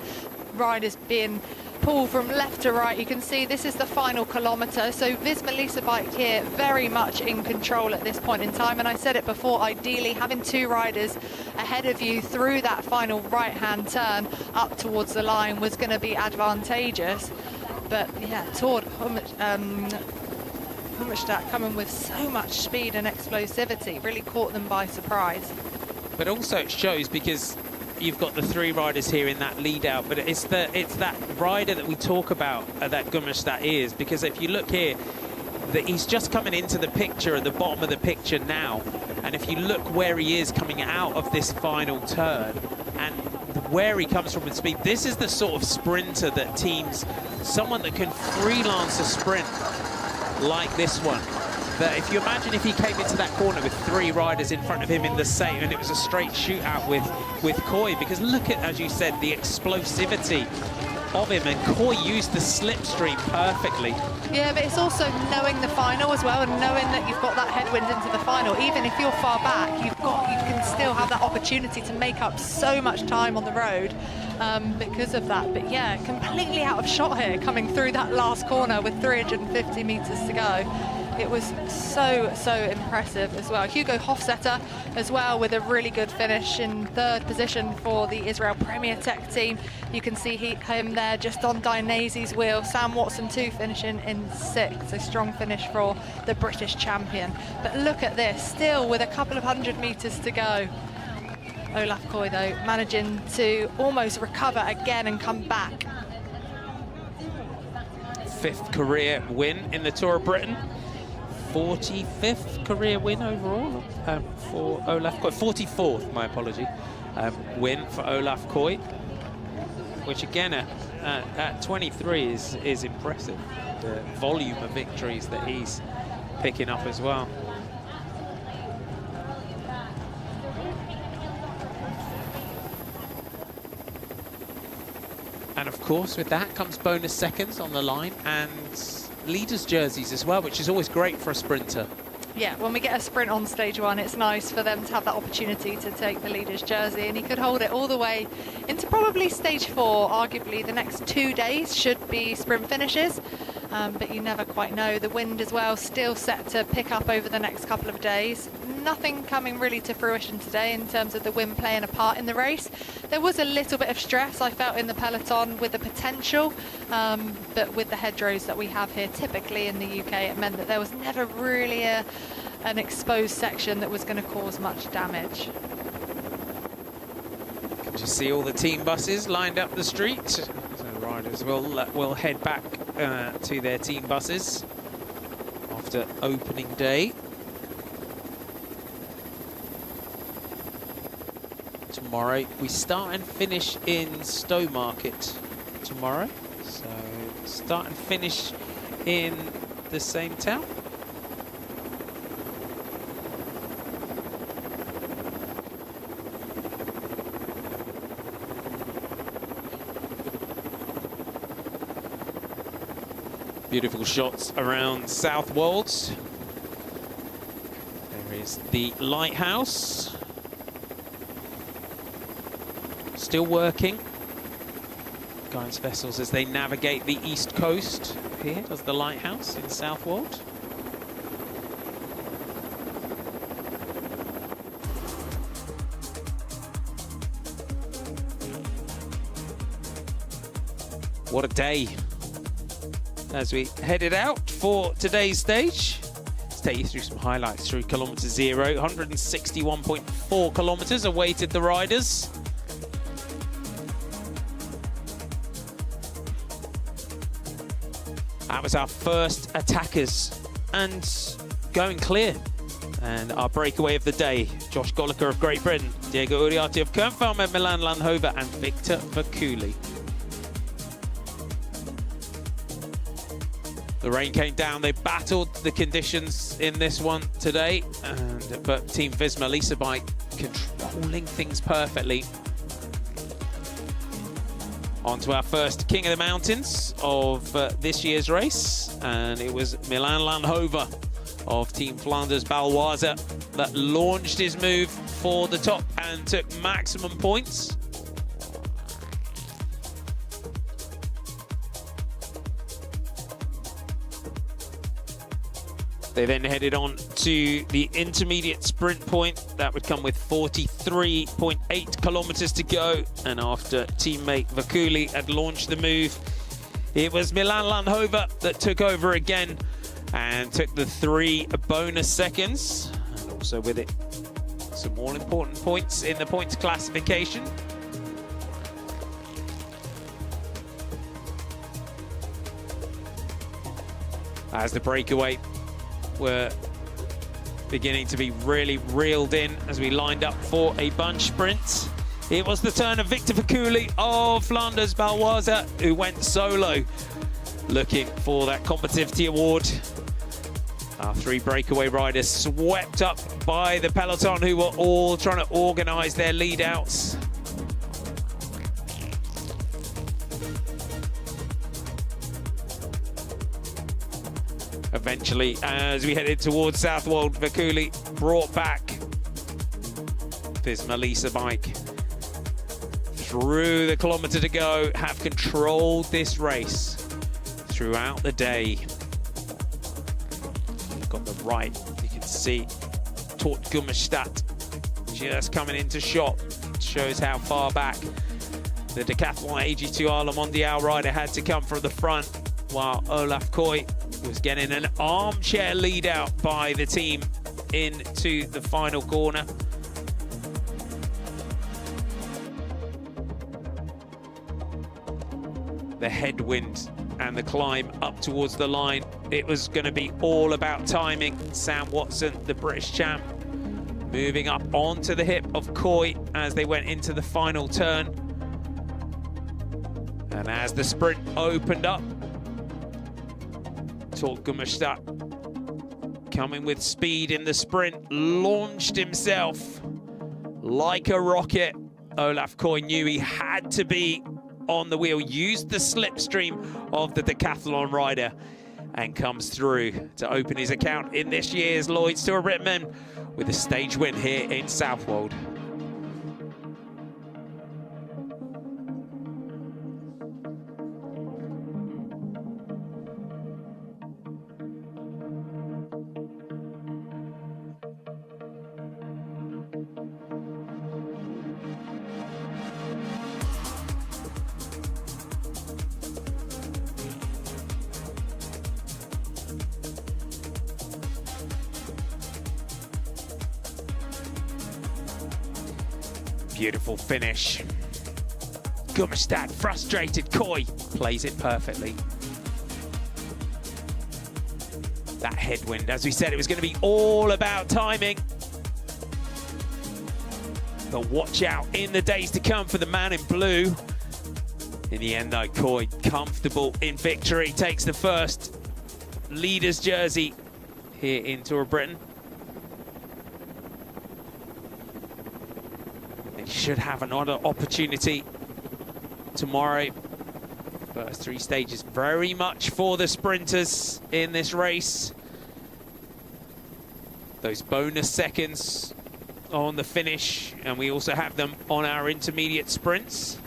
riders being pulled from left to right. You can see this is the final kilometre. So Visma Lease Bike here very much in control at this point in time. And I said it before, ideally having 2 riders ahead of you through that final right-hand turn up towards the line was going to be advantageous. But yeah, Tord Hummelstadt coming with so much speed and explosivity really caught them by surprise.
But also it shows, because you've got the 3 riders here in that lead out, but it's that rider that we talk about that Hummelstadt is, because if you look here, he's just coming into the picture at the bottom of the picture now, and if you look where he is coming out of this final turn and where he comes from in speed, this is the sort of sprinter that teams, someone that can freelance a sprint like this one. That if you imagine if he came into that corner with 3 riders in front of him in the same, and it was a straight shootout with Coy, because look at, as you said, the explosivity of him, and Coy used the slipstream perfectly.
Yeah, but it's also knowing the final as well, and knowing that you've got that headwind into the final. Even if you're far back, you can still have that opportunity to make up so much time on the road because of that. But yeah, completely out of shot here, coming through that last corner with 350 metres to go. It was so impressive as well. Hugo Hofstetter as well with a really good finish in 3rd position for the Israel Premier Tech team. You can see him there just on Dainesi's wheel. Sam Watson too finishing in 6th. A strong finish for the British champion. But look at this, still with a couple of 100 metres to go. Olaf Koy though managing to almost recover again and come back.
5th career win in the Tour of Britain. 45th career win overall for Olaf Koy. 44th, my apology, win for Olaf Koy, which again at 23 is impressive. The volume of victories that he's picking up as well. And of course, with that comes bonus seconds on the line and leaders' jerseys as well, which is always great for a sprinter.
Yeah, when we get a sprint on stage 1, it's nice for them to have that opportunity to take the leader's jersey, and he could hold it all the way into probably stage 4. Arguably the next 2 days should be sprint finishes, but you never quite know. The wind as well still set to pick up over the next couple of days. Nothing coming really to fruition today in terms of the wind playing a part in the race. There was a little bit of stress I felt in the peloton with the potential, but with the hedgerows that we have here typically in the UK, it meant that there was never really an exposed section that was going to cause much damage.
Can you see all the team buses lined up the street? So riders will head back to their team buses after opening day. Tomorrow we start and finish in Stowmarket tomorrow, so start and finish in the same town. Beautiful shots around Southwold. There is the lighthouse. Still working. Guidance vessels as they navigate the east coast. Here does the lighthouse in Southwold. What a day as we headed out for today's stage. Let's take you through some highlights through kilometre 0. 161.4 kilometres awaited the riders. That was our first attackers and going clear. And our breakaway of the day, Josh Goliker of Great Britain, Diego Uriarte of Kernfeldt, Milan Landhover and Victor Vercouli. The rain came down, they battled the conditions in this one today, but Team Visma Lease Bike controlling things perfectly On to our first King of the Mountains of this year's race, and it was Milan Landhover of Team Flanders Baloise that launched his move for the top and took maximum points. They then headed on to the intermediate sprint point. That would come with 43.8 kilometers to go. And after teammate Vakuli had launched the move, it was Milan Landhover that took over again and took the 3 bonus seconds. And also with it, some all-important points in the points classification. As the breakaway were beginning to be really reeled in as we lined up for a bunch sprint. It was the turn of Victor Vakuli of Flanders Baloise, who went solo, looking for that competitivity award. Our 3 breakaway riders swept up by the peloton, who were all trying to organise their lead outs. Eventually, as we headed towards Southwold, Vakuli brought back this Melissa bike. Through the kilometre to go, have controlled this race throughout the day. Got the right, you can see Tort Gummerstadt just coming into shot. Shows how far back the Decathlon AG2R Le Mondial rider had to come from the front, while Olaf Koy was getting an armchair lead out by the team into the final corner. The headwind and the climb up towards the line, it was going to be all about timing. Sam Watson, the British champ, moving up onto the hip of Koy as they went into the final turn. And as the sprint opened up, Tort Gummerstadt, coming with speed in the sprint, launched himself like a rocket. Olaf Koy knew he had to be on the wheel, used the slipstream of the Decathlon rider, and comes through to open his account in this year's Lloyds Tour of Britain with a stage win here in Southwold. Beautiful finish. Gummerstadt frustrated. Koy plays it perfectly. That headwind, as we said, it was going to be all about timing. But watch out in the days to come for the man in blue. In the end, though, Koy, comfortable in victory, takes the first leader's jersey here in Tour of Britain. Should have another opportunity tomorrow. First 3 stages very much for the sprinters in this race. Those bonus seconds on the finish, and we also have them on our intermediate sprints.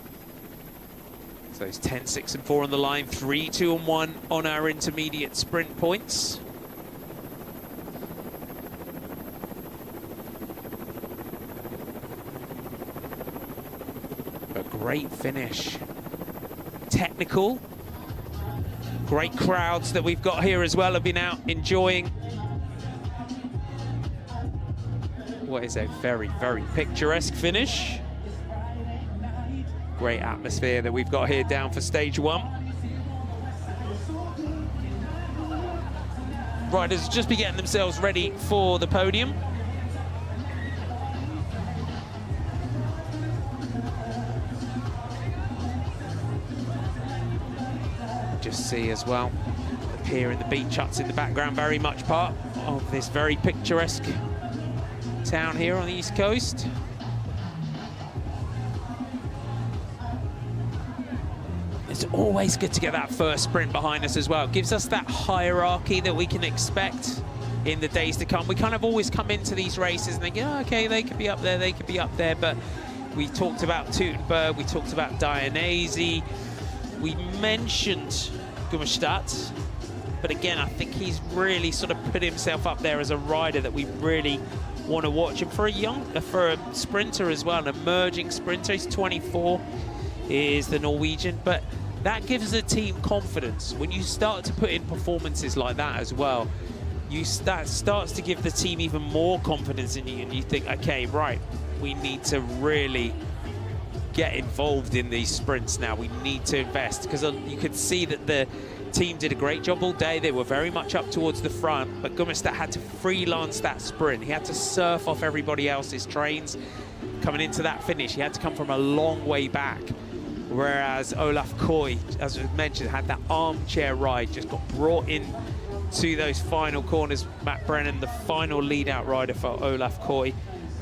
So those 10, 6 and 4 on the line, 3, 2 and 1 on our intermediate sprint points. Great finish. Technical. Great crowds that we've got here as well have been out enjoying what is a very, very picturesque finish. Great atmosphere that we've got here down for stage 1. Riders just be getting themselves ready for the podium. Just see as well, the pier and the beach huts in the background, very much part of this very picturesque town here on the East Coast. It's always good to get that first sprint behind us as well. It gives us that hierarchy that we can expect in the days to come. We kind of always come into these races and think, oh, okay, they could be up there, they could be up there, but we talked about Teutenberg, we talked about Dionysi, we mentioned Gummerstadt, but again, I think he's really sort of put himself up there as a rider that we really want to watch. And for a sprinter as well, an emerging sprinter, he's 24, is the Norwegian, but that gives the team confidence. When you start to put in performances like that as well, that starts to give the team even more confidence in you, and you think, okay, right, we need to really get involved in these sprints now. We need to invest, because you could see that the team did a great job all day. They were very much up towards the front, but Gummerstadt had to freelance that sprint. He had to surf off everybody else's trains coming into that finish. He had to come from a long way back, whereas Olaf Koy, as was mentioned, had that armchair ride, just got brought in to those final corners. Matt Brennan, the final lead-out rider for Olaf Koy,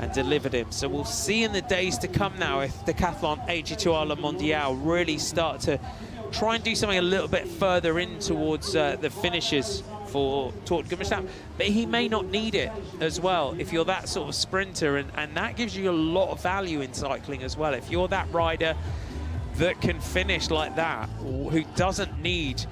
and delivered him. So we'll see in the days to come now if Decathlon AG2R Le Mondial really start to try and do something a little bit further in towards the finishes for Tort Gummerstadt, but he may not need it as well if you're that sort of sprinter, and that gives you a lot of value in cycling as well. If you're that rider that can finish like that, who doesn't need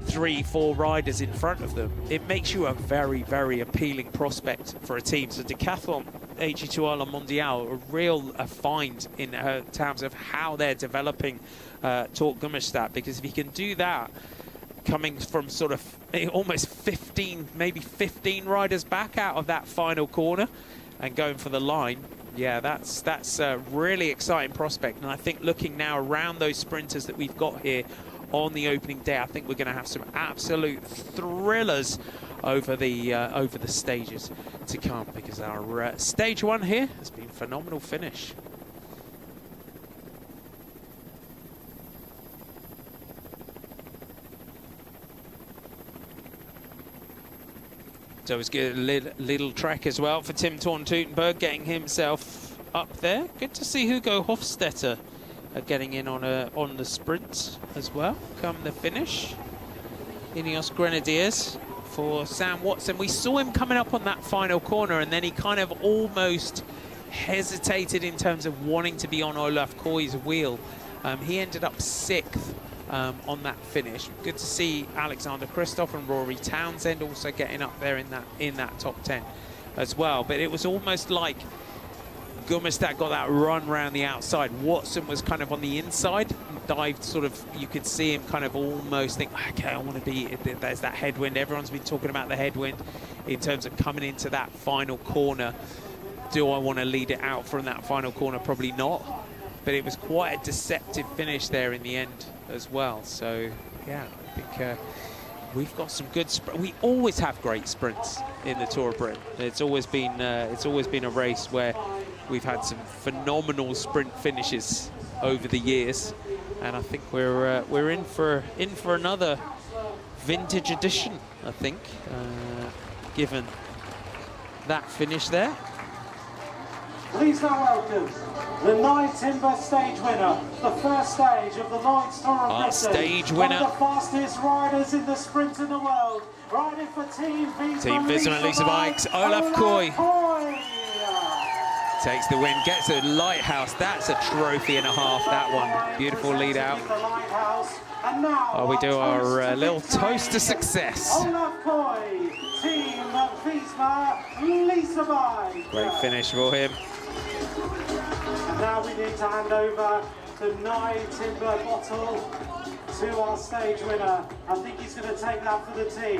3-4 riders in front of them, it makes you a very, very appealing prospect for a team. So Decathlon AG2R Le Mondial, a real find in terms of how they're developing Tort Gummerstadt, because if you can do that, coming from sort of almost 15, maybe 15 riders back out of that final corner and going for the line, yeah, that's a really exciting prospect. And I think looking now around those sprinters that we've got here on the opening day, I think we're going to have some absolute thrillers over the stages to come, because our stage one here has been a phenomenal finish. So it was good, little track as well for Tim Thorn Teutenberg, getting himself up there. Good to see Hugo Hofstetter getting in on the sprint as well come the finish. Ineos Grenadiers for Sam Watson. We saw him coming up on that final corner, and then he kind of almost hesitated in terms of wanting to be on Olaf Koy's wheel. He ended up 6th on that finish. Good to see Alexander Kristoff and Rory Townsend also getting up there in that top 10 as well. But it was almost like Gummerstadt got that run round the outside. Watson was kind of on the inside, dived sort of, you could see him kind of almost think, okay, I want to be, there's that headwind. Everyone's been talking about the headwind in terms of coming into that final corner. Do I want to lead it out from that final corner? Probably not. But it was quite a deceptive finish there in the end as well. So, yeah, I think we've got some good we always have great sprints in the Tour of Britain. It's always been a race where we've had some phenomenal sprint finishes over the years, and I think we're in for another vintage edition, I think, given that finish there.
Please now welcome the Nye Timber stage winner, the first stage of the Lloyds Tour of Britain.
Stage winner.
One of the fastest riders in the sprint in the world, riding for Team Visma
Lisa Bikes, Olaf Koy. Takes the win, gets a lighthouse. That's a trophy and a half, that one. Beautiful lead out. Oh, we do our little toast to success.
Olaf Koy, Team Visma, Lisa Bikes.
Great finish for him.
Now we need to hand over the Nye Timber bottle to our stage winner. I think he's going to take that for the team.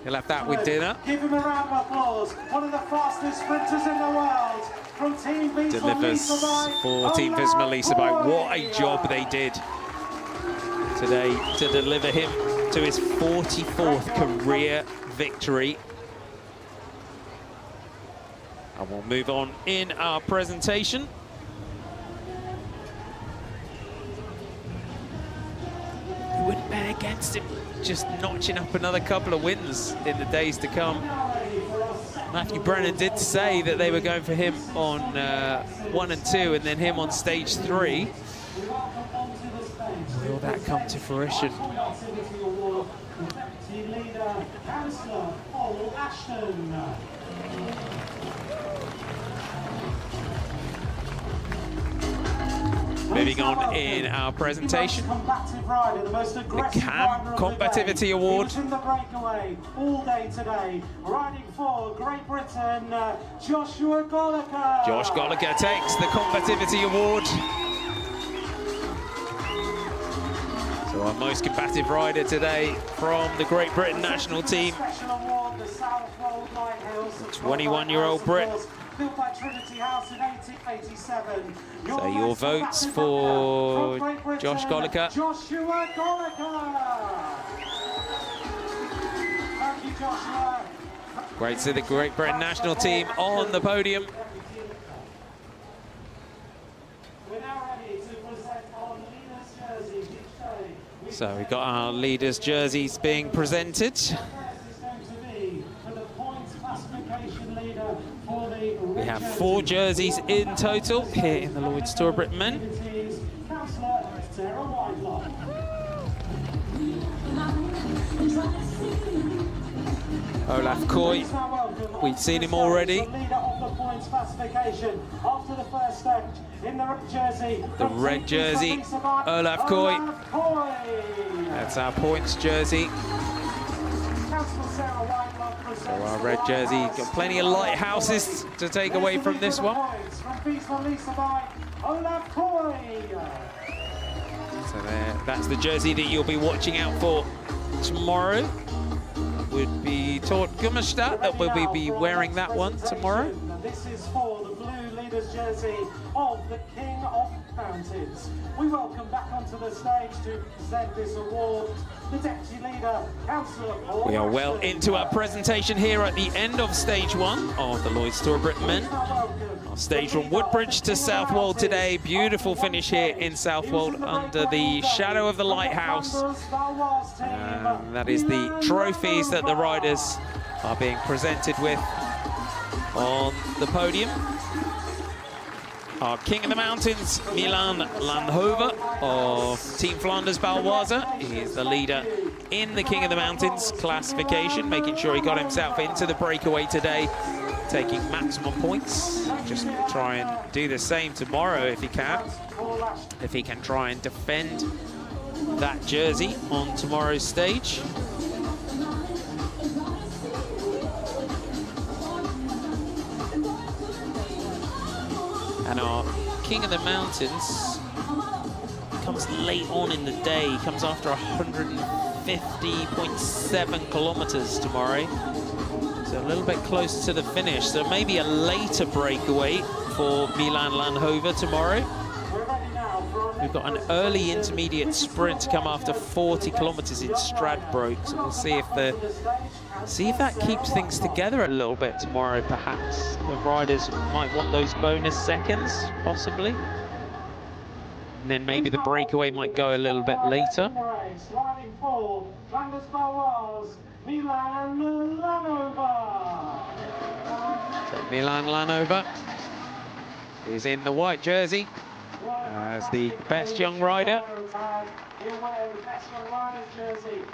He'll have that with dinner.
Give him a round of applause. One of the fastest sprinters in the world from Team Visma.
Delivers for Team Visma Lisa Bike. What a job they did today to deliver him to his 44th career victory. And we'll move on in our presentation. We wouldn't bet against him, just notching up another couple of wins in the days to come. Matthew Brennan did say that they were going for him on 1 and 2, and then him on stage 3. Will that come to fruition.
Moving on in our presentation, the CAM Combativity Award.
In the breakaway all day today, riding for Great Britain, Joshua Goliker.
Josh Goliker takes the Combativity Award. So our most combative rider today from the Great Britain national team. 21-year-old Brit.
Built by Trinity House in 1887.
So your votes for Josh Goliker.
Joshua Goliker. Thank you, Joshua.
Great to see the Great Britain national team on the podium.
We're now ready to present our leaders' jerseys each day.
So we've got our leaders' jerseys being presented. We have 4 jerseys in total here in the Lloyds Tour Britain Men. Olaf Koy, we've seen him already. The red jersey, Olaf Koy. That's our points jersey. So our red jersey, got plenty of lighthouses to take away from this one. So there, that's the jersey that you'll be watching out for tomorrow. Would be Tord Gummerstadt that will be wearing that one tomorrow.
This is for the blue leader's jersey of the King of Mountains. We welcome back onto the stage to present this award the Deputy Leader, Councillor Paul.
We are well into our presentation here at the end of stage 1 of the Lloyds Tour Britain Men. Our stage from Woodbridge to Southwold today. Beautiful finish here in Southwold under the shadow of the lighthouse. That is the trophies that the riders are being presented with on the podium. Our King of the Mountains, Milan Landhover of Team Flanders Baloise. He is the leader in the King of the Mountains classification, making sure he got himself into the breakaway today, taking maximum points. Just try and do the same tomorrow if he can. If he can try and defend that jersey on tomorrow's stage. And our King of the Mountains comes late on in the day. He comes after 150.7 kilometers tomorrow. So a little bit close to the finish. So maybe a later breakaway for Milan Landhover tomorrow. We've got an early intermediate sprint to come after 40 kilometers in Stradbroke. So we'll see if that keeps things together a little bit tomorrow. Perhaps the riders might want those bonus seconds, possibly. And then maybe the breakaway might go a little bit later. So Milan Landhover is in the white jersey as the best young rider.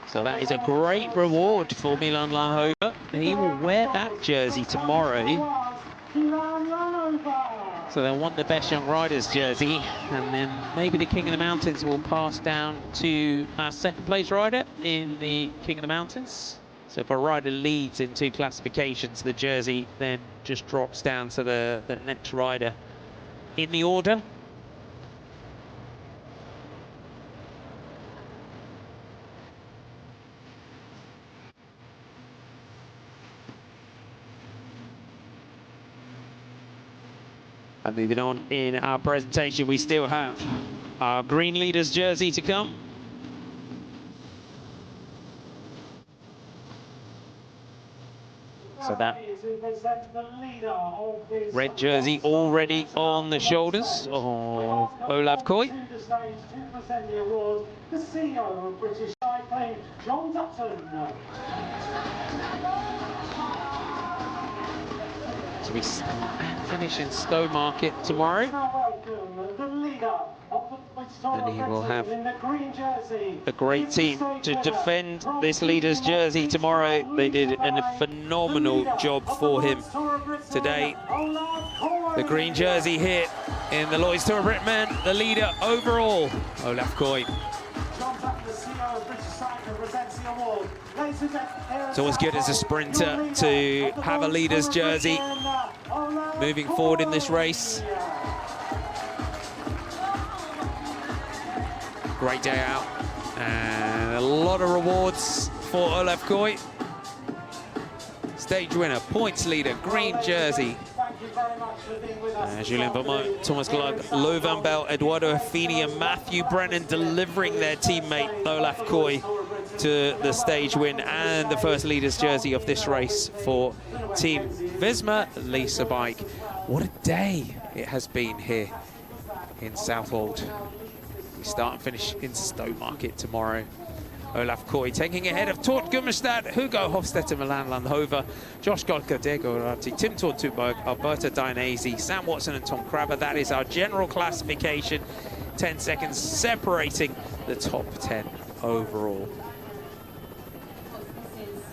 So that is a great reward for Milan Landhover. He will wear that jersey tomorrow. So they'll want the best young rider's jersey, and then maybe the King of the Mountains will pass down to our second place rider in the King of the Mountains. So if a rider leads in 2 classifications, the jersey then just drops down to the next rider in the order. And moving on in our presentation, we still have our green leader's jersey to come. So that red jersey already on the shoulders of Olaf Koy. So we finish in Stowmarket tomorrow.
The leader of the
And he will have a great team to defend this leader's jersey tomorrow. They did a phenomenal job for him today. The green jersey here in the Lloyds Tour of Britain, the leader overall, Olaf Koy. It's always good as a sprinter to have a leader's jersey moving forward in this race. Great day out and a lot of rewards for Olaf Koy. Stage winner, points leader, green jersey. Julien Vermont, Thomas Glug, Lo van Bell, Eduardo Affini and Matthew Brennan delivering their teammate Olaf Koy to the stage win and the first leader's jersey of this race for Team Visma Lease Bike. What a day it has been here in Southwold. We start and finish in Stowmarket tomorrow. Olaf Koy taking ahead of Tort Gummerstad, Hugo Hofstetter, Milan Landhover, Josh Golka, Diego Ratti, Tim Torntuberg, Alberta Dainese, Sam Watson and Tom Crabber. That is our general classification. 10 seconds separating the top 10 overall.
This is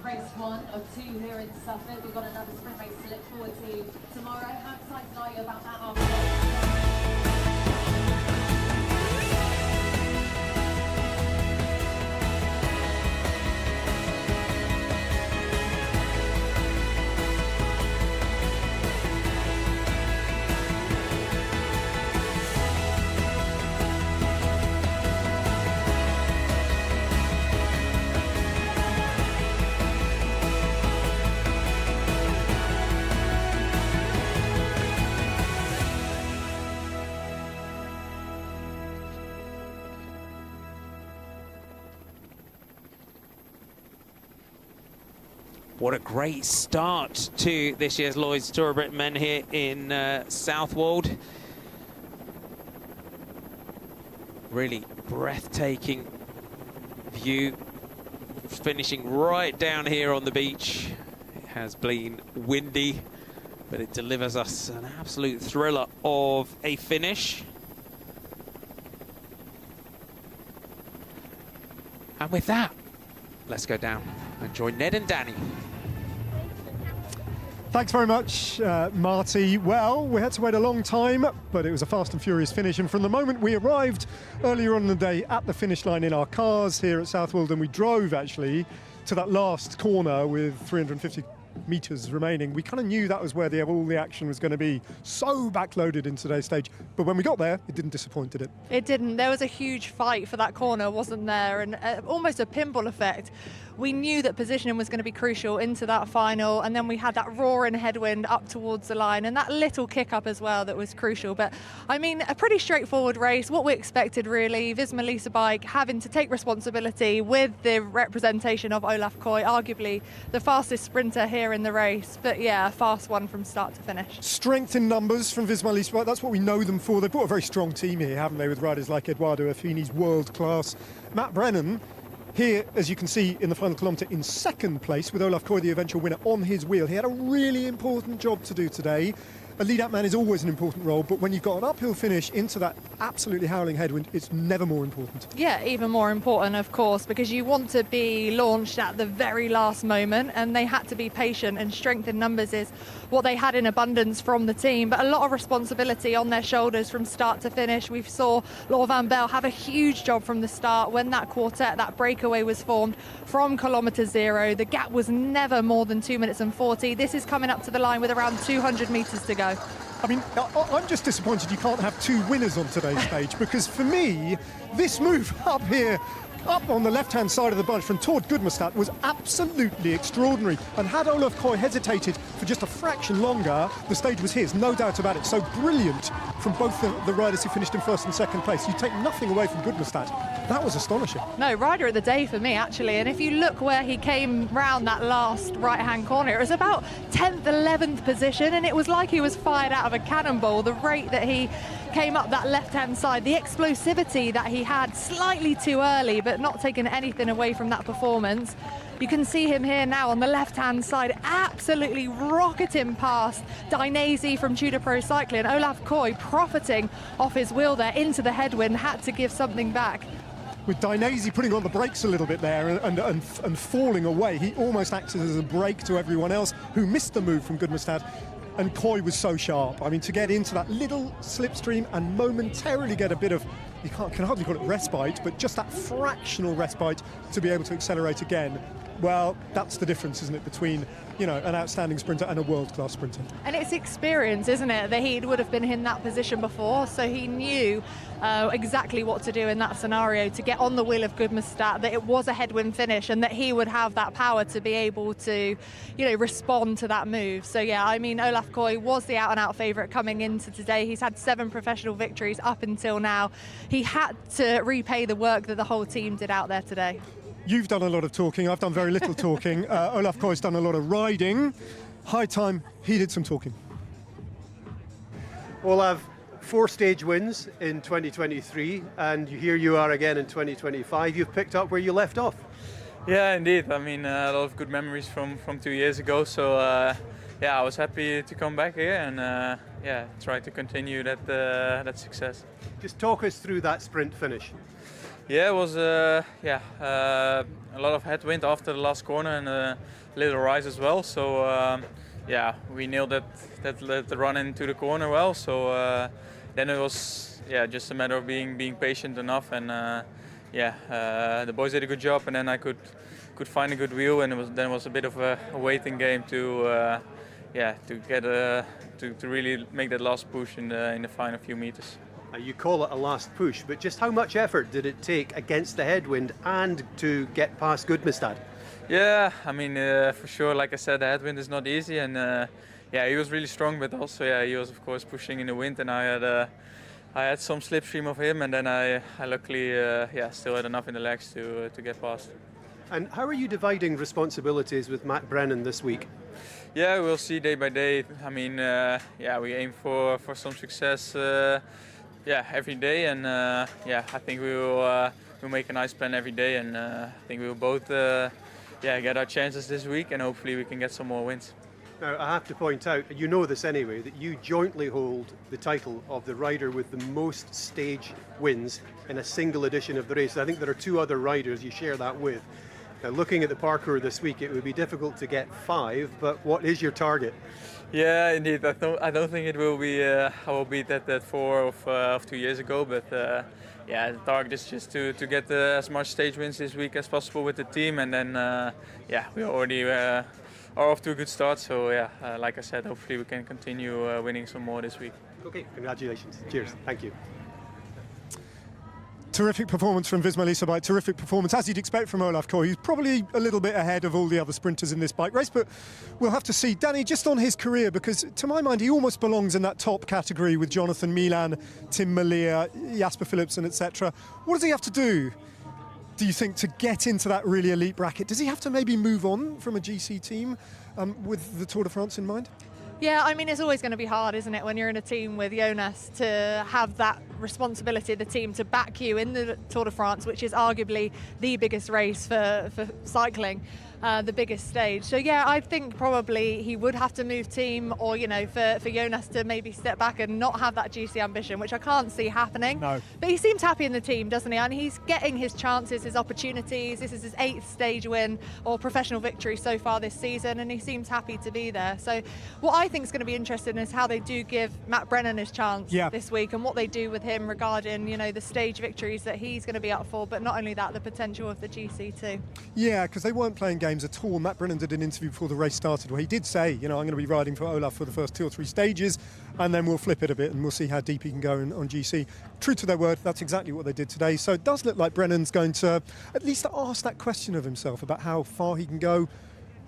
race 1 of 2 here in Suffolk. We've got another sprint race to look forward to tomorrow. How excited are you about that after?
What a great start to this year's Lloyds Tour of Britain men here in Southwold. Really breathtaking view, finishing right down here on the beach. It has been windy, but it delivers us an absolute thriller of a finish. And with that, let's go down and join Ned and Danny.
Thanks very much, Marty. Well, we had to wait a long time, but it was a fast and furious finish. And from the moment we arrived earlier on in the day at the finish line in our cars here at Southwold, and we drove actually to that last corner with 350 metres remaining, we kind of knew that was where all the action was going to be. So backloaded in today's stage. But when we got there, it didn't disappoint, did it?
It didn't. There was a huge fight for that corner, wasn't there? And almost a pinball effect. We knew that positioning was going to be crucial into that final, and then we had that roaring headwind up towards the line and that little kick up as well that was crucial. But I mean, a pretty straightforward race, what we expected really. Visma Lease Bike having to take responsibility with the representation of Olaf Koy, arguably the fastest sprinter here in the race. But yeah, a fast one from start to finish.
Strength in numbers from Visma Lease Bike, that's what we know them for. They've brought a very strong team here, haven't they, with riders like Eduardo Affini's world class. Matt Brennan here, as you can see, in the final kilometre in second place with Olaf Koy, the eventual winner, on his wheel. He had a really important job to do today. A lead-out man is always an important role, but when you've got an uphill finish into that absolutely howling headwind, it's never more important.
Yeah, even more important, of course, because you want to be launched at the very last moment, and they had to be patient, and strength in numbers is what they had in abundance from the team, but a lot of responsibility on their shoulders from start to finish. We saw Lo van Bell have a huge job from the start when that quartet, that breakaway was formed from kilometre 0. The gap was never more than 2 minutes and 40. This is coming up to the line with around 200 metres to go.
I mean, I'm just disappointed you can't have two winners on today's stage, because for me, this move up here, up on the left-hand side of the bunch from Tord Gudmestad was absolutely extraordinary. And had Olaf Koy hesitated for just a fraction longer, the stage was his, no doubt about it. So brilliant from both the riders who finished in first and second place. You take nothing away from Gudmestad. That was astonishing.
No, rider of the day for me, actually. And if you look where he came round that last right-hand corner, it was about 10th, 11th position, and it was like he was fired out of a cannonball. The rate that he came up that left-hand side, the explosivity that he had slightly too early, but not taking anything away from that performance. You can see him here now on the left-hand side, absolutely rocketing past Dainese from Tudor Pro Cycling. Olaf Koy profiting off his wheel there into the headwind, had to give something back.
With Dainese putting on the brakes a little bit there and falling away, he almost acted as a brake to everyone else who missed the move from Gudmestad. And Koy was so sharp. I mean, to get into that little slipstream and momentarily get a bit of, you can hardly call it respite, but just that fractional respite to be able to accelerate again. Well, that's the difference, isn't it, between, you know, an outstanding sprinter and a world-class sprinter.
And it's experience, isn't it, that he would have been in that position before, so he knew exactly what to do in that scenario to get on the wheel of Gudmestad, that it was a headwind finish and that he would have that power to be able to, you know, respond to that move. So yeah, I mean, Olaf Koy was the out-and-out favourite coming into today. He's had 7 professional victories up until now. He had to repay the work that the whole team did out there today.
You've done a lot of talking, I've done very little talking. Olaf Koy's done a lot of riding. High time he did some talking.
Olaf, 4 stage wins in 2023, and here you are again in 2025. You've picked up where you left off.
Yeah, indeed. I mean, a lot of good memories from 2 years ago. So yeah, I was happy to come back here and yeah, try to continue that success.
Just talk us through that sprint finish.
Yeah, it was a lot of headwind after the last corner and a little rise as well. So yeah, we nailed that run into the corner well. So then it was just a matter of being patient enough, and the boys did a good job, and then I could find a good wheel, and it was a bit of a waiting game to get to really make that last push in the final few meters.
You call it a last push, but just how much effort did it take against the headwind and to get past Gudmestad?
Yeah, I mean, for sure, like I said, the headwind is not easy, and yeah, he was really strong, but also he was of course pushing in the wind, and I had some slipstream of him, and then I luckily still had enough in the legs to get past.
And how are you dividing responsibilities with Matt Brennan this week?
Yeah, we'll see day by day. I mean, we aim for some success. Every day, and I think we'll make a nice plan every day, and I think we will both get our chances this week, and hopefully we can get some more wins.
Now, I have to point out, you know this anyway, that you jointly hold the title of the rider with the most stage wins in a single edition of the race. I think there are 2 other riders you share that with. Now, looking at the parkour this week, it would be difficult to get 5, but what is your target?
Yeah, indeed. I don't think it will be. I will beat that 4 of 2 years ago. But the target is just to get as much stage wins this week as possible with the team, and then we already are off to a good start. So like I said, hopefully we can continue winning some more this week.
Okay, congratulations. Cheers. Thank you.
Terrific performance from Visma Lease. Terrific performance, as you'd expect from Olaf Koy. He's probably a little bit ahead of all the other sprinters in this bike race, but we'll have to see. Danny, just on his career, because to my mind, he almost belongs in that top category with Jonathan Milan, Tim Malia, Jasper Philipsen, etc. What does he have to do you think, to get into that really elite bracket? Does he have to maybe move on from a GC team with the Tour de France in mind?
Yeah, I mean, it's always going to be hard, isn't it, when you're in a team with Jonas, to have that responsibility of the team to back you in the Tour de France, which is arguably the biggest race for cycling, the biggest stage. So yeah, I think probably he would have to move team, or, you know, for Jonas to maybe step back and not have that GC ambition, which I can't see happening.
No.
But he seems happy in the team, doesn't he? And he's getting his chances, his opportunities. This is his 8th stage win or professional victory so far this season, and he seems happy to be there. So what I think is going to be interesting is how they do give Matt Brennan his chance this week, and what they do with him regarding, you know, the stage victories that he's going to be up for, but not only that, the potential of the GC too.
Yeah, because they weren't playing games at all. Matt Brennan did an interview before the race started where he did say, you know, I'm going to be riding for Olaf for the first 2 or 3 stages, and then we'll flip it a bit and we'll see how deep he can go on GC. True to their word, that's exactly what they did today. So it does look like Brennan's going to at least ask that question of himself about how far he can go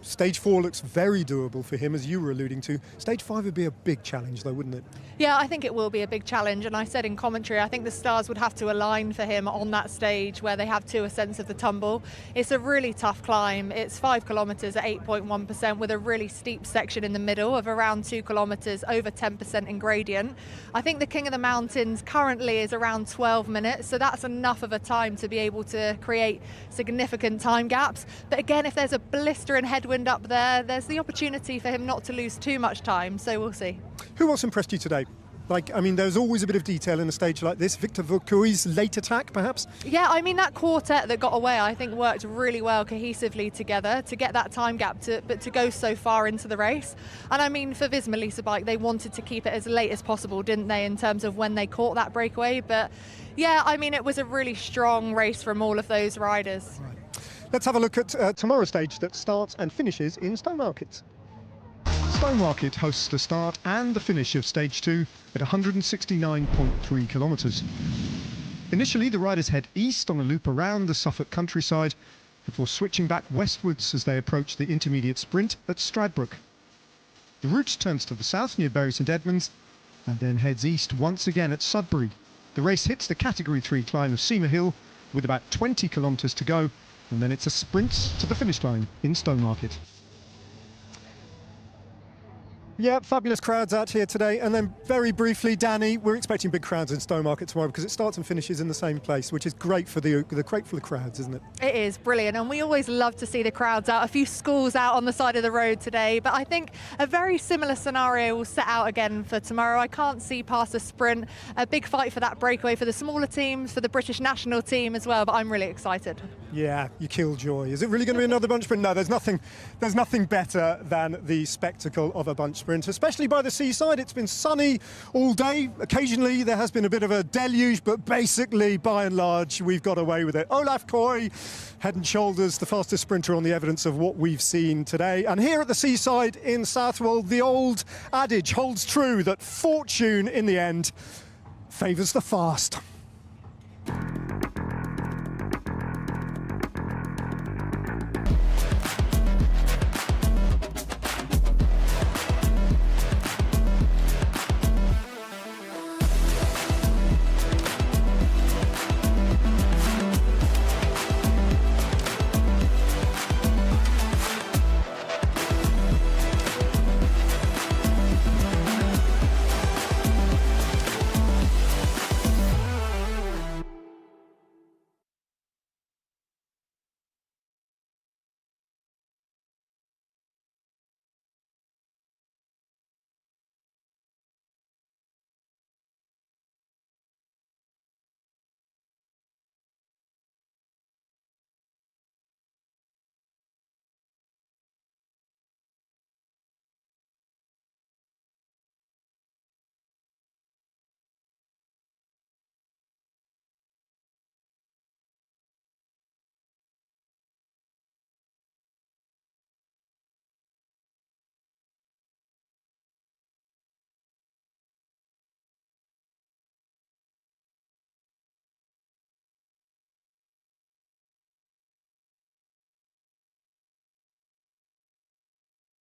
Stage 4 looks very doable for him, as you were alluding to. Stage 5 would be a big challenge, though, wouldn't it?
Yeah, I think it will be a big challenge. And I said in commentary, I think the stars would have to align for him on that stage where they have two ascents of the tumble. It's a really tough climb. It's 5 kilometres at 8.1% with a really steep section in the middle of around 2 kilometres, over 10% in gradient. I think the King of the Mountains currently is around 12 minutes, so that's enough of a time to be able to create significant time gaps. But again, if there's a blistering headwind up there, there's the opportunity for him not to lose too much time, so we'll see.
Who else impressed you today? There's always a bit of detail in a stage like this. Victor Vaucouil's late attack, perhaps?
Yeah, that quartet that got away, I think worked really well cohesively together to get that time gap, but to go so far into the race. And for Visma Lease Bike, they wanted to keep it as late as possible, didn't they, in terms of when they caught that breakaway? But yeah, it was a really strong race from all of those riders.
Right. Let's have a look at tomorrow's stage that starts and finishes in Stowmarket. Stowmarket hosts the start and the finish of stage 2 at 169.3 kilometres. Initially, the riders head east on a loop around the Suffolk countryside before switching back westwards as they approach the intermediate sprint at Stradbroke. The route turns to the south near Bury St Edmunds and then heads east once again at Sudbury. The race hits the Category 3 climb of Seamer Hill with about 20 kilometres to go, and then it's a sprint to the finish line in Stowmarket. Yeah, fabulous crowds out here today. And then very briefly, Danny, we're expecting big crowds in Stowmarket tomorrow because it starts and finishes in the same place, which is great for the crowds, isn't it?
It is brilliant, and we always love to see the crowds out. A few schools out on the side of the road today, but I think a very similar scenario will set out again for tomorrow. I can't see past a sprint, a big fight for that breakaway for the smaller teams, for the British national team as well, but I'm really excited.
Yeah, you kill joy. Is it really going to be another bunch sprint? No, there's nothing better than the spectacle of a bunch sprint, especially by the seaside. It's been sunny all day. Occasionally there has been a bit of a deluge, but basically, by and large, we've got away with it. Olaf Koy, head and shoulders the fastest sprinter on the evidence of what we've seen today. And here at the seaside in Southwold, the old adage holds true that fortune in the end favours the fast.